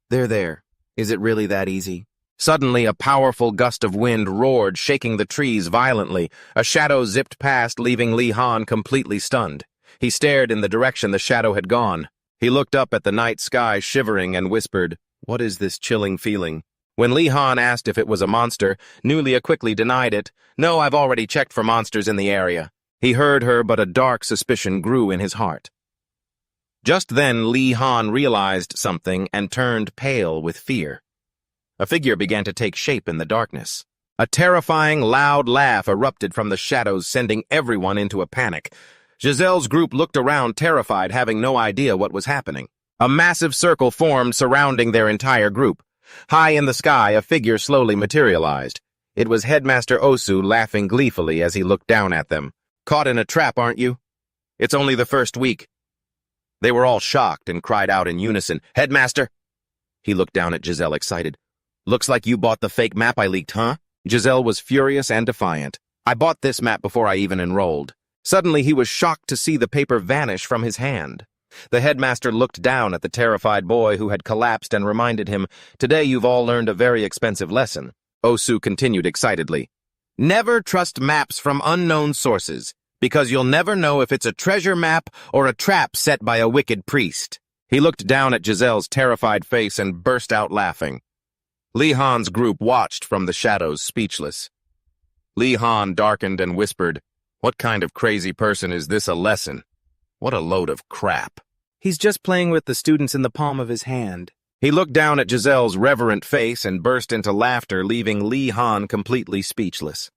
They're there. Is it really that easy? Suddenly, a powerful gust of wind roared, shaking the trees violently. A shadow zipped past, leaving Li Han completely stunned. He stared in the direction the shadow had gone. He looked up at the night sky, shivering, and whispered, "What is this chilling feeling?" When Li Han asked if it was a monster, Nulia quickly denied it. "No, I've already checked for monsters in the area." He heard her, but a dark suspicion grew in his heart. Just then, Li Han realized something and turned pale with fear. A figure began to take shape in the darkness. A terrifying, loud laugh erupted from the shadows, sending everyone into a panic. Giselle's group looked around, terrified, having no idea what was happening. A massive circle formed surrounding their entire group. High in the sky, a figure slowly materialized. It was Headmaster Osu, laughing gleefully as he looked down at them. "Caught in a trap, aren't you? It's only the first week." They were all shocked and cried out in unison, "Headmaster!" He looked down at Giselle, excited. "Looks like you bought the fake map I leaked, huh?" Giselle was furious and defiant. "I bought this map before I even enrolled." Suddenly, he was shocked to see the paper vanish from his hand. The headmaster looked down at the terrified boy who had collapsed and reminded him, "Today you've all learned a very expensive lesson." Osu continued excitedly, "Never trust maps from unknown sources, because you'll never know if it's a treasure map or a trap set by a wicked priest." He looked down at Giselle's terrified face and burst out laughing. Li Han's group watched from the shadows, speechless. Li Han darkened and whispered, "What kind of crazy person is this a lesson? What a load of crap." He's just playing with the students in the palm of his hand. He looked down at Giselle's reverent face and burst into laughter, leaving Li Han completely speechless.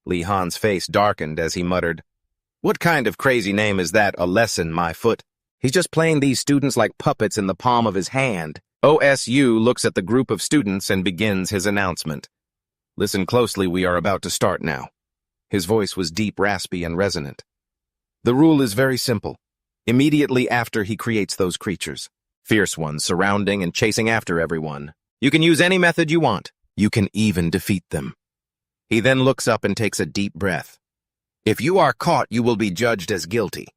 Li Han's face darkened as he muttered, "What kind of crazy name is that, a lesson, my foot? He's just playing these students like puppets in the palm of his hand." OSU looks at the group of students and begins his announcement. "Listen closely, we are about to start now." His voice was deep, raspy, and resonant. "The rule is very simple. Immediately after he creates those creatures, fierce ones surrounding and chasing after everyone, you can use any method you want. You can even defeat them." He then looks up and takes a deep breath. "If you are caught, you will be judged as guilty."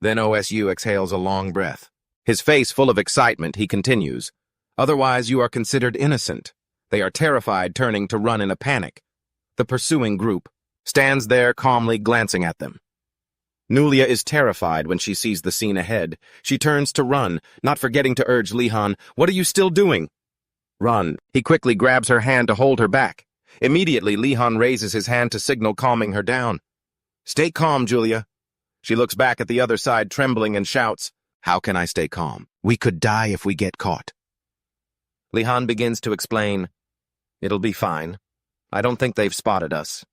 Then OSU exhales a long breath. His face full of excitement, he continues, "Otherwise, you are considered innocent." They are terrified, turning to run in a panic. The pursuing group stands there calmly glancing at them. Nulia is terrified when she sees the scene ahead. She turns to run, not forgetting to urge Li Han, "What are you still doing?" "Run." He quickly grabs her hand to hold her back. Immediately, Li Han raises his hand to signal calming her down. "Stay calm, Julia." She looks back at the other side, trembling, and shouts, "How can I stay calm? We could die if we get caught." Li Han begins to explain, "It'll be fine. I don't think they've spotted us.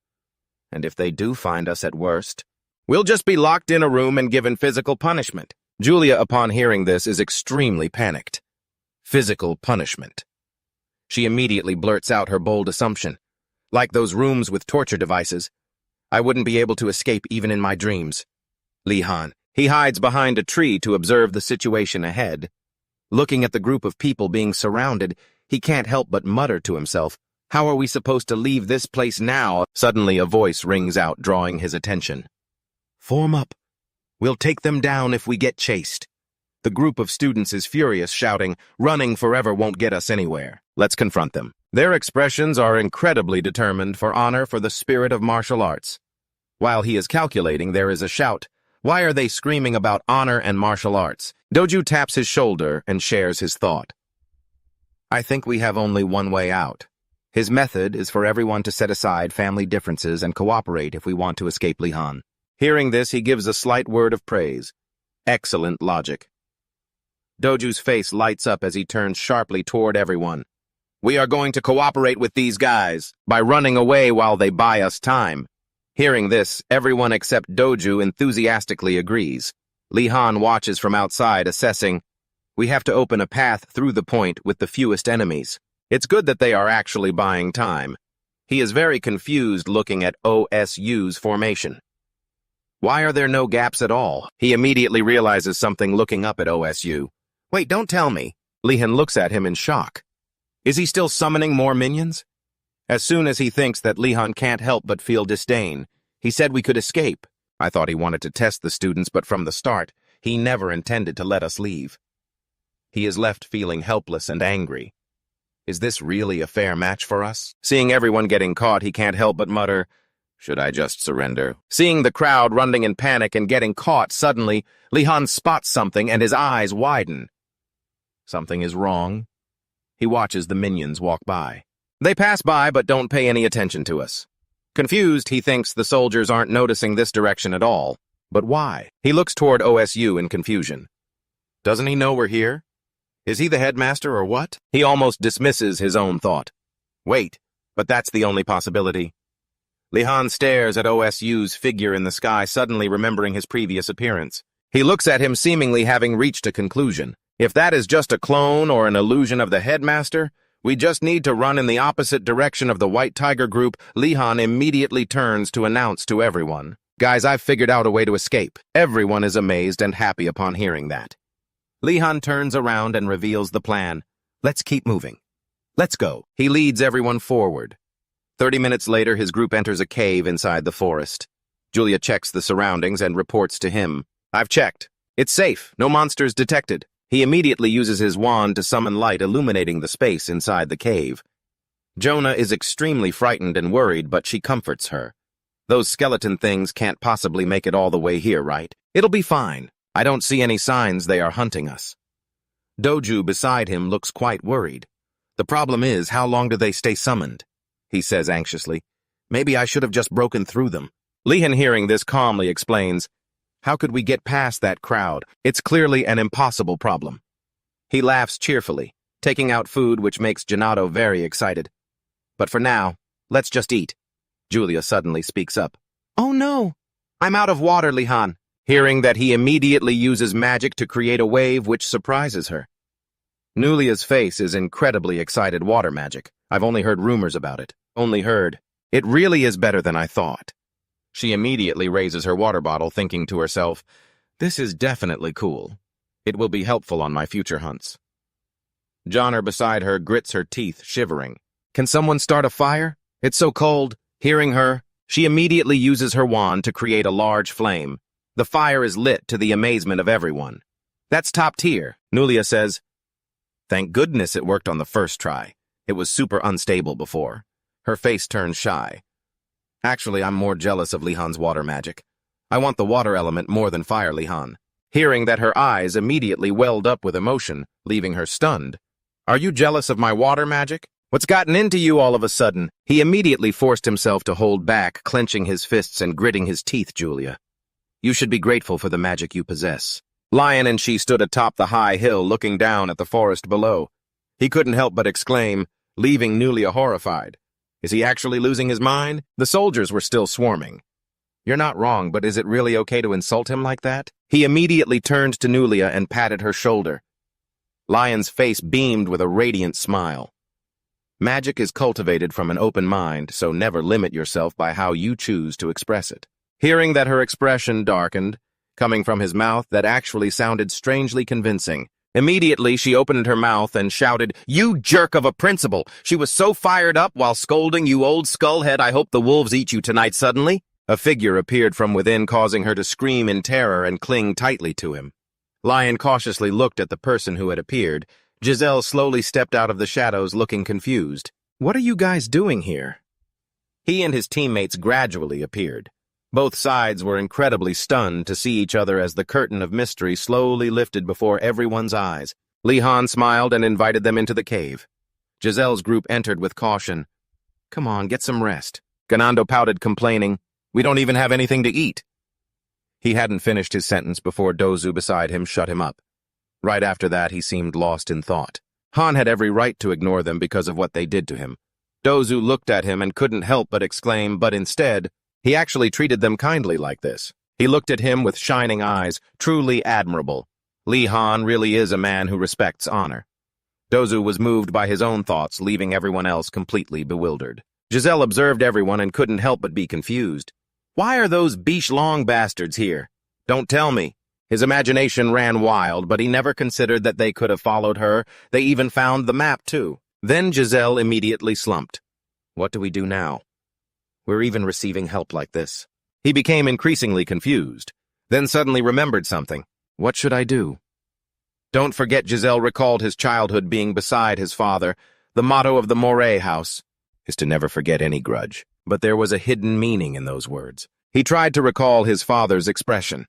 And if they do find us at worst, we'll just be locked in a room and given physical punishment." Julia, upon hearing this, is extremely panicked. Physical punishment. She immediately blurts out her bold assumption. "Like those rooms with torture devices. I wouldn't be able to escape even in my dreams." Li Han. He hides behind a tree to observe the situation ahead. Looking at the group of people being surrounded, he can't help but mutter to himself, "How are we supposed to leave this place now?" Suddenly a voice rings out, drawing his attention. "Form up. We'll take them down if we get chased." The group of students is furious, shouting, "Running forever won't get us anywhere. Let's confront them." Their expressions are incredibly determined for honor, for the spirit of martial arts. While he is calculating, there is a shout. Why are they screaming about honor and martial arts? Doju taps his shoulder and shares his thought. "I think we have only one way out. His method is for everyone to set aside family differences and cooperate if we want to escape Li Han." Hearing this, he gives a slight word of praise. Excellent logic. Doju's face lights up as he turns sharply toward everyone. "We are going to cooperate with these guys by running away while they buy us time." Hearing this, everyone except Doju enthusiastically agrees. Li Han watches from outside, assessing, "We have to open a path through the point with the fewest enemies. It's good that they are actually buying time." He is very confused looking at OSU's formation. Why are there no gaps at all? He immediately realizes something looking up at OSU. "Wait, don't tell me." Li Han looks at him in shock. Is he still summoning more minions? As soon as he thinks that Li Han can't help but feel disdain, he said we could escape. I thought he wanted to test the students, but from the start, he never intended to let us leave. He is left feeling helpless and angry. Is this really a fair match for us? Seeing everyone getting caught, he can't help but mutter, Should I just surrender? Seeing the crowd running in panic and getting caught suddenly, Li-Han spots something and his eyes widen. Something is wrong. He watches the minions walk by. They pass by but don't pay any attention to us. Confused, he thinks the soldiers aren't noticing this direction at all. But why? He looks toward OSU in confusion. Doesn't he know we're here? Is he the headmaster or what? He almost dismisses his own thought. Wait, but that's the only possibility. Li-Han stares at OSU's figure in the sky, suddenly remembering his previous appearance. He looks at him, seemingly having reached a conclusion. If that is just a clone or an illusion of the headmaster, we just need to run in the opposite direction of the White Tiger group. Li-Han immediately turns to announce to everyone, "Guys, I've figured out a way to escape." Everyone is amazed and happy upon hearing that. Li-Han turns around and reveals the plan. Let's keep moving. Let's go. He leads everyone forward. 30 minutes later, his group enters a cave inside the forest. Julia checks the surroundings and reports to him. I've checked. It's safe. No monsters detected. He immediately uses his wand to summon light, illuminating the space inside the cave. Jonah is extremely frightened and worried, but she comforts her. Those skeleton things can't possibly make it all the way here, right? It'll be fine. I don't see any signs they are hunting us. Doju beside him looks quite worried. The problem is, how long do they stay summoned? He says anxiously. Maybe I should have just broken through them. Li-Han, hearing this, calmly explains, how could we get past that crowd? It's clearly an impossible problem. He laughs cheerfully, taking out food which makes Janato very excited. But for now, let's just eat. Julia suddenly speaks up. Oh no, I'm out of water, Li-Han. Hearing that, he immediately uses magic to create a wave which surprises her. Nulia's face is incredibly excited. Water magic. I've only heard rumors about it. Only heard. It really is better than I thought. She immediately raises her water bottle, thinking to herself, this is definitely cool. It will be helpful on my future hunts. Johnner beside her grits her teeth, shivering. Can someone start a fire? It's so cold. Hearing her, she immediately uses her wand to create a large flame. The fire is lit to the amazement of everyone. That's top tier, Nulia says. Thank goodness it worked on the first try. It was super unstable before. Her face turns shy. Actually, I'm more jealous of Li-Han's water magic. I want the water element more than fire, Li-Han. Hearing that, her eyes immediately welled up with emotion, leaving her stunned. Are you jealous of my water magic? What's gotten into you all of a sudden? He immediately forced himself to hold back, clenching his fists and gritting his teeth. Julia, you should be grateful for the magic you possess. Lion and she stood atop the high hill, looking down at the forest below. He couldn't help but exclaim, leaving Nulia horrified. Is he actually losing his mind? The soldiers were still swarming. You're not wrong, but is it really okay to insult him like that? He immediately turned to Nulia and patted her shoulder. Lion's face beamed with a radiant smile. Magic is cultivated from an open mind, so never limit yourself by how you choose to express it. Hearing that, her expression darkened, coming from his mouth that actually sounded strangely convincing. Immediately, she opened her mouth and shouted, You jerk of a principal! She was so fired up while scolding, you old skullhead, I hope the wolves eat you tonight suddenly. A figure appeared from within, causing her to scream in terror and cling tightly to him. Lion cautiously looked at the person who had appeared. Giselle slowly stepped out of the shadows, looking confused. What are you guys doing here? He and his teammates gradually appeared. Both sides were incredibly stunned to see each other as the curtain of mystery slowly lifted before everyone's eyes. Li-Han smiled and invited them into the cave. Giselle's group entered with caution. Come on, get some rest. Ganando pouted, complaining, We don't even have anything to eat. He hadn't finished his sentence before Dozu beside him shut him up. Right after that, he seemed lost in thought. Han had every right to ignore them because of what they did to him. Dozu looked at him and couldn't help but exclaim, but instead, he actually treated them kindly like this. He looked at him with shining eyes, truly admirable. Li-Han really is a man who respects honor. Dozu was moved by his own thoughts, leaving everyone else completely bewildered. Giselle observed everyone and couldn't help but be confused. Why are those biche-long bastards here? Don't tell me. His imagination ran wild, but he never considered that they could have followed her. They even found the map, too. Then Giselle immediately slumped. What do we do now? We're even receiving help like this. He became increasingly confused, then suddenly remembered something. What should I do? Don't forget, Giselle recalled his childhood being beside his father. The motto of the Moray house is to never forget any grudge. but there was a hidden meaning in those words. He tried to recall his father's expression.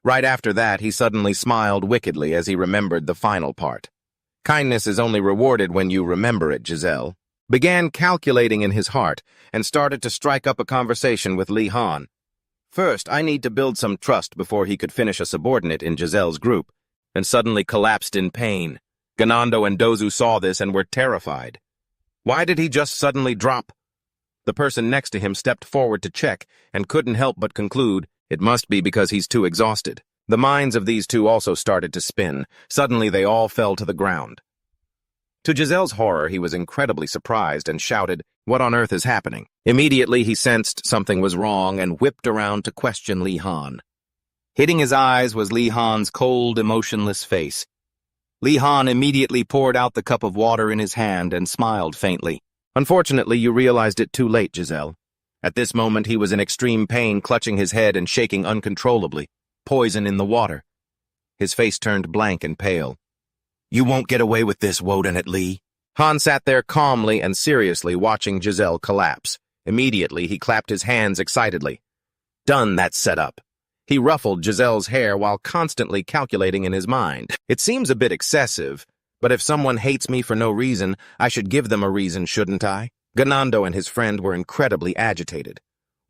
Right after that, he suddenly smiled wickedly as he remembered the final part. Kindness is only rewarded when you remember it, Giselle. Began calculating in his heart and started to strike up a conversation with Li Han. First, I need to build some trust before he could finish a subordinate in Giselle's group, and suddenly collapsed in pain. Ganando and Dozu saw this and were terrified. Why did he just suddenly drop? The person next to him stepped forward to check and couldn't help but conclude it must be because he's too exhausted. The minds of these two also started to spin. Suddenly they all fell to the ground. To Giselle's horror, he was incredibly surprised and shouted, "What on earth is happening?" Immediately he sensed something was wrong and whipped around to question Li Han. Hitting his eyes was Li Han's cold, emotionless face. Li Han immediately poured out the cup of water in his hand and smiled faintly. Unfortunately, you realized it too late, Giselle. At this moment, he was in extreme pain, clutching his head and shaking uncontrollably. Poison in the water. His face turned blank and pale. "You won't get away with this, Woden Li." Han sat there calmly and seriously watching Giselle collapse. Immediately, he clapped his hands excitedly. Done that setup. He ruffled Giselle's hair while constantly calculating in his mind. It seems a bit excessive, but if someone hates me for no reason, I should give them a reason, shouldn't I? Ganando and his friend were incredibly agitated.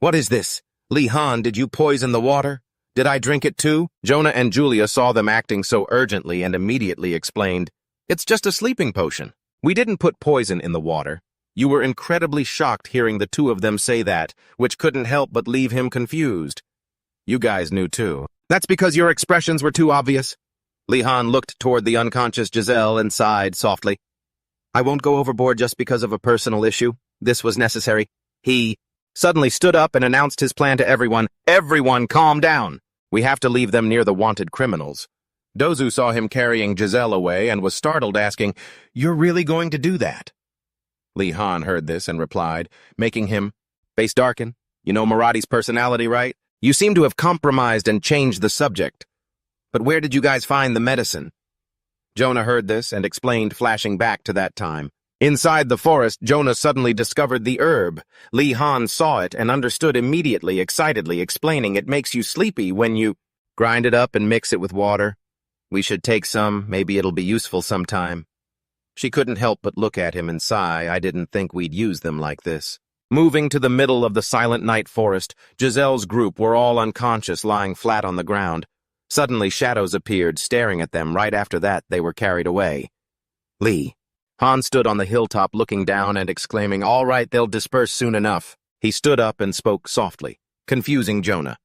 What is this? Li Han, did you poison the water? Did I drink it too? Jonah and Julia saw them acting so urgently and immediately explained, It's just a sleeping potion. We didn't put poison in the water. You were incredibly shocked hearing the two of them say that, which couldn't help but leave him confused. You guys knew too. That's because your expressions were too obvious. Li Han looked toward the unconscious Giselle and sighed softly. I won't go overboard just because of a personal issue. This was necessary. He suddenly stood up and announced his plan to everyone. Everyone, calm down. We have to leave them near the wanted criminals. Dozu saw him carrying Giselle away and was startled, asking, You're really going to do that? Li Han heard this and replied, making him face darken. You know Marati's personality, right? You seem to have compromised and changed the subject. But where did you guys find the medicine? Jonah heard this and explained, flashing back to that time. Inside the forest, Jonah suddenly discovered the herb. Li Han saw it and understood immediately, excitedly, explaining it makes you sleepy when you grind it up and mix it with water. We should take some, maybe it'll be useful sometime. She couldn't help but look at him and sigh. I didn't think we'd use them like this. Moving to the middle of the silent night forest, Giselle's group were all unconscious, lying flat on the ground. Suddenly, shadows appeared, staring at them. Right after that, they were carried away. Lee. Han stood on the hilltop looking down and exclaiming, All right, they'll disperse soon enough. He stood up and spoke softly, confusing Jonah.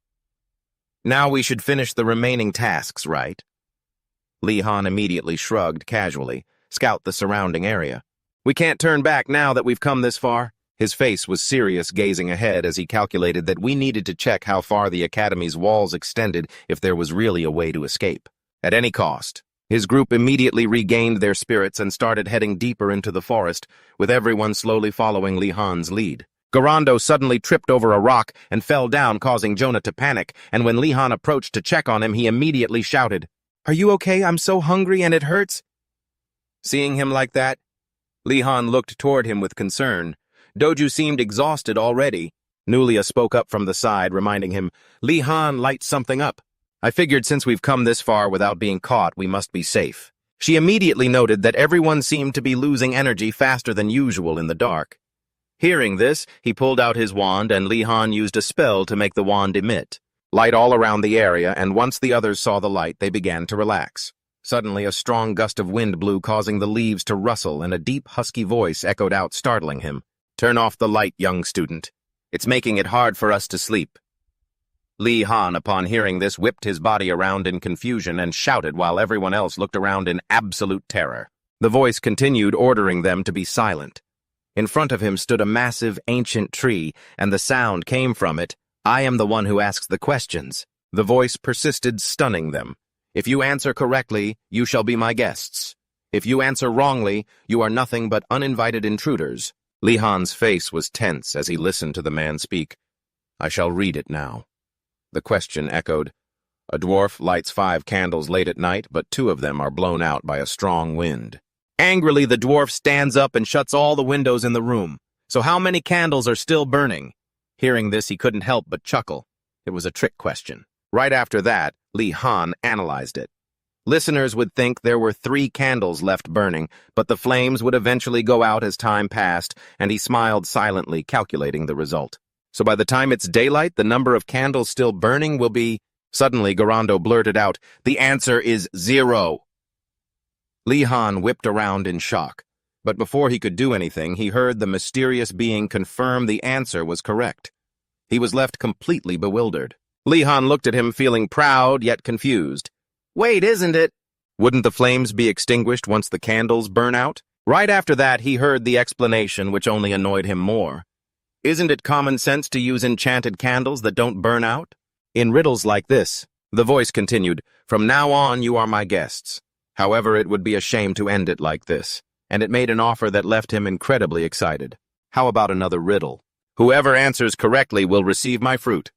Now we should finish the remaining tasks, right? Li Han immediately shrugged casually, scout the surrounding area. We can't turn back now that we've come this far. His face was serious, gazing ahead as he calculated that we needed to check how far the academy's walls extended if there was really a way to escape. At any cost. His group immediately regained their spirits and started heading deeper into the forest, with everyone slowly following Li Han's lead. Garando suddenly tripped over a rock and fell down, causing Jonah to panic, and when Li Han approached to check on him, he immediately shouted, Are you okay? I'm so hungry and it hurts. Seeing him like that, Li Han looked toward him with concern. Doju seemed exhausted already. Nulia spoke up from the side, reminding him, Li Han, light something up. I figured since we've come this far without being caught, we must be safe. She immediately noted that everyone seemed to be losing energy faster than usual in the dark. Hearing this, he pulled out his wand and Li Han used a spell to make the wand emit light all around the area, and once the others saw the light, they began to relax. Suddenly, a strong gust of wind blew, causing the leaves to rustle, and a deep, husky voice echoed out, startling him. Turn off the light, young student. It's making it hard for us to sleep. Li Han, upon hearing this, whipped his body around in confusion and shouted while everyone else looked around in absolute terror. The voice continued, ordering them to be silent. In front of him stood a massive, ancient tree, and the sound came from it. I am the one who asks the questions. The voice persisted, stunning them. If you answer correctly, you shall be my guests. If you answer wrongly, you are nothing but uninvited intruders. Li Han's face was tense as he listened to the man speak. I shall read it now. The question echoed. A dwarf lights 5 candles late at night, but 2 of them are blown out by a strong wind. Angrily, the dwarf stands up and shuts all the windows in the room. So how many candles are still burning? Hearing this, he couldn't help but chuckle. It was a trick question. Right after that, Li Han analyzed it. Listeners would think there were 3 candles left burning, but the flames would eventually go out as time passed, and he smiled silently, calculating the result. So by the time it's daylight, the number of candles still burning will be... Suddenly, Garando blurted out, "The answer is 0. Li Han whipped around in shock. But before he could do anything, he heard the mysterious being confirm the answer was correct. He was left completely bewildered. Li Han looked at him, feeling proud yet confused. Wait, isn't it? Wouldn't the flames be extinguished once the candles burn out? Right after that, he heard the explanation, which only annoyed him more. Isn't it common sense to use enchanted candles that don't burn out? In riddles like this, the voice continued, "From now on, you are my guests. However, it would be a shame to end it like this." And it made an offer that left him incredibly excited. How about another riddle? Whoever answers correctly will receive my fruit.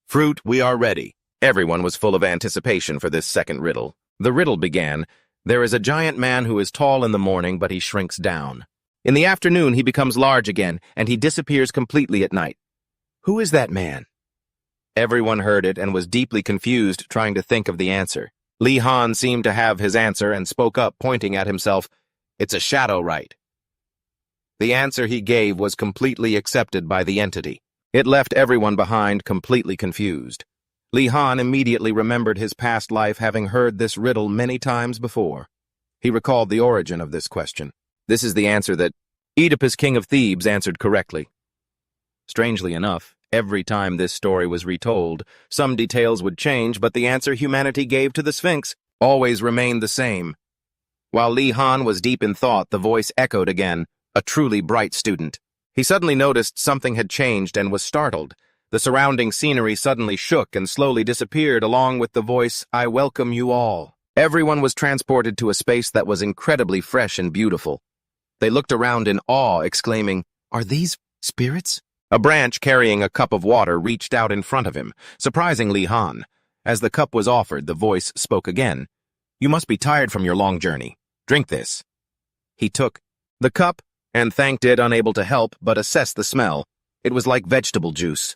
Fruit, we are ready. Everyone was full of anticipation for this second riddle. The riddle began, there is a giant man who is tall in the morning, but he shrinks down. In the afternoon, he becomes large again, and he disappears completely at night. Who is that man? Everyone heard it and was deeply confused, trying to think of the answer. Li Han seemed to have his answer and spoke up, pointing at himself. It's a shadow right. The answer he gave was completely accepted by the entity. It left everyone behind completely confused. Li Han immediately remembered his past life, having heard this riddle many times before. He recalled the origin of this question. This is the answer that Oedipus, king of Thebes, answered correctly. Strangely enough, every time this story was retold, some details would change, but the answer humanity gave to the Sphinx always remained the same. While Li Han was deep in thought, the voice echoed again, a truly bright student. He suddenly noticed something had changed and was startled. The surrounding scenery suddenly shook and slowly disappeared, along with the voice, "I welcome you all." Everyone was transported to a space that was incredibly fresh and beautiful. They looked around in awe, exclaiming, "Are these spirits?" A branch carrying a cup of water reached out in front of him, surprising Li Han. As the cup was offered, the voice spoke again. "You must be tired from your long journey. Drink this." He took the cup and thanked it, unable to help but assess the smell. It was like vegetable juice.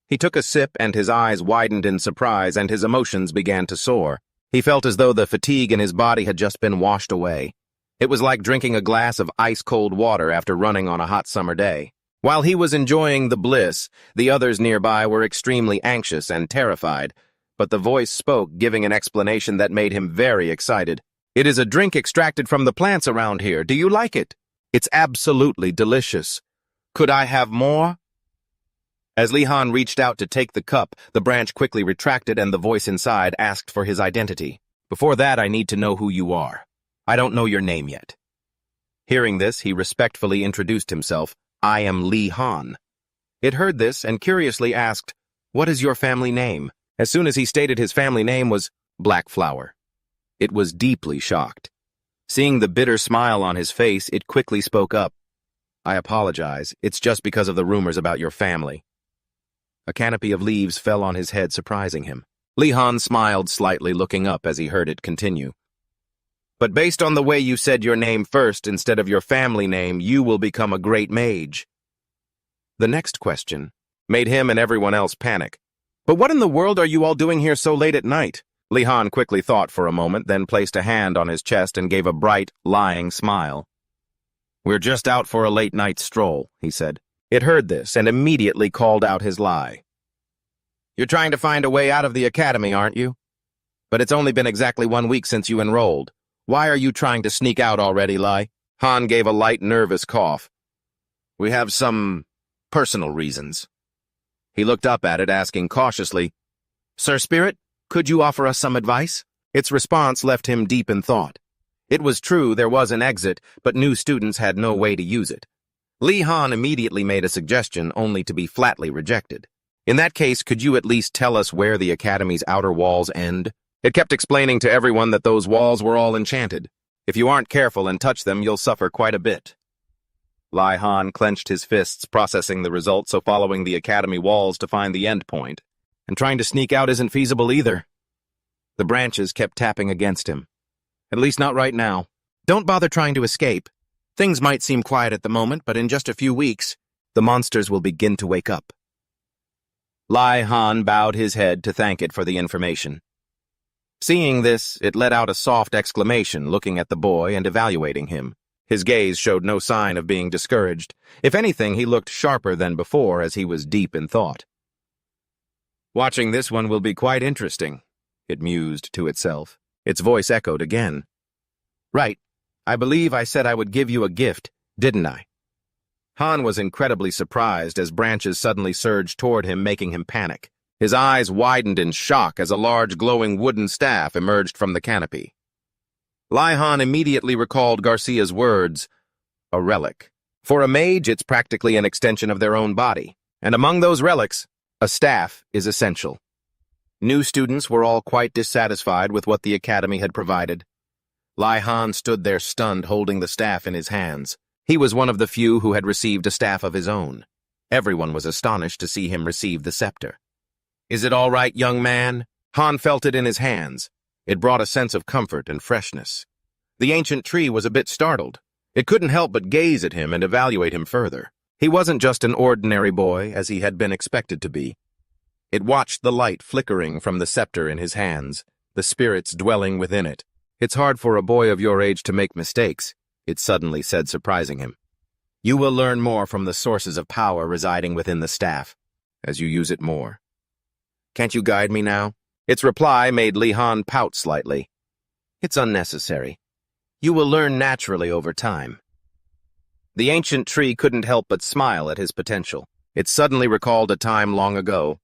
He took a sip and his eyes widened in surprise and his emotions began to soar. He felt as though the fatigue in his body had just been washed away. It was like drinking a glass of ice-cold water after running on a hot summer day. While he was enjoying the bliss, the others nearby were extremely anxious and terrified, but the voice spoke, giving an explanation that made him very excited. "It is a drink extracted from the plants around here. Do you like it? It's absolutely delicious. Could I have more?" As Li Han reached out to take the cup, the branch quickly retracted and the voice inside asked for his identity. "Before that, I need to know who you are. I don't know your name yet." Hearing this, he respectfully introduced himself. "I am Li Han." It heard this and curiously asked, "What is your family name?" As soon as he stated his family name was Black Flower. It was deeply shocked. Seeing the bitter smile on his face, it quickly spoke up. "I apologize. It's just because of the rumors about your family." A canopy of leaves fell on his head, surprising him. Li Han smiled slightly, looking up as he heard it continue. "But based on the way you said your name first instead of your family name, you will become a great mage." The next question made him and everyone else panic. "But what in the world are you all doing here so late at night?" Li Han quickly thought for a moment, then placed a hand on his chest and gave a bright, lying smile. "We're just out for a late-night stroll," he said. It heard this and immediately called out his lie. "You're trying to find a way out of the academy, aren't you? But it's only been exactly 1 week since you enrolled. Why are you trying to sneak out already, Lai?" Han gave a light, nervous cough. "We have some personal reasons." He looked up at it, asking cautiously, "Sir Spirit, could you offer us some advice?" Its response left him deep in thought. It was true there was an exit, but new students had no way to use it. Li Han immediately made a suggestion, only to be flatly rejected. "In that case, could you at least tell us where the academy's outer walls end?" It kept explaining to everyone that those walls were all enchanted. If you aren't careful and touch them, you'll suffer quite a bit. Li Han clenched his fists, processing the result, so following the academy walls to find the end point. And trying to sneak out isn't feasible either. The branches kept tapping against him. "At least not right now. Don't bother trying to escape. Things might seem quiet at the moment, but in just a few weeks, the monsters will begin to wake up. Lai Han bowed his head to thank it for the information. Seeing this, it let out a soft exclamation, looking at the boy and evaluating him. His gaze showed no sign of being discouraged. If anything, he looked sharper than before as he was deep in thought. Watching this one will be quite interesting, it mused to itself. Its voice echoed again. Right, I believe I said I would give you a gift, didn't I? Han was incredibly surprised as branches suddenly surged toward him, making him panic. His eyes widened in shock as a large glowing wooden staff emerged from the canopy. Lai Han immediately recalled Garcia's words, a relic. For a mage, it's practically an extension of their own body, and among those relics, a staff is essential. New students were all quite dissatisfied with what the academy had provided. Lai Han stood there stunned, holding the staff in his hands. He was one of the few who had received a staff of his own. Everyone was astonished to see him receive the scepter. Is it all right, young man? Han felt it in his hands. It brought a sense of comfort and freshness. The ancient tree was a bit startled. It couldn't help but gaze at him and evaluate him further. He wasn't just an ordinary boy, as he had been expected to be. It watched the light flickering from the scepter in his hands, the spirits dwelling within it. It's hard for a boy of your age to make mistakes, it suddenly said, surprising him. You will learn more from the sources of power residing within the staff, as you use it more. Can't you guide me now? Its reply made Li Han pout slightly. It's unnecessary. You will learn naturally over time. The ancient tree couldn't help but smile at his potential. It suddenly recalled a time long ago.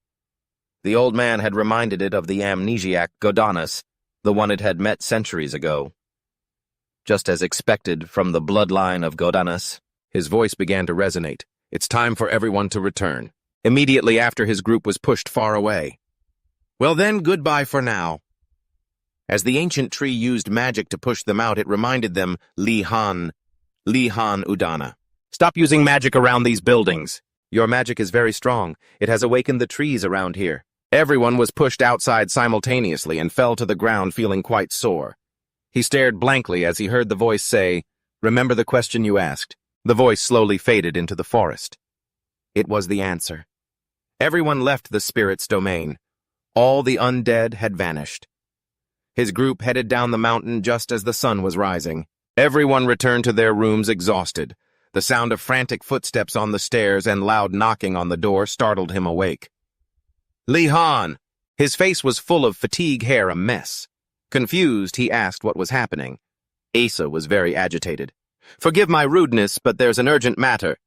The old man had reminded it of the amnesiac Godanas, the one it had met centuries ago. Just as expected from the bloodline of Godanas, his voice began to resonate. It's time for everyone to return. Immediately after his group was pushed far away. Well then, goodbye for now. As the ancient tree used magic to push them out, it reminded them, Li Han Udana. Stop using magic around these buildings. Your magic is very strong. It has awakened the trees around here. Everyone was pushed outside simultaneously and fell to the ground feeling quite sore. He stared blankly as he heard the voice say, Remember the question you asked. The voice slowly faded into the forest. It was the answer. Everyone left the spirit's domain. All the undead had vanished. His group headed down the mountain just as the sun was rising. Everyone returned to their rooms exhausted. The sound of frantic footsteps on the stairs and loud knocking on the door startled him awake. Li Han! His face was full of fatigue, hair a mess. Confused, he asked what was happening. Asa was very agitated. Forgive my rudeness, but there's an urgent matter.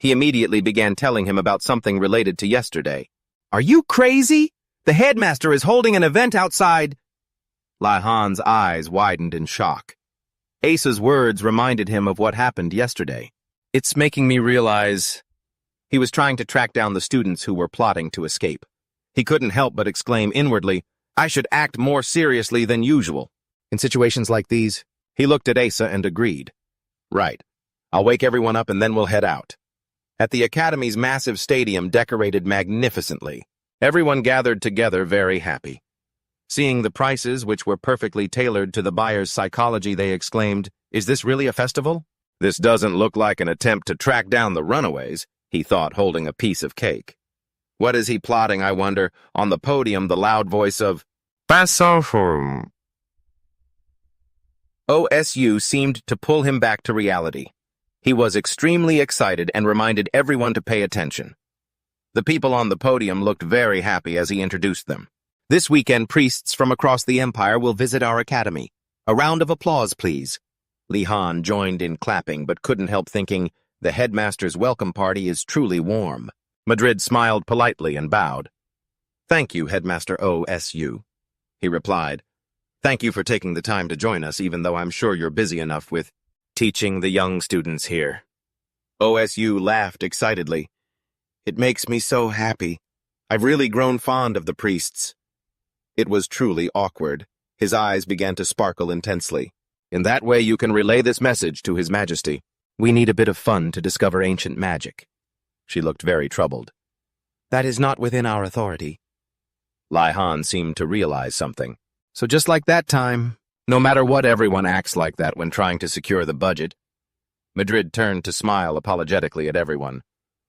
He immediately began telling him about something related to yesterday. Are you crazy? The headmaster is holding an event outside. Lai Han's eyes widened in shock. Asa's words reminded him of what happened yesterday. It's making me realize... He was trying to track down the students who were plotting to escape. He couldn't help but exclaim inwardly, I should act more seriously than usual. In situations like these, he looked at Asa and agreed. Right. I'll wake everyone up and then we'll head out. At the Academy's massive stadium decorated magnificently, everyone gathered together very happy. Seeing the prices, which were perfectly tailored to the buyer's psychology, they exclaimed, Is this really a festival? This doesn't look like an attempt to track down the runaways, he thought, holding a piece of cake. What is he plotting, I wonder? On the podium, the loud voice of OSU seemed to pull him back to reality. He was extremely excited and reminded everyone to pay attention. The people on the podium looked very happy as he introduced them. This weekend, priests from across the empire will visit our academy. A round of applause, please. Li Han joined in clapping, but couldn't help thinking, the headmaster's welcome party is truly warm. Madrid smiled politely and bowed. Thank you, Headmaster OSU, he replied. Thank you for taking the time to join us, even though I'm sure you're busy enough with teaching the young students here. OSU laughed excitedly. It makes me so happy. I've really grown fond of the priests. It was truly awkward. His eyes began to sparkle intensely. In that way you can relay this message to His Majesty. We need a bit of fun to discover ancient magic. She looked very troubled. That is not within our authority. Lai Han seemed to realize something. So just like that time, no matter what, everyone acts like that when trying to secure the budget. Madrid turned to smile apologetically at everyone.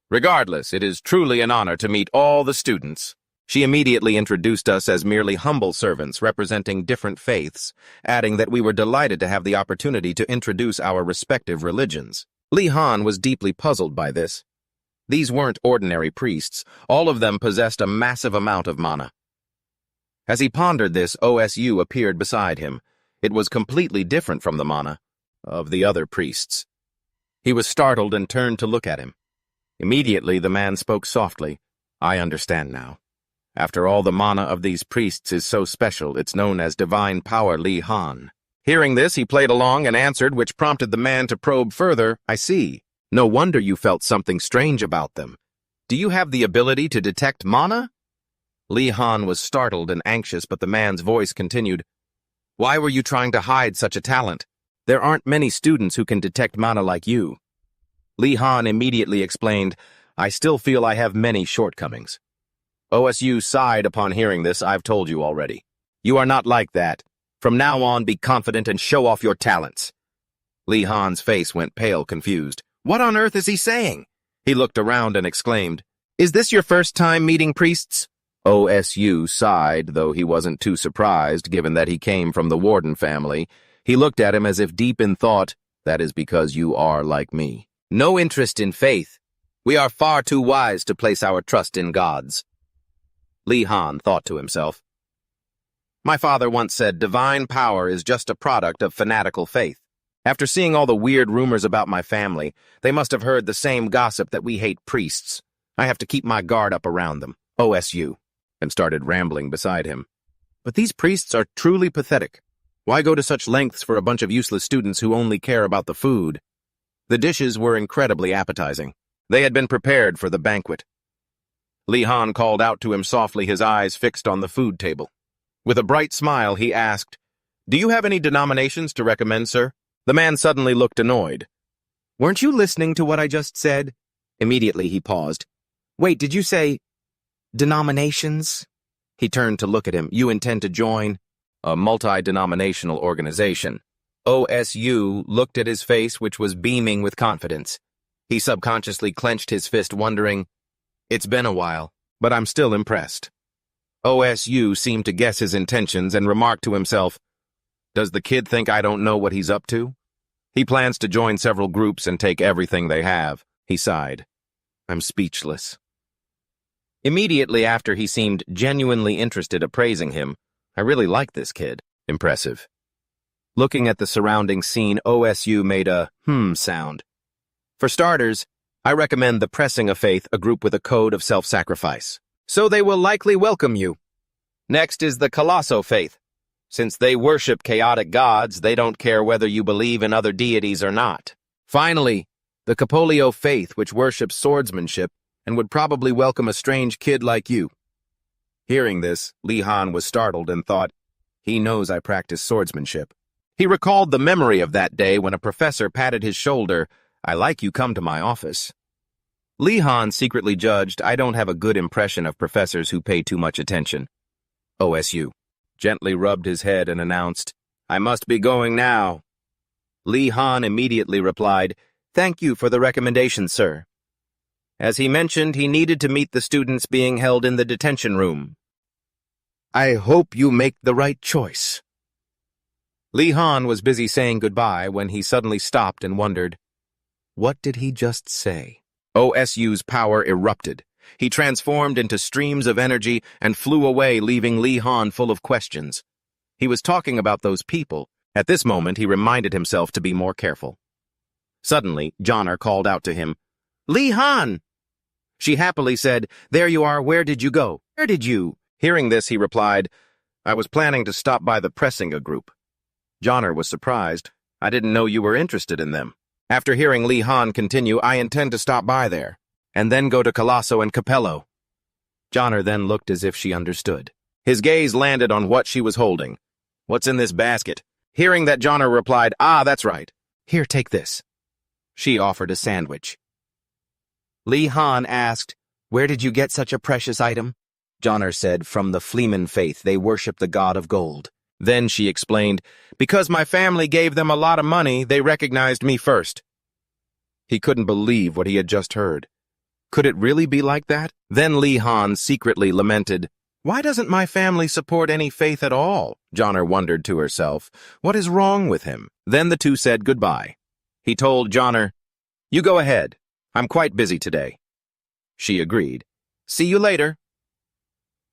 Regardless, it is truly an honor to meet all the students. She immediately introduced us as merely humble servants representing different faiths, adding that we were delighted to have the opportunity to introduce our respective religions. Li Han was deeply puzzled by this. These weren't ordinary priests. All of them possessed a massive amount of mana. As he pondered this, OSU appeared beside him. It was completely different from the mana of the other priests. He was startled and turned to look at him. Immediately, the man spoke softly. I understand now. After all, the mana of these priests is so special, it's known as divine power Li Han. Hearing this, he played along and answered, which prompted the man to probe further. I see. No wonder you felt something strange about them. Do you have the ability to detect mana? Li Han was startled and anxious, but the man's voice continued. Why were you trying to hide such a talent? There aren't many students who can detect mana like you. Li Han immediately explained, I still feel I have many shortcomings. OSU sighed upon hearing this. I've told you already. You are not like that. From now on, be confident and show off your talents. Li Han's face went pale, confused. What on earth is he saying? He looked around and exclaimed, Is this your first time meeting priests? OSU sighed, though he wasn't too surprised, given that he came from the Warden family. He looked at him as if deep in thought, That is because you are like me. No interest in faith. We are far too wise to place our trust in gods. Li Han thought to himself. My father once said divine power is just a product of fanatical faith. After seeing all the weird rumors about my family, they must have heard the same gossip that we hate priests. I have to keep my guard up around them. OSU. And started rambling beside him. But these priests are truly pathetic. Why go to such lengths for a bunch of useless students who only care about the food? The dishes were incredibly appetizing. They had been prepared for the banquet. Li Han called out to him softly, his eyes fixed on the food table. With a bright smile, he asked, Do you have any denominations to recommend, sir? The man suddenly looked annoyed. Weren't you listening to what I just said? Immediately he paused. Wait, did you say denominations? He turned to look at him. You intend to join a multi-denominational organization. OSU looked at his face, which was beaming with confidence. He subconsciously clenched his fist, wondering, It's been a while, but I'm still impressed. OSU seemed to guess his intentions and remarked to himself, Does the kid think I don't know what he's up to? He plans to join several groups and take everything they have. He sighed. I'm speechless. Immediately after, he seemed genuinely interested, appraising him. I really like this kid. Impressive. Looking at the surrounding scene, OSU made a sound. For starters, I recommend the Pressing of Faith, a group with a code of self-sacrifice. So they will likely welcome you. Next is the Colosso Faith. Since they worship chaotic gods, they don't care whether you believe in other deities or not. Finally, the Capolio Faith, which worships swordsmanship and would probably welcome a strange kid like you. Hearing this, Li Han was startled and thought, He knows I practice swordsmanship. He recalled the memory of that day when a professor patted his shoulder, I like you come to my office. Li Han secretly judged, I don't have a good impression of professors who pay too much attention. OSU gently rubbed his head and announced, I must be going now. Li Han immediately replied, Thank you for the recommendation, sir. As he mentioned, he needed to meet the students being held in the detention room. I hope you make the right choice. Li Han was busy saying goodbye when he suddenly stopped and wondered, what did he just say? OSU's power erupted. He transformed into streams of energy and flew away, leaving Li Han full of questions. He was talking about those people. At this moment, he reminded himself to be more careful. Suddenly, Johnner called out to him, Li Han! She happily said, There you are, where did you go? Where did you? Hearing this, he replied, I was planning to stop by the Pressinga group. Johnner was surprised. I didn't know you were interested in them. After hearing Li Han continue, I intend to stop by there, and then go to Colosso and Capello. Johnner then looked as if she understood. His gaze landed on what she was holding. What's in this basket? Hearing that, Johnner replied, that's right. Here, take this. She offered a sandwich. Li Han asked, Where did you get such a precious item? Johnner said, From the Fleeman faith, they worship the god of gold. Then she explained, Because my family gave them a lot of money, they recognized me first. He couldn't believe what he had just heard. Could it really be like that? Then Li Han secretly lamented, "Why doesn't my family support any faith at all?" Johnner wondered to herself. What is wrong with him? Then the two said goodbye. He told Johnner, "You go ahead. I'm quite busy today." She agreed. "See you later."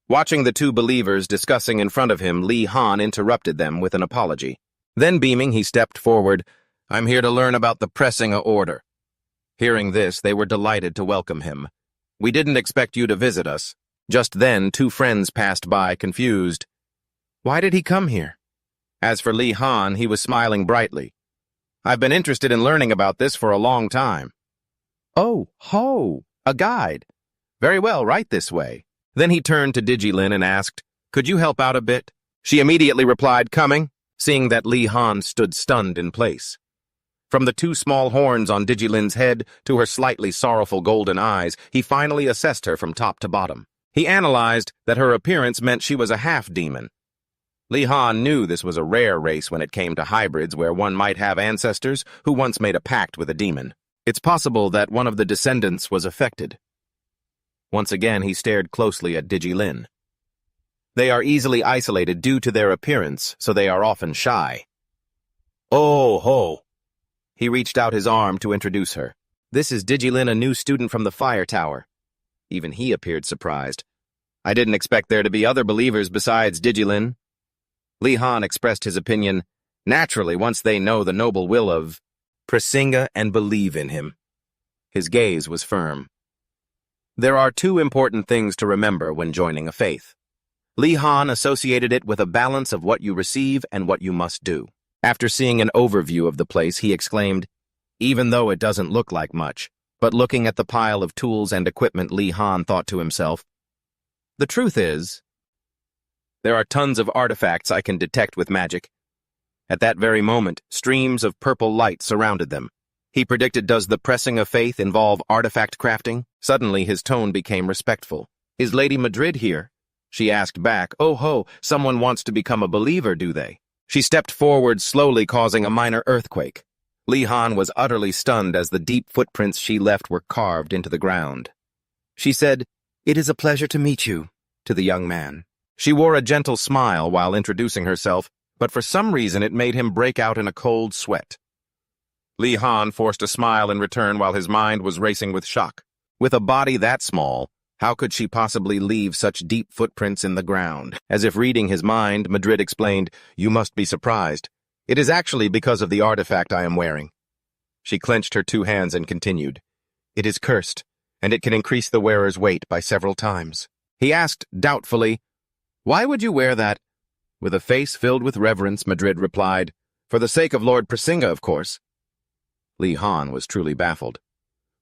Watching the two believers discussing in front of him, Li Han interrupted them with an apology. Then beaming, he stepped forward. "I'm here to learn about the pressing order." Hearing this, they were delighted to welcome him. "We didn't expect you to visit us." Just then, two friends passed by, confused. Why did he come here? As for Li Han, he was smiling brightly. "I've been interested in learning about this for a long time." "Oh, ho, a guide. Very well, right this way." Then he turned to Digilin and asked, "Could you help out a bit?" She immediately replied, "Coming," seeing that Li Han stood stunned in place. From the two small horns on Digilin's head to her slightly sorrowful golden eyes, he finally assessed her from top to bottom. He analyzed that her appearance meant she was a half-demon. Li Han knew this was a rare race when it came to hybrids where one might have ancestors who once made a pact with a demon. It's possible that one of the descendants was affected. Once again, he stared closely at Digilin. They are easily isolated due to their appearance, so they are often shy. "Oh, ho." He reached out his arm to introduce her. "This is Digilin, a new student from the fire tower." Even he appeared surprised. "I didn't expect there to be other believers besides Digilin." Li Han expressed his opinion, "Naturally, once they know the noble will of Prasinga and believe in him." His gaze was firm. There are two important things to remember when joining a faith. Li Han associated it with a balance of what you receive and what you must do. After seeing an overview of the place, he exclaimed, "Even though it doesn't look like much," but looking at the pile of tools and equipment, Li Han thought to himself, "The truth is, there are tons of artifacts I can detect with magic." At that very moment, streams of purple light surrounded them. He predicted, does the pressing of faith involve artifact crafting? Suddenly, his tone became respectful. "Is Lady Madrid here?" She asked back, "Oh ho, someone wants to become a believer, do they?" She stepped forward slowly, causing a minor earthquake. Li Han was utterly stunned as the deep footprints she left were carved into the ground. She said, "It is a pleasure to meet you," to the young man. She wore a gentle smile while introducing herself, but for some reason it made him break out in a cold sweat. Li Han forced a smile in return while his mind was racing with shock. With a body that small, how could she possibly leave such deep footprints in the ground? As if reading his mind, Madrid explained, "You must be surprised. It is actually because of the artifact I am wearing." She clenched her two hands and continued, "It is cursed, and it can increase the wearer's weight by several times." He asked doubtfully, "Why would you wear that?" With a face filled with reverence, Madrid replied, "For the sake of Lord Prasinga, of course." Li Han was truly baffled.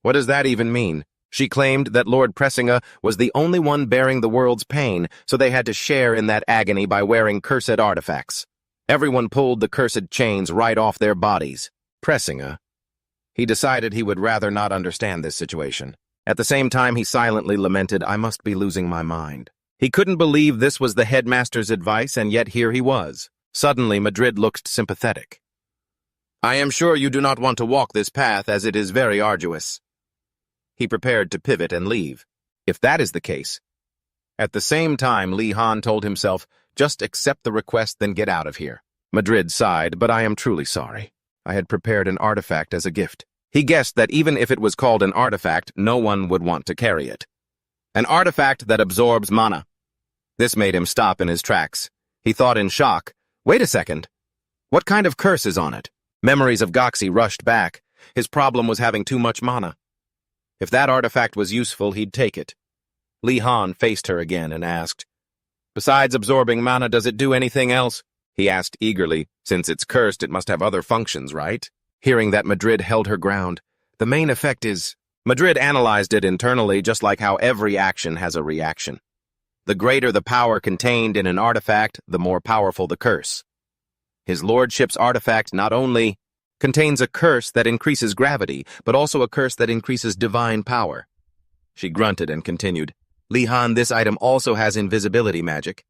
What does that even mean? She claimed that Lord Prasinga was the only one bearing the world's pain, so they had to share in that agony by wearing cursed artifacts. Everyone pulled the cursed chains right off their bodies. Prasinga. He decided he would rather not understand this situation. At the same time, he silently lamented, "I must be losing my mind." He couldn't believe this was the headmaster's advice, and yet here he was. Suddenly, Madrid looked sympathetic. "I am sure you do not want to walk this path, as it is very arduous." He prepared to pivot and leave. If that is the case. At the same time, Li Han told himself, "Just accept the request, then get out of here." Madrid sighed, "But I am truly sorry. I had prepared an artifact as a gift." He guessed that even if it was called an artifact, no one would want to carry it. An artifact that absorbs mana. This made him stop in his tracks. He thought in shock, "Wait a second. What kind of curse is on it?" Memories of Goxi rushed back. His problem was having too much mana. If that artifact was useful, he'd take it. Li Han faced her again and asked, "Besides absorbing mana, does it do anything else?" He asked eagerly. "Since it's cursed, it must have other functions, right?" Hearing that, Madrid held her ground. "The main effect is..." Madrid analyzed it internally, just like how every action has a reaction. The greater the power contained in an artifact, the more powerful the curse. His lordship's artifact not only contains a curse that increases gravity, but also a curse that increases divine power. She grunted and continued, "Li Han, this item also has invisibility magic."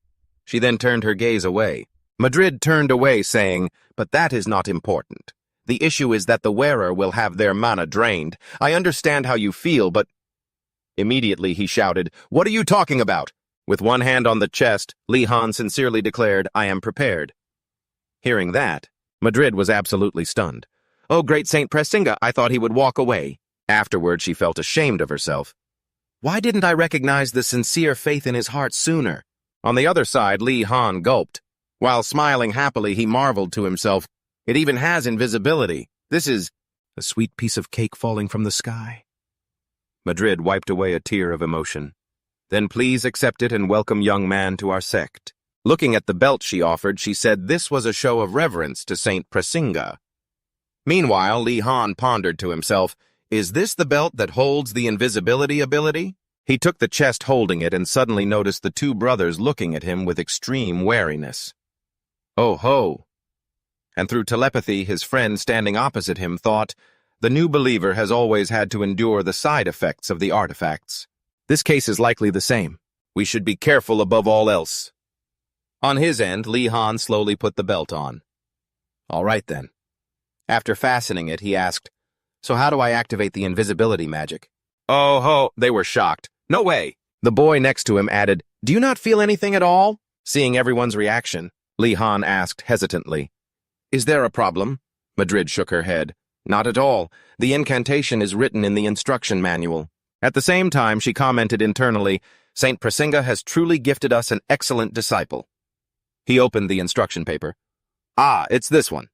She then turned her gaze away. Madrid turned away, saying, "But that is not important. The issue is that the wearer will have their mana drained. I understand how you feel, but... Immediately he shouted, "What are you talking about?" With one hand on the chest, Li Han sincerely declared, "I am prepared." Hearing that, Madrid was absolutely stunned. Oh, great Saint Presinga, I thought he would walk away. Afterward, she felt ashamed of herself. Why didn't I recognize the sincere faith in his heart sooner? On the other side, Li Han gulped. While smiling happily, he marveled to himself, "It even has invisibility. This is a sweet piece of cake falling from the sky." Madrid wiped away a tear of emotion. "Then please accept it and welcome young man to our sect." Looking at the belt she offered, she said this was a show of reverence to Saint Presinga. Meanwhile, Li Han pondered to himself, is this the belt that holds the invisibility ability? He took the chest holding it and suddenly noticed the two brothers looking at him with extreme wariness. Oh ho! And through telepathy, his friend standing opposite him thought, the new believer has always had to endure the side effects of the artifacts. This case is likely the same. We should be careful above all else. On his end, Li Han slowly put the belt on. All right then. After fastening it, he asked, "So how do I activate the invisibility magic?" Oh ho, they were shocked. "No way." The boy next to him added, "Do you not feel anything at all?" Seeing everyone's reaction, Li Han asked hesitantly, "Is there a problem?" Madrid shook her head. "Not at all. The incantation is written in the instruction manual." At the same time, she commented internally, "Saint Presinga has truly gifted us an excellent disciple." He opened the instruction paper. "Ah, it's this one."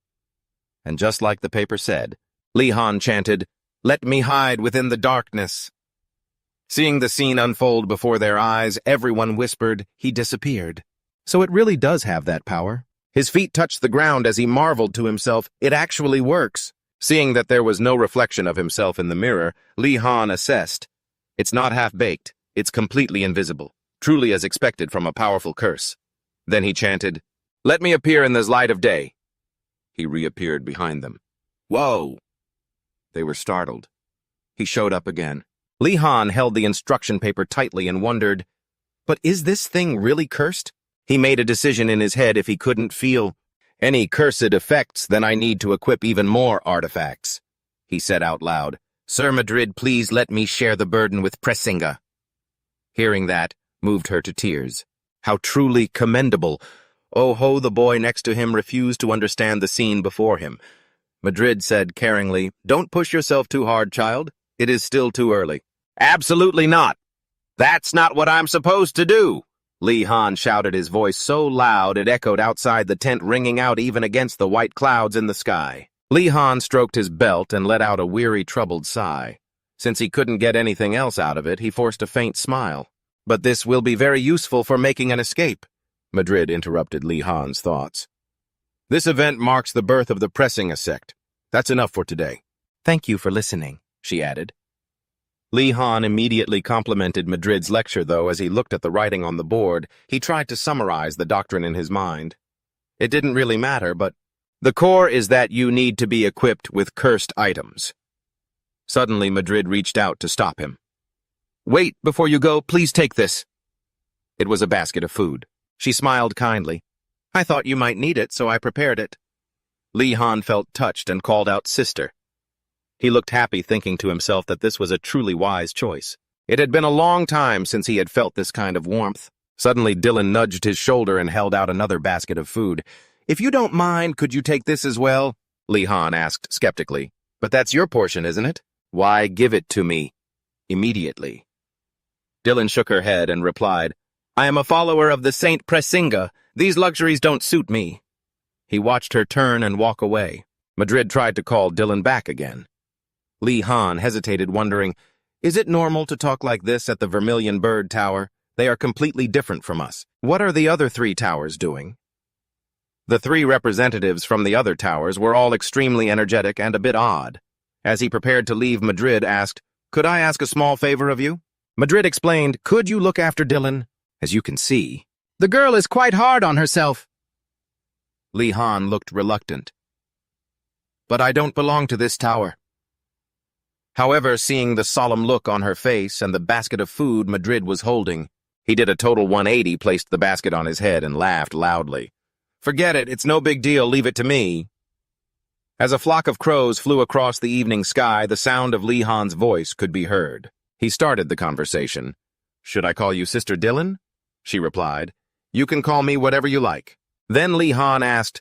And just like the paper said, Li Han chanted, "Let me hide within the darkness." Seeing the scene unfold before their eyes, everyone whispered, "He disappeared." So it really does have that power. His feet touched the ground as he marveled to himself, "It actually works." Seeing that there was no reflection of himself in the mirror, Li Han assessed, "It's not half-baked, it's completely invisible, truly as expected from a powerful curse." Then he chanted, "Let me appear in this light of day." He reappeared behind them. Whoa! They were startled. He showed up again. Li Han held the instruction paper tightly and wondered, but is this thing really cursed? He made a decision in his head. If he couldn't feel any cursed effects, then I need to equip even more artifacts. He said out loud, "Sir Madrid, please let me share the burden with Presinga." Hearing that moved her to tears. How truly commendable. Oh ho, the boy next to him refused to understand the scene before him. Madrid said caringly, "Don't push yourself too hard, child. It is still too early." "Absolutely not. That's not what I'm supposed to do." Li Han shouted, his voice so loud it echoed outside the tent, ringing out even against the white clouds in the sky. Li Han stroked his belt and let out a weary, troubled sigh. Since he couldn't get anything else out of it, he forced a faint smile. "But this will be very useful for making an escape," Madrid interrupted Li Han's thoughts. "This event marks the birth of the Presinga sect. That's enough for today." "Thank you for listening," she added. Li Han immediately complimented Madrid's lecture, though, as he looked at the writing on the board. He tried to summarize the doctrine in his mind. It didn't really matter, but the core is that you need to be equipped with cursed items. Suddenly, Madrid reached out to stop him. "Wait, before you go, please take this." It was a basket of food. She smiled kindly. "I thought you might need it, so I prepared it." Li Han felt touched and called out, "Sister." He looked happy, thinking to himself that this was a truly wise choice. It had been a long time since he had felt this kind of warmth. Suddenly, Dylan nudged his shoulder and held out another basket of food. "If you don't mind, could you take this as well?" Li Han asked skeptically. "But that's your portion, isn't it?" "Why, give it to me. Immediately." Dylan shook her head and replied, "I am a follower of the Saint Presinga. These luxuries don't suit me." He watched her turn and walk away. Madrid tried to call Dylan back again. Li Han hesitated, wondering, is it normal to talk like this at the Vermilion Bird Tower? They are completely different from us. What are the other three towers doing? The three representatives from the other towers were all extremely energetic and a bit odd. As he prepared to leave, Madrid asked, "Could I ask a small favor of you?" Madrid explained, "Could you look after Dylan? As you can see, the girl is quite hard on herself." Li Han looked reluctant. "But I don't belong to this tower." However, seeing the solemn look on her face and the basket of food Madrid was holding, he did a total 180, placed the basket on his head, and laughed loudly. "Forget it, it's no big deal, leave it to me." As a flock of crows flew across the evening sky, the sound of Lee Han's voice could be heard. He started the conversation. "Should I call you Sister Dylan?" She replied. "You can call me whatever you like." Then Lee Han asked,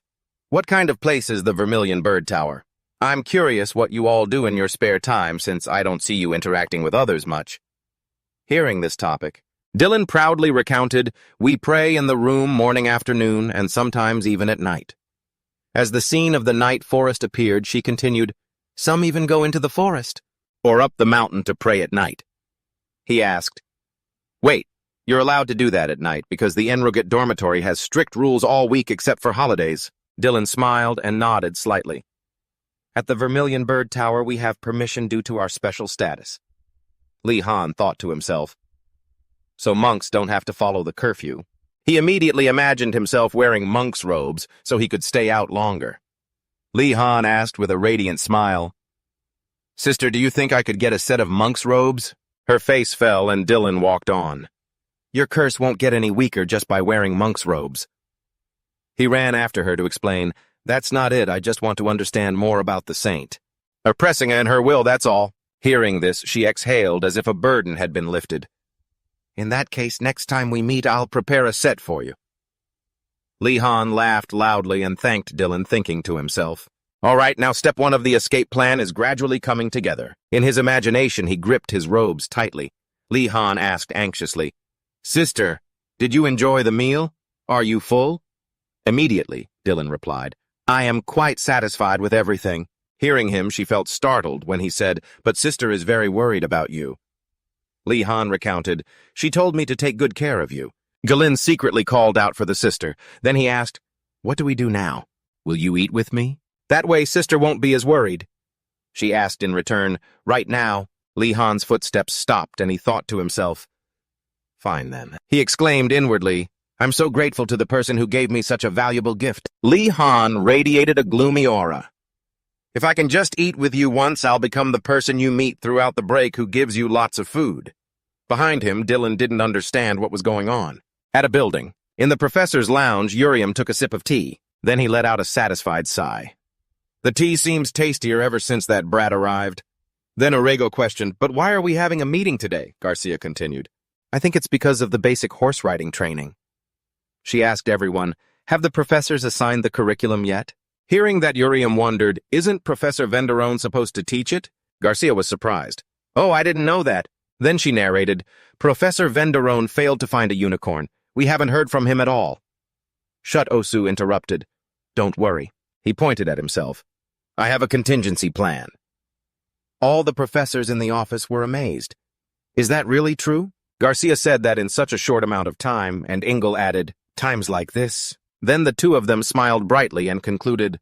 "What kind of place is the Vermilion Bird Tower? I'm curious what you all do in your spare time, since I don't see you interacting with others much." Hearing this topic, Dylan proudly recounted, "We pray in the room morning, afternoon, and sometimes even at night." As the scene of the night forest appeared, she continued, "Some even go into the forest, or up the mountain to pray at night." He asked, "Wait, you're allowed to do that at night because the enrollment dormitory has strict rules all week except for holidays." Dylan smiled and nodded slightly. "At the Vermilion Bird Tower, we have permission due to our special status." Lee Han thought to himself, "So monks don't have to follow the curfew." He immediately imagined himself wearing monk's robes so he could stay out longer. Lee Han asked with a radiant smile, "Sister, do you think I could get a set of monk's robes?" Her face fell and Dylan walked on. "Your curse won't get any weaker just by wearing monk's robes." He ran after her to explain, "That's not it, I just want to understand more about the saint. Oppressing in her will, that's all." Hearing this, she exhaled as if a burden had been lifted. "In that case, next time we meet, I'll prepare a set for you." Lee Han laughed loudly and thanked Dylan, thinking to himself, "All right, now step one of the escape plan is gradually coming together." In his imagination, he gripped his robes tightly. Lee Han asked anxiously, "Sister, did you enjoy the meal? Are you full?" "Immediately," Dylan replied. "I am quite satisfied with everything." Hearing him, she felt startled when he said, "But Sister is very worried about you." Lee Han recounted, "She told me to take good care of you." Galen secretly called out for the sister. Then he asked, "What do we do now? Will you eat with me? That way Sister won't be as worried." She asked in return, "Right now." Lee Han's footsteps stopped and he thought to himself, "Fine then." He exclaimed inwardly, "I'm so grateful to the person who gave me such a valuable gift." Lee Han radiated a gloomy aura. "If I can just eat with you once, I'll become the person you meet throughout the break who gives you lots of food." Behind him, Dylan didn't understand what was going on. At a building, in the professor's lounge, Uriam took a sip of tea. Then he let out a satisfied sigh. "The tea seems tastier ever since that brat arrived." Then Orego questioned, "But why are we having a meeting today?" Garcia continued, "I think it's because of the basic horse riding training." She asked everyone, "Have the professors assigned the curriculum yet?" Hearing that, Uriam wondered, "Isn't Professor Venderone supposed to teach it?" Garcia was surprised. "Oh, I didn't know that." Then she narrated, "Professor Venderone failed to find a unicorn. We haven't heard from him at all." Shut Osu interrupted. "Don't worry." He pointed at himself. "I have a contingency plan." All the professors in the office were amazed. "Is that really true?" Garcia said that in such a short amount of time, and Engel added, "Times like this." Then the two of them smiled brightly and concluded,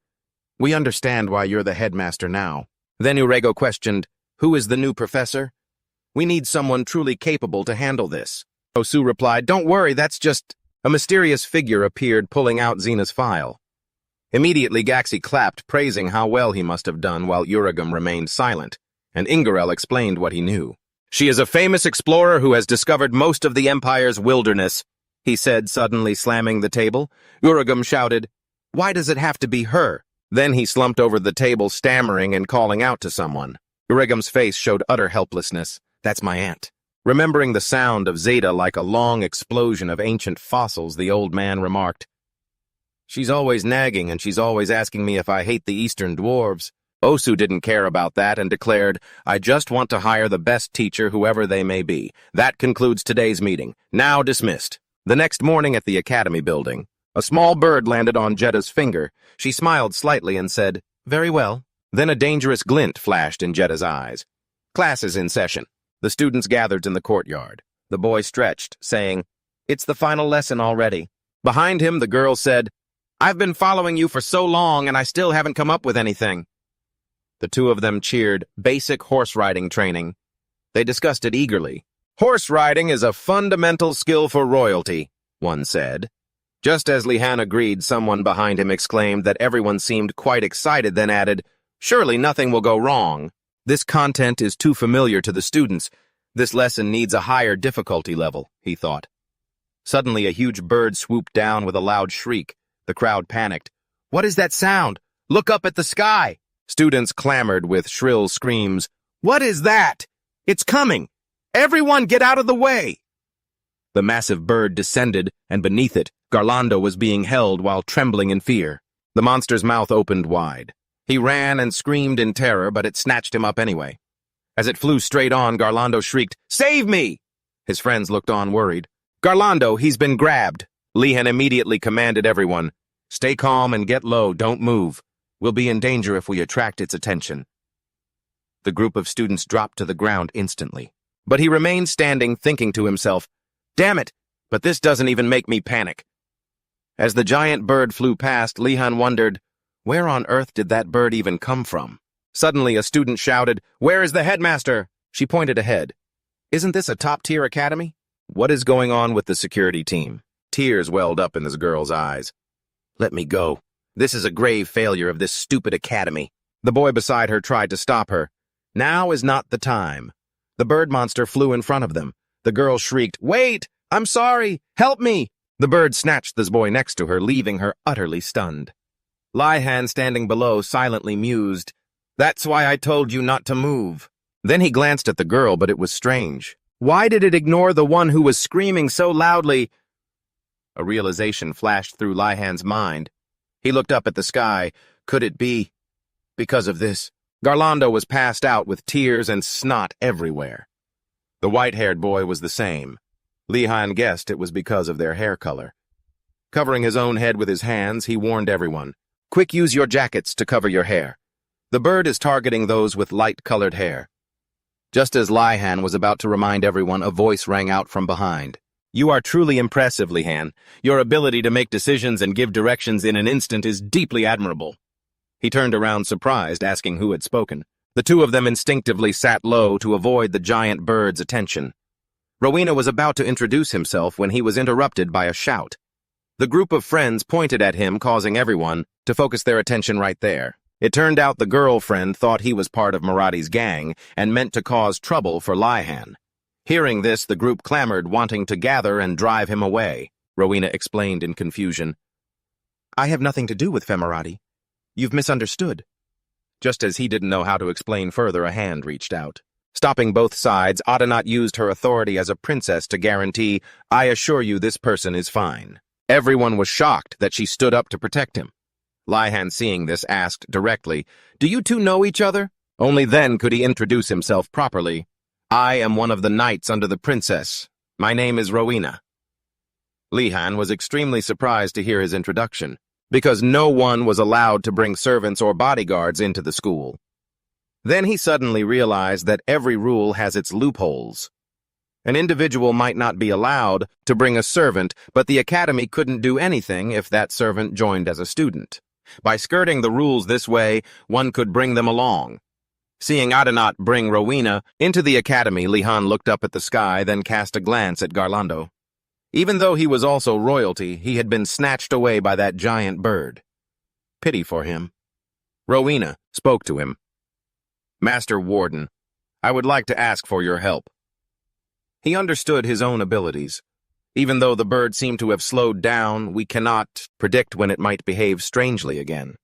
"We understand why you're the headmaster now." Then Orego questioned, "Who is the new professor? We need someone truly capable to handle this." Osu replied, "Don't worry, that's just—" A mysterious figure appeared pulling out Xena's file. Immediately Gaxi clapped, praising how well he must have done, while Uragum remained silent, and Ingarel explained what he knew. "She is a famous explorer who has discovered most of the Empire's wilderness," he said, suddenly slamming the table. Uragum shouted, "Why does it have to be her?" Then he slumped over the table, stammering and calling out to someone. Uragum's face showed utter helplessness. "That's my aunt." Remembering the sound of Zeta like a long explosion of ancient fossils, the old man remarked, "She's always nagging, and she's always asking me if I hate the Eastern Dwarves." Osu didn't care about that and declared, "I just want to hire the best teacher, whoever they may be. That concludes today's meeting. Now dismissed." The next morning at the Academy building, a small bird landed on Jetta's finger. She smiled slightly and said, "Very well." Then a dangerous glint flashed in Jetta's eyes. "Class is in session." The students gathered in the courtyard. The boy stretched, saying, "It's the final lesson already." Behind him, the girl said, "I've been following you for so long, and I still haven't come up with anything." The two of them cheered, "Basic horse riding training." They discussed it eagerly. "Horse riding is a fundamental skill for royalty," one said. Just as Lihan agreed, someone behind him exclaimed that everyone seemed quite excited, then added, "Surely nothing will go wrong. This content is too familiar to the students. This lesson needs a higher difficulty level," he thought. Suddenly, a huge bird swooped down with a loud shriek. The crowd panicked. "What is that sound? Look up at the sky! Students clamored with shrill screams. What is that? It's coming! Everyone get out of the way! The massive bird descended, and beneath it, Garlando was being held while trembling in fear. The monster's mouth opened wide. He ran and screamed in terror, but it snatched him up anyway. As it flew straight on, Garlando shrieked, "Save me!" His friends looked on worried. "Garlando, he's been grabbed." Lihan immediately commanded everyone, "Stay calm and get low, don't move. We'll be in danger if we attract its attention." The group of students dropped to the ground instantly. But he remained standing, thinking to himself, "Damn it, but this doesn't even make me panic." As the giant bird flew past, Lihan wondered, where on earth did that bird even come from? Suddenly, a student shouted, "Where is the headmaster?" She pointed ahead. "Isn't this a top-tier academy? What is going on with the security team?" Tears welled up in this girl's eyes. "Let me go. This is a grave failure of this stupid academy." The boy beside her tried to stop her. Now is not the time. The bird monster flew in front of them. The girl shrieked, "Wait! I'm sorry! Help me!" The bird snatched the boy next to her, leaving her utterly stunned. Lihan, standing below, silently mused, "That's why I told you not to move." Then he glanced at the girl, but it was strange. Why did it ignore the one who was screaming so loudly? A realization flashed through Lihan's mind. He looked up at the sky. Could it be because of this? Garlando was passed out with tears and snot everywhere. The white-haired boy was the same. Lihan guessed it was because of their hair color. Covering his own head with his hands, he warned everyone, "Quick, use your jackets to cover your hair. The bird is targeting those with light-colored hair." Just as Lihan was about to remind everyone, a voice rang out from behind. "You are truly impressive, Lihan. Your ability to make decisions and give directions in an instant is deeply admirable." He turned around surprised, asking who had spoken. The two of them instinctively sat low to avoid the giant bird's attention. Rowena was about to introduce himself when he was interrupted by a shout. The group of friends pointed at him, causing everyone to focus their attention right there. It turned out the girlfriend thought he was part of Marati's gang and meant to cause trouble for Lihan. Hearing this, the group clamored, wanting to gather and drive him away. Rowena explained in confusion, "I have nothing to do with Femarati. You've misunderstood." Just as he didn't know how to explain further, a hand reached out. Stopping both sides, Adanat used her authority as a princess to guarantee, "I assure you this person is fine." Everyone was shocked that she stood up to protect him. Lihan, seeing this, asked directly, "Do you two know each other?" Only then could he introduce himself properly. "I am one of the knights under the princess. My name is Rowena." Lihan was extremely surprised to hear his introduction, because no one was allowed to bring servants or bodyguards into the school. Then he suddenly realized that every rule has its loopholes. An individual might not be allowed to bring a servant, but the academy couldn't do anything if that servant joined as a student. By skirting the rules this way, one could bring them along. Seeing Adanat bring Rowena into the academy, Lihan looked up at the sky, then cast a glance at Garlando. Even though he was also royalty, he had been snatched away by that giant bird. Pity for him. Rowena spoke to him. "Master Warden, I would like to ask for your help." He understood his own abilities. Even though the bird seemed to have slowed down, we cannot predict when it might behave strangely again.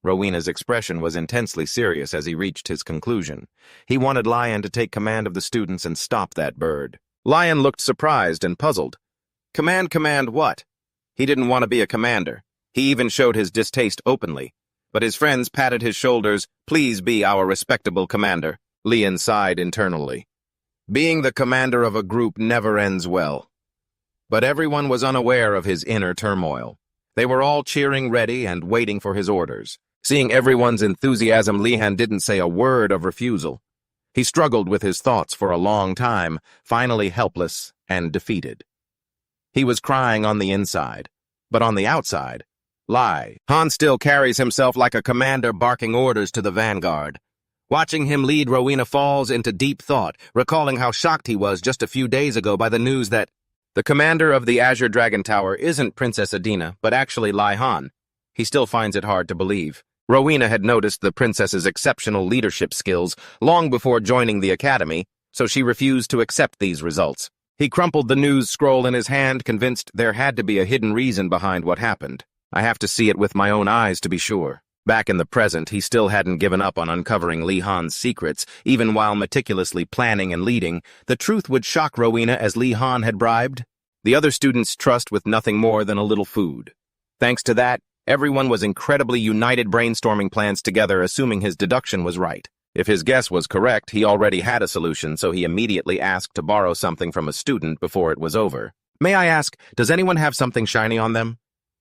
Rowena's expression was intensely serious as he reached his conclusion. He wanted Lion to take command of the students and stop that bird. Lion looked surprised and puzzled. Command what? He didn't want to be a commander. He even showed his distaste openly. But his friends patted his shoulders. "Please be our respectable commander." Lion sighed internally. Being the commander of a group never ends well. But everyone was unaware of his inner turmoil. They were all cheering ready and waiting for his orders. Seeing everyone's enthusiasm, Lihan didn't say a word of refusal. He struggled with his thoughts for a long time, finally helpless and defeated. He was crying on the inside, but on the outside, Han still carries himself like a commander barking orders to the vanguard. Watching him lead, Rowena falls into deep thought, recalling how shocked he was just a few days ago by the news that the commander of the Azure Dragon Tower isn't Princess Adina, but actually Han. He still finds it hard to believe. Rowena had noticed the princess's exceptional leadership skills long before joining the academy, so she refused to accept these results. He crumpled the news scroll in his hand, convinced there had to be a hidden reason behind what happened. I have to see it with my own eyes to be sure. Back in the present, he still hadn't given up on uncovering Li Han's secrets, even while meticulously planning and leading. The truth would shock Rowena as Li Han had bribed the other students' trust with nothing more than a little food. Thanks to that, everyone was incredibly united, brainstorming plans together, assuming his deduction was right. If his guess was correct, he already had a solution, so he immediately asked to borrow something from a student before it was over. May I ask, does anyone have something shiny on them?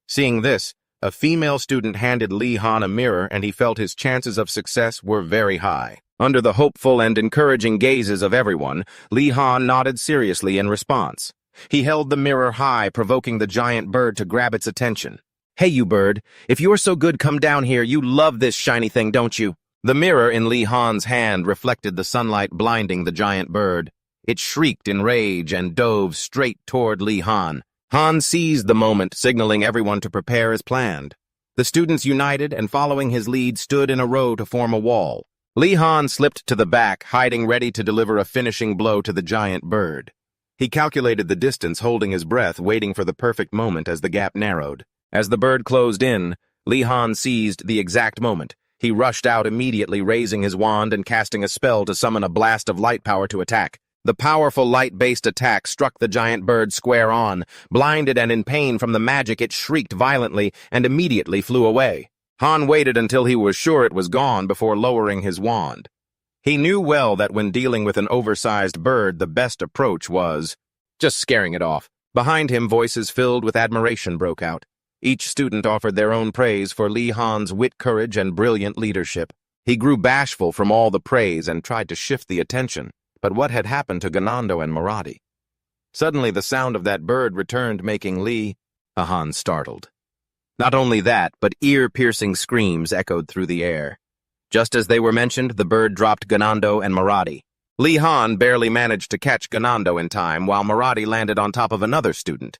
Seeing this, a female student handed Li Han a mirror, and he felt his chances of success were very high. Under the hopeful and encouraging gazes of everyone, Li Han nodded seriously in response. He held the mirror high, provoking the giant bird to grab its attention. Hey, you bird, if you're so good, come down here. You love this shiny thing, don't you? The mirror in Li Han's hand reflected the sunlight, blinding the giant bird. It shrieked in rage and dove straight toward Li Han. Han seized the moment, signaling everyone to prepare as planned. The students united and, following his lead, stood in a row to form a wall. Li Han slipped to the back, hiding ready to deliver a finishing blow to the giant bird. He calculated the distance, holding his breath, waiting for the perfect moment as the gap narrowed. As the bird closed in, Li Han seized the exact moment. He rushed out immediately, raising his wand and casting a spell to summon a blast of light power to attack. The powerful light-based attack struck the giant bird square on. Blinded and in pain from the magic, it shrieked violently and immediately flew away. Han waited until he was sure it was gone before lowering his wand. He knew well that when dealing with an oversized bird, the best approach was just scaring it off. Behind him, voices filled with admiration broke out. Each student offered their own praise for Li Han's wit, courage, and brilliant leadership. He grew bashful from all the praise and tried to shift the attention. But what had happened to Ganando and Maradi? Suddenly, the sound of that bird returned, making Li Han startled. Not only that, but ear-piercing screams echoed through the air. Just as they were mentioned, the bird dropped Ganando and Maradi. Li Han barely managed to catch Ganando in time, while Maradi landed on top of another student.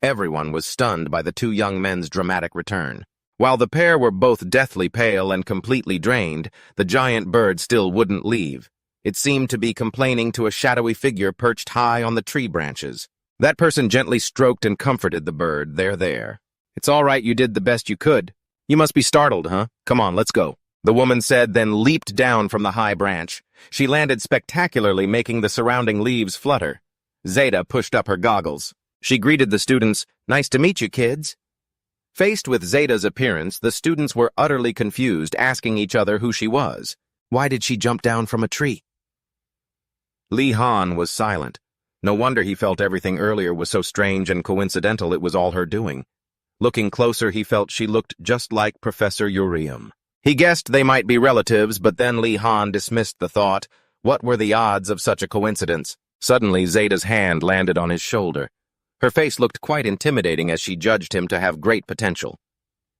Everyone was stunned by the two young men's dramatic return. While the pair were both deathly pale and completely drained, the giant bird still wouldn't leave. It seemed to be complaining to a shadowy figure perched high on the tree branches. That person gently stroked and comforted the bird. There. It's all right, you did the best you could. You must be startled, huh? Come on, let's go. The woman said, then leaped down from the high branch. She landed spectacularly, making the surrounding leaves flutter. Zeta pushed up her goggles. She greeted the students, "Nice to meet you, kids." Faced with Zeta's appearance, the students were utterly confused, asking each other who she was. Why did she jump down from a tree? Li Han was silent. No wonder he felt everything earlier was so strange and coincidental. It was all her doing. Looking closer, he felt she looked just like Professor Urium. He guessed they might be relatives, but then Li Han dismissed the thought. What were the odds of such a coincidence? Suddenly, Zeta's hand landed on his shoulder. Her face looked quite intimidating as she judged him to have great potential.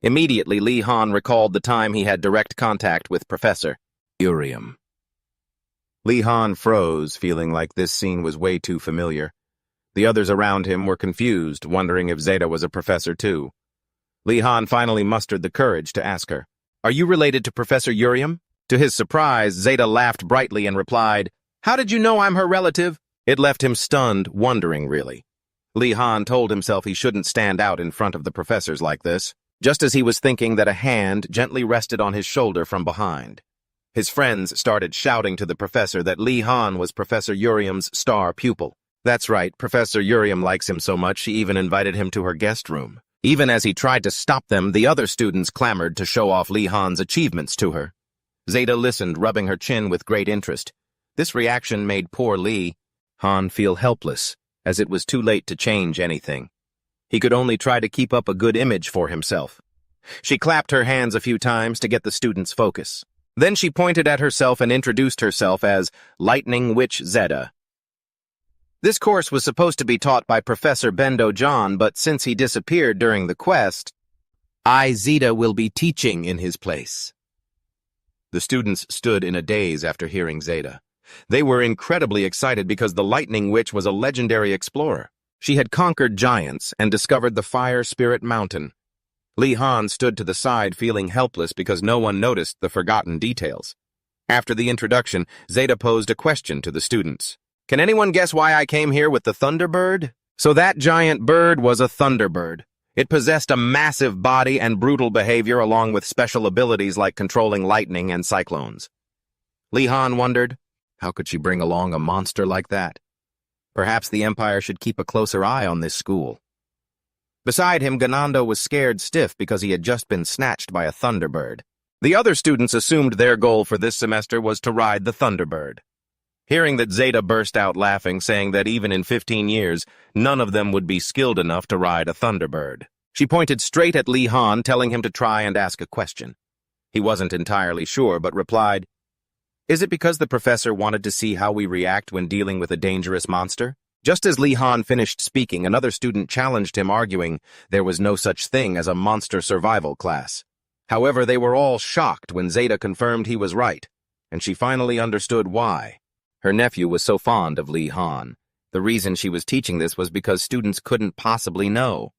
Immediately, Li Han recalled the time he had direct contact with Professor Urium. Li Han froze, feeling like this scene was way too familiar. The others around him were confused, wondering if Zeta was a professor too. Li Han finally mustered the courage to ask her, "Are you related to Professor Urium?" To his surprise, Zeta laughed brightly and replied, "How did you know I'm her relative?" It left him stunned, wondering really. Li Han told himself he shouldn't stand out in front of the professors like this, just as he was thinking that a hand gently rested on his shoulder from behind. His friends started shouting to the professor that Li Han was Professor Urium's star pupil. That's right, Professor Urium likes him so much she even invited him to her guest room. Even as he tried to stop them, the other students clamored to show off Li Han's achievements to her. Zeta listened, rubbing her chin with great interest. This reaction made poor Li Han feel helpless, as it was too late to change anything. He could only try to keep up a good image for himself. She clapped her hands a few times to get the students' focus. Then she pointed at herself and introduced herself as Lightning Witch Zeta. This course was supposed to be taught by Professor Bendo John, but since he disappeared during the quest, I, Zeta, will be teaching in his place. The students stood in a daze after hearing Zeta. They were incredibly excited because the Lightning Witch was a legendary explorer. She had conquered giants and discovered the Fire Spirit Mountain. Li Han stood to the side, feeling helpless because no one noticed the forgotten details. After the introduction, Zeta posed a question to the students. Can anyone guess why I came here with the Thunderbird? So that giant bird was a Thunderbird. It possessed a massive body and brutal behavior along with special abilities like controlling lightning and cyclones. Li Han wondered, how could she bring along a monster like that? Perhaps the Empire should keep a closer eye on this school. Beside him, Ganando was scared stiff because he had just been snatched by a Thunderbird. The other students assumed their goal for this semester was to ride the Thunderbird. Hearing that, Zeta burst out laughing, saying that even in 15 years, none of them would be skilled enough to ride a Thunderbird. She pointed straight at Li Han, telling him to try and ask a question. He wasn't entirely sure, but replied, "Is it because the professor wanted to see how we react when dealing with a dangerous monster?" Just as Li Han finished speaking, another student challenged him, arguing there was no such thing as a monster survival class. However, they were all shocked when Zeta confirmed he was right, and she finally understood why. Her nephew was so fond of Li Han. The reason she was teaching this was because students couldn't possibly know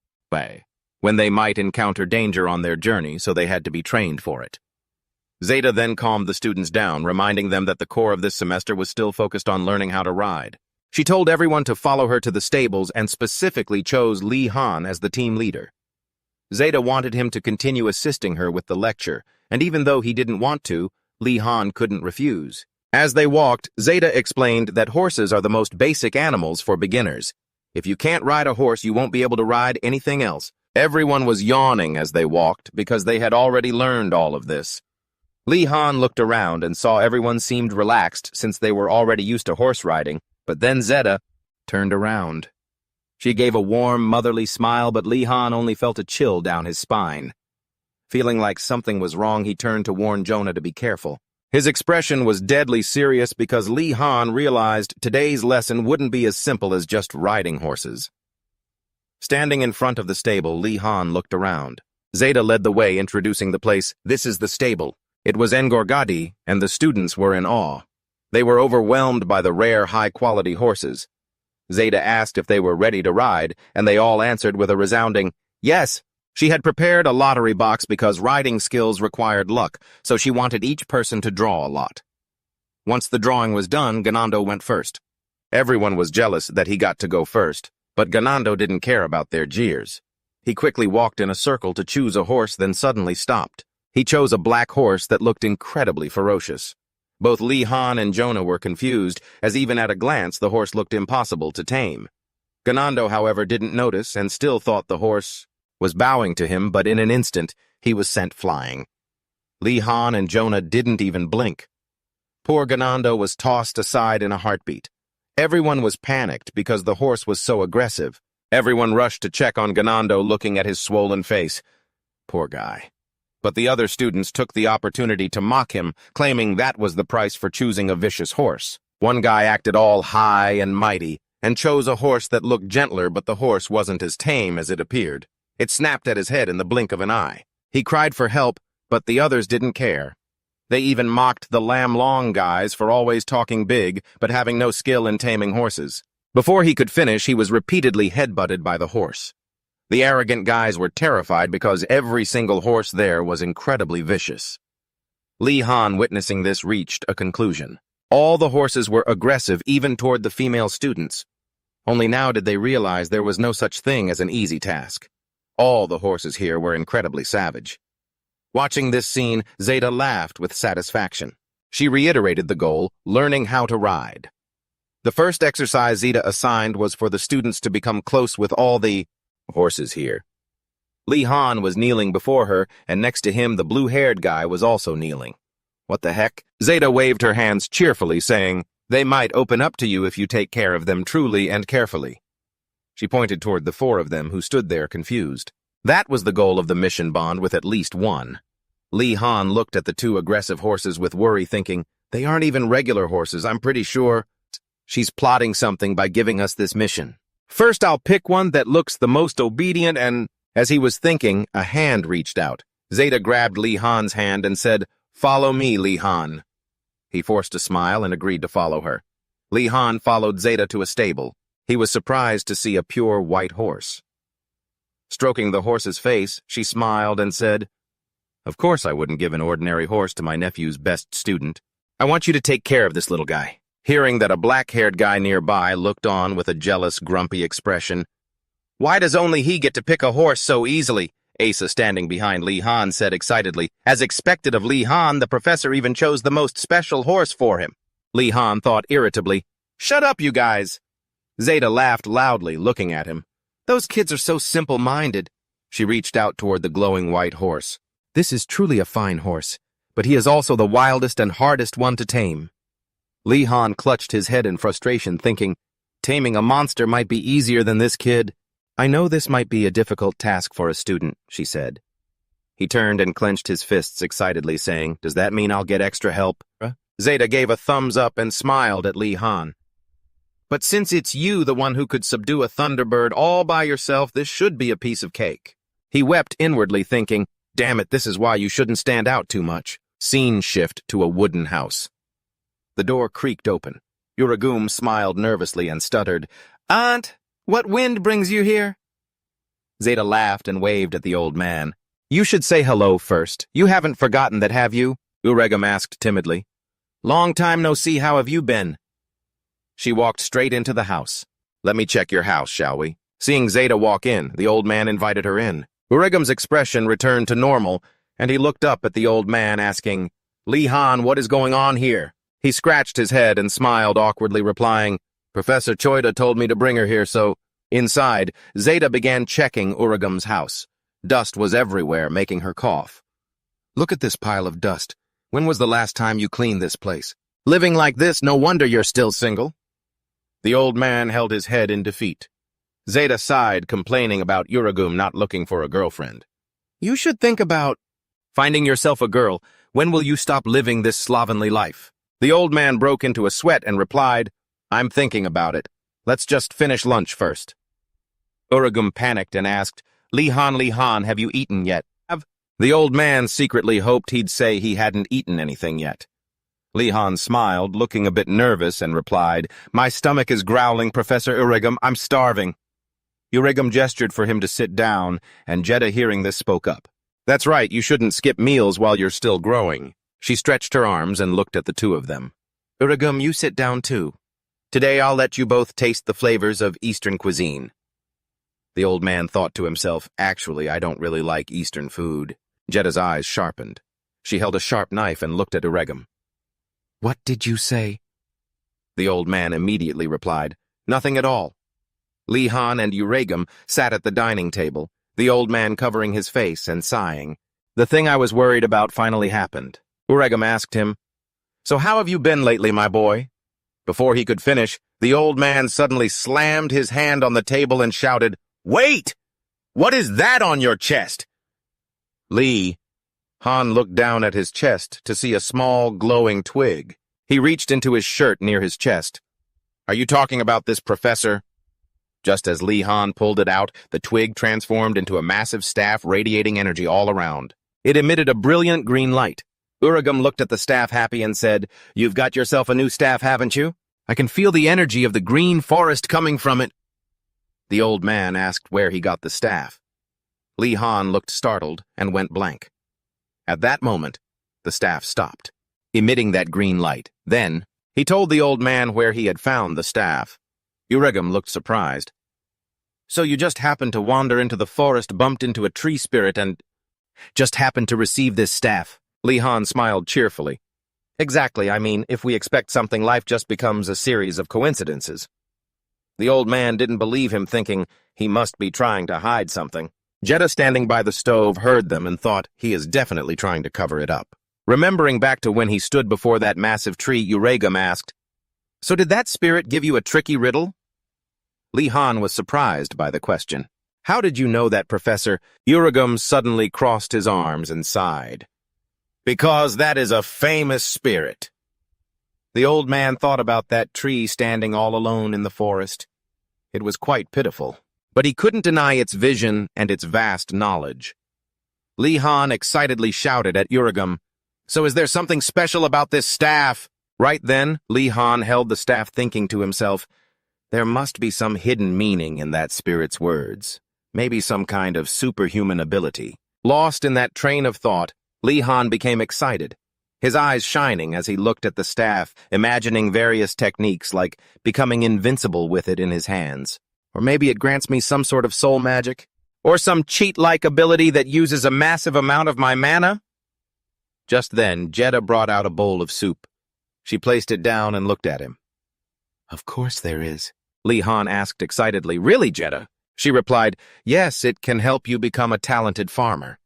when they might encounter danger on their journey, so they had to be trained for it. Zeta then calmed the students down, reminding them that the core of this semester was still focused on learning how to ride. She told everyone to follow her to the stables and specifically chose Li Han as the team leader. Zeta wanted him to continue assisting her with the lecture, and even though he didn't want to, Li Han couldn't refuse. As they walked, Zeta explained that horses are the most basic animals for beginners. If you can't ride a horse, you won't be able to ride anything else. Everyone was yawning as they walked because they had already learned all of this. Li Han looked around and saw everyone seemed relaxed since they were already used to horse riding, but then Zeta turned around. She gave a warm, motherly smile, but Li Han only felt a chill down his spine. Feeling like something was wrong, he turned to warn Jonah to be careful. His expression was deadly serious because Li Han realized today's lesson wouldn't be as simple as just riding horses. Standing in front of the stable, Li Han looked around. Zeta led the way, introducing the place. "This is the stable." It was Engorgadi, and the students were in awe. They were overwhelmed by the rare, high-quality horses. Zeta asked if they were ready to ride, and they all answered with a resounding yes. She had prepared a lottery box because riding skills required luck, so she wanted each person to draw a lot. Once the drawing was done, Ganando went first. Everyone was jealous that he got to go first, but Ganando didn't care about their jeers. He quickly walked in a circle to choose a horse, then suddenly stopped. He chose a black horse that looked incredibly ferocious. Both Li Han and Jonah were confused, as even at a glance the horse looked impossible to tame. Ganando, however, didn't notice and still thought the horse was bowing to him, but in an instant he was sent flying. Li Han and Jonah didn't even blink. Poor Ganando was tossed aside in a heartbeat. Everyone was panicked because the horse was so aggressive. Everyone rushed to check on Ganando, looking at his swollen face. Poor guy. But the other students took the opportunity to mock him, claiming that was the price for choosing a vicious horse. One guy acted all high and mighty, and chose a horse that looked gentler, but the horse wasn't as tame as it appeared. It snapped at his head in the blink of an eye. He cried for help, but the others didn't care. They even mocked the Lam Long guys for always talking big, but having no skill in taming horses. Before he could finish, he was repeatedly headbutted by the horse. The arrogant guys were terrified because every single horse there was incredibly vicious. Li Han, witnessing this, reached a conclusion. All the horses were aggressive, even toward the female students. Only now did they realize there was no such thing as an easy task. All the horses here were incredibly savage. Watching this scene, Zeta laughed with satisfaction. She reiterated the goal, learning how to ride. The first exercise Zeta assigned was for the students to become close with all the horses here. Li Han was kneeling before her, and next to him the blue-haired guy was also kneeling. What the heck? Zeta waved her hands cheerfully, saying, "They might open up to you if you take care of them truly and carefully." She pointed toward the four of them, who stood there confused. That was the goal of the mission bond with at least one. Li Han looked at the two aggressive horses with worry, thinking, they aren't even regular horses. I'm pretty sure she's plotting something by giving us this mission. First, I'll pick one that looks the most obedient and... As he was thinking, a hand reached out. Zeta grabbed Li Han's hand and said, "Follow me, Li Han." He forced a smile and agreed to follow her. Li Han followed Zeta to a stable. He was surprised to see a pure white horse. Stroking the horse's face, she smiled and said, "Of course I wouldn't give an ordinary horse to my nephew's best student. I want you to take care of this little guy." Hearing that a black-haired guy nearby looked on with a jealous, grumpy expression, Why does only he get to pick a horse so easily? Asa, standing behind Li Han, said excitedly. As expected of Li Han, the professor even chose the most special horse for him. Li Han thought irritably, "Shut up, you guys!" Zeta laughed loudly, looking at him. "Those kids are so simple-minded." She reached out toward the glowing white horse. "This is truly a fine horse, but he is also the wildest and hardest one to tame." Li Han clutched his head in frustration, thinking, taming a monster might be easier than this kid. "I know this might be a difficult task for a student," she said. He turned and clenched his fists excitedly, saying, "Does that mean I'll get extra help?" Zeta gave a thumbs up and smiled at Li Han. "But since it's you, the one who could subdue a thunderbird all by yourself, this should be a piece of cake." He wept inwardly, thinking, "Damn it, this is why you shouldn't stand out too much." Scene shift to a wooden house. The door creaked open. Uragum smiled nervously and stuttered, "Aunt, what wind brings you here?" Zeta laughed and waved at the old man. "You should say hello first. You haven't forgotten that, have you?" Uragum asked timidly. "Long time no see, how have you been?" She walked straight into the house. "Let me check your house, shall we?" Seeing Zeta walk in, the old man invited her in. Uragum's expression returned to normal, and he looked up at the old man, asking, "Li Han, what is going on here?" He scratched his head and smiled awkwardly, replying, "Professor Choida told me to bring her here, so—" Inside, Zeta began checking Uragum's house. Dust was everywhere, making her cough. "Look at this pile of dust. When was the last time you cleaned this place? Living like this, no wonder you're still single." The old man held his head in defeat. Zeta sighed, complaining about Uragum not looking for a girlfriend. "You should think about finding yourself a girl. When will you stop living this slovenly life?" The old man broke into a sweat and replied, "I'm thinking about it. Let's just finish lunch first." Uragum panicked and asked, Li Han, have you eaten yet?" The old man secretly hoped he'd say he hadn't eaten anything yet. Li Han smiled, looking a bit nervous, and replied, "My stomach is growling, Professor Uragum. I'm starving." Uragum gestured for him to sit down, and Jeddah, hearing this, spoke up. "That's right, you shouldn't skip meals while you're still growing." She stretched her arms and looked at the two of them. "Uragum, you sit down too. Today I'll let you both taste the flavors of Eastern cuisine." The old man thought to himself, "Actually, I don't really like Eastern food." Jeddah's eyes sharpened. She held a sharp knife and looked at Uragum. "What did you say?" The old man immediately replied, "Nothing at all." Li Han and Uragum sat at the dining table, the old man covering his face and sighing. The thing I was worried about finally happened. Uragum asked him, "So how have you been lately, my boy?" Before he could finish, the old man suddenly slammed his hand on the table and shouted, "Wait! What is that on your chest?" Li Han looked down at his chest to see a small, glowing twig. He reached into his shirt near his chest. "Are you talking about this, Professor?" Just as Li Han pulled it out, the twig transformed into a massive staff radiating energy all around. It emitted a brilliant green light. Uragum looked at the staff happy and said, "You've got yourself a new staff, haven't you? I can feel the energy of the green forest coming from it." The old man asked where he got the staff. Li Han looked startled and went blank. At that moment, the staff stopped, emitting that green light. Then, he told the old man where he had found the staff. Uragum looked surprised. "So you just happened to wander into the forest, bumped into a tree spirit, and just happened to receive this staff?" Li Han smiled cheerfully. "Exactly, I mean, if we expect something, life just becomes a series of coincidences." The old man didn't believe him, thinking he must be trying to hide something. Jeddah, standing by the stove, heard them and thought he is definitely trying to cover it up. Remembering back to when he stood before that massive tree, Uragum asked, "So did that spirit give you a tricky riddle?" Li Han was surprised by the question. "How did you know that, Professor?" Uragum suddenly crossed his arms and sighed. "Because that is a famous spirit." The old man thought about that tree standing all alone in the forest. It was quite pitiful, but he couldn't deny its vision and its vast knowledge. Li Han excitedly shouted at Uragum, "So is there something special about this staff?" Right then, Li Han held the staff, thinking to himself, there must be some hidden meaning in that spirit's words. Maybe some kind of superhuman ability. Lost in that train of thought, Li Han became excited, his eyes shining as he looked at the staff, imagining various techniques like becoming invincible with it in his hands. Or maybe it grants me some sort of soul magic? Or some cheat-like ability that uses a massive amount of my mana? Just then, Jeddah brought out a bowl of soup. She placed it down and looked at him. Of course there is, Li Han asked excitedly. Really, Jeddah? She replied, yes, it can help you become a talented farmer.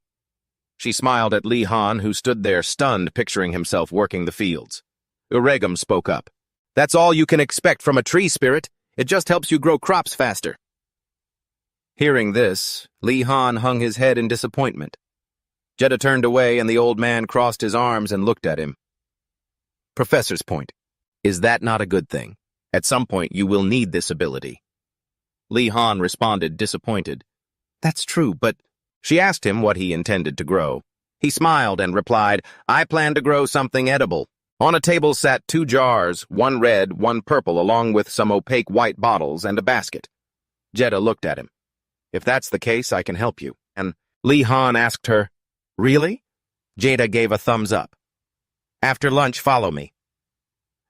She smiled at Li Han, who stood there stunned, picturing himself working the fields. Uregum spoke up. That's all you can expect from a tree spirit. It just helps you grow crops faster. Hearing this, Li Han hung his head in disappointment. Jeddah turned away and the old man crossed his arms and looked at him. Professor's point. Is that not a good thing? At some point you will need this ability. Li Han responded, disappointed. That's true, but... She asked him what he intended to grow. He smiled and replied, I plan to grow something edible. On a table sat 2 jars, one red, one purple, along with some opaque white bottles and a basket. Jeddah looked at him. If that's the case, I can help you. And Li Han asked her, Really? Jeddah gave a thumbs up. After lunch, follow me.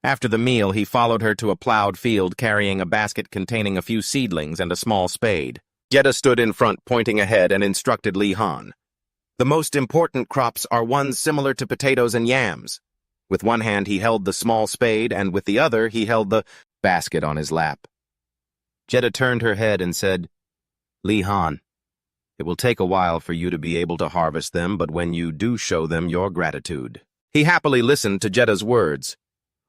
After the meal, he followed her to a plowed field carrying a basket containing a few seedlings and a small spade. Jeddah stood in front, pointing ahead, and instructed Li Han. The most important crops are ones similar to potatoes and yams. With one hand he held the small spade, and with the other he held the basket on his lap. Jeddah turned her head and said, Li Han, it will take a while for you to be able to harvest them, but when you do show them your gratitude. He happily listened to Jeddah's words.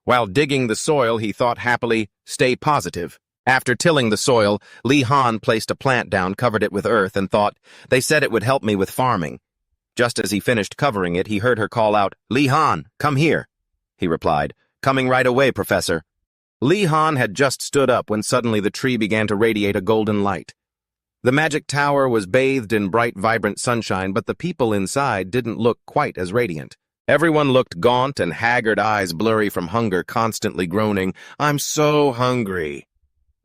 While digging the soil, he thought happily, stay positive. After tilling the soil, Li Han placed a plant down, covered it with earth, and thought, they said it would help me with farming. Just as he finished covering it, he heard her call out, Li Han, come here. He replied, coming right away, Professor. Li Han had just stood up when suddenly the tree began to radiate a golden light. The magic tower was bathed in bright, vibrant sunshine, but the people inside didn't look quite as radiant. Everyone looked gaunt and haggard, eyes blurry from hunger, constantly groaning, I'm so hungry.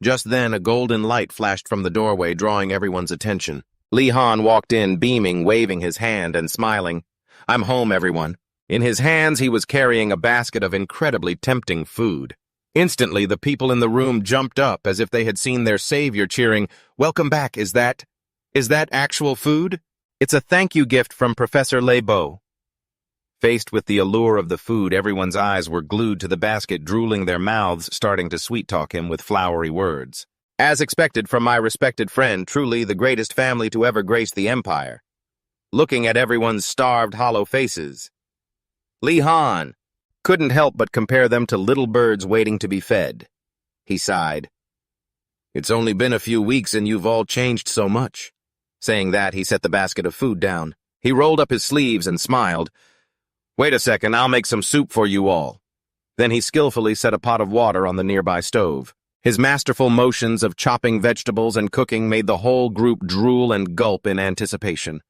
Just then, a golden light flashed from the doorway, drawing everyone's attention. Li Han walked in, beaming, waving his hand and smiling. I'm home, everyone. In his hands, he was carrying a basket of incredibly tempting food. Instantly, the people in the room jumped up as if they had seen their savior, cheering, Welcome back, is that actual food? It's a thank you gift from Professor Leibo. Faced with the allure of the food, everyone's eyes were glued to the basket, drooling their mouths, starting to sweet-talk him with flowery words. As expected from my respected friend, truly the greatest family to ever grace the empire. Looking at everyone's starved, hollow faces, Li Han couldn't help but compare them to little birds waiting to be fed. He sighed. It's only been a few weeks and you've all changed so much. Saying that, he set the basket of food down. He rolled up his sleeves and smiled. Wait a second, I'll make some soup for you all. Then he skillfully set a pot of water on the nearby stove. His masterful motions of chopping vegetables and cooking made the whole group drool and gulp in anticipation.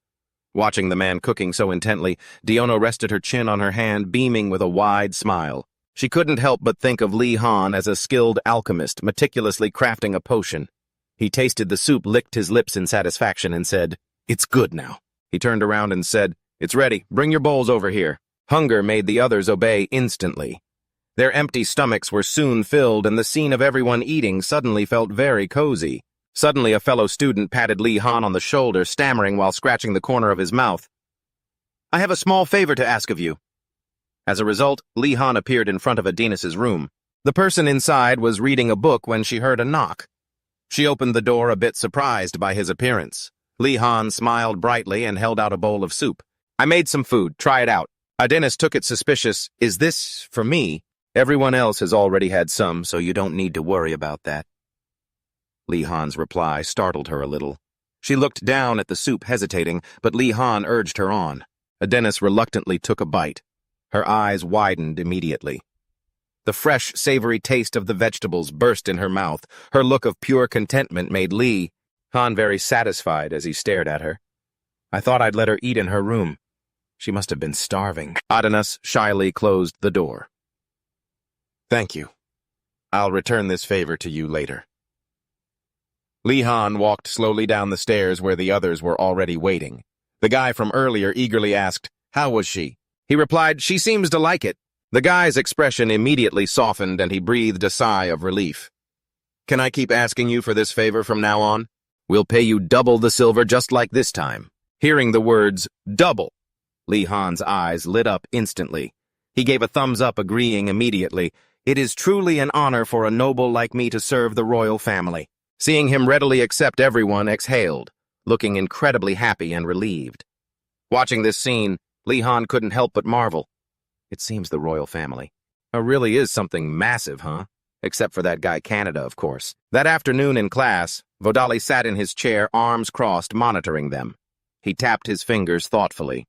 Watching the man cooking so intently, Diono rested her chin on her hand, beaming with a wide smile. She couldn't help but think of Li Han as a skilled alchemist, meticulously crafting a potion. He tasted the soup, licked his lips in satisfaction, and said, It's good now. He turned around and said, It's ready. Bring your bowls over here. Hunger made the others obey instantly. Their empty stomachs were soon filled, and the scene of everyone eating suddenly felt very cozy. Suddenly, a fellow student patted Li Han on the shoulder, stammering while scratching the corner of his mouth. I have a small favor to ask of you. As a result, Li Han appeared in front of Adenis's room. The person inside was reading a book when she heard a knock. She opened the door a bit surprised by his appearance. Li Han smiled brightly and held out a bowl of soup. I made some food. Try it out. Adenis took it suspicious. Is this for me? Everyone else has already had some, so you don't need to worry about that. Li Han's reply startled her a little. She looked down at the soup, hesitating, but Li Han urged her on. Adenis reluctantly took a bite. Her eyes widened immediately. The fresh, savory taste of the vegetables burst in her mouth. Her look of pure contentment made Li Han very satisfied as he stared at her. I thought I'd let her eat in her room. She must have been starving. Adenis shyly closed the door. Thank you. I'll return this favor to you later. Li Han walked slowly down the stairs where the others were already waiting. The guy from earlier eagerly asked, How was she? He replied, She seems to like it. The guy's expression immediately softened and he breathed a sigh of relief. Can I keep asking you for this favor from now on? We'll pay you double the silver just like this time. Hearing the words, double, Li Han's eyes lit up instantly. He gave a thumbs up, agreeing immediately. It is truly an honor for a noble like me to serve the royal family. Seeing him readily accept, everyone exhaled, looking incredibly happy and relieved. Watching this scene, Li Han couldn't help but marvel. It seems the royal family really is something massive, huh? Except for that guy Canada, of course. That afternoon in class, Vodali sat in his chair, arms crossed, monitoring them. He tapped his fingers thoughtfully.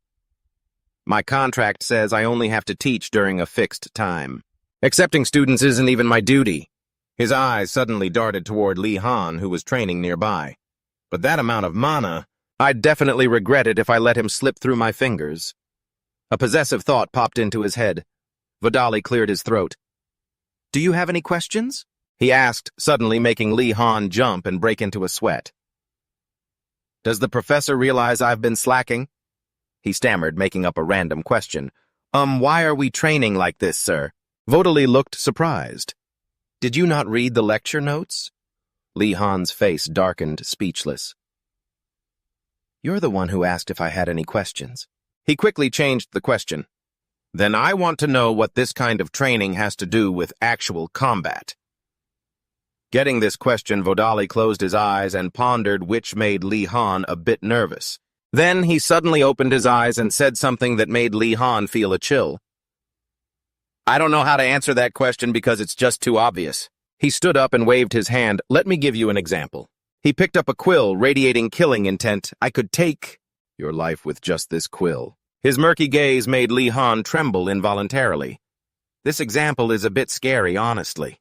My contract says I only have to teach during a fixed time. Accepting students isn't even my duty. His eyes suddenly darted toward Li Han, who was training nearby. But that amount of mana, I'd definitely regret it if I let him slip through my fingers. A possessive thought popped into his head. Vodali cleared his throat. Do you have any questions? He asked, suddenly making Li Han jump and break into a sweat. Does the professor realize I've been slacking? He stammered, making up a random question. Why are we training like this, sir? Vodali looked surprised. Did you not read the lecture notes? Li Han's face darkened, speechless. You're the one who asked if I had any questions. He quickly changed the question. Then I want to know what this kind of training has to do with actual combat. Getting this question, Vodali closed his eyes and pondered, which made Li Han a bit nervous. Then he suddenly opened his eyes and said something that made Li Han feel a chill. I don't know how to answer that question because it's just too obvious. He stood up and waved his hand. Let me give you an example. He picked up a quill, radiating killing intent. I could take your life with just this quill. His murky gaze made Li Han tremble involuntarily. This example is a bit scary, honestly.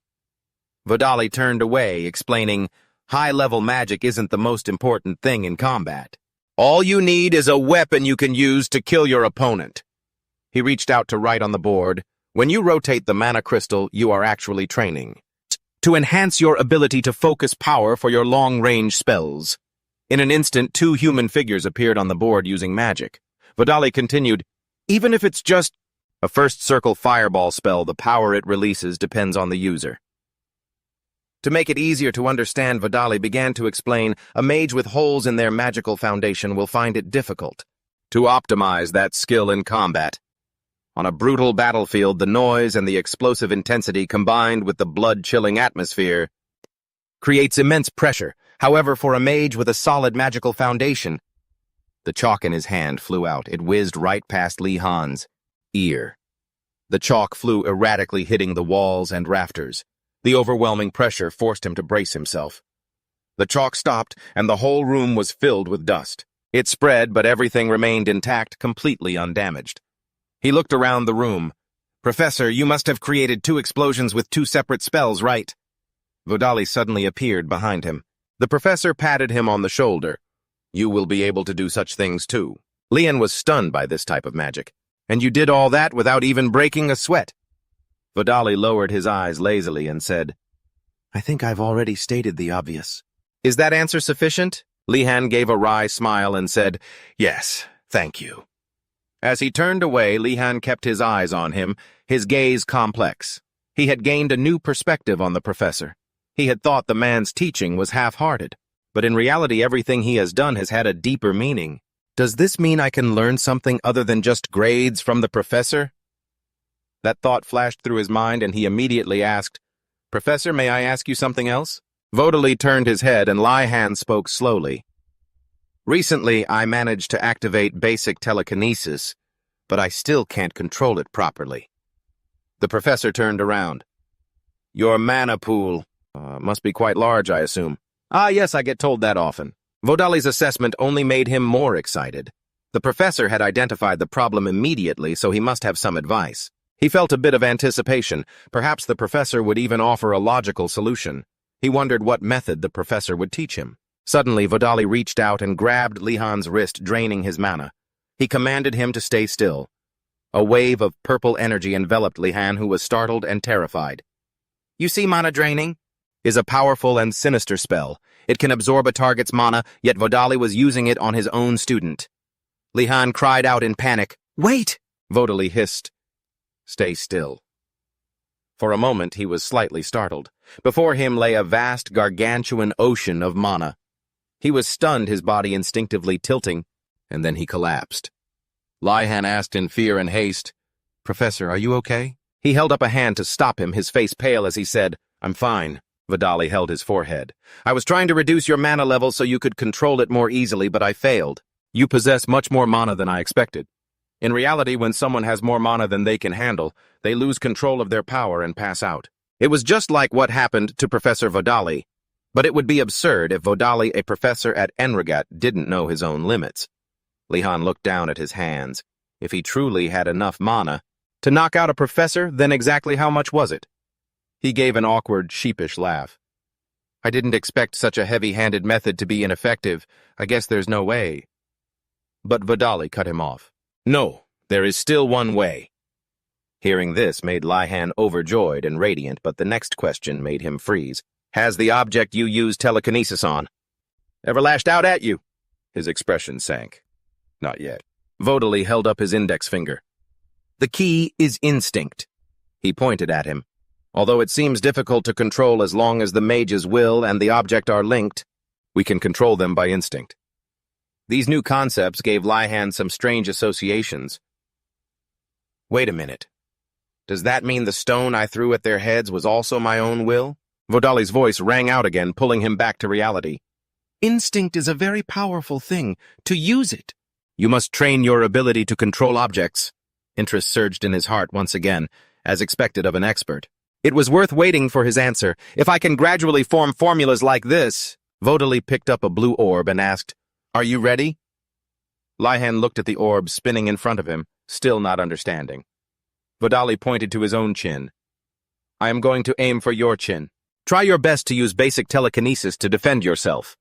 Vodali turned away, explaining, high-level magic isn't the most important thing in combat. All you need is a weapon you can use to kill your opponent. He reached out to write on the board. When you rotate the mana crystal, you are actually training. To enhance your ability to focus power for your long-range spells. In an instant, 2 human figures appeared on the board using magic. Vodali continued, even if it's just a first circle fireball spell, the power it releases depends on the user. To make it easier to understand, Vodali began to explain, a mage with holes in their magical foundation will find it difficult to optimize that skill in combat. On a brutal battlefield, the noise and the explosive intensity combined with the blood-chilling atmosphere creates immense pressure. However, for a mage with a solid magical foundation, the chalk in his hand flew out. It whizzed right past Li Han's ear. The chalk flew erratically, hitting the walls and rafters. The overwhelming pressure forced him to brace himself. The chalk stopped, and the whole room was filled with dust. It spread, but everything remained intact, completely undamaged. He looked around the room. Professor, you must have created 2 explosions with 2 separate spells, right? Vodali suddenly appeared behind him. The professor patted him on the shoulder. You will be able to do such things too. Lian was stunned by this type of magic. And you did all that without even breaking a sweat. Vodali lowered his eyes lazily and said, I think I've already stated the obvious. Is that answer sufficient? Li Han gave a wry smile and said, Yes, thank you. As he turned away, Li Han kept his eyes on him, his gaze complex. He had gained a new perspective on the professor. He had thought the man's teaching was half-hearted. But in reality, everything he has done has had a deeper meaning. Does this mean I can learn something other than just grades from the professor? That thought flashed through his mind, and he immediately asked, Professor, may I ask you something else? Vodali turned his head, and Li Han spoke slowly. Recently, I managed to activate basic telekinesis, but I still can't control it properly. The professor turned around. Your mana pool must be quite large, I assume. Ah, yes, I get told that often. Vodali's assessment only made him more excited. The professor had identified the problem immediately, so he must have some advice. He felt a bit of anticipation. Perhaps the professor would even offer a logical solution. He wondered what method the professor would teach him. Suddenly, Vodali reached out and grabbed Li Han's wrist, draining his mana. He commanded him to stay still. A wave of purple energy enveloped Li Han, who was startled and terrified. You see, mana draining is a powerful and sinister spell. It can absorb a target's mana, yet Vodali was using it on his own student. Li Han cried out in panic. Wait! Vodali hissed. Stay still. For a moment, he was slightly startled. Before him lay a vast, gargantuan ocean of mana. He was stunned, his body instinctively tilting, and then he collapsed. Lihan asked in fear and haste, "Professor, are you okay?" He held up a hand to stop him, his face pale as he said, "I'm fine." Vidali held his forehead. "I was trying to reduce your mana level so you could control it more easily, but I failed. You possess much more mana than I expected. In reality, when someone has more mana than they can handle, they lose control of their power and pass out. It was just like what happened to Professor Vidali, but it would be absurd if Vidali, a professor at enrollment, didn't know his own limits." Lihan looked down at his hands. If he truly had enough mana to knock out a professor, then exactly how much was it? He gave an awkward, sheepish laugh. "I didn't expect such a heavy-handed method to be ineffective. I guess there's no way." But Vidali cut him off. "No, there is still one way." Hearing this made Lihan overjoyed and radiant, but the next question made him freeze. "Has the object you used telekinesis on ever lashed out at you?" His expression sank. "Not yet." Vodali held up his index finger. "The key is instinct." He pointed at him. "Although it seems difficult to control as long as the mage's will and the object are linked, we can control them by instinct." These new concepts gave Lihan some strange associations. "Wait a minute. Does that mean the stone I threw at their heads was also my own will?" Vodali's voice rang out again, pulling him back to reality. "Instinct is a very powerful thing. To use it, you must train your ability to control objects." Interest surged in his heart once again, as expected of an expert. It was worth waiting for his answer. "If I can gradually form formulas like this..." Vodali picked up a blue orb and asked, "Are you ready?" Lihan looked at the orb spinning in front of him, still not understanding. Vodali pointed to his own chin. "I am going to aim for your chin. Try your best to use basic telekinesis to defend yourself."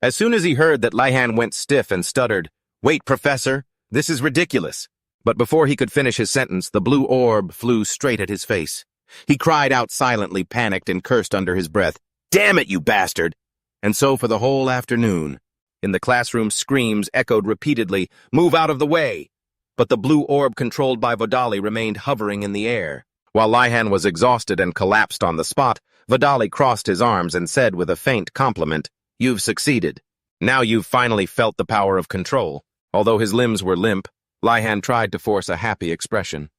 As soon as he heard that, Lihan went stiff and stuttered, "Wait, Professor, this is ridiculous." But before he could finish his sentence, the blue orb flew straight at his face. He cried out silently, panicked, and cursed under his breath, "Damn it, you bastard!" And so for the whole afternoon. In the classroom, screams echoed repeatedly, "Move out of the way!" But the blue orb controlled by Vodali remained hovering in the air. While Lihan was exhausted and collapsed on the spot, Vodali crossed his arms and said with a faint compliment, "You've succeeded. Now you've finally felt the power of control." Although his limbs were limp, Lihan tried to force a happy expression.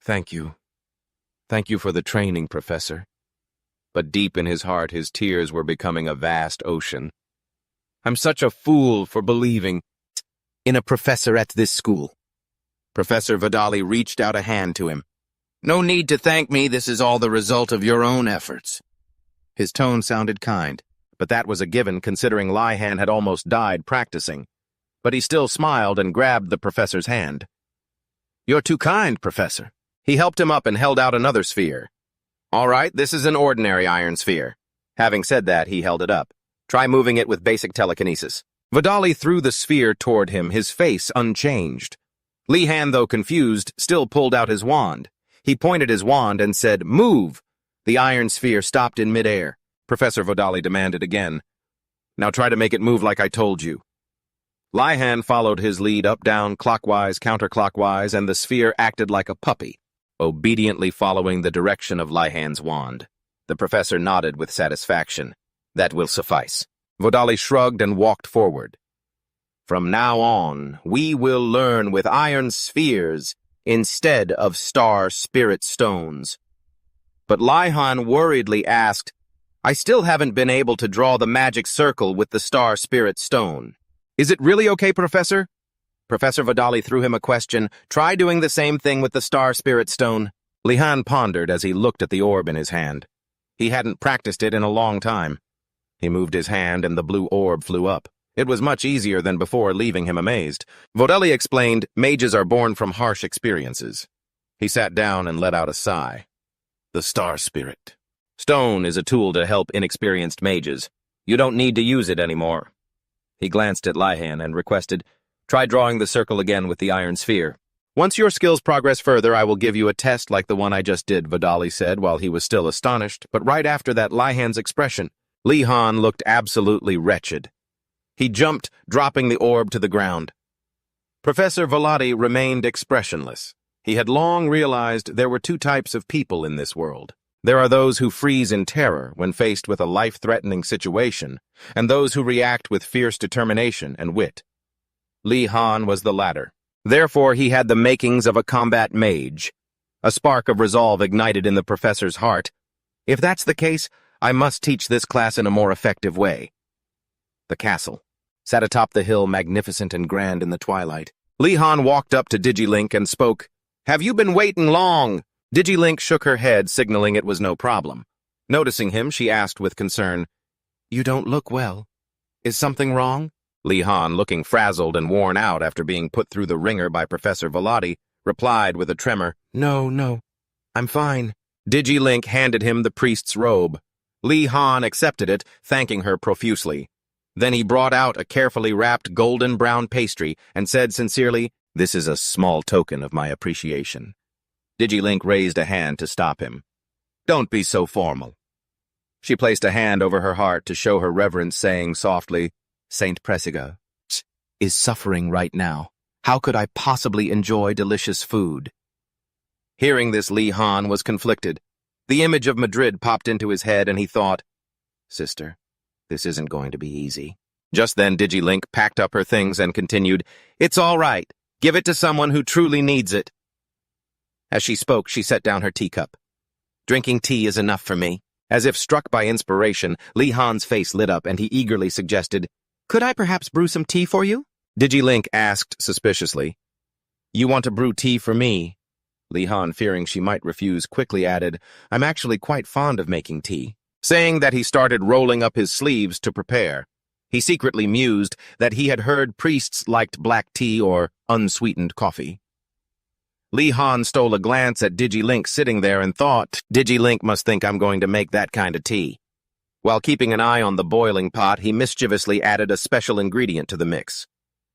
"Thank you. Thank you for the training, Professor." But deep in his heart, his tears were becoming a vast ocean. "I'm such a fool for believing in a professor at this school." Professor Vodali reached out a hand to him. "No need to thank me. This is all the result of your own efforts." His tone sounded kind, but that was a given considering Lihan had almost died practicing. But he still smiled and grabbed the professor's hand. "You're too kind, Professor." He helped him up and held out another sphere. "All right, this is an ordinary iron sphere." Having said that, he held it up. "Try moving it with basic telekinesis." Vodali threw the sphere toward him, his face unchanged. Lihan, though confused, still pulled out his wand. He pointed his wand and said, "Move!" The iron sphere stopped in midair. Professor Vodali demanded again, "Now try to make it move like I told you." Lihan followed his lead up, down, clockwise, counterclockwise, and the sphere acted like a puppy, obediently following the direction of Lihan's wand. The professor nodded with satisfaction. "That will suffice." Vodali shrugged and walked forward. "From now on, we will learn with iron spheres instead of star spirit stones." But Lihan worriedly asked, "I still haven't been able to draw the magic circle with the star spirit stone. Is it really okay, Professor?" Professor Vodali threw him a question. "Try doing the same thing with the star spirit stone." Lihan pondered as he looked at the orb in his hand. He hadn't practiced it in a long time. He moved his hand and the blue orb flew up. It was much easier than before, leaving him amazed. Vodali explained, "Mages are born from harsh experiences." He sat down and let out a sigh. "The star spirit stone is a tool to help inexperienced mages. You don't need to use it anymore." He glanced at Lihan and requested, "Try drawing the circle again with the iron sphere." "Once your skills progress further, I will give you a test like the one I just did," Vodali said while he was still astonished, but right after that, Lihan's expression. Lihan looked absolutely wretched. He jumped, dropping the orb to the ground. Professor Vodali remained expressionless. He had long realized there were two types of people in this world. There are those who freeze in terror when faced with a life-threatening situation, and those who react with fierce determination and wit. Li Han was the latter. Therefore, he had the makings of a combat mage. A spark of resolve ignited in the professor's heart. If that's the case, I must teach this class in a more effective way. The castle sat atop the hill, magnificent and grand in the twilight. Li Han walked up to Digilink and spoke. "Have you been waiting long?" Digilink shook her head, signaling it was no problem. Noticing him, she asked with concern, "You don't look well. Is something wrong?" Li Han, looking frazzled and worn out after being put through the ringer by Professor Velati, replied with a tremor, No, I'm fine." Digilink handed him the priest's robe. Li Han accepted it, thanking her profusely. Then he brought out a carefully wrapped golden brown pastry and said sincerely, "This is a small token of my appreciation." Digilink raised a hand to stop him. "Don't be so formal." She placed a hand over her heart to show her reverence, saying softly, "Saint Pressiga is suffering right now. How could I possibly enjoy delicious food?" Hearing this, Li Han was conflicted. The image of Madrid popped into his head, and he thought, "Sister, this isn't going to be easy." Just then, Digilink packed up her things and continued, "It's all right. Give it to someone who truly needs it." As she spoke, she set down her teacup. "Drinking tea is enough for me." As if struck by inspiration, Li Han's face lit up, and he eagerly suggested, "Could I perhaps brew some tea for you?" Digilink asked suspiciously, "You want to brew tea for me?" Li Han, fearing she might refuse, quickly added, "I'm actually quite fond of making tea." Saying that, he started rolling up his sleeves to prepare. He secretly mused that he had heard priests liked black tea or unsweetened coffee. Li Han stole a glance at Digilink sitting there and thought, "Digilink must think I'm going to make that kind of tea." While keeping an eye on the boiling pot, he mischievously added a special ingredient to the mix.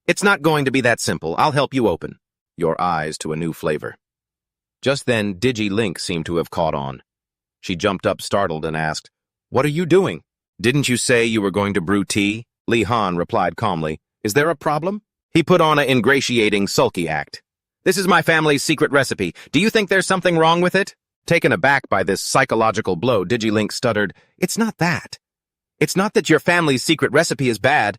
"It's not going to be that simple. I'll help you open your eyes to a new flavor." Just then, Digilink seemed to have caught on. She jumped up startled and asked, "What are you doing?" "Didn't you say you were going to brew tea?" Li Han replied calmly. "Is there a problem?" He put on an ingratiating, sulky act. "This is my family's secret recipe. Do you think there's something wrong with it?" Taken aback by this psychological blow, Digilink stuttered, "It's not that. It's not that your family's secret recipe is bad."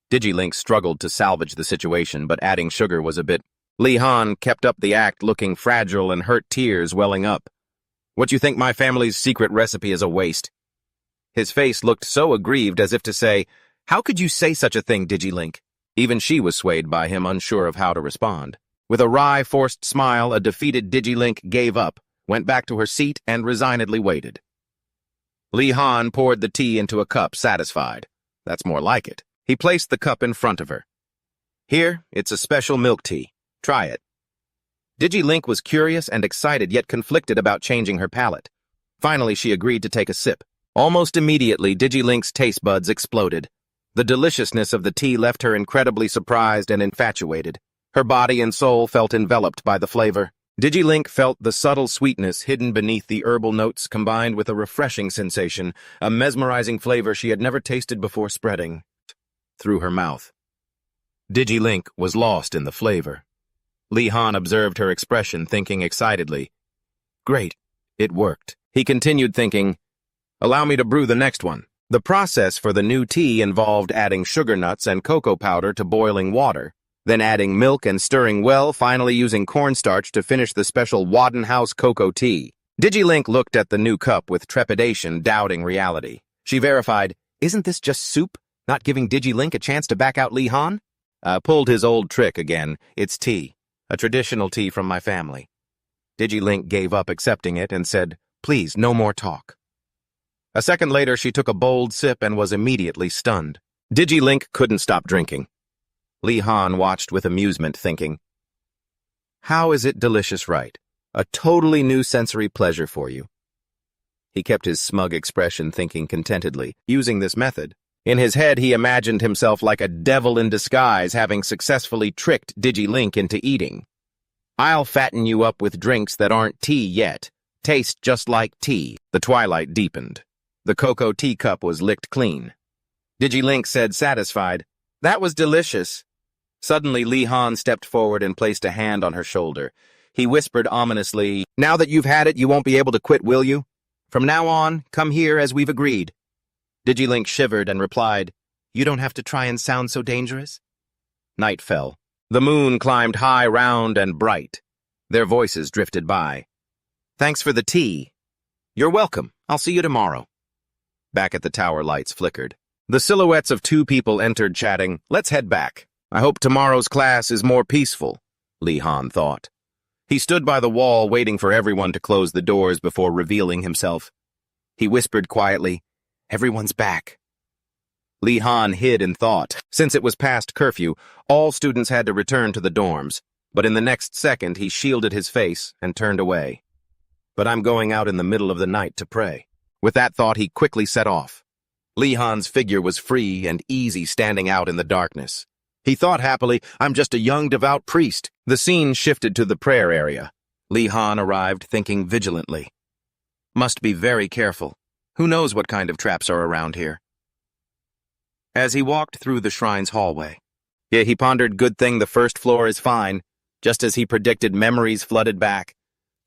Digilink struggled to salvage the situation, but adding sugar was a bit. Li Han kept up the act, looking fragile and hurt, tears welling up. "What, you think my family's secret recipe is a waste?" His face looked so aggrieved, as if to say, "How could you say such a thing, Digilink?" Even she was swayed by him, unsure of how to respond. With a wry, forced smile, a defeated Digilink gave up, went back to her seat, and resignedly waited. Li Han poured the tea into a cup, satisfied. That's more like it. He placed the cup in front of her. "Here, it's a special milk tea. Try it." Digilink was curious and excited, yet conflicted about changing her palate. Finally, she agreed to take a sip. Almost immediately, Digilink's taste buds exploded. The deliciousness of the tea left her incredibly surprised and infatuated. Her body and soul felt enveloped by the flavor. Digilink felt the subtle sweetness hidden beneath the herbal notes, combined with a refreshing sensation, a mesmerizing flavor she had never tasted before, spreading through her mouth. Digilink was lost in the flavor. Li Han observed her expression, thinking excitedly, "Great, it worked." He continued thinking, "Allow me to brew the next one." The process for the new tea involved adding sugar nuts and cocoa powder to boiling water, then adding milk and stirring well, finally using cornstarch to finish the special Wadden House cocoa tea. Digilink looked at the new cup with trepidation, doubting reality. She verified, "Isn't this just soup?" Not giving Digilink a chance to back out Li Han? Pulled his old trick again. "It's tea. A traditional tea from my family." Digilink gave up accepting it and said, "Please, no more talk." A second later, she took a bold sip and was immediately stunned. Digilink couldn't stop drinking. Li Han watched with amusement, thinking, "How is it delicious, right? A totally new sensory pleasure for you." He kept his smug expression, thinking contentedly, using this method. In his head, he imagined himself like a devil in disguise, having successfully tricked Digilink into eating. "I'll fatten you up with drinks that aren't tea yet. Taste just like tea." The twilight deepened. The cocoa teacup was licked clean. Digilink said, satisfied, "That was delicious." Suddenly, Li Han stepped forward and placed a hand on her shoulder. He whispered ominously, "Now that you've had it, you won't be able to quit, will you? From now on, come here as we've agreed." Digilink shivered and replied, "You don't have to try and sound so dangerous." Night fell. The moon climbed high, round, and bright. Their voices drifted by. "Thanks for the tea." "You're welcome. I'll see you tomorrow." Back at the tower, lights flickered. The silhouettes of two people entered, chatting. "Let's head back. I hope tomorrow's class is more peaceful," Li Han thought. He stood by the wall, waiting for everyone to close the doors before revealing himself. He whispered quietly, "Everyone's back." Li Han hid in thought. Since it was past curfew, all students had to return to the dorms, but in the next second he shielded his face and turned away. "But I'm going out in the middle of the night to pray." With that thought, he quickly set off. Li Han's figure was free and easy, standing out in the darkness. He thought happily, "I'm just a young devout priest." The scene shifted to the prayer area. Li Han arrived, thinking vigilantly. Must be very careful. Who knows what kind of traps are around here? As he walked through the shrine's hallway, he pondered, good thing the first floor is fine. Just as he predicted, memories flooded back.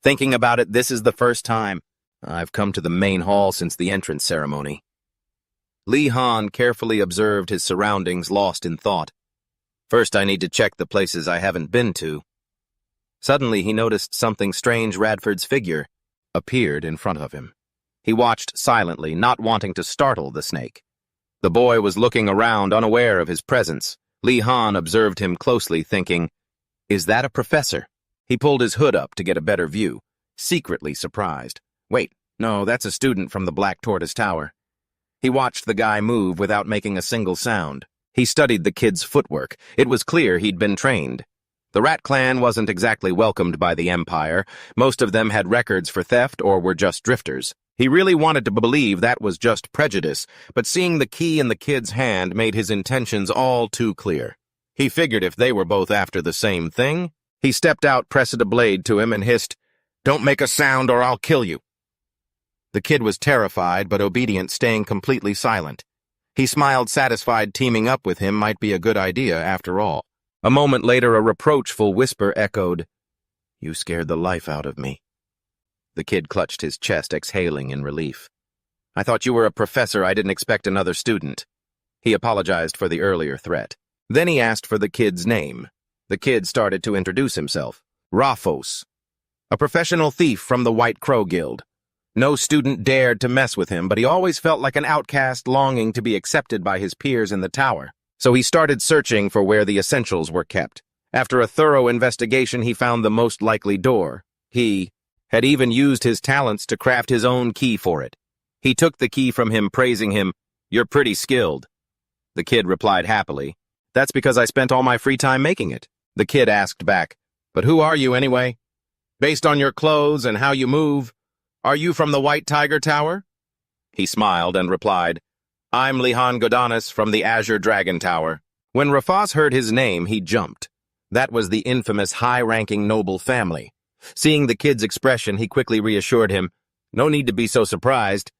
Thinking about it, this is the first time I've come to the main hall since the entrance ceremony. Li Han carefully observed his surroundings, lost in thought. First, I need to check the places I haven't been to. Suddenly, he noticed something strange. Radford's figure appeared in front of him. He watched silently, not wanting to startle the snake. The boy was looking around, unaware of his presence. Li Han observed him closely, thinking, "Is that a professor?" He pulled his hood up to get a better view, secretly surprised. Wait, no, that's a student from the Black Tortoise Tower. He watched the guy move without making a single sound. He studied the kid's footwork. It was clear he'd been trained. The Rat Clan wasn't exactly welcomed by the Empire. Most of them had records for theft or were just drifters. He really wanted to believe that was just prejudice, but seeing the key in the kid's hand made his intentions all too clear. He figured if they were both after the same thing. He stepped out, pressed a blade to him, and hissed, "Don't make a sound or I'll kill you." The kid was terrified but obedient, staying completely silent. He smiled, satisfied teaming up with him might be a good idea after all. A moment later, a reproachful whisper echoed, "You scared the life out of me." The kid clutched his chest, exhaling in relief. "I thought you were a professor. I didn't expect another student." He apologized for the earlier threat. Then he asked for the kid's name. The kid started to introduce himself. Raphos, a professional thief from the White Crow Guild. No student dared to mess with him, but he always felt like an outcast, longing to be accepted by his peers in the tower. So he started searching for where the essentials were kept. After a thorough investigation, he found the most likely door. He had even used his talents to craft his own key for it. He took the key from him, praising him, "You're pretty skilled." The kid replied happily, "That's because I spent all my free time making it." The kid asked back, "But who are you anyway? Based on your clothes and how you move, are you from the White Tiger Tower?" He smiled and replied, "I'm Lihan Godanis from the Azure Dragon Tower." When Raphos heard his name, he jumped. That was the infamous high-ranking noble family. Seeing the kid's expression, he quickly reassured him, "No need to be so surprised."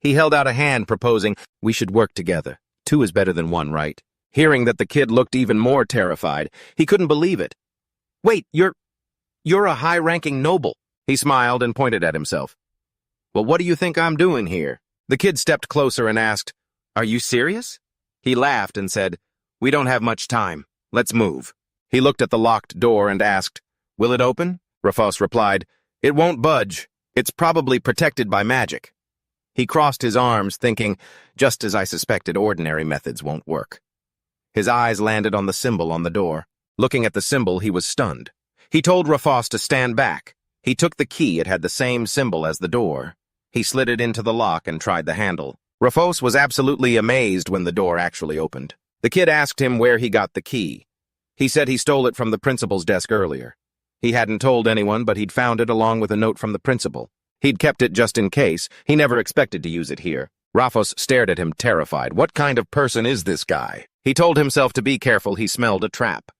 He held out a hand, proposing, "We should work together. 2 is better than 1, right?" Hearing that the kid looked even more terrified, he couldn't believe it. "Wait, you're a high-ranking noble." He smiled and pointed at himself. "Well, what do you think I'm doing here?" The kid stepped closer and asked, "Are you serious?" He laughed and said, "We don't have much time. Let's move." He looked at the locked door and asked, "Will it open?" Raphos replied, "It won't budge. It's probably protected by magic." He crossed his arms, thinking, just as I suspected, ordinary methods won't work. His eyes landed on the symbol on the door. Looking at the symbol, he was stunned. He told Raphos to stand back. He took the key. It had the same symbol as the door. He slid it into the lock and tried the handle. Raphos was absolutely amazed when the door actually opened. The kid asked him where he got the key. He said he stole it from the principal's desk earlier. He hadn't told anyone, but he'd found it along with a note from the principal. He'd kept it just in case. He never expected to use it here. Raphos stared at him, terrified. What kind of person is this guy? He told himself to be careful. He smelled a trap.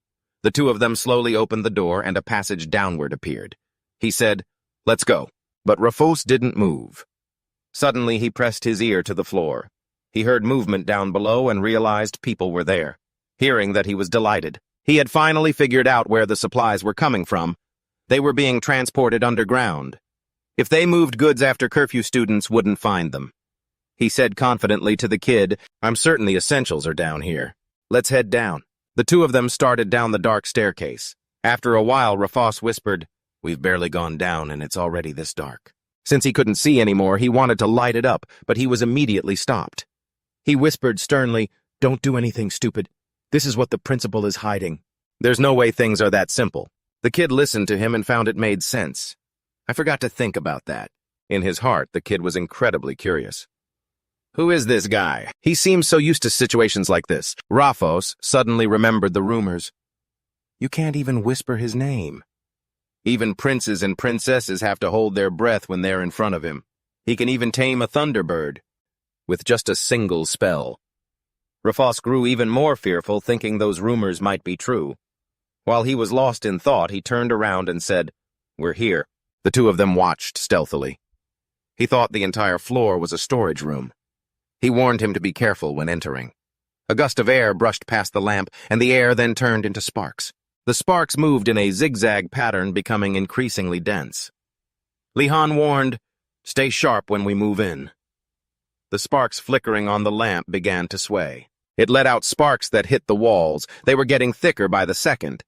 The two of them slowly opened the door, and a passage downward appeared. He said, "Let's go." But Raphos didn't move. Suddenly, he pressed his ear to the floor. He heard movement down below and realized people were there. Hearing that, he was delighted. He had finally figured out where the supplies were coming from. They were being transported underground. If they moved goods after curfew, students wouldn't find them. He said confidently to the kid, "I'm certain the essentials are down here. Let's head down." The two of them started down the dark staircase. After a while, Rafos whispered, "We've barely gone down and it's already this dark." Since he couldn't see anymore, he wanted to light it up, but he was immediately stopped. He whispered sternly, "Don't do anything stupid. This is what the principal is hiding." There's no way things are that simple. The kid listened to him and found it made sense. I forgot to think about that. In his heart, the kid was incredibly curious. Who is this guy? He seems so used to situations like this. Rafos suddenly remembered the rumors. You can't even whisper his name. Even princes and princesses have to hold their breath when they're in front of him. He can even tame a thunderbird with just a single spell. Rafos grew even more fearful, thinking those rumors might be true. While he was lost in thought, he turned around and said, "We're here." The two of them watched stealthily. He thought the entire floor was a storage room. He warned him to be careful when entering. A gust of air brushed past the lamp, and the air then turned into sparks. The sparks moved in a zigzag pattern, becoming increasingly dense. Li-Han warned, "Stay sharp when we move in." The sparks flickering on the lamp began to sway. It let out sparks that hit the walls. They were getting thicker by the second.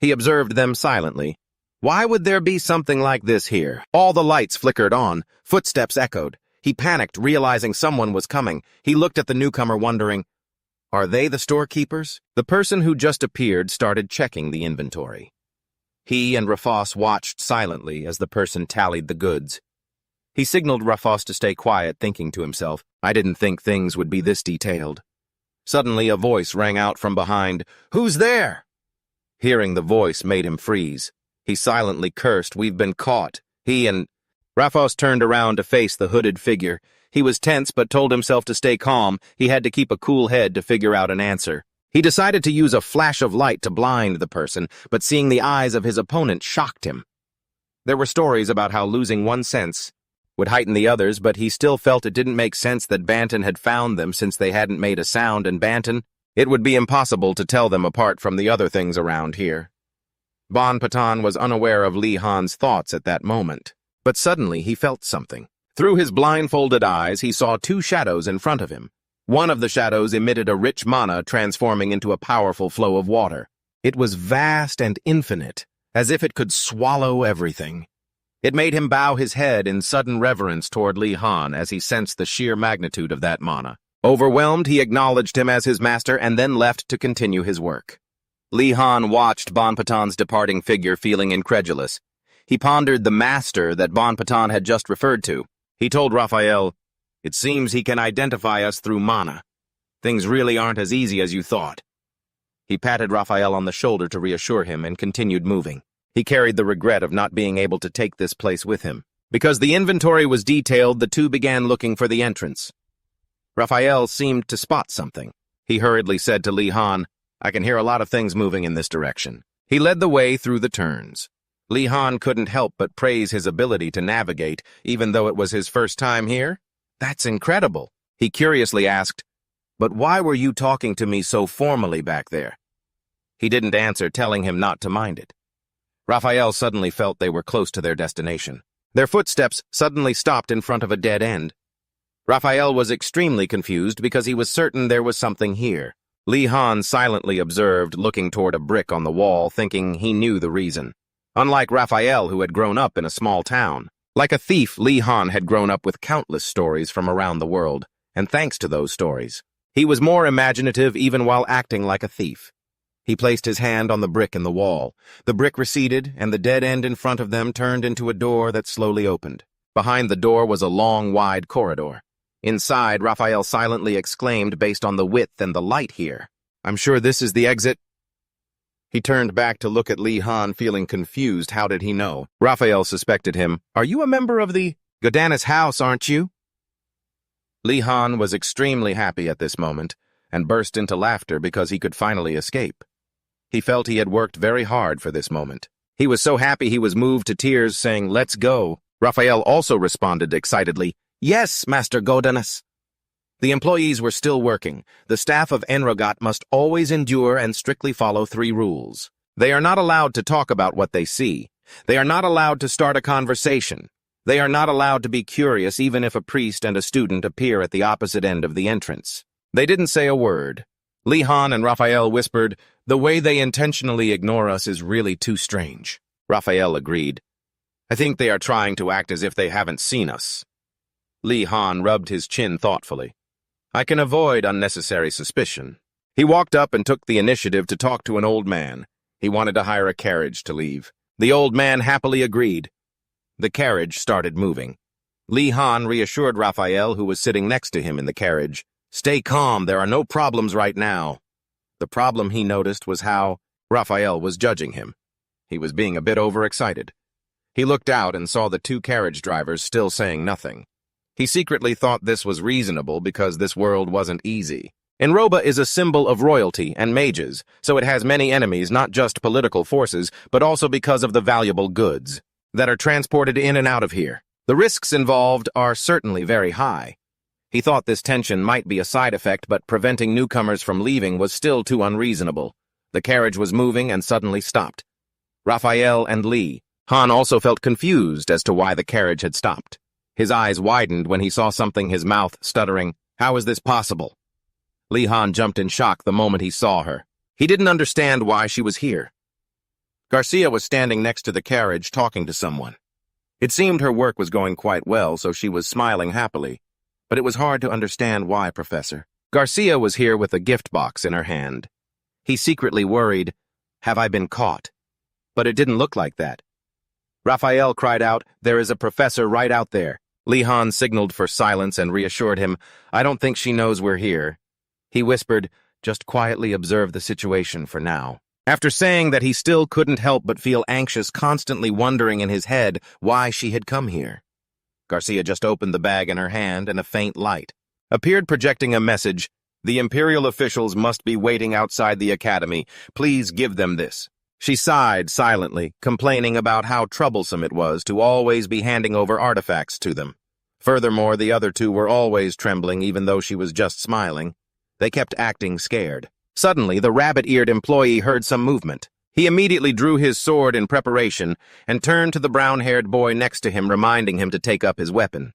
He observed them silently. Why would there be something like this here? All the lights flickered on. Footsteps echoed. He panicked, realizing someone was coming. He looked at the newcomer, wondering, are they the storekeepers? The person who just appeared started checking the inventory. He and Rafos watched silently as the person tallied the goods. He signaled Rafos to stay quiet, thinking to himself, I didn't think things would be this detailed. Suddenly a voice rang out from behind, "Who's there?" Hearing the voice made him freeze. He silently cursed, "We've been caught." He and Rafos turned around to face the hooded figure. He was tense but told himself to stay calm. He had to keep a cool head to figure out an answer. He decided to use a flash of light to blind the person, but seeing the eyes of his opponent shocked him. There were stories about how losing one sense would heighten the others, but he still felt it didn't make sense that Banton had found them since they hadn't made a sound, and Banton, it would be impossible to tell them apart from the other things around here. Bon Patan was unaware of Li-Han's thoughts at that moment, but suddenly he felt something. Through his blindfolded eyes, he saw two shadows in front of him. One of the shadows emitted a rich mana, transforming into a powerful flow of water. It was vast and infinite, as if it could swallow everything. It made him bow his head in sudden reverence toward Li-Han as he sensed the sheer magnitude of that mana. Overwhelmed, he acknowledged him as his master and then left to continue his work. Li-Han watched Bon Patan's departing figure, feeling incredulous. He pondered the master that Bon Patan had just referred to. He told Raphael, "It seems he can identify us through mana. Things really aren't as easy as you thought." He patted Raphael on the shoulder to reassure him and continued moving. He carried the regret of not being able to take this place with him. Because the inventory was detailed, the two began looking for the entrance. Raphael seemed to spot something. He hurriedly said to Li-Han, "I can hear a lot of things moving in this direction." He led the way through the turns. Li-Han couldn't help but praise his ability to navigate, even though it was his first time here. "That's incredible." He curiously asked, "But why were you talking to me so formally back there?" He didn't answer, telling him not to mind it. Raphael suddenly felt they were close to their destination. Their footsteps suddenly stopped in front of a dead end. Raphael was extremely confused because he was certain there was something here. Li-Han silently observed, looking toward a brick on the wall, thinking he knew the reason. Unlike Raphael, who had grown up in a small town. Like a thief, Li-Han had grown up with countless stories from around the world, and thanks to those stories, he was more imaginative even while acting like a thief. He placed his hand on the brick in the wall. The brick receded, and the dead end in front of them turned into a door that slowly opened. Behind the door was a long, wide corridor. Inside, Raphael silently exclaimed based on the width and the light here, "I'm sure this is the exit." He turned back to look at Li-Han, feeling confused. How did he know? Raphael suspected him. "Are you a member of the Godana's house, aren't you?" Li-Han was extremely happy at this moment, and burst into laughter because he could finally escape. He felt he had worked very hard for this moment. He was so happy he was moved to tears, saying, "Let's go." Raphael also responded excitedly, "Yes, Master Godanas." The employees were still working. The staff of Enrogat must always endure and strictly follow 3 rules. They are not allowed to talk about what they see. They are not allowed to start a conversation. They are not allowed to be curious even if a priest and a student appear at the opposite end of the entrance. They didn't say a word. Li Han and Raphael whispered, "The way they intentionally ignore us is really too strange." Raphael agreed. "I think they are trying to act as if they haven't seen us." Li Han rubbed his chin thoughtfully. "I can avoid unnecessary suspicion." He walked up and took the initiative to talk to an old man. He wanted to hire a carriage to leave. The old man happily agreed. The carriage started moving. Li Han reassured Raphael, who was sitting next to him in the carriage. "Stay calm, there are no problems right now." The problem he noticed was how Raphael was judging him. He was being a bit overexcited. He looked out and saw the two carriage drivers still saying nothing. He secretly thought this was reasonable because this world wasn't easy. Enroba is a symbol of royalty and mages, so it has many enemies, not just political forces, but also because of the valuable goods that are transported in and out of here. The risks involved are certainly very high. He thought this tension might be a side effect, but preventing newcomers from leaving was still too unreasonable. The carriage was moving and suddenly stopped. Raphael and Li Han also felt confused as to why the carriage had stopped. His eyes widened when he saw something, his mouth stuttering. How is this possible? Li Han jumped in shock the moment he saw her. He didn't understand why she was here. Garcia was standing next to the carriage talking to someone. It seemed her work was going quite well, so she was smiling happily. But it was hard to understand why, Professor. Garcia was here with a gift box in her hand. He secretly worried, "Have I been caught?" But it didn't look like that. Raphael cried out, "There is a professor right out there." Li Han signaled for silence and reassured him, "I don't think she knows we're here." He whispered, "Just quietly observe the situation for now." After saying that, he still couldn't help but feel anxious, constantly wondering in his head why she had come here. Garcia just opened the bag in her hand and a faint light appeared, projecting a message. "The Imperial officials must be waiting outside the academy. Please give them this." She sighed silently, complaining about how troublesome it was to always be handing over artifacts to them. Furthermore, the other two were always trembling, even though she was just smiling. They kept acting scared. Suddenly, the rabbit-eared employee heard some movement. He immediately drew his sword in preparation and turned to the brown-haired boy next to him, reminding him to take up his weapon.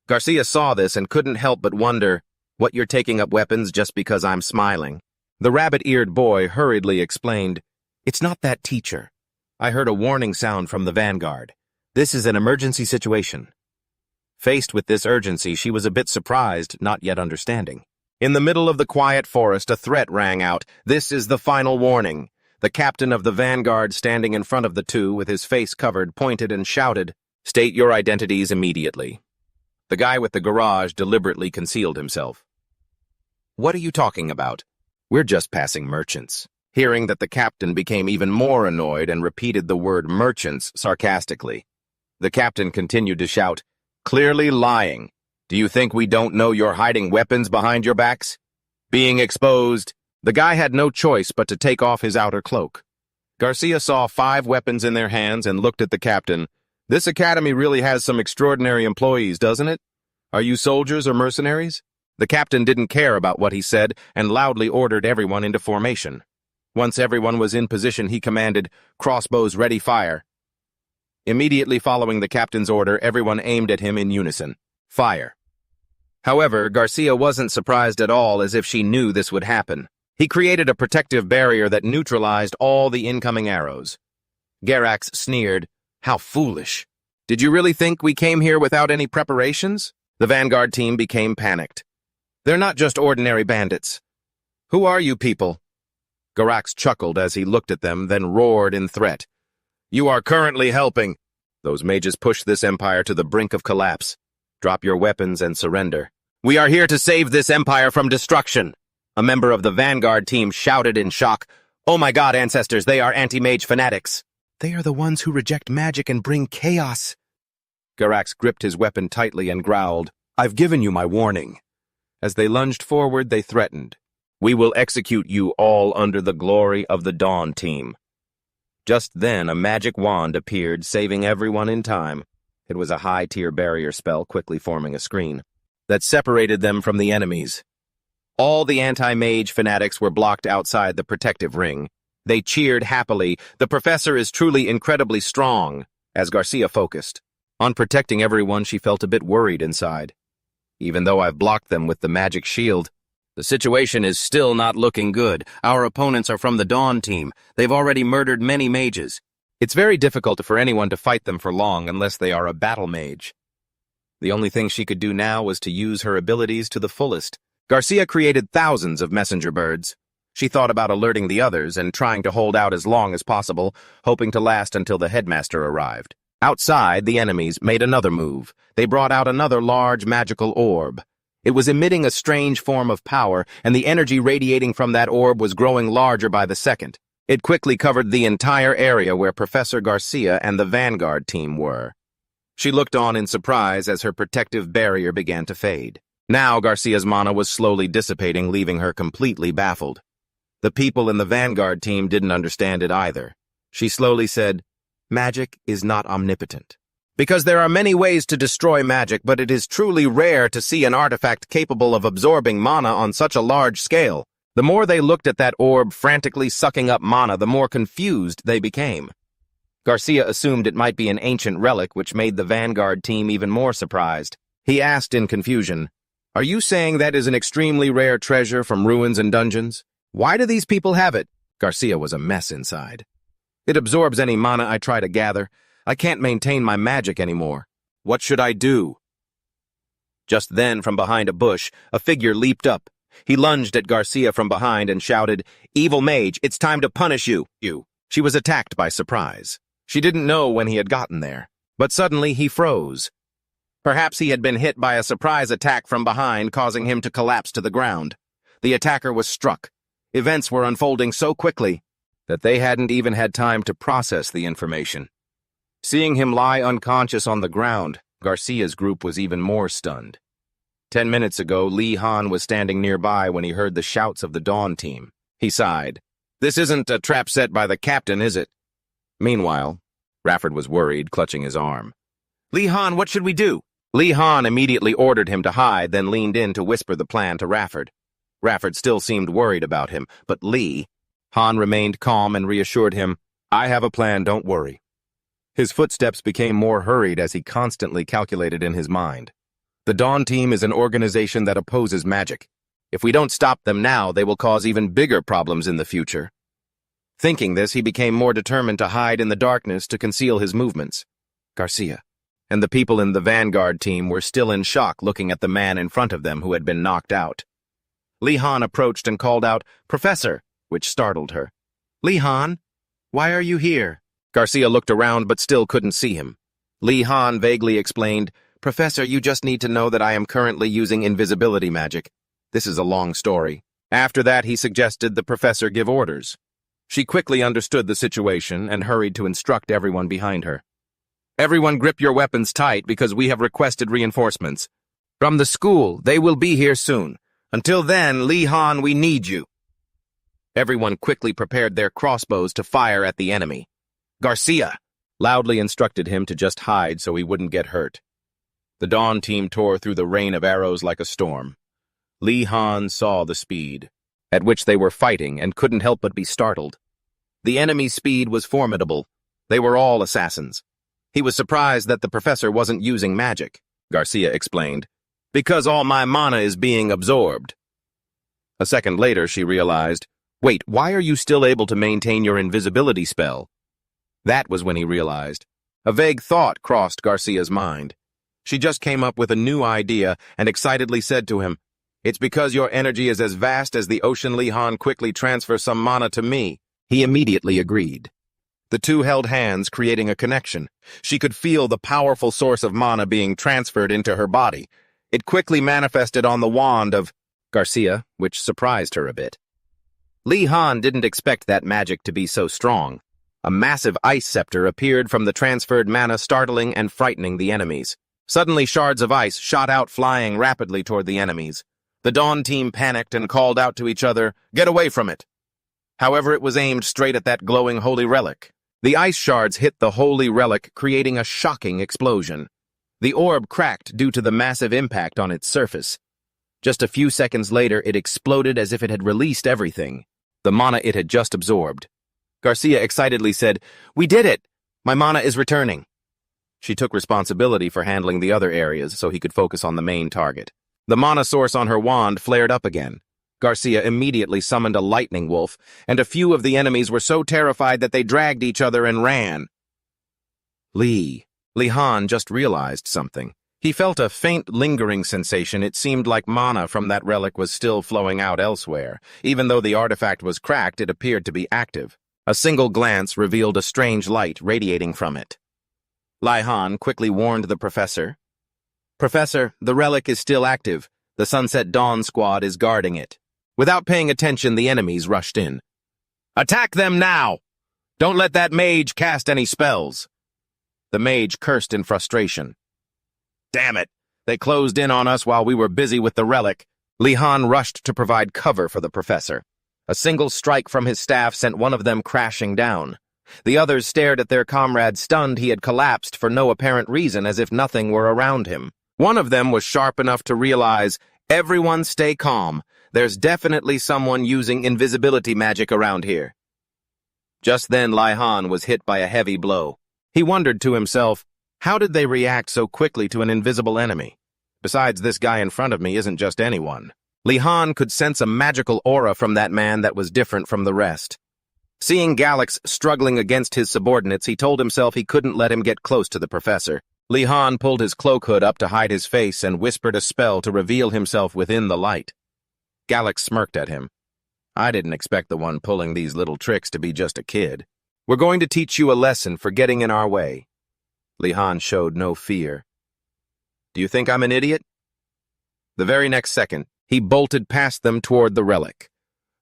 Garcia saw this and couldn't help but wonder, "What, you're taking up weapons just because I'm smiling?" The rabbit-eared boy hurriedly explained, "It's not that, teacher. I heard a warning sound from the vanguard. This is an emergency situation." Faced with this urgency, she was a bit surprised, not yet understanding. In the middle of the quiet forest, a threat rang out. "This is the final warning." The captain of the vanguard, standing in front of the two with his face covered, pointed and shouted, "State your identities immediately." The guy with the garage deliberately concealed himself. "What are you talking about?" "We're just passing merchants." Hearing that, the captain became even more annoyed and repeated the word merchants sarcastically. The captain continued to shout, "Clearly lying. Do you think we don't know you're hiding weapons behind your backs?" Being exposed, the guy had no choice but to take off his outer cloak. Garcia saw 5 weapons in their hands and looked at the captain. "This academy really has some extraordinary employees, doesn't it? Are you soldiers or mercenaries?" The captain didn't care about what he said and loudly ordered everyone into formation. Once everyone was in position, he commanded, "Crossbows ready, fire." Immediately following the captain's order, everyone aimed at him in unison. Fire. However, Garcia wasn't surprised at all, as if she knew this would happen. He created a protective barrier that neutralized all the incoming arrows. Garax sneered, "How foolish. Did you really think we came here without any preparations?" The vanguard team became panicked. "They're not just ordinary bandits. Who are you people?" Garax chuckled as he looked at them, then roared in threat. "You are currently helping. Those mages pushed this empire to the brink of collapse. Drop your weapons and surrender. We are here to save this empire from destruction." A member of the vanguard team shouted in shock, "Oh my God, ancestors, they are anti-mage fanatics. They are the ones who reject magic and bring chaos." Garax gripped his weapon tightly and growled, "I've given you my warning." As they lunged forward, they threatened, "We will execute you all under the glory of the Dawn team." Just then, a magic wand appeared, saving everyone in time. It was a high-tier barrier spell, quickly forming a screen that separated them from the enemies. All the anti-mage fanatics were blocked outside the protective ring. They cheered happily. The professor is truly incredibly strong, as Garcia focused. On protecting everyone, she felt a bit worried inside. Even though I've blocked them with the magic shield, the situation is still not looking good. Our opponents are from the Dawn team. They've already murdered many mages. It's very difficult for anyone to fight them for long unless they are a battle mage. The only thing she could do now was to use her abilities to the fullest. Garcia created thousands of messenger birds. She thought about alerting the others and trying to hold out as long as possible, hoping to last until the headmaster arrived. Outside, the enemies made another move. They brought out another large magical orb. It was emitting a strange form of power, and the energy radiating from that orb was growing larger by the second. It quickly covered the entire area where Professor Garcia and the Vanguard team were. She looked on in surprise as her protective barrier began to fade. Now Garcia's mana was slowly dissipating, leaving her completely baffled. The people in the Vanguard team didn't understand it either. She slowly said, "Magic is not omnipotent. Because there are many ways to destroy magic, but it is truly rare to see an artifact capable of absorbing mana on such a large scale." The more they looked at that orb frantically sucking up mana, the more confused they became. Garcia assumed it might be an ancient relic, which made the Vanguard team even more surprised. He asked in confusion, "Are you saying that is an extremely rare treasure from ruins and dungeons? Why do these people have it?" Garcia was a mess inside. "It absorbs any mana I try to gather. I can't maintain my magic anymore. What should I do?" Just then, from behind a bush, a figure leaped up. He lunged at Garcia from behind and shouted, "Evil mage, it's time to punish you." She was attacked by surprise. She didn't know when he had gotten there. But suddenly he froze. Perhaps he had been hit by a surprise attack from behind, causing him to collapse to the ground. The attacker was struck. Events were unfolding so quickly that they hadn't even had time to process the information. Seeing him lie unconscious on the ground, Garcia's group was even more stunned. 10 minutes ago, Li Han was standing nearby when he heard the shouts of the Dawn team. He sighed. "This isn't a trap set by the captain, is it?" Meanwhile, Rafford was worried, clutching his arm. "Li Han, what should we do?" Li Han immediately ordered him to hide, then leaned in to whisper the plan to Rafford. Rafford still seemed worried about him, but Li Han remained calm and reassured him, "I have a plan, don't worry." His footsteps became more hurried as he constantly calculated in his mind. The Dawn team is an organization that opposes magic. If we don't stop them now, they will cause even bigger problems in the future. Thinking this, he became more determined to hide in the darkness to conceal his movements. Garcia and the people in the Vanguard team were still in shock, looking at the man in front of them who had been knocked out. Li Han approached and called out, "Professor," which startled her. "Li Han, why are you here?" Garcia looked around but still couldn't see him. Li Han vaguely explained, "Professor, you just need to know that I am currently using invisibility magic. This is a long story." After that, he suggested the professor give orders. She quickly understood the situation and hurried to instruct everyone behind her. "Everyone grip your weapons tight because we have requested reinforcements. From the school, they will be here soon. Until then, Li Han, we need you." Everyone quickly prepared their crossbows to fire at the enemy. Garcia loudly instructed him to just hide so he wouldn't get hurt. The Dawn team tore through the rain of arrows like a storm. Li Han saw the speed at which they were fighting and couldn't help but be startled. The enemy's speed was formidable. They were all assassins. He was surprised that the professor wasn't using magic, Garcia explained, "because all my mana is being absorbed." A second later, she realized, "Wait, why are you still able to maintain your invisibility spell?" That was when he realized. A vague thought crossed Garcia's mind. She just came up with a new idea and excitedly said to him, "It's because your energy is as vast as the ocean. Li Han, quickly transfer some mana to me." He immediately agreed. The two held hands, creating a connection. She could feel the powerful source of mana being transferred into her body. It quickly manifested on the wand of Garcia, which surprised her a bit. Li Han didn't expect that magic to be so strong. A massive ice scepter appeared from the transferred mana, startling and frightening the enemies. Suddenly, shards of ice shot out, flying rapidly toward the enemies. The Dawn team panicked and called out to each other, "Get away from it!" However, it was aimed straight at that glowing holy relic. The ice shards hit the holy relic, creating a shocking explosion. The orb cracked due to the massive impact on its surface. Just a few seconds later, it exploded as if it had released everything, the mana it had just absorbed. Garcia excitedly said, "We did it! My mana is returning." She took responsibility for handling the other areas so he could focus on the main target. The mana source on her wand flared up again. Garcia immediately summoned a lightning wolf, and a few of the enemies were so terrified that they dragged each other and ran. Li Han just realized something. He felt a faint, lingering sensation. It seemed like mana from that relic was still flowing out elsewhere. Even though the artifact was cracked, it appeared to be active. A single glance revealed a strange light radiating from it. Li Han quickly warned the professor. "Professor, the relic is still active. The Sunset Dawn squad is guarding it." Without paying attention, the enemies rushed in. "Attack them now! Don't let that mage cast any spells." The mage cursed in frustration. "Damn it! They closed in on us while we were busy with the relic." Li Han rushed to provide cover for the professor. A single strike from his staff sent one of them crashing down. The others stared at their comrade, stunned. He had collapsed for no apparent reason, as if nothing were around him. One of them was sharp enough to realize, "Everyone stay calm. There's definitely someone using invisibility magic around here." Just then, Li Han was hit by a heavy blow. He wondered to himself, how did they react so quickly to an invisible enemy? Besides, this guy in front of me isn't just anyone. Li Han could sense a magical aura from that man that was different from the rest. Seeing Galax struggling against his subordinates, he told himself he couldn't let him get close to the professor. Li Han pulled his cloak hood up to hide his face and whispered a spell to reveal himself within the light. Galax smirked at him. "I didn't expect the one pulling these little tricks to be just a kid. We're going to teach you a lesson for getting in our way." Li Han showed no fear. "Do you think I'm an idiot?" The very next second, he bolted past them toward the relic.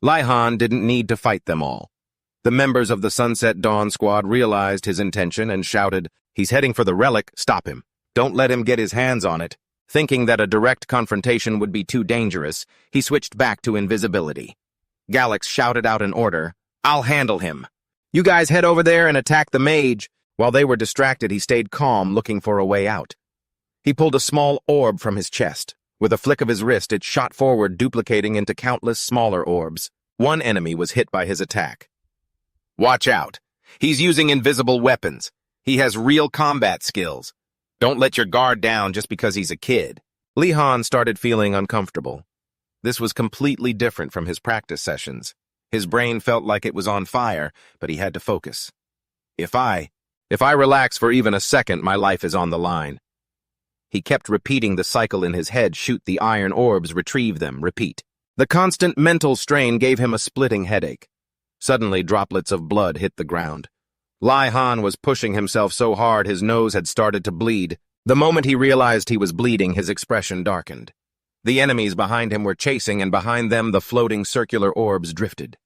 Li Han didn't need to fight them all. The members of the Sunset Dawn squad realized his intention and shouted, "He's heading for the relic, stop him. Don't let him get his hands on it." Thinking that a direct confrontation would be too dangerous, he switched back to invisibility. Galax shouted out an order, "I'll handle him. You guys head over there and attack the mage." While they were distracted, he stayed calm, looking for a way out. He pulled a small orb from his chest. With a flick of his wrist, it shot forward, duplicating into countless smaller orbs. One enemy was hit by his attack. "Watch out. He's using invisible weapons. He has real combat skills. Don't let your guard down just because he's a kid." Li Han started feeling uncomfortable. This was completely different from his practice sessions. His brain felt like it was on fire, but he had to focus. If I relax for even a second, my life is on the line." He kept repeating the cycle in his head: shoot the iron orbs, retrieve them, repeat. The constant mental strain gave him a splitting headache. Suddenly, droplets of blood hit the ground. Li Han was pushing himself so hard his nose had started to bleed. The moment he realized he was bleeding, his expression darkened. The enemies behind him were chasing, and behind them the floating circular orbs drifted.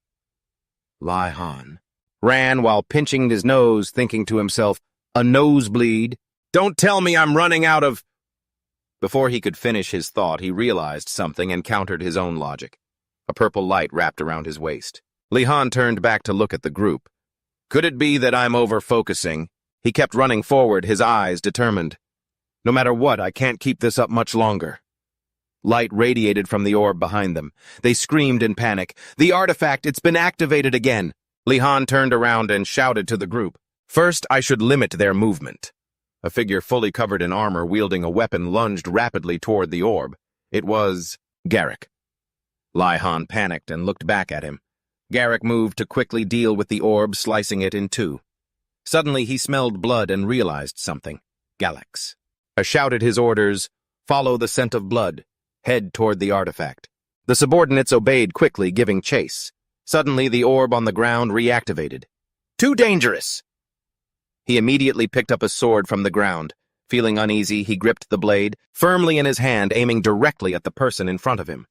Li Han ran while pinching his nose, thinking to himself, "A nosebleed? Don't tell me I'm running out of—" Before he could finish his thought, he realized something and countered his own logic. A purple light wrapped around his waist. Li Han turned back to look at the group. Could it be that I'm over-focusing? He kept running forward, his eyes determined. No matter what, I can't keep this up much longer. Light radiated from the orb behind them. They screamed in panic. "The artifact, it's been activated again!" Li Han turned around and shouted to the group. "First, I should limit their movement." A figure fully covered in armor, wielding a weapon, lunged rapidly toward the orb. It was Garrick. Li Han panicked and looked back at him. Garrick moved to quickly deal with the orb, slicing it in two. Suddenly, he smelled blood and realized something. Galax. Shouted his orders, "Follow the scent of blood. Head toward the artifact." The subordinates obeyed quickly, giving chase. Suddenly, the orb on the ground reactivated. "Too dangerous!" He immediately picked up a sword from the ground. Feeling uneasy, he gripped the blade firmly in his hand, aiming directly at the person in front of him.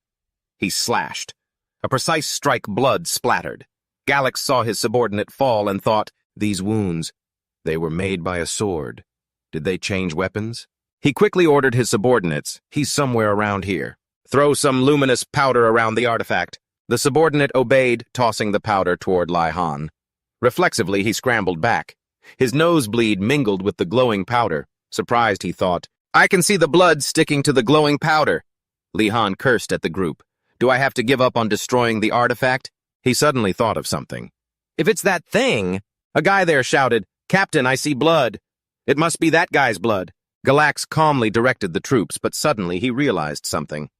He slashed. A precise strike, blood splattered. Galax saw his subordinate fall and thought, these wounds, they were made by a sword. Did they change weapons? He quickly ordered his subordinates, "He's somewhere around here. Throw some luminous powder around the artifact." The subordinate obeyed, tossing the powder toward Li Han. Reflexively, he scrambled back. His nosebleed mingled with the glowing powder. Surprised, he thought, "I can see the blood sticking to the glowing powder." Li Han cursed at the group. "Do I have to give up on destroying the artifact?" He suddenly thought of something. If it's that thing, a guy there shouted, "Captain, I see blood." It must be that guy's blood. Galax calmly directed the troops, but suddenly he realized something.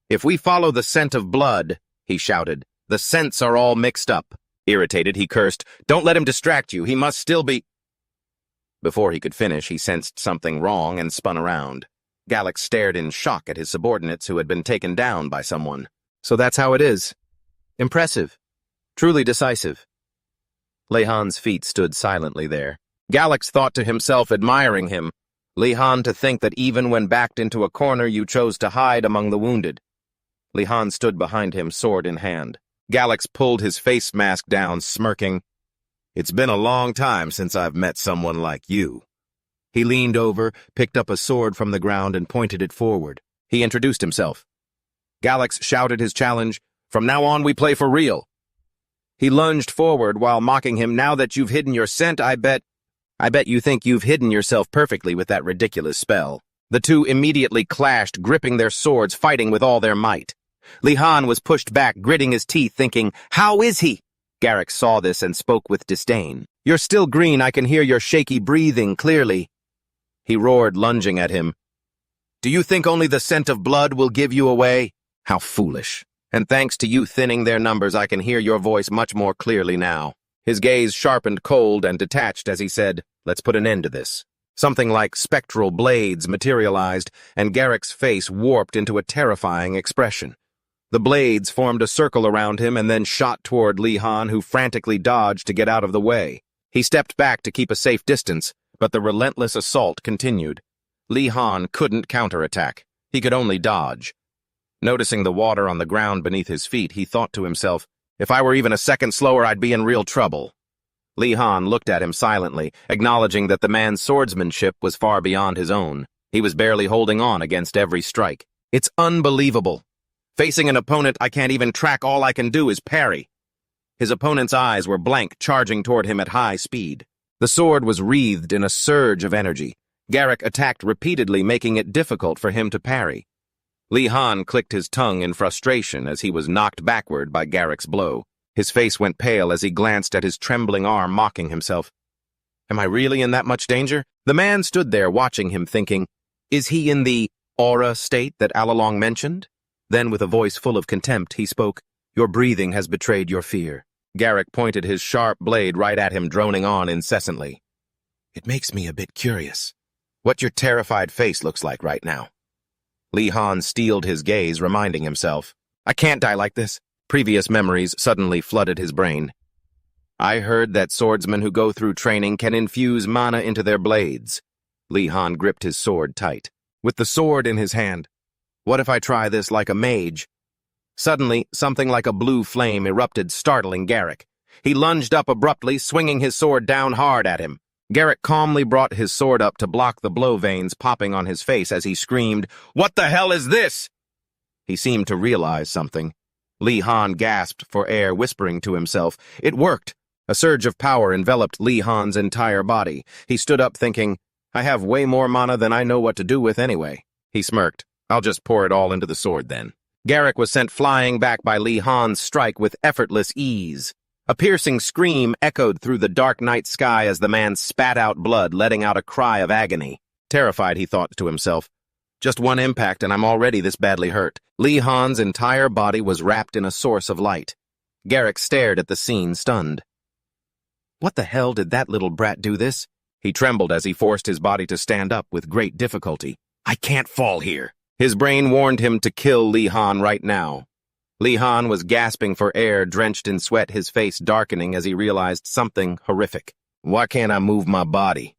If we follow the scent of blood, he shouted, the scents are all mixed up. Irritated, he cursed, "Don't let him distract you. He must still be—" Before he could finish, he sensed something wrong and spun around. Galax stared in shock at his subordinates who had been taken down by someone. So that's how it is. Impressive. Truly decisive. Lehan's feet stood silently there. Galax thought to himself, admiring him. Lehan, to think that even when backed into a corner you chose to hide among the wounded. Lehan stood behind him, sword in hand. Galax pulled his face mask down, smirking. "It's been a long time since I've met someone like you." He leaned over, picked up a sword from the ground, and pointed it forward. He introduced himself. Galax shouted his challenge, "From now on we play for real." He lunged forward while mocking him. "Now that you've hidden your scent, I bet you think you've hidden yourself perfectly with that ridiculous spell." The two immediately clashed, gripping their swords, fighting with all their might. Lehan was pushed back, gritting his teeth, thinking, "How is he?" Galax saw this and spoke with disdain. "You're still green. I can hear your shaky breathing clearly." He roared, lunging at him. "Do you think only the scent of blood will give you away? How foolish. And thanks to you thinning their numbers, I can hear your voice much more clearly now." His gaze sharpened, cold, and detached as he said, "Let's put an end to this." Something like spectral blades materialized, and Galax's face warped into a terrifying expression. The blades formed a circle around him and then shot toward Lehan, who frantically dodged to get out of the way. He stepped back to keep a safe distance, but the relentless assault continued. Lehan couldn't counterattack. He could only dodge. Noticing the water on the ground beneath his feet, he thought to himself, "If I were even a second slower, I'd be in real trouble." Lehan looked at him silently, acknowledging that the man's swordsmanship was far beyond his own. He was barely holding on against every strike. "It's unbelievable. Facing an opponent I can't even track, all I can do is parry." His opponent's eyes were blank, charging toward him at high speed. The sword was wreathed in a surge of energy. Galax attacked repeatedly, making it difficult for him to parry. Lehan clicked his tongue in frustration as he was knocked backward by Galax's blow. His face went pale as he glanced at his trembling arm, mocking himself. Am I really in that much danger? The man stood there watching him, thinking, is he in the aura state that Alalong mentioned? Then, with a voice full of contempt, he spoke, "Your breathing has betrayed your fear." Galax pointed his sharp blade right at him, droning on incessantly. "It makes me a bit curious what your terrified face looks like right now." Lehan steeled his gaze, reminding himself, "I can't die like this." Previous memories suddenly flooded his brain. "I heard that swordsmen who go through training can infuse mana into their blades." Lehan gripped his sword tight. With the sword in his hand, what if I try this like a mage? Suddenly, something like a blue flame erupted, startling Galax. He lunged up abruptly, swinging his sword down hard at him. Galax calmly brought his sword up to block the blow veins popping on his face as he screamed, "What the hell is this?" He seemed to realize something. Lehan gasped for air, whispering to himself. It worked. A surge of power enveloped Lehan's entire body. He stood up thinking, I have way more mana than I know what to do with anyway. He smirked. I'll just pour it all into the sword then. Galax was sent flying back by Lehan's strike with effortless ease. A piercing scream echoed through the dark night sky as the man spat out blood, letting out a cry of agony. Terrified, he thought to himself, just one impact and I'm already this badly hurt. Lehan's entire body was wrapped in a source of light. Galax stared at the scene, stunned. What the hell did that little brat do this? He trembled as he forced his body to stand up with great difficulty. I can't fall here. His brain warned him to kill Lehan right now. Lehan was gasping for air, drenched in sweat, his face darkening as he realized something horrific. Why can't I move my body?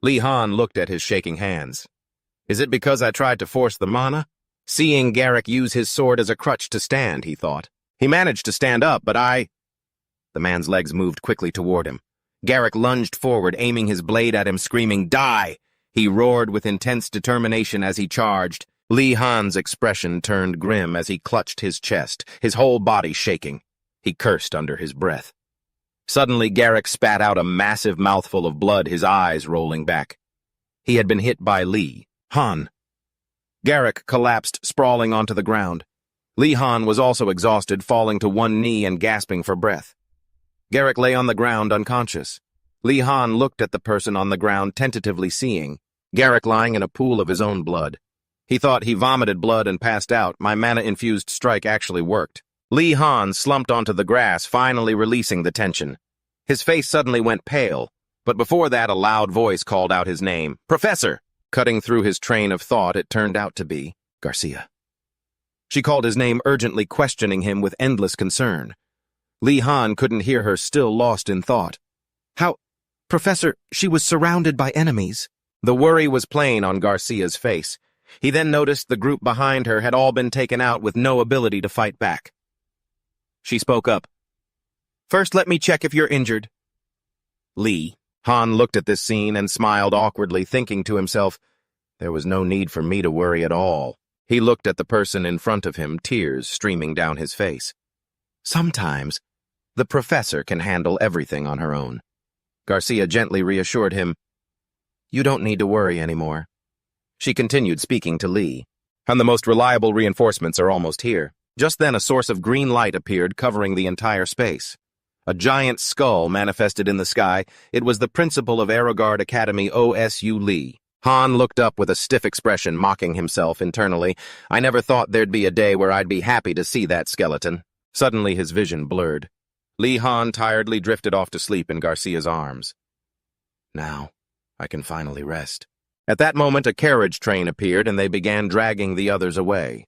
Lehan looked at his shaking hands. Is it because I tried to force the mana? Seeing Galax use his sword as a crutch to stand, he thought. He managed to stand up, but The man's legs moved quickly toward him. Galax lunged forward, aiming his blade at him, screaming, Die! He roared with intense determination as he charged. Lehan's expression turned grim as he clutched his chest, his whole body shaking. He cursed under his breath. Suddenly, Galax spat out a massive mouthful of blood, his eyes rolling back. He had been hit by Lehan. Galax collapsed, sprawling onto the ground. Lehan was also exhausted, falling to one knee and gasping for breath. Garrick lay on the ground unconscious. Li Han looked at the person on the ground, tentatively seeing Garrick lying in a pool of his own blood. He thought he vomited blood and passed out. My mana-infused strike actually worked. Li Han slumped onto the grass, finally releasing the tension. His face suddenly went pale, but before that a loud voice called out his name. "Professor!" Cutting through his train of thought, it turned out to be Garcia. She called his name urgently, questioning him with endless concern. Li Han couldn't hear her, still lost in thought. "How? Professor, she was surrounded by enemies." The worry was plain on Garcia's face. He then noticed the group behind her had all been taken out with no ability to fight back. She spoke up. "First, let me check if you're injured." Li Han looked at this scene and smiled awkwardly, thinking to himself, there was no need for me to worry at all. He looked at the person in front of him, tears streaming down his face. Sometimes, the professor can handle everything on her own. Garcia gently reassured him, "You don't need to worry anymore." She continued speaking to Li, "And the most reliable reinforcements are almost here." Just then a source of green light appeared, covering the entire space. A giant skull manifested in the sky. It was the principal of Aerogard Academy, OSU Li. Han looked up with a stiff expression, mocking himself internally. I never thought there'd be a day where I'd be happy to see that skeleton. Suddenly his vision blurred. Li Han tiredly drifted off to sleep in Garcia's arms. Now, I can finally rest. At that moment, a carriage train appeared and they began dragging the others away.